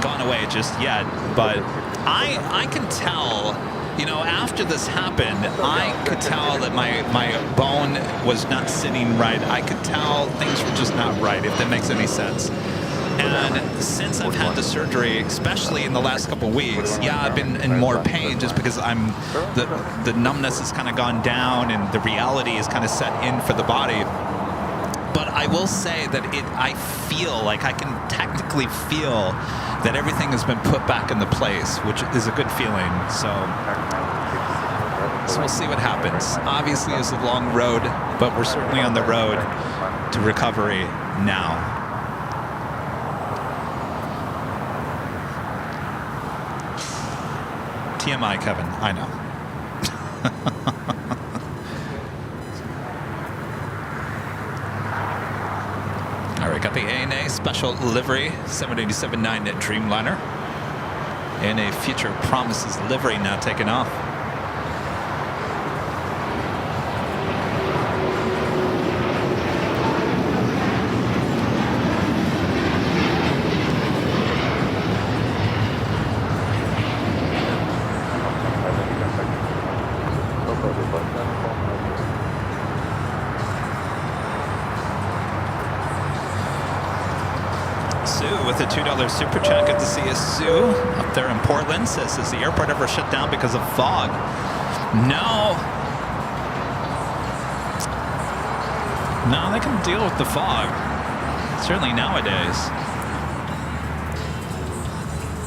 gone away just yet, but I can tell. You know, after this happened, I could tell that my bone was not sitting right. I could tell things were just not right, if that makes any sense. And since I've had the surgery, especially in the last couple of weeks, yeah, I've been in more pain just because the numbness has kind of gone down and the reality is kind of set in for the body. But I will say that I feel like I can technically feel that everything has been put back into place, which is a good feeling. So we'll see what happens. Obviously, it's a long road, but we're certainly on the road to recovery now. TMI, Kevin, I know. All right, got the ANA Special Livery 787-9 Dreamliner. ANA Future Promises livery now taking off. With a $2 super chat, good to see you, Sue, up there in Portland. Says, has the airport ever shut down because of fog? No. No, they can deal with the fog. Certainly nowadays.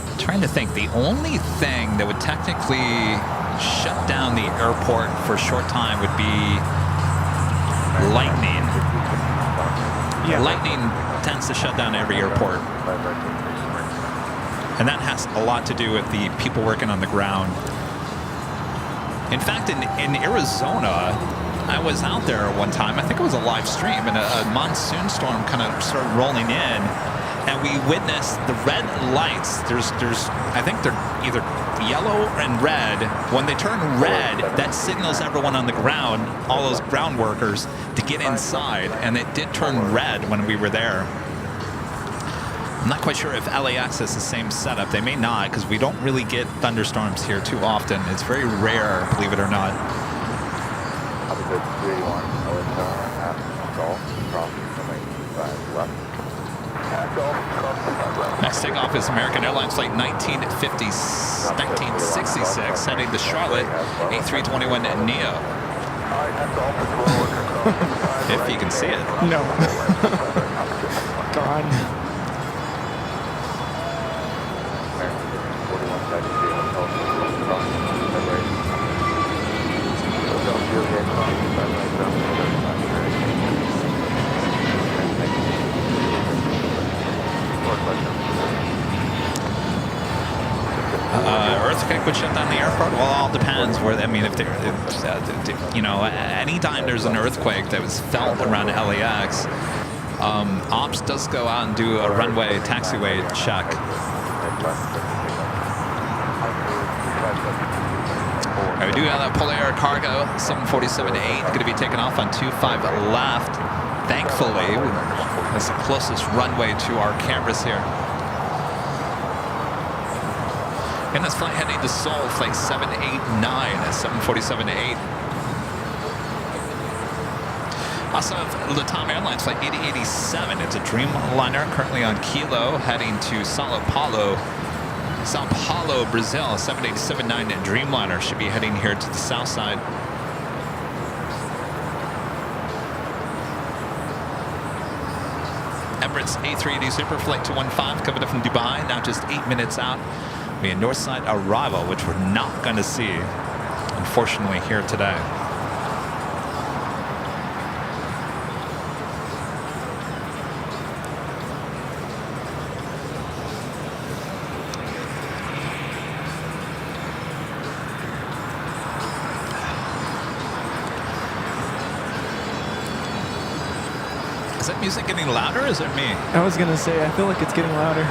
I'm trying to think. The only thing that would technically shut down the airport for a short time would be lightning. Yeah. Lightning tends to shut down every airport. And that has a lot to do with the people working on the ground. In fact, in Arizona, I was out there one time. I think it was a live stream, and a monsoon storm kind of started rolling in. And we witnessed the red lights. I think they're either yellow and red. When they turn red, that signals everyone on the ground, all those ground workers, to get inside. And it did turn red when we were there. I'm not quite sure if LAX has the same setup. They may not, because we don't really get thunderstorms here too often. It's very rare, believe it or not. Next takeoff is American Airlines flight 1966, heading to Charlotte, A321neo. If you can see it. No. Gone. Earthquake would shut down the airport? Well, it all depends. I mean, you know, anytime there's an earthquake that was felt around LAX, Ops does go out and do a runway taxiway check. Right, we do have that Polair Cargo 747-8 going to be taken off on 25 left. Thankfully, that's the closest runway to our cameras here. And this flight heading to Seoul, flight 789, 747-8. Also, Latam Airlines flight 8087. It's a Dreamliner currently on Kilo heading to Sao Paulo, Brazil. 7879 Dreamliner should be heading here to the south side. Emirates A380 Super Flight 215 coming up from Dubai, now just 8 minutes out. Be a north side arrival, which we're not going to see, unfortunately, here today. Is that music getting louder or is it me? I was gonna say, I feel like it's getting louder.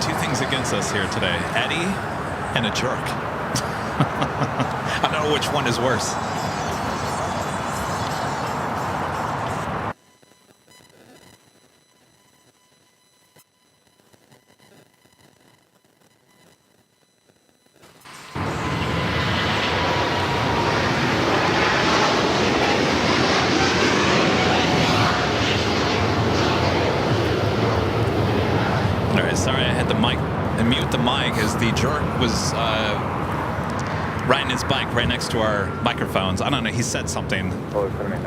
Two things against us here today. Eddie and a jerk. I don't know which one is worse. The jerk was riding his bike right next to our microphones. I don't know. He said something.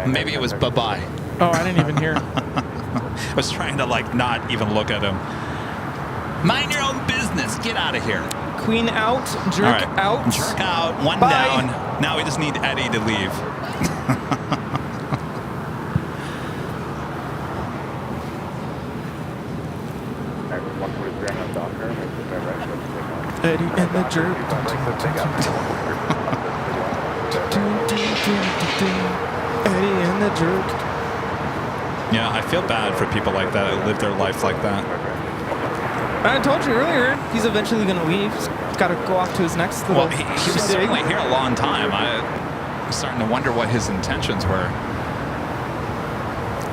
Maybe it was bye-bye. Oh, I didn't even hear. I was trying to not even look at him. Mind your own business. Get out of here. Queen out. Jerk out. Jerk out. One Bye. down. Now we just need Eddie to leave. Eddie and the jerk. Eddie and the jerk. Yeah, I feel bad for people like that who live their life like that. I told you earlier, he's eventually going to leave. He's got to go off to his next little... Well, he was certainly here a long time. I'm starting to wonder what his intentions were.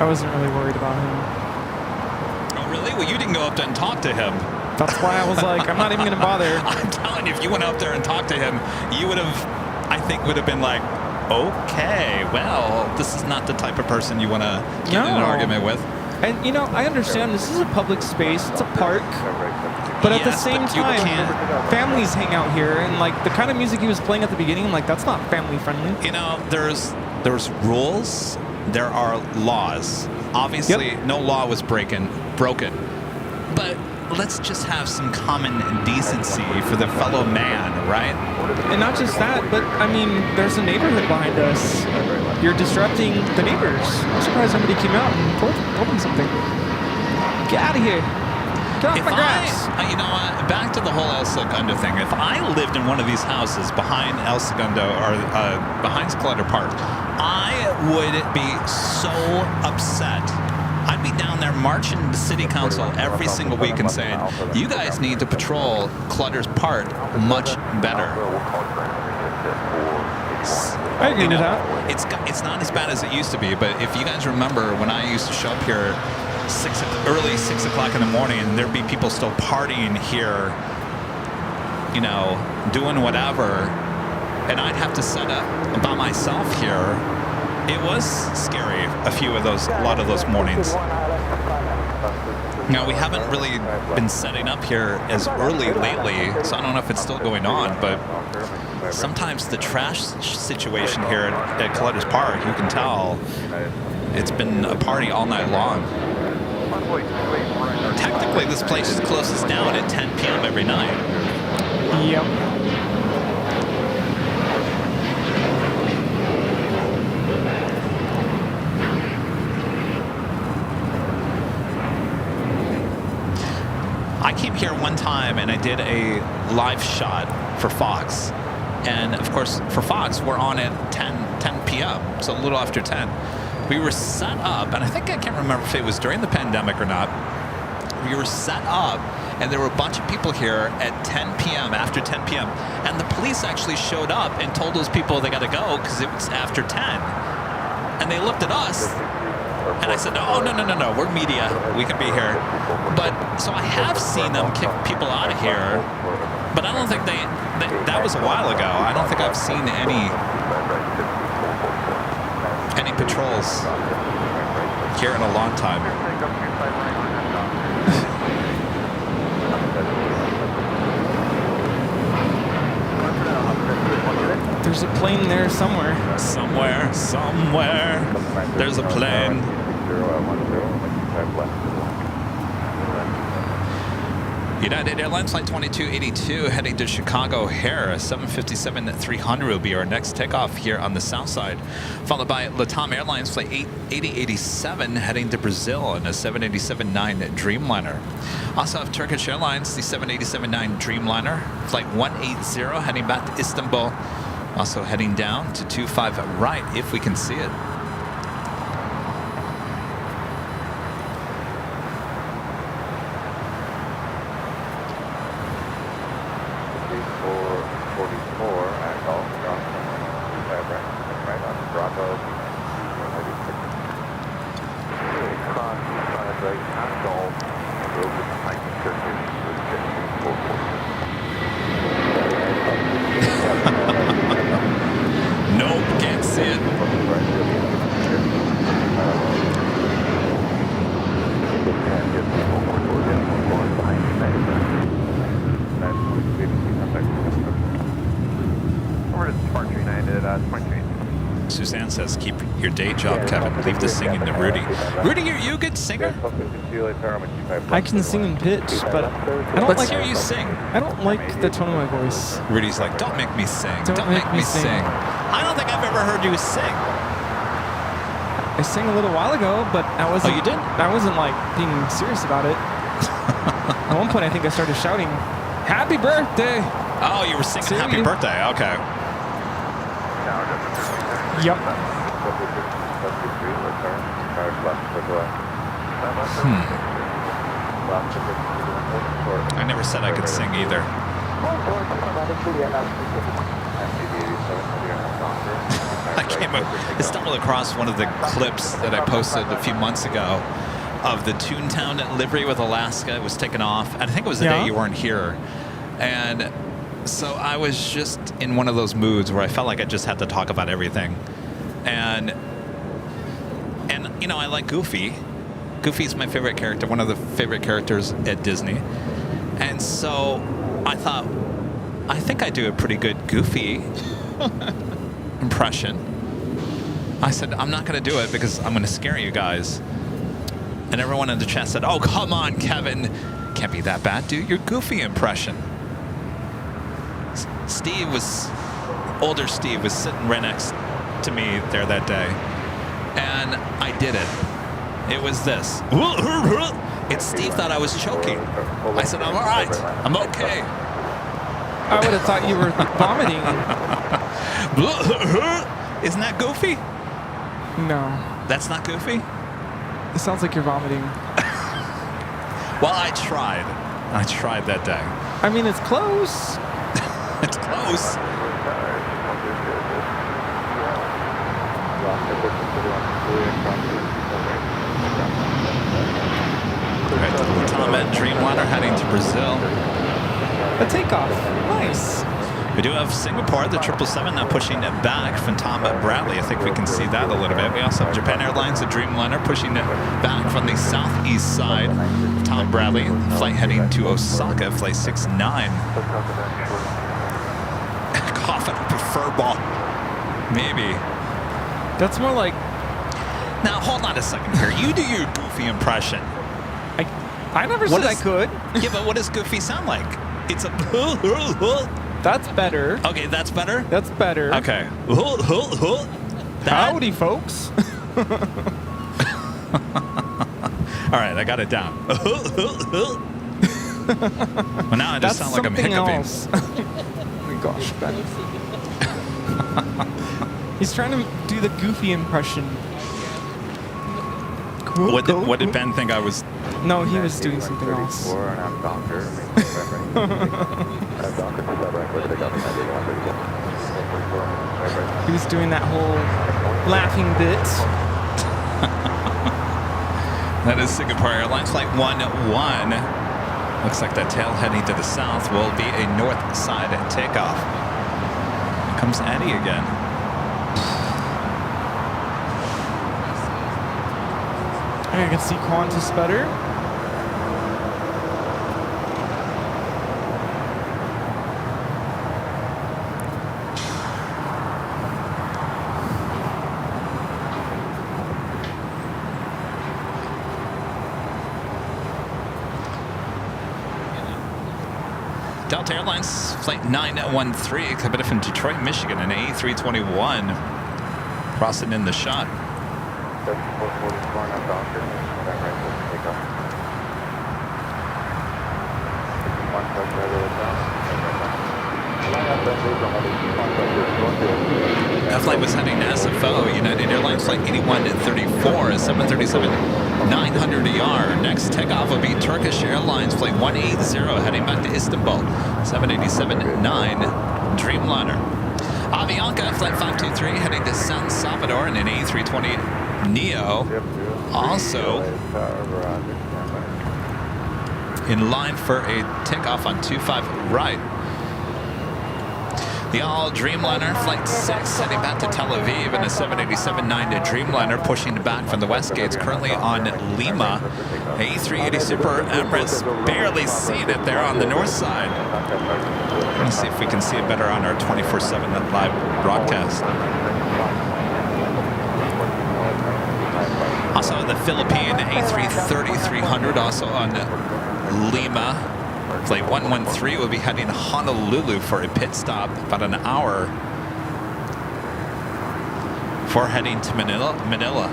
I wasn't really worried about him. Oh, really? Well, you didn't go up there and talk to him. That's why I was like, I'm not even going to bother. I'm telling you, if you went up there and talked to him, you would have, I think, would have been like, okay, well, this is not the type of person you want to get in an argument with. And, I understand this is a public space. It's a park. But at the same time, families hang out here. And, the kind of music he was playing at the beginning, I'm like, that's not family friendly. There's rules. There are laws. Obviously, no law was broken. But let's just have some common decency for the fellow man, right? And not just that, but there's a neighborhood behind us. You're disrupting the neighbors. I'm surprised somebody came out and told them something. Get out of here. Get off my grass. You know what? Back to the whole El Segundo thing. If I lived in one of these houses behind El Segundo or behind Clutter Park, I would be so upset. I'd be down there marching to city council every single week and saying, you guys need to patrol Clutter's Park much better. I agree with that. It's not as bad as it used to be, but if you guys remember when I used to show up here early 6 o'clock in the morning, and there'd be people still partying here, doing whatever, and I'd have to set up by myself here. It was scary a lot of those mornings. Now, we haven't really been setting up here as early lately, so I don't know if it's still going on, but sometimes the trash situation here at Clutter's Park, you can tell it's been a party all night long. Technically, this place closes down at 10 p.m. every night. Yep. I came here one time and I did a live shot for Fox. And of course, for Fox, we're on at 10 p.m., so a little after 10. We were set up, and I can't remember if it was during the pandemic or not. We were set up, and there were a bunch of people here at 10 p.m., after 10 p.m., and the police actually showed up and told those people they got to go because it was after 10. And they looked at us, and I said, oh, no, we're media. We can be here. But, so I have seen them kick people out of here, But I don't think that was a while ago. I don't think I've seen any patrols here in a long time. There's a plane there somewhere. Somewhere. There's a plane. United Airlines Flight 2282 heading to Chicago O'Hare. 757-300 will be our next takeoff here on the south side, followed by LATAM Airlines Flight 8087 heading to Brazil in a 787-9 Dreamliner. Also have Turkish Airlines, the 787-9 Dreamliner, Flight 180 heading back to Istanbul. Also heading down to 25 right if we can see it. Nope, can't see it. Suzanne says, keep your day job, Kevin. Leave the singing to Rudy. Rudy, are you a good singer? I can sing in pitch, but I don't Let's hear you sing. I don't like the tone of my voice. Rudy's like, don't make me sing. Don't make me sing. I don't think I've ever heard you sing. I sang a little while ago, but I wasn't. Oh, you did? I wasn't like being serious about it. At one point, I think I started shouting, "Happy birthday!" Oh, you were singing "Happy Birthday." Okay. Yep. I never said I could sing either. I stumbled across one of the clips that I posted a few months ago of the Toontown livery with Alaska. It was taken off. And I think it was the day you weren't here. And so I was just in one of those moods where I felt like I just had to talk about everything. And you know, I like Goofy. Goofy's my favorite character, one of the favorite characters at Disney. And so I thought, I think I do a pretty good Goofy impression. I said, I'm not going to do it because I'm going to scare you guys. And everyone in the chat said, oh, come on, Kevin. Can't be that bad. Do your Goofy impression. Older Steve was sitting right next to me there that day. And I did it. It was this. And Steve thought I was choking. I said, I'm all right. I'm okay. I would have thought you were vomiting. Isn't that Goofy? No. That's not Goofy? It sounds like you're vomiting. Well, I tried. I tried that day. I mean, it's close. It's close. Right, Tom at Dreamliner heading to Brazil. A takeoff. Nice. We do have Singapore, the 777 now pushing it back from Tom at Bradley. I think we can see that a little bit. We also have Japan Airlines, the Dreamliner, pushing it back from the southeast side. Tom Bradley, flight heading to Osaka, flight 69. Coughing up a fur ball. Maybe. That's more like... Now, hold on a second here. You do your Goofy impression. I never said I could. Yeah, but what does Goofy sound like? It's a... That's better. Okay, that's better? That's better. Okay. Howdy, folks. All right, I got it down. Well, now I just sound like I'm hiccuping. Oh my gosh, Ben. He's trying to do the Goofy impression. What did Ben think I was? No, he was doing something else. He was doing that whole laughing bit. That is Singapore Airlines Flight 11. Looks like that tail heading to the south will be a north side takeoff. Here comes Eddie again. I can see Qantas better. Delta Airlines Flight 913 coming from Detroit, Michigan, an A321 crossing in the shot. That flight was heading to SFO, United Airlines Flight 8134, a 737-900ER. Next takeoff will be Turkish Airlines Flight 180, heading back to Istanbul, 787-9 Dreamliner. Avianca Flight 523 heading to San Salvador in an A320 Neo, also in line for a takeoff on 25 right. The all Dreamliner Flight 6 heading back to Tel Aviv in a 787-9 Dreamliner pushing back from the west gates, currently on Lima. A380 Super Emirates, barely seen it there on the north side. We're going to see if we can see it better on our 24/7 live broadcast. Also the Philippine A330-300, also on Lima. Flight 113 will be heading to Honolulu for a pit stop, about an hour before heading to Manila.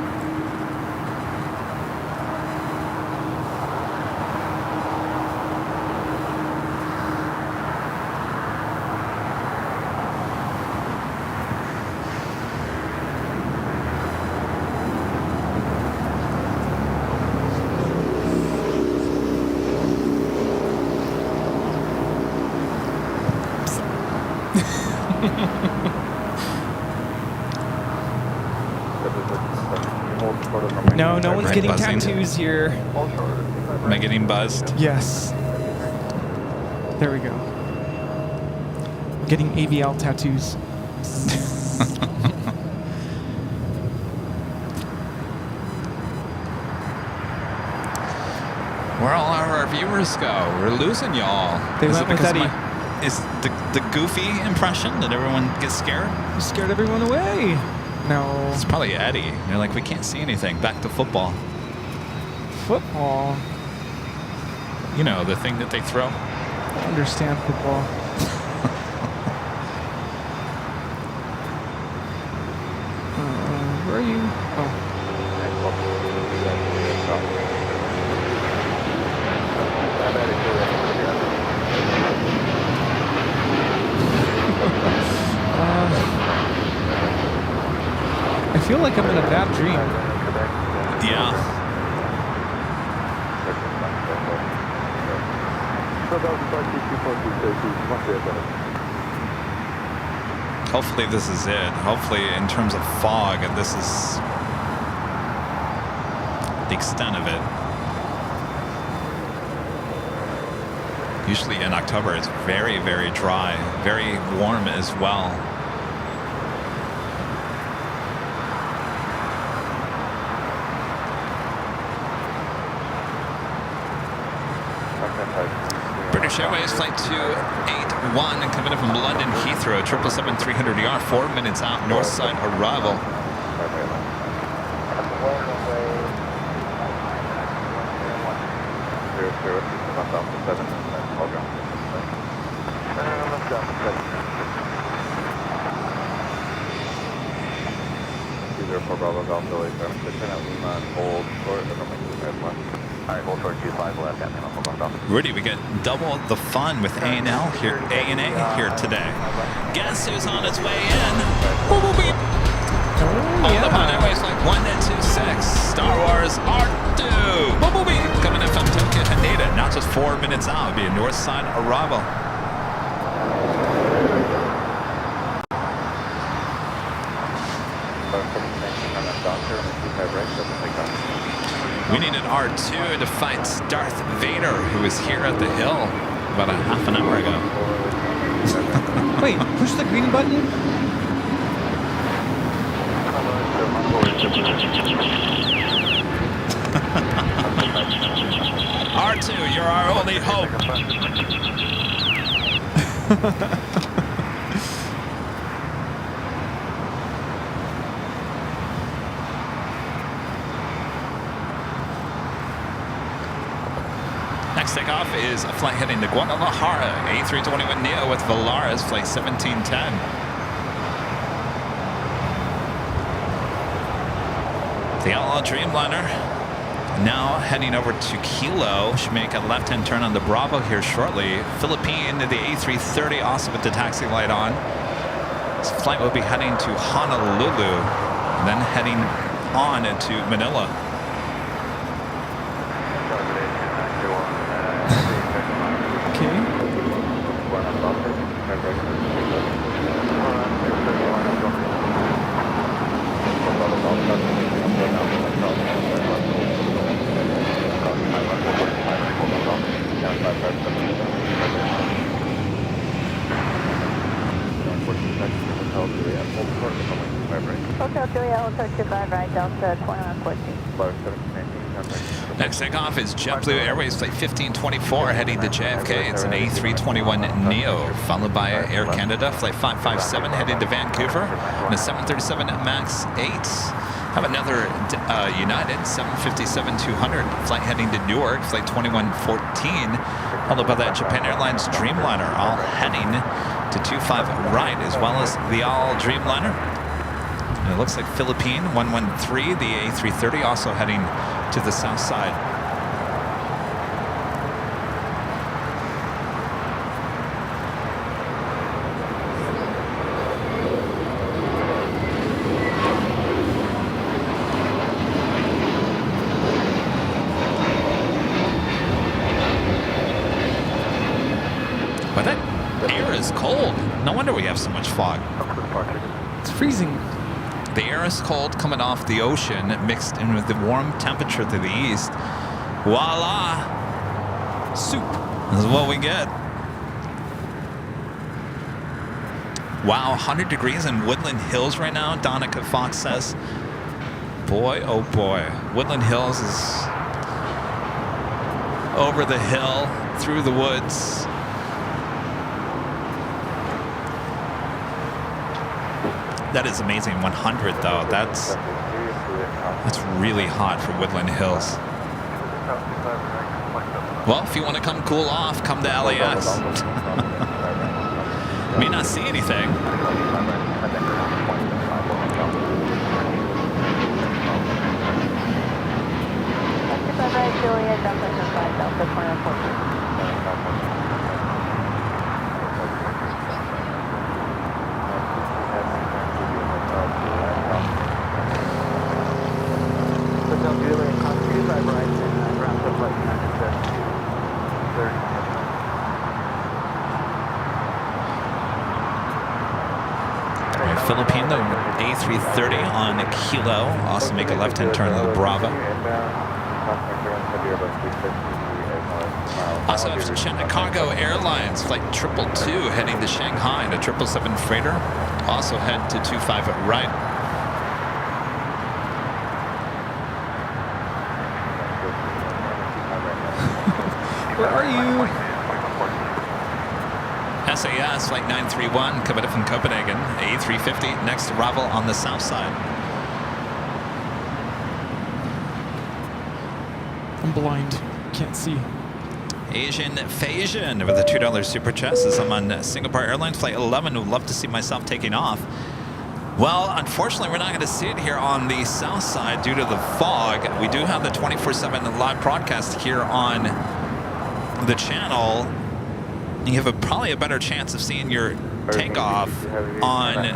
No one's getting buzzing. tattoos here. Am I getting buzzed? Yes. There we go. Getting AVL tattoos. Where all our viewers go? We're losing y'all. They Is went it with because of Eddie. Is the goofy impression that everyone gets scared? You scared everyone away. No. It's probably Eddie. They're like, we can't see anything. Back to football. Football. You know, the thing that they throw. I understand football. Where are you? Oh. I feel like I'm in a bad dream. Yeah. Hopefully this is it. Hopefully in terms of fog, this is the extent of it. Usually in October it's very, very dry, very warm as well. British Airways Flight 281 coming in from London Heathrow, 777-300ER, 4 minutes out, north side arrival. Rudy, we get double the fun with A&A here today. Guess who's on its way in? Boop, boop, beep. All up on Airways Flight 126, Star Wars R2. Boop, boop, beep. Coming in from Tokyo to Haneda, not just 4 minutes out, it'll be a north side arrival. We need an R2 to fight Darth Vader, who was here at the hill about a half an hour ago. Wait, push the green button? R2, you're our only hope. Next takeoff is a flight heading to Guadalajara, A321neo with Volaris, flight 1710. The LL Dreamliner now heading over to Kilo. Should make a left-hand turn on the Bravo here shortly. Philippine, the A330 also with the taxi light on. This flight will be heading to Honolulu, and then heading on to Manila. Hotel Julia, Hotel 25, right, Delta 2114. Next takeoff is JetBlue Airways flight 1524 heading to JFK. It's an A321neo, followed by Air Canada flight 557 heading to Vancouver, and a 737 MAX 8. Have another United 757-200 flight heading to Newark, flight 2114, followed by that Japan Airlines Dreamliner, all heading to 25 right, as well as the all Dreamliner. And it looks like Philippine 113, the A330, also heading to the south side. But that air is cold. No wonder we have so much fog. It's freezing. The air is cold coming off the ocean, mixed in with the warm temperature to the east. Voila! Soup. This is what we get. Wow, 100 degrees in Woodland Hills right now, Donica Fox says. Boy, oh boy. Woodland Hills is over the hill, through the woods. That is amazing. 100 though. That's really hot for Woodland Hills. Well, if you want to come cool off, come to LAX. May not see anything. Julia, Delta 25, Delta 2114. Filipino A330 on Kilo. Also make a left-hand turn on the Bravo. Also have Chicago Airlines flight 222 heading to Shanghai in a 777 freighter. Also head to 25 right. Where are you? SAS flight 931 coming up from Copenhagen. A350 next to Ravel on the south side. I'm blind. Can't see. Asian Phasian with a $2 super chat says I'm on Singapore Airlines flight 11. Would love to see myself taking off. Well, unfortunately, we're not going to see it here on the south side due to the fog. We do have the 24/7 live broadcast here on the channel. You have probably a better chance of seeing your takeoff on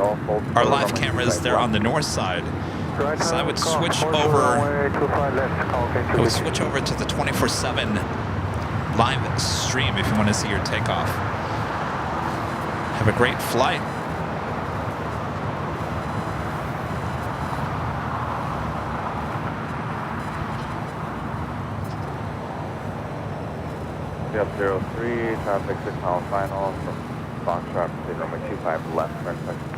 our live cameras there on the north side. So I would switch over. I would switch over to the 24/7 live stream if you want to see your takeoff. Have a great flight. up 03, traffic 6 mile final from Foxtrot to runway 25 left, turn section.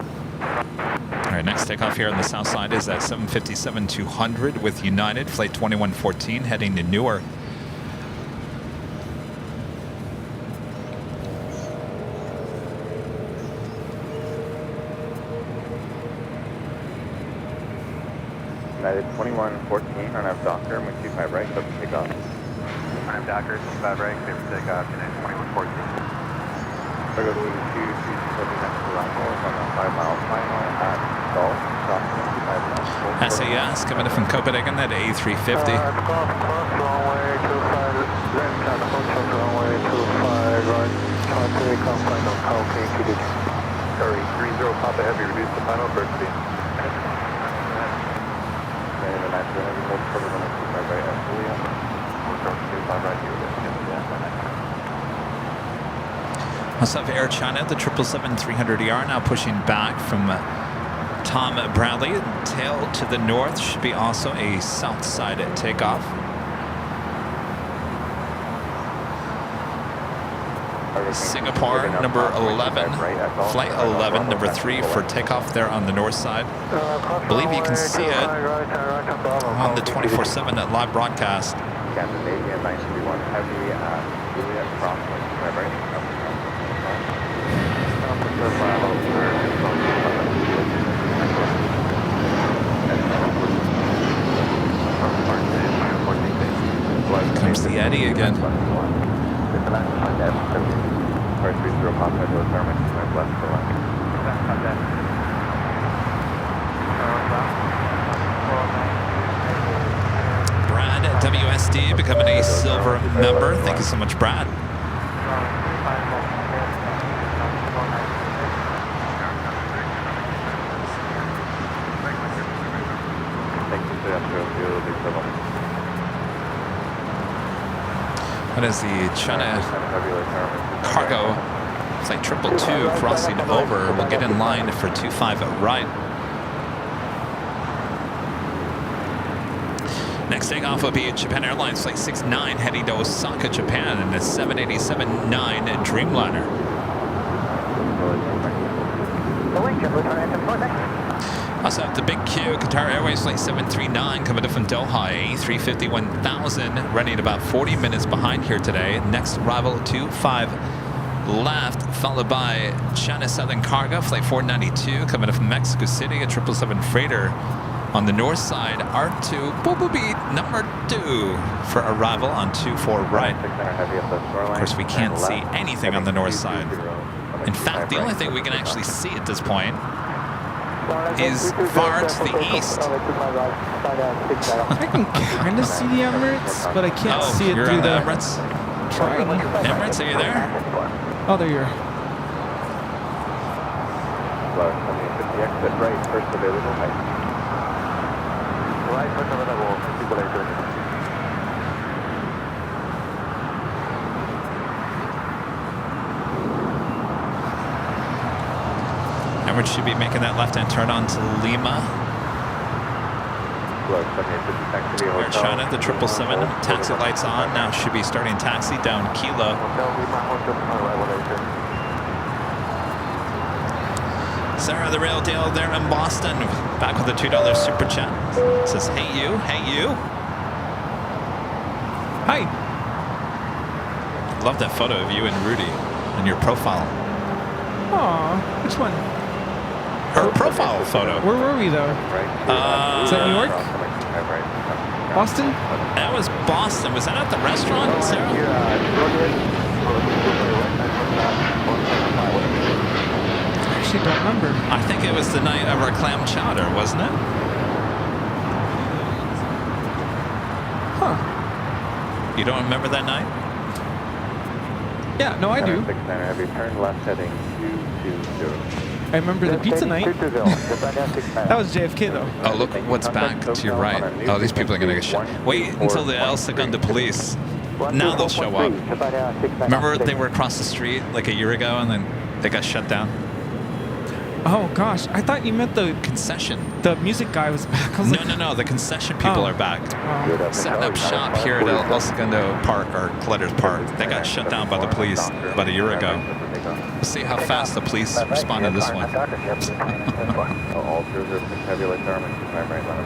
All right, next takeoff here on the south side is at 757-200 with United, flight 2114 heading to Newark. United 2114, run out Docker, runway 25 right, clear for takeoff. I'm Docker, 25 right, clear for takeoff, United 2114. Cargo 227 next to arrival on the 5 mile final at Gulf, stop 25 left. SAS coming in from Copenhagen at A350. Cross runway 25, then approach runway 25 right, takeoff final, Copenhagen, sorry, 30 Papa Heavy, reduce the final first speed. Must have Air China, the 777-300ER now pushing back from Tom Bradley. Tail to the north should be also a south side takeoff. Singapore, number 11, flight 11, number 3 for takeoff there on the north side. I believe you can see it on the 24/7 live broadcast. Scandinavian 931 heavy at Juliet Crossing, right? Comes the Eddie again. Brad at WSD becoming a silver member. Thank you so much, Brad. That is the China cargo flight 222 crossing over. We'll get in line for 25 right. Next takeoff will be Japan Airlines flight 69 heading to Osaka, Japan in the 787-9 Dreamliner. Also have the big Q, Qatar Airways flight 739 coming in from Doha, A350-1000, running about 40 minutes behind here today. Next arrival 25 left, followed by China Southern Cargo flight 492 coming in from Mexico City, a 777 freighter on the north side. R2 Bobobeat number 2 for arrival on 24 right. Of course, we can't see anything on the north side. In fact, the only thing we can actually see at this point is far to the east. I can kind of see the Emirates, but I can't see it you're through on the the Emirates? trying. Emirates, are you there? Oh, there you are. The exit right, first available height. Right, first available, people are doing it. Emirates should be making that left-hand turn on to Lima. Air China, the 777, taxi lights on. Now should be starting taxi down Kilo. Sarah the Real Deal there in Boston, back with a $2 super chat. Says, hey you, hey you. Hi. Love that photo of you and Rudy in your profile. Aw, which one? Her profile photo. Where were we though? Is that New York? Boston? That was Boston. Was that at the restaurant, Sarah? I actually don't remember. I think it was the night of our clam chowder, wasn't it? Huh. You don't remember that night? Yeah, no, I do. Turn left heading 220. I remember the pizza night. That was JFK though. Oh, look what's back to your right. Oh, these people are going to get shot. Wait until the El Segundo police. Now they'll show up. Remember they were across the street like a year ago and then they got shut down? Oh gosh, I thought you meant the concession. The music guy was back. I was No. The concession people are back. Setting up shop here at El Segundo Park or Collectors Park. They got shut down by the police about a year ago. We'll see how fast the police respond to this one. All 006 heavy light arm and 25 right line.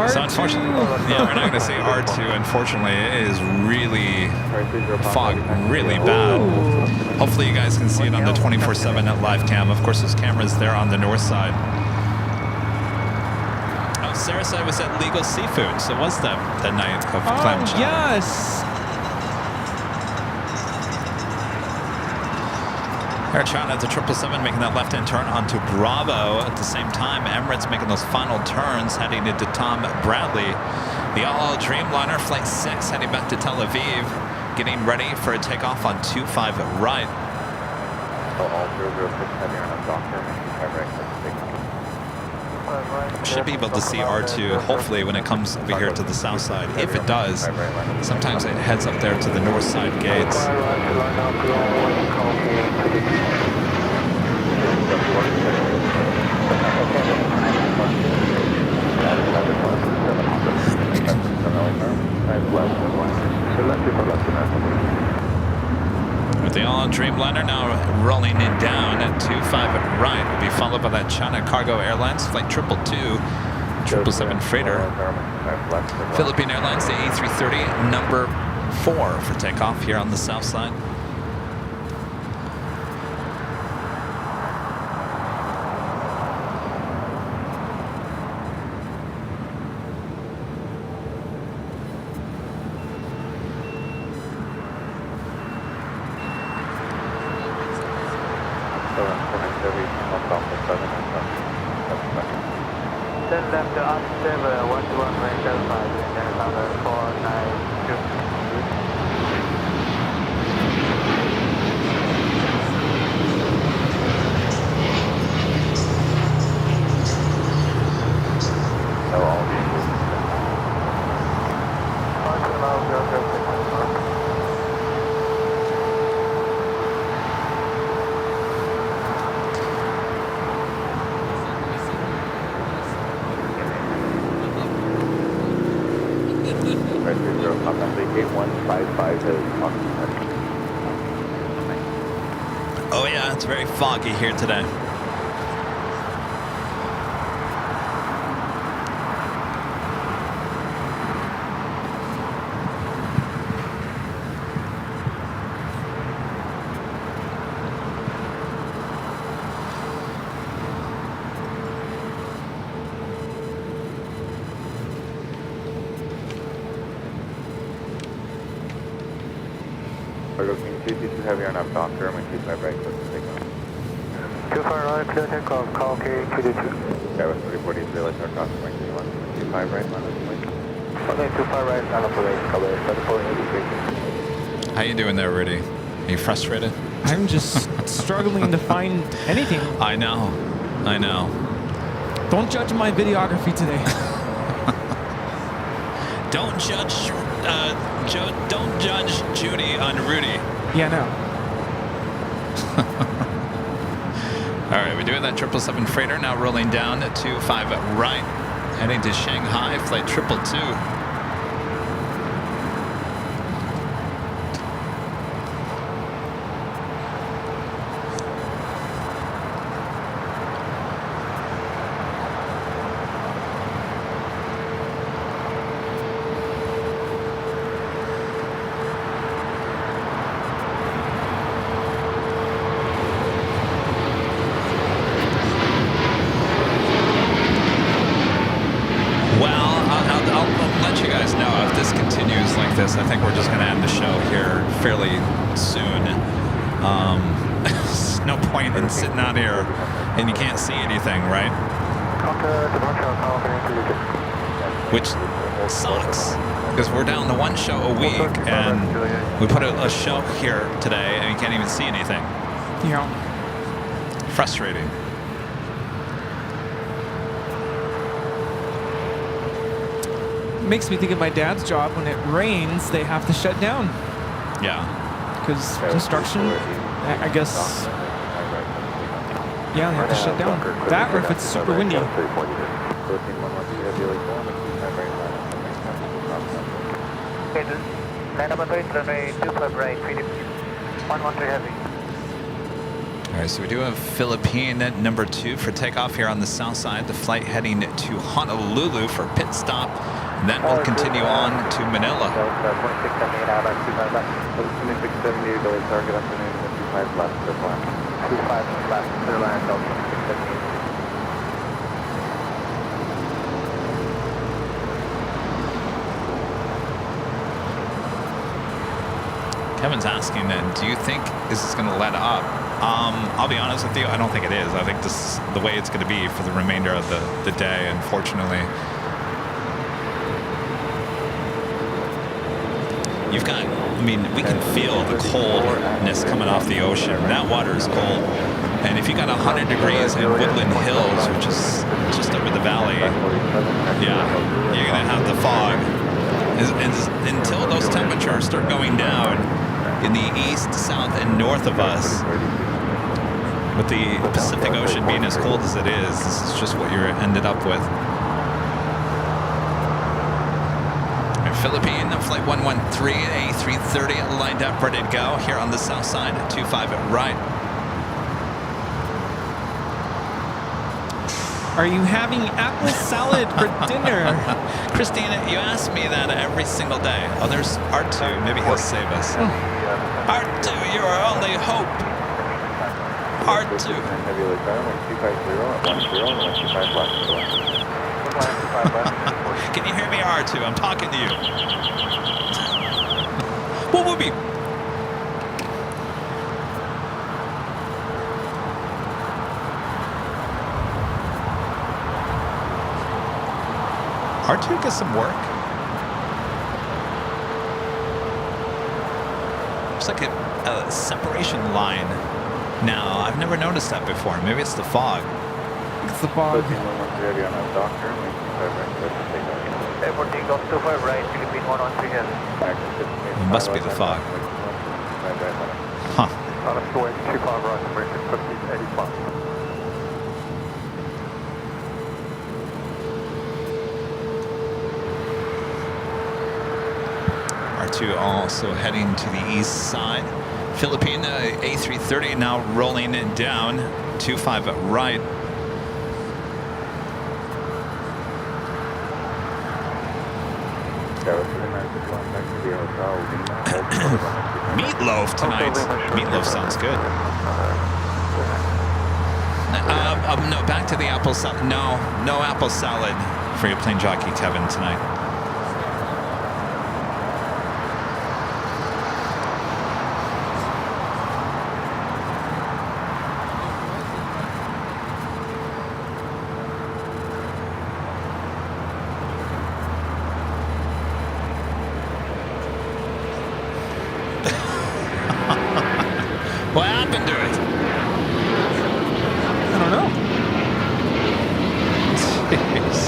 So unfortunately, yeah, we're not going to say R2. Unfortunately, it is really fog, really bad. Hopefully, you guys can see it on the 24/7 at live cam. Of course, there's cameras there on the north side. Oh, Sarah said it was at Legal Seafood. So was that the night of clam chowder? Yes. Air China at the 777 making that left-hand turn onto Bravo. At the same time, Emirates making those final turns heading into Tom Bradley. The All Dreamliner Flight 6 heading back to Tel Aviv, getting ready for a takeoff on 25 right. All 006 heavy on doctor, 25 right, Should be able to see R2 hopefully when it comes over here to the south side. If it does, sometimes it heads up there to the north side gates. With the All Dreamliner now rolling it down at 25 right, will be followed by that China Cargo Airlines Flight 222, 777 freighter. Philippine Airlines, the A330, number 4 for takeoff here on the south side. Then left to up 7, 121 range 5, and then another 492. Oh yeah, it's very foggy here today. Cargo King 222 heavy on up doctor, and 25 right, close to takeoff. 25 right, clear takeoff, call King 222. That was 343, let's start talking, 25 right, line up, 25 right, line up, cover 7483. How you doing there, Rudy? Are you frustrated? I'm just struggling to find anything. I know. Don't judge my videography today. Don't judge Judy on Rudy. Yeah, no. All right, we're doing that 777 freighter now rolling down at 25 right, heading to Shanghai, flight 222. I think we're just going to end the show here fairly soon. There's no point in sitting out here and you can't see anything, right? Which sucks because we're down to one show a week and we put a show here today and you can't even see anything. Yeah. Frustrating. makes me think of my dad's job. When it rains, they have to shut down Yeah. because construction, I guess, yeah, they have to shut down. That or if it's super windy. Okay, line up on right, runway 25 right, 113 heavy. All right, so we do have Philippine at number 2 for takeoff here on the south side. The flight heading to Honolulu for pit stop. Then we'll continue on to Manila. 2678 out on 25 left. 2678, go target afternoon, 25 left, clear line. 25 left, clear line, Delta 2678. Kevin's asking, do you think this is going to let up? I'll be honest with you, I don't think it is. I think this is the way it's going to be for the remainder of the day, unfortunately. You've got, I mean, we can feel the coldness coming off the ocean. That water is cold. And if you got 100 degrees in Woodland Hills, which is just over the valley, yeah, you're going to have the fog. Until those temperatures start going down in the east, south, and north of us, with the Pacific Ocean being as cold as it is, this is just what you're ended up with. Philippine, flight 113, A330 lined up, ready to go here on the south side at 25 at right. Are you having apple salad for dinner? Christina, you ask me that every single day. Oh, there's R2. Maybe he'll save us. R2, you're our only hope. R2. Can you hear me, R2? I'm talking to you. What would be? R2 gets some work. Looks like a separation line. Now, I've never noticed that before. Maybe it's the fog. It's the fog. Airport takeoff 25 right, Philippine 113 heavy. It must be the fog. Huh. On a swing, 25 right, American 1585. R2 also heading to the east side. Philippine A330 now rolling it down. 25 right. Meatloaf tonight. Meatloaf sounds good. No, back to the apple salad. No apple salad for your plane jockey, Kevin, tonight. What happened to it? I don't know. Jeez.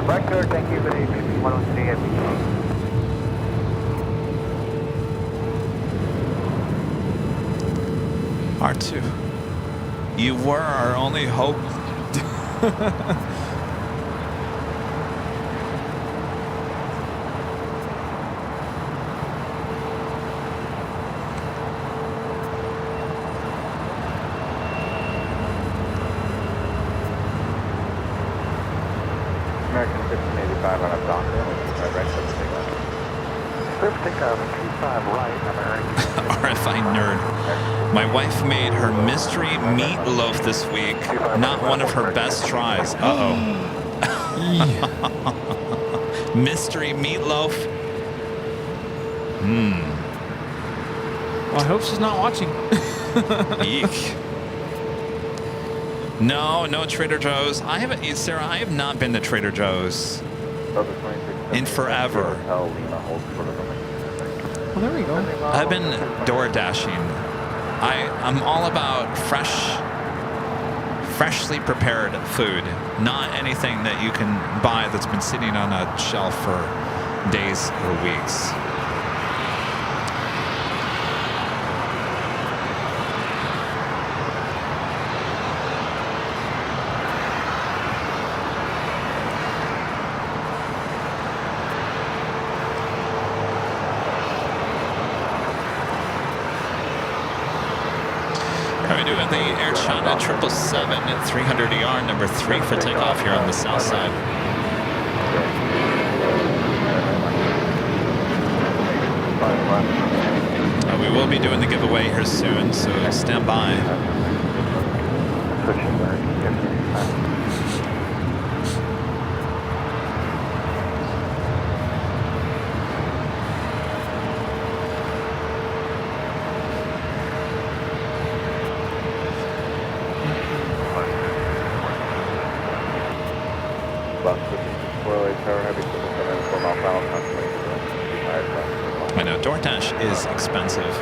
Right, sir, thank you very much. 113 heavy. R2. You were our only hope. American 1585 on a Docker, right, Swift takeoff 25 right, American. RFI nerd. My wife made her mystery meatloaf this week. Not one of her best tries. Uh-oh. Mystery meatloaf. Well, I hope she's not watching. Eek. No Trader Joe's. Sarah, I have not been to Trader Joe's in forever. Well, there we go. I've been door dashing. I'm all about fresh freshly prepared food, not anything that you can buy that's been sitting on a shelf for days or weeks. We do have the Air China 777 at 300 ER, number 3 for takeoff here on the south side. We will be doing the giveaway here soon, so stand by. I know, DoorDash is expensive.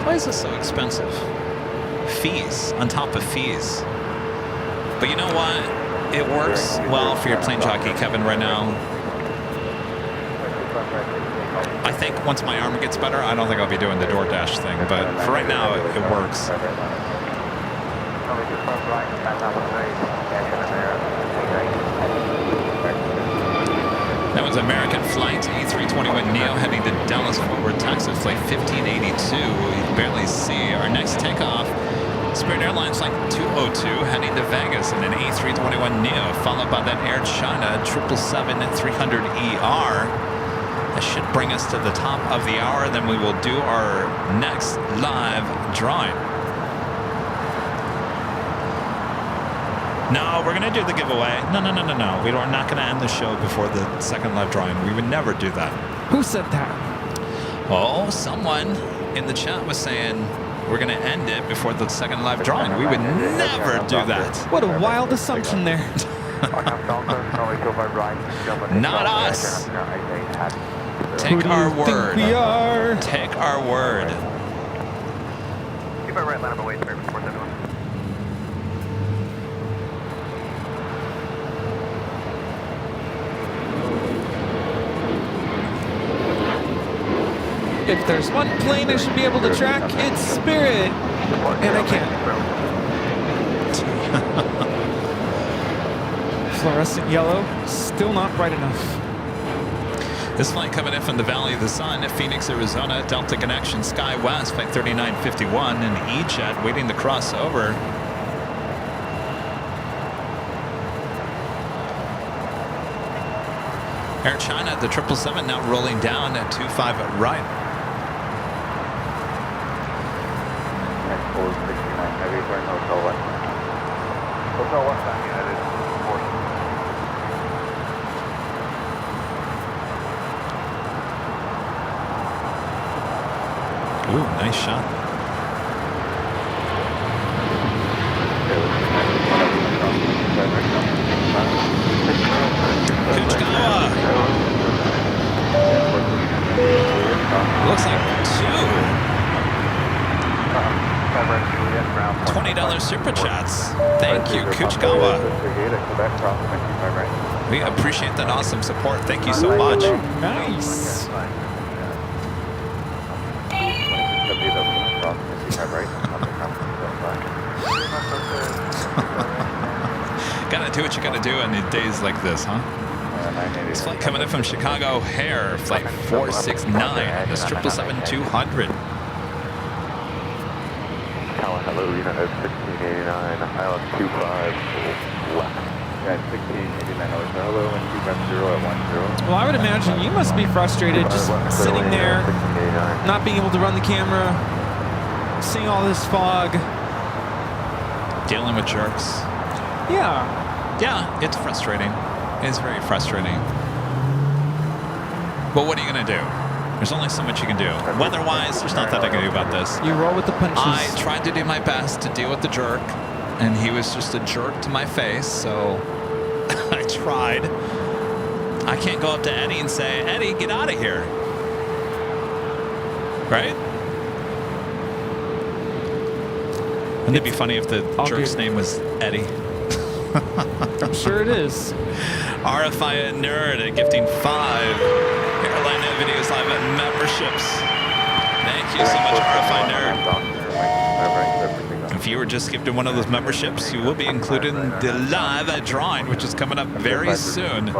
Why is this so expensive? Fees on top of fees. But you know what? It works well for your plane jockey, Kevin, right now. I think once my arm gets better, I don't think I'll be doing the DoorDash thing, but for right now, it works. That was American Flight A321neo heading to Dallas Fort Worth, Texas, flight 1582. We barely see our next takeoff. Spirit Airlines Flight 202 heading to Vegas in an A321neo, followed by that Air China 777 at 300ER. That should bring us to the top of the hour. Then we will do our next live drawing. No, we're going to do the giveaway. No. We are not going to end the show before the second live drawing. We would never do that. Who said that? Oh, someone in the chat was saying we're going to end it before the second live drawing. We would never do that. What a wild assumption there. Not us. Take Who do our you think word. we are? Take our word. Keep my right line of away, 471. If there's one plane I should be able to track, it's Spirit. And I can't. Fluorescent yellow, still not bright enough. This flight coming in from the Valley of the Sun at Phoenix, Arizona, Delta Connection Sky West, flight 3951, and E-Jet waiting to cross over. Air China, the 777 now rolling down at 25 right. Hotel West, United. Ooh, nice shot. Kuchikawa. Looks like two. $20 super chats. Thank you, Kuchikawa. We appreciate that awesome support. Thank you so much. Nice. Gotta do what you gotta do on the days like this, huh? This flight coming in from Chicago O'Hare, flight 469, the 777-200. Hello, United 1689, Island 25 left. Yeah, 1689, hello, and 250 at 10. Well, I would imagine you must be frustrated just sitting there, not being able to run the camera, seeing all this fog. Dealing with jerks. Yeah, it's frustrating. It's very frustrating. But what are you going to do? There's only so much you can do. Weather-wise, there's not that I can do about this. You roll with the punches. I tried to do my best to deal with the jerk, and he was just a jerk to my face, so I tried. I can't go up to Eddie and say, Eddie, get out of here. Right? Wouldn't it be funny if the all jerk's good. name was Eddie? I'm sure it is. RFI Nerd gifting 5 Airline videos live and memberships. Thank you so much, RFI Nerd. If you were just gifted one of those memberships, you will be included in the live drawing, which is coming up very soon.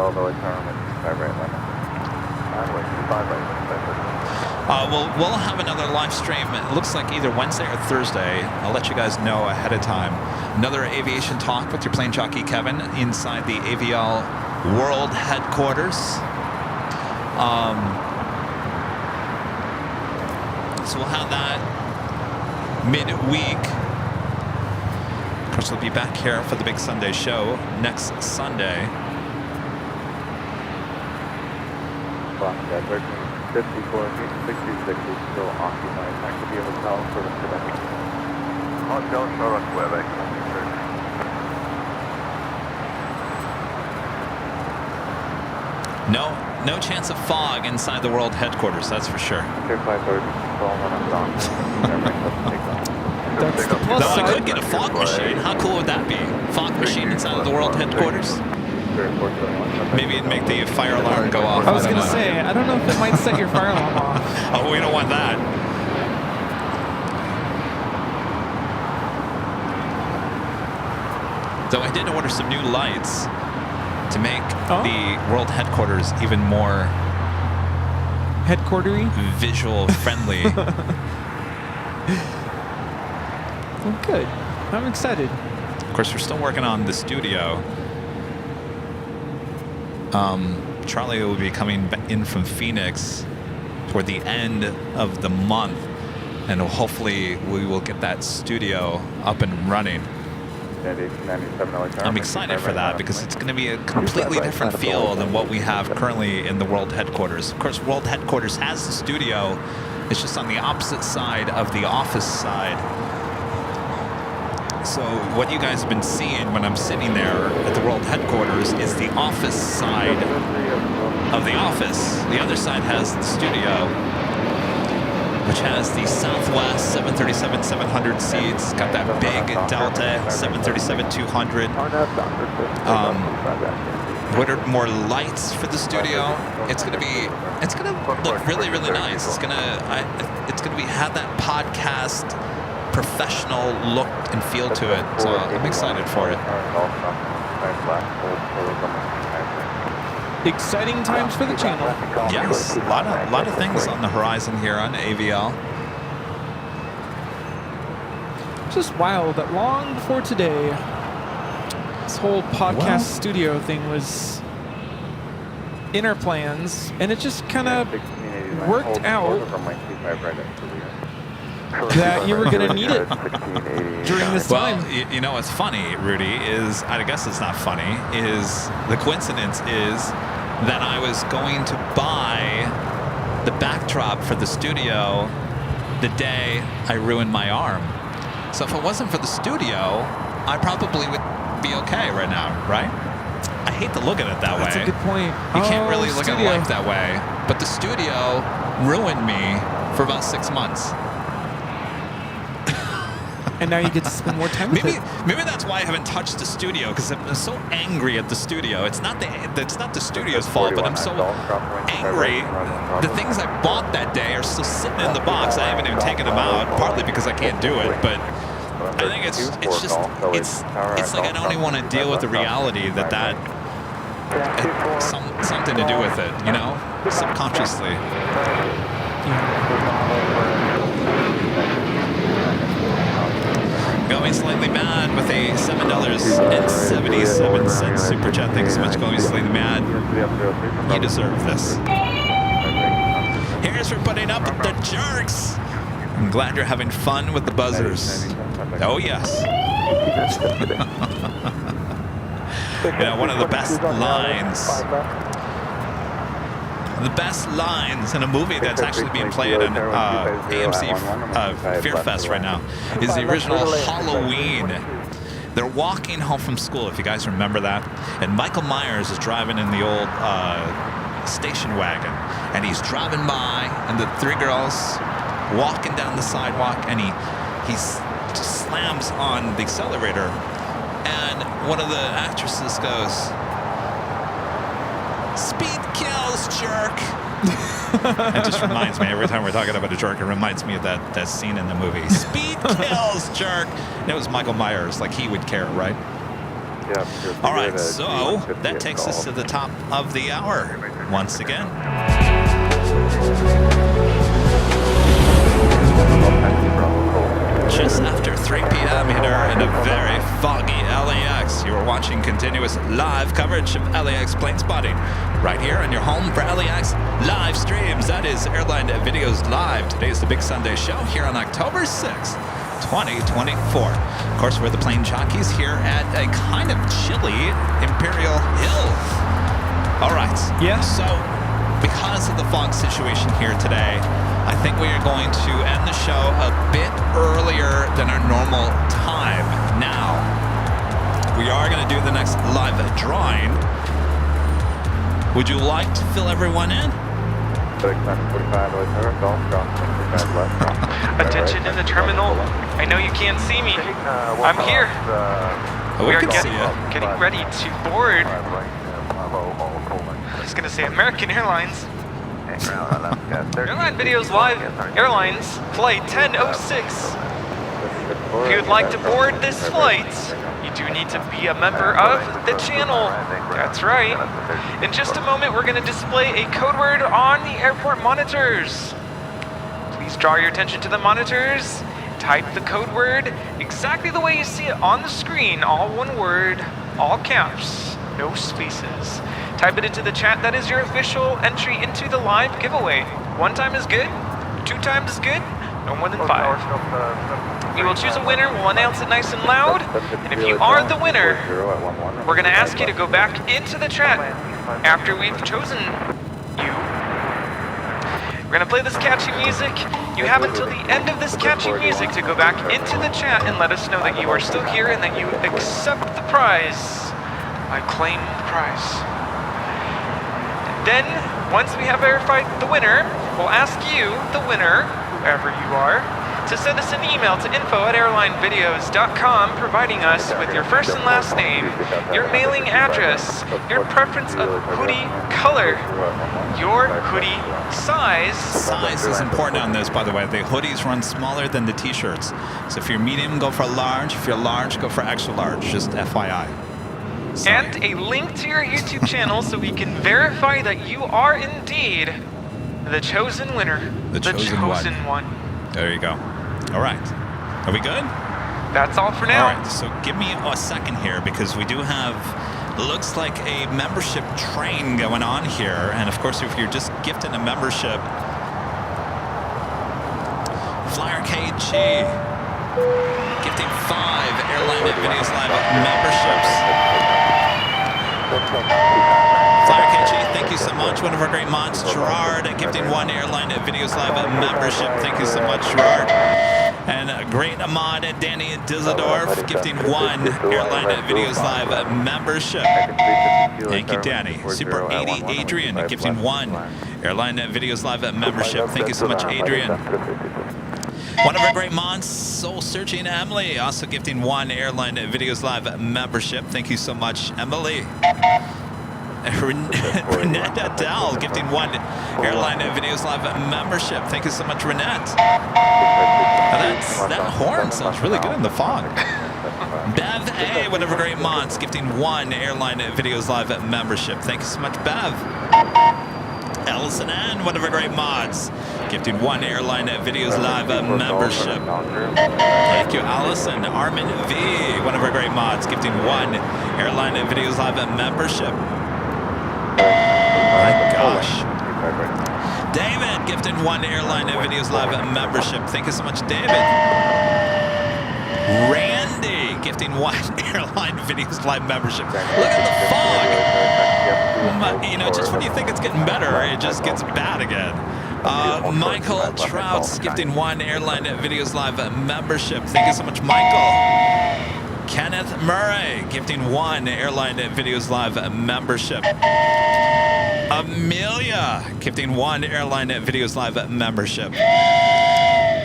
We'll have another live stream. It looks like either Wednesday or Thursday. I'll let you guys know ahead of time. Another aviation talk with your plane jockey Kevin inside the AVL World Headquarters. So we'll have that midweek. Of course, we'll be back here for the big Sunday show next Sunday. 54 feet, 66 is still occupied. That could be a hotel for the today. Hotel Charlotte, Quebec. No chance of fog inside the world headquarters, that's for sure. That's the plus Though I side. could get a fog machine. How cool would that be? Fog machine inside of the world headquarters? Maybe it'd make the fire alarm go off. I was don't going to know. say, I don't know if it might set your fire alarm off. Oh, we don't want that. So I did order some new lights to make the world headquarters even more headquartery, visual friendly. Well, good. I'm excited. Of course, we're still working on the studio. Charlie will be coming in from Phoenix toward the end of the month, and hopefully we will get that studio up and running. I'm excited for that because it's going to be a completely different feel than what we have currently in the world headquarters. Of course, world headquarters has the studio. It's just on the opposite side of the office side. So what you guys have been seeing when I'm sitting there at the world headquarters is the office side of the office. The other side has the studio, which has the Southwest 737-700 seats. Got that big Delta 737-200. Ordered more lights for the studio. It's gonna look really, really nice. It's gonna have that podcast professional look and feel to it. So I'm excited for it. Exciting times for the channel. Yes, a lot of things on the horizon here on AVL. Just wild that long before today, this whole podcast studio thing was in our plans, and it just kind of worked out that you were going to need it during this time. Well, you know what's funny, Rudy, is, I guess it's not funny, is the coincidence is that I was going to buy the backdrop for the studio the day I ruined my arm. So if it wasn't for the studio, I probably would be okay right now, right? I hate to look at it that way. That's a good point. You can't really look at life that way. But the studio ruined me for about 6 months. And now you get to spend more time with it. Maybe that's why I haven't touched the studio, because I'm so angry at the studio. It's not the studio's fault, but I'm so angry. The things I bought that day are still sitting in the box. I haven't even taken them out, partly because I can't do it. But I think it's like I don't even want to deal with the reality that something to do with it, you know, subconsciously. Going Slightly Mad with a $7.77 super chat. Thanks so much, Going Slightly Mad. You deserve this. Here's for putting up with the jerks. I'm glad you're having fun with the buzzers. Oh, yes. You know, one of the best lines. The best lines in a movie that's actually being played on AMC Fear Fest right now is the original Halloween. They're walking home from school, if you guys remember that. And Michael Myers is driving in the old station wagon. And he's driving by, and the three girls walking down the sidewalk, and he's just slams on the accelerator, and one of the actresses goes, "Speed kills, jerk." It just reminds me, every time we're talking about a jerk, it reminds me of that scene in the movie. Speed kills, jerk. And it was Michael Myers, like he would care, right? Yeah. All right, so that takes us to the top of the hour once again. Just after 3 p.m. here in a very foggy LAX, you are watching continuous live coverage of LAX plane spotting right here on your home for LAX live streams. That is Airline Videos Live. Today is the big Sunday show here on October 6th, 2024. Of course, we're the Plane Jockeys here at a kind of chilly Imperial Hill. All right. Yeah. So, because of the fog situation here today, I think we are going to end the show a bit earlier than our normal time. Now, we are going to do the next live drawing. Would you like to fill everyone in? Attention in the terminal. I know you can't see me. I'm here. We are can see you. getting ready to board. I was going to say American Airlines. Airline Videos Live Airlines Flight 1006. If you would like to board this flight, you do need to be a member of the channel. That's right. In just a moment, we're going to display a code word on the airport monitors. Please draw your attention to the monitors. Type the code word exactly the way you see it on the screen. All one word, all caps, no spaces. Type it into the chat. That is your official entry into the live giveaway. 1 time is good. 2 times is good. No more than 5. We will choose a winner. We'll announce it nice and loud. And if you are the winner, we're going to ask you to go back into the chat after we've chosen you. We're going to play this catchy music. You have until the end of this catchy music to go back into the chat and let us know that you are still here and that you accept the prize. I claim the prize. Then, once we have verified the winner, we'll ask you, the winner, wherever you are, to send us an email to info@airlinevideos.com, providing us with your first and last name, your mailing address, your preference of hoodie color, your hoodie size. Size is important on this, by the way. The hoodies run smaller than the t-shirts. So if you're medium, go for large. If you're large, go for extra large. Just FYI. And a link to your YouTube channel so we can verify that you are indeed the chosen winner. The chosen one. There you go. All right. Are we good? That's all for now. All right. So give me a second here because we do have, looks like a membership train going on here. And of course, if you're just gifting a membership, Flyer KG, gifting 5 Airline Videos Live memberships. Flyer KG, thank you so much. One of our great mods, Gerard, gifting 1 Airline Videos Live membership. Thank you so much, Gerard. And a great mod, Danny Dusseldorf, gifting 1 Airline Videos Live membership. Thank you, Danny. Super 80 Adrian, gifting 1 Airline Videos Live membership. Thank you so much, Adrian. One of our great mods, Soul Searching Emily, also gifting 1 Airline Videos Live membership. Thank you so much, Emily. Renette Adele, gifting 1 Airline Videos Live membership. Thank you so much, Renette. That horn sounds really good in the fog. Bev A, one of our great mods, gifting 1 Airline Videos Live membership. Thank you so much, Bev. Ellison N, one of our great mods, gifting 1 Airline Videos Live membership. Thank you, Allison. Armin V, one of our great mods, gifting 1 Airline Videos Live membership. My gosh. David, gifting 1 Airline Videos Live membership. Thank you so much, David. Randy, gifting 1 Airline Videos Live membership. Look at the fog. You know, just when you think it's getting better, it just gets bad again. Michael Trouts, gifting 1 Airline Videos Live membership. Thank you so much, Michael. Kenneth Murray, gifting 1 Airline Videos Live membership. Amelia, gifting 1 Airline Videos Live membership.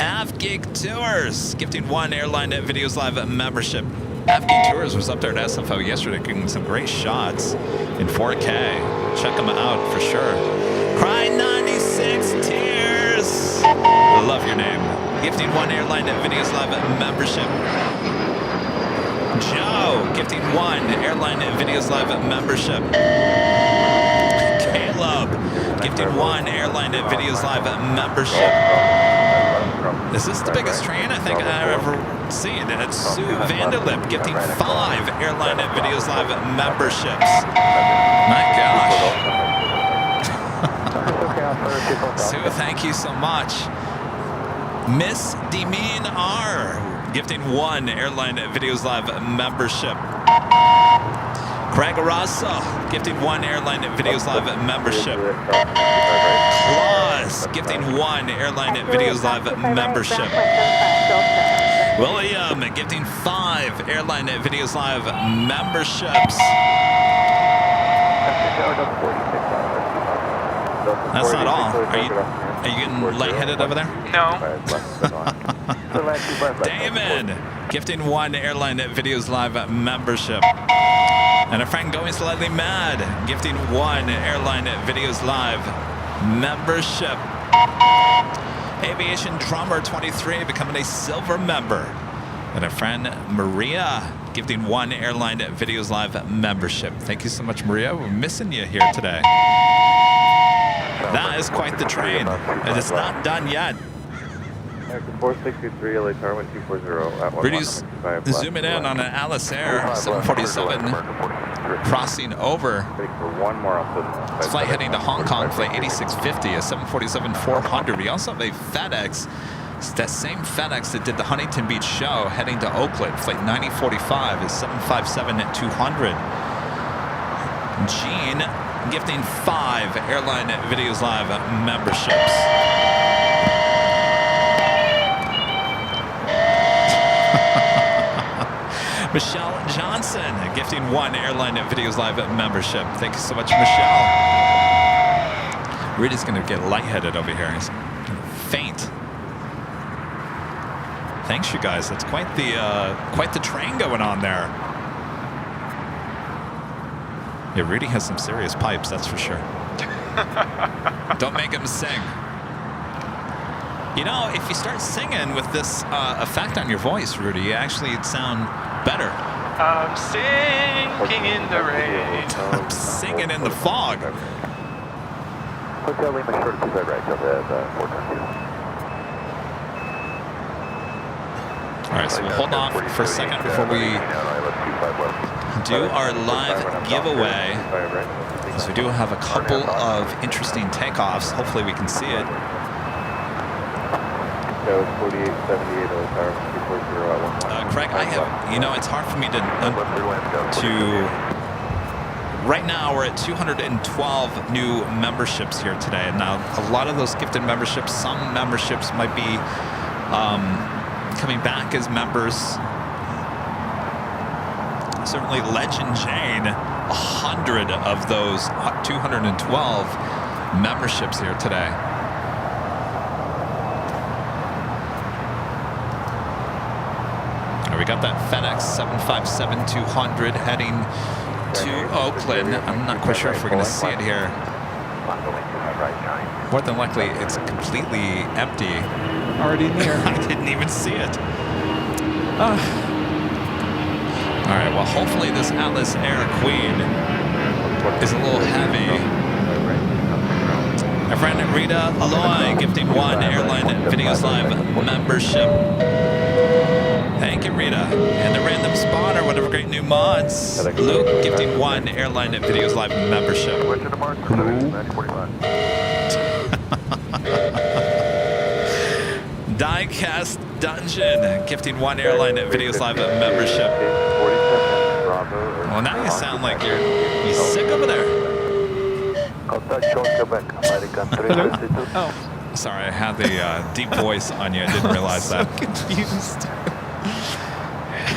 Av F-Geek Tours, gifting 1 Airline Videos Live membership. F-Geek Tours was up there at SFO yesterday, getting some great shots in 4K. Check them out for sure. Cry 96 Tears. I love your name. Gifting 1 Airline Videos Live membership. Joe, gifting 1 Airline Videos Live membership. Caleb, gifting 1 Airline Videos Live membership. Is this the biggest train I think I've ever seen? It's Sue Vanderlip, gifting 5 Airline Videos Live memberships. My gosh. Sue, thank you so much. Miss Demean R, gifting 1 Airline Videos Live membership. Craig Arasa, gifting 1 Airline Videos Live membership. Claus, gifting 1 Airline Videos Live membership. William, gifting 5 Airline Videos Live memberships. That's not all. Are you getting lightheaded over there? No. Damon, gifting 1 Airline Videos Live membership. And a friend going slightly mad, gifting 1 Airline Videos Live membership. Aviation Drummer 23 becoming a silver member. And a friend Maria, gifting 1 Airline Videos Live membership. Thank you so much, Maria. We're missing you here today. That is quite the train, and it's not done yet. 463 LA Tower 1240 Rudy's zooming in on an Alice Air 747 crossing over. It's flight heading to Hong Kong, flight 8650, a 747-400. We also have a FedEx. It's that same FedEx that did the Huntington Beach show heading to Oakland, flight 9045, is 757-200. Gene, gifting 5 Airline Videos Live memberships. Michelle Johnson, gifting 1 Airline Videos Live membership. Thank you so much, Michelle. Rudy's going to get lightheaded over here. He's going to faint. Thanks, you guys. That's quite the train going on there. Yeah, Rudy has some serious pipes, that's for sure. Don't make him sing. You know, if you start singing with this effect on your voice, Rudy, you actually sound better. I'm singing in the rain. I'm singing in the fog. Hotel Lima short 25 right, Delta 422. All right, so we'll hold off for a second before we do our live giveaway. So we do have a couple of interesting takeoffs. Hopefully we can see it. Craig, I have, it's hard for me to right now we're at 212 new memberships here today. And now a lot of those gifted memberships, some memberships might be coming back as members. Certainly Legend Jane, 100 of those 212 memberships here today. We got that FedEx 757-200 heading to Oakland. I'm not quite sure if we're going to see it here. More than likely, it's completely empty. Already near. I didn't even see it. All right, well, hopefully this Atlas Air Queen is a little heavy. My friend Rita Aloy gifting 1 Airline Videos Live membership. Thank you, Rita. And the Random Spotter, one of our great new mods. Luke gifting 1 Airline Videos Live membership. Diecast Dungeon gifting 1 Airline Videos Live membership. Well, now you sound like you're sick over there. Oh. Sorry, I had the deep voice on you. I didn't realize that. I'm so confused.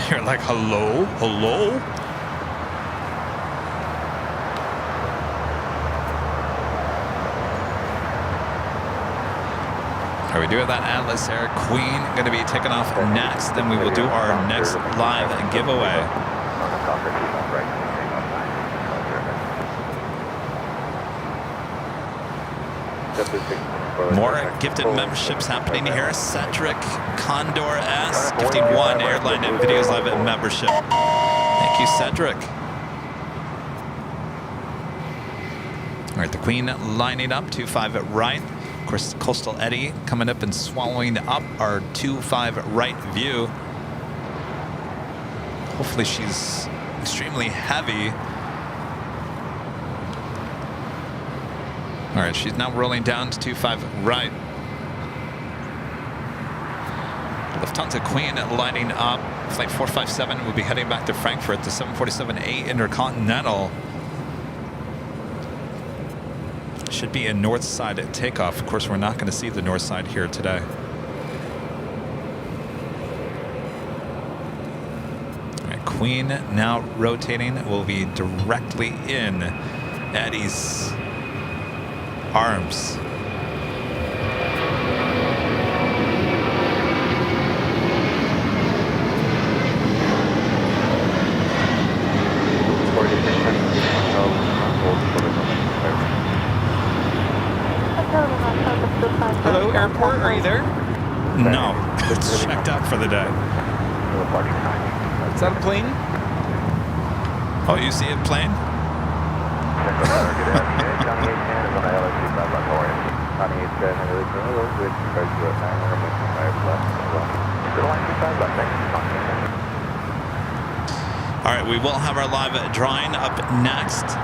You're like, hello? Hello? Are we doing that Atlas Air Queen going to be taking off next? Then we will do our next live giveaway. More gifted memberships happening here. Cedric Condor S gifting 1 Airline and Videos Live membership. Thank you, Cedric. All right, the Queen lining up 25 at right. Of course, Coastal Eddie coming up and swallowing up our 25 right view. Hopefully she's extremely heavy. All right, she's now rolling down to 25 right. Lufthansa Queen lining up. Flight 457 will be heading back to Frankfurt, the 747-8 Intercontinental. Should be a north side takeoff. Of course, we're not going to see the north side here today. All right, Queen now rotating. Will be directly in Eddie's arms. Hello, airport, are you there? No, it's checked out for the day. Is that a plane? Oh, you see a plane? All right, we will have our live drawing up next.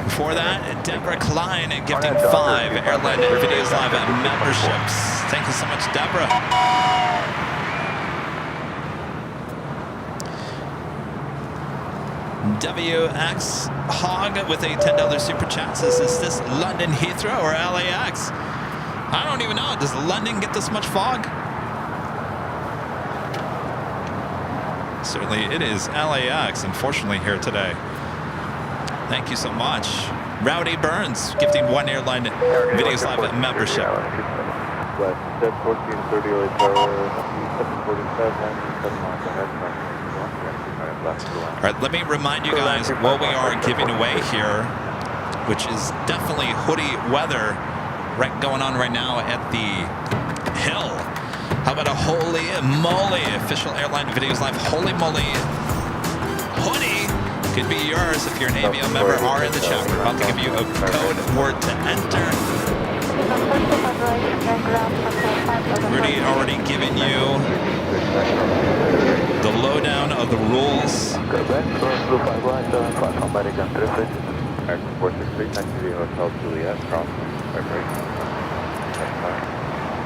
Before that, Deborah Klein gifting 5 Airline Videos Live memberships. Thank you so much, Deborah. WX Hog with a $10 super chat says, is this London Heathrow or LAX? I don't even know. Does London get this much fog? Certainly it is LAX, unfortunately, here today. Thank you so much. Rowdy Burns gifting 1 Airline Videos Live membership. All right, let me remind you guys what we are giving away here, which is definitely hoodie weather going on right now at the Hill. How about a Holy Moly official Airline Videos Live Holy Moly hoodie? Could be yours if you're an Avio member or in the chat. We're about to give you a code word to enter. Rudy already given you the lowdown of the rules.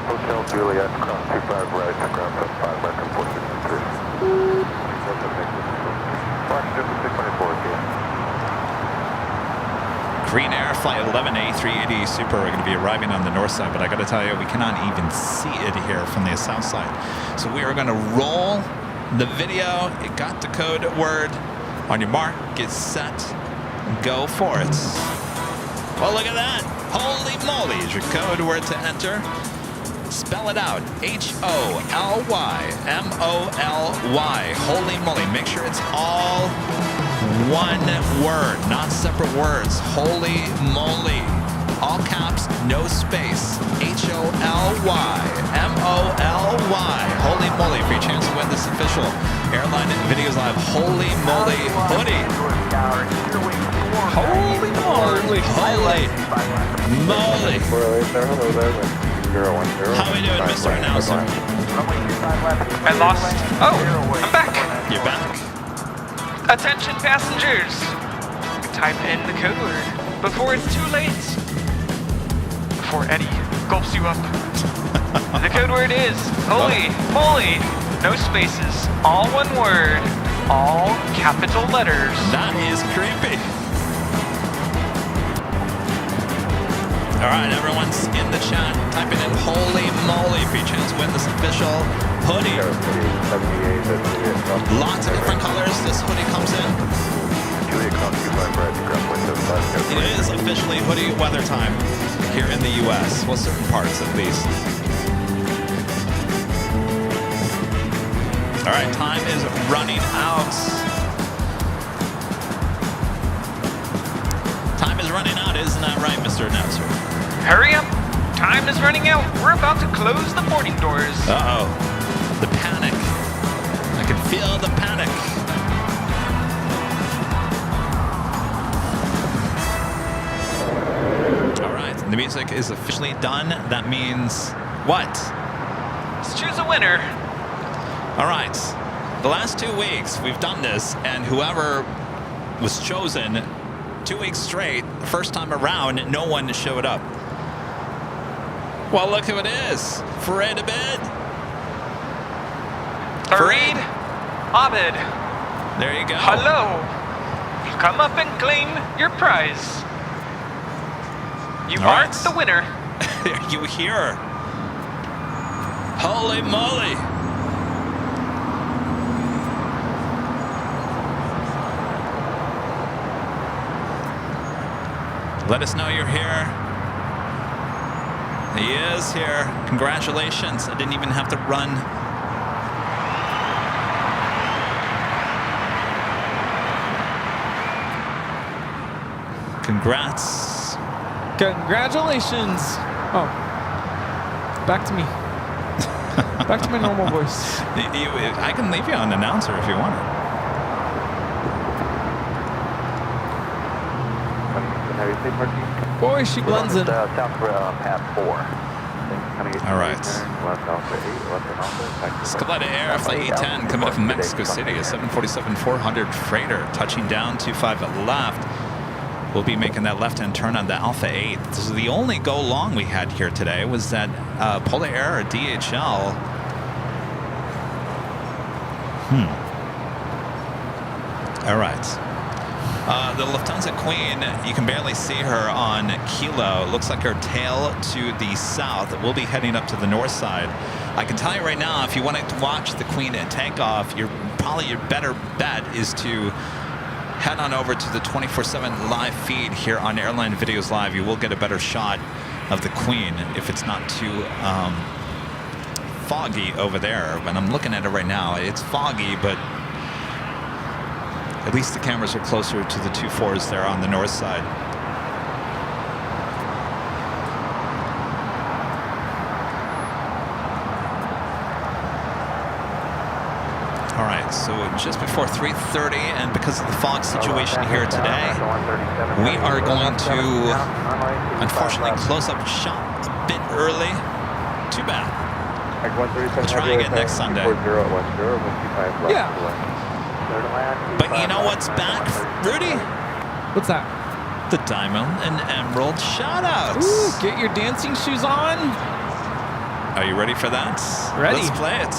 Hotel Juliet, cross 25 right, to ground 5 American 463. Green Air Flight 11A 380 Super are going to be arriving on the north side, but I got to tell you, we cannot even see it here from the south side. So we are going to roll the video. It got the code word. On your mark, get set, go for it. Well, look at that. Holy moly is your code word to enter. Spell it out. H-O-L-Y-M-O-L-Y. Holy moly. Make sure it's all one word, not separate words. Holy moly. All caps, no space. H-O-L-Y-M-O-L-Y. Holy moly for your chance to win this official Airline Videos Live Holy Moly hoodie. Holy moly. Holy moly. How are we doing, Mr. Announcer? I lost. Oh, I'm back. You're back. Attention passengers. Type in the code word before it's too late. Before Eddie gulps you up. The code word is holy moly. No spaces. All one word. All capital letters. That is creepy. All right, everyone's in the chat typing in holy moly for your chance to win this official hoodie. Lots of different colors this hoodie comes in. It is officially hoodie weather time here in the U.S. Well, certain parts at least. All right, time is running out. Time is running out, isn't that right, Mr. Announcer? Hurry up! Time is running out. We're about to close the boarding doors. Uh-oh. The panic. I can feel the panic. All right, the music is officially done. That means what? Let's choose a winner. All right. The last 2 weeks we've done this, and whoever was chosen 2 weeks straight, the first time around, no one showed up. Well, look who it is. Farid Abid. Farid Abid. There you go. Hello. Come up and claim your prize. You All are right. the winner. Are you here? Holy moly. Let us know you're here. He is here. Congratulations. I didn't even have to run. Congrats. Congratulations. Oh. Back to me. Back to my normal voice. I can leave you on announcer if you want it. Boy, she blends in. Path 4. All right. Skyleta Air Flight E10 coming up from Mexico City, a 747-400 freighter touching down 25 left. We'll be making that left-hand turn on the Alpha 8. This is the only go long we had here today. Was that Polar Air or DHL? All right. The Lufthansa Queen, you can barely see her on Kilo. Looks like her tail to the south. We'll be heading up to the north side. I can tell you right now, if you want to watch the Queen take off, probably your better bet is to head on over to the 24/7 live feed here on Airline Videos Live. You will get a better shot of the Queen if it's not too foggy over there. When I'm looking at it right now, it's foggy, but at least the cameras are closer to the 24s there on the north side. All right, so just before 3:30, and because of the fog situation here today, we are going to unfortunately close up shop a bit early. Too bad. We'll try again next Sunday. Yeah. But you know what's back, Rudy? What's that? The Diamond and Emerald shoutouts. Ooh, get your dancing shoes on. Are you ready for that? Ready. Let's play it.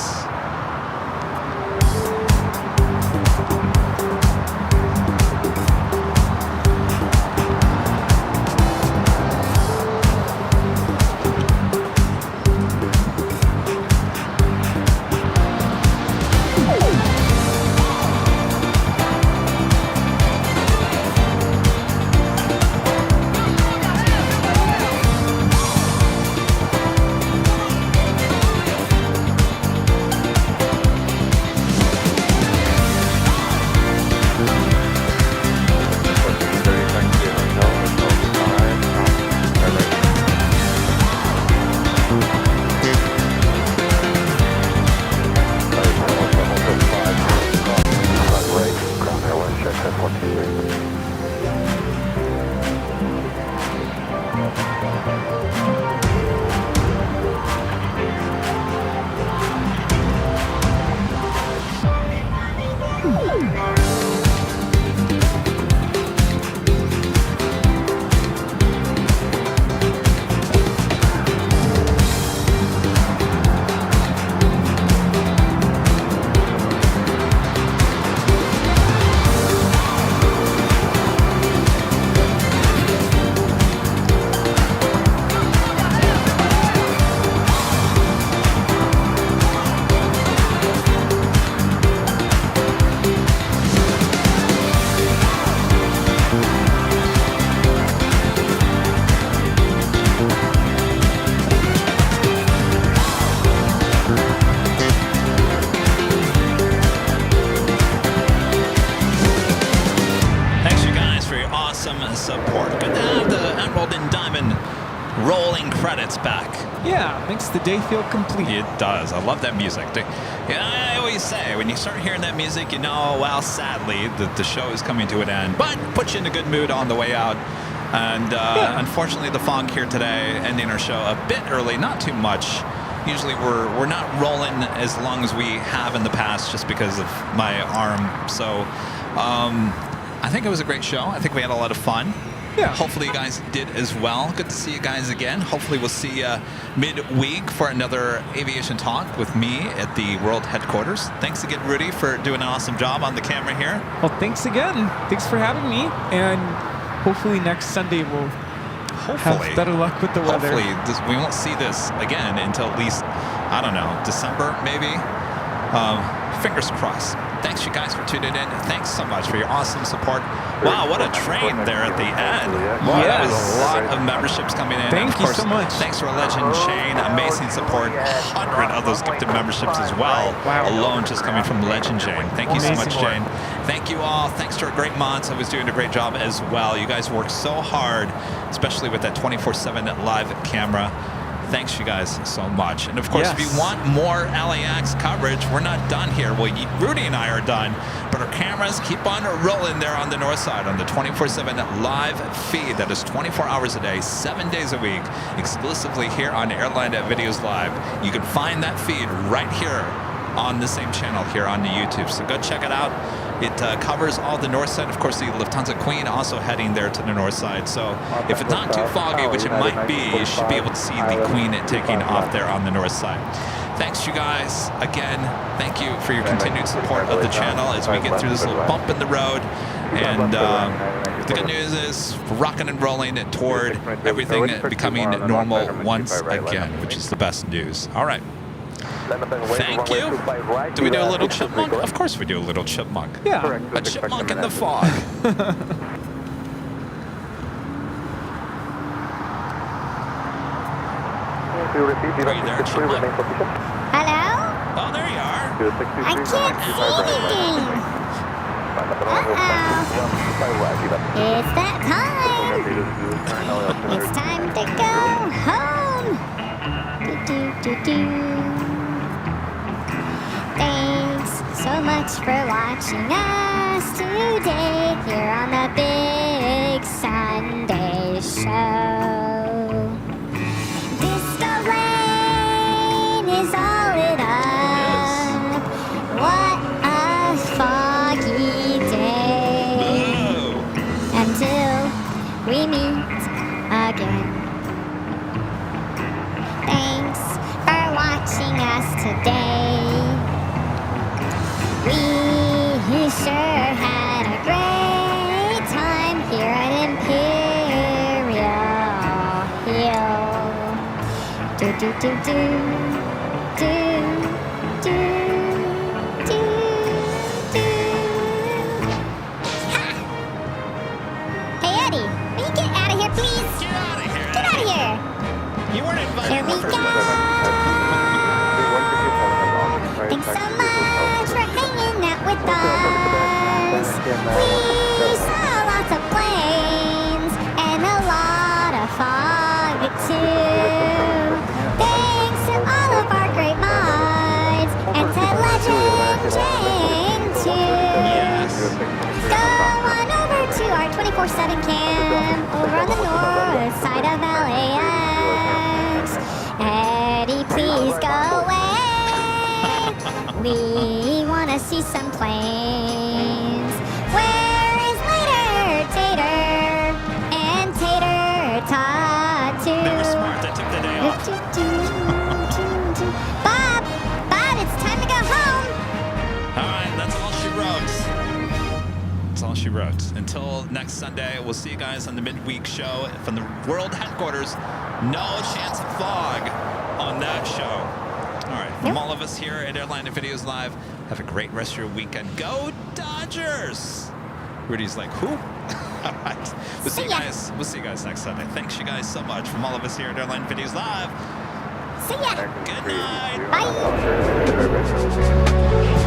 Yeah, makes the day feel complete. It does. I love that music. Yeah, I always say, when you start hearing that music, you know, well, sadly, the show is coming to an end. But puts you in a good mood on the way out. And unfortunately, the fog here today, ending our show a bit early, not too much. Usually we're not rolling as long as we have in the past just because of my arm. So I think it was a great show. I think we had a lot of fun. Yeah. Hopefully you guys did as well. Good to see you guys again. Hopefully we'll see you midweek for another aviation talk with me at the world headquarters. Thanks again, Rudy, for doing an awesome job on the camera here. Well, thanks again. Thanks for having me. And hopefully next Sunday we'll have better luck with the weather. Hopefully we won't see this again until at least, I don't know, December maybe. Fingers crossed. Thanks you guys for tuning in. Thanks so much for your awesome support. Wow, what a train there at the end. Wow, that was a lot of memberships coming in. Thank you so much. Thanks to our legend Shane. Amazing support. 100 of those gifted memberships as well. Wow. Alone just coming from legend Jane. Thank you so much, Jane. Thank you all. Thanks to our great mods who was doing a great job as well. You guys worked so hard, especially with that 24/7 live camera. Thanks, you guys, so much. And of course, if you want more LAX coverage, we're not done here. Well, Rudy and I are done, but our cameras keep on rolling there on the north side on the 24/7 live feed. That is 24 hours a day, 7 days a week, exclusively here on Airline Videos Live. You can find that feed right here on the same channel here on the YouTube. So go check it out. It covers all the north side. Of course, the Lufthansa Queen also heading there to the north side. So if it's not too foggy, which it might be, you should be able to see the Queen taking off there on the north side. Thanks, you guys. Again, thank you for your continued support of the channel as we get through this little bump in the road. And the good news is we're rocking and rolling toward everything becoming normal once again, which is the best news. All right. Thank you. Do we do a little chipmunk? Of course we do a little chipmunk. Yeah. A chipmunk in the fog. Are you there, chipmunk? Hello? Oh, there you are. I can't see anything. It's that time. It's time to go home. Thanks so much for watching us today here on the Big Sunday Show. Disco rain is all lit up. What a foggy day. Until we meet again. Thanks for watching us today. We sure had a great time here at Imperial Hill. Do do do do do do do do. Ha! Hey Eddie, will you get out of here, please? Get out of here. Get out of here. You weren't invited Here in we the first go. Thanks so much for hanging out with us. We saw lots of planes and a lot of fog too. Thanks to all of our great mods and to Legend Jane too. Go on over to our 24/7 cam over on the north side of LAX. Eddie, please go away. We want to see some planes. Where is Later, Tater, and Tater Tot too? They were smart. They took the day off. Bob, it's time to go home. All right, that's all she wrote. That's all she wrote. Until next Sunday, we'll see you guys on the midweek show from the world headquarters. No chance of fog on that show. All right, from all of us here at Airline Videos Live, have a great rest of your weekend. Go Dodgers! Rudy's like, who? All right, we'll see you guys. We'll see you guys next Sunday. Thanks, you guys, so much from all of us here at Airline Videos Live. See ya. Good night. Bye.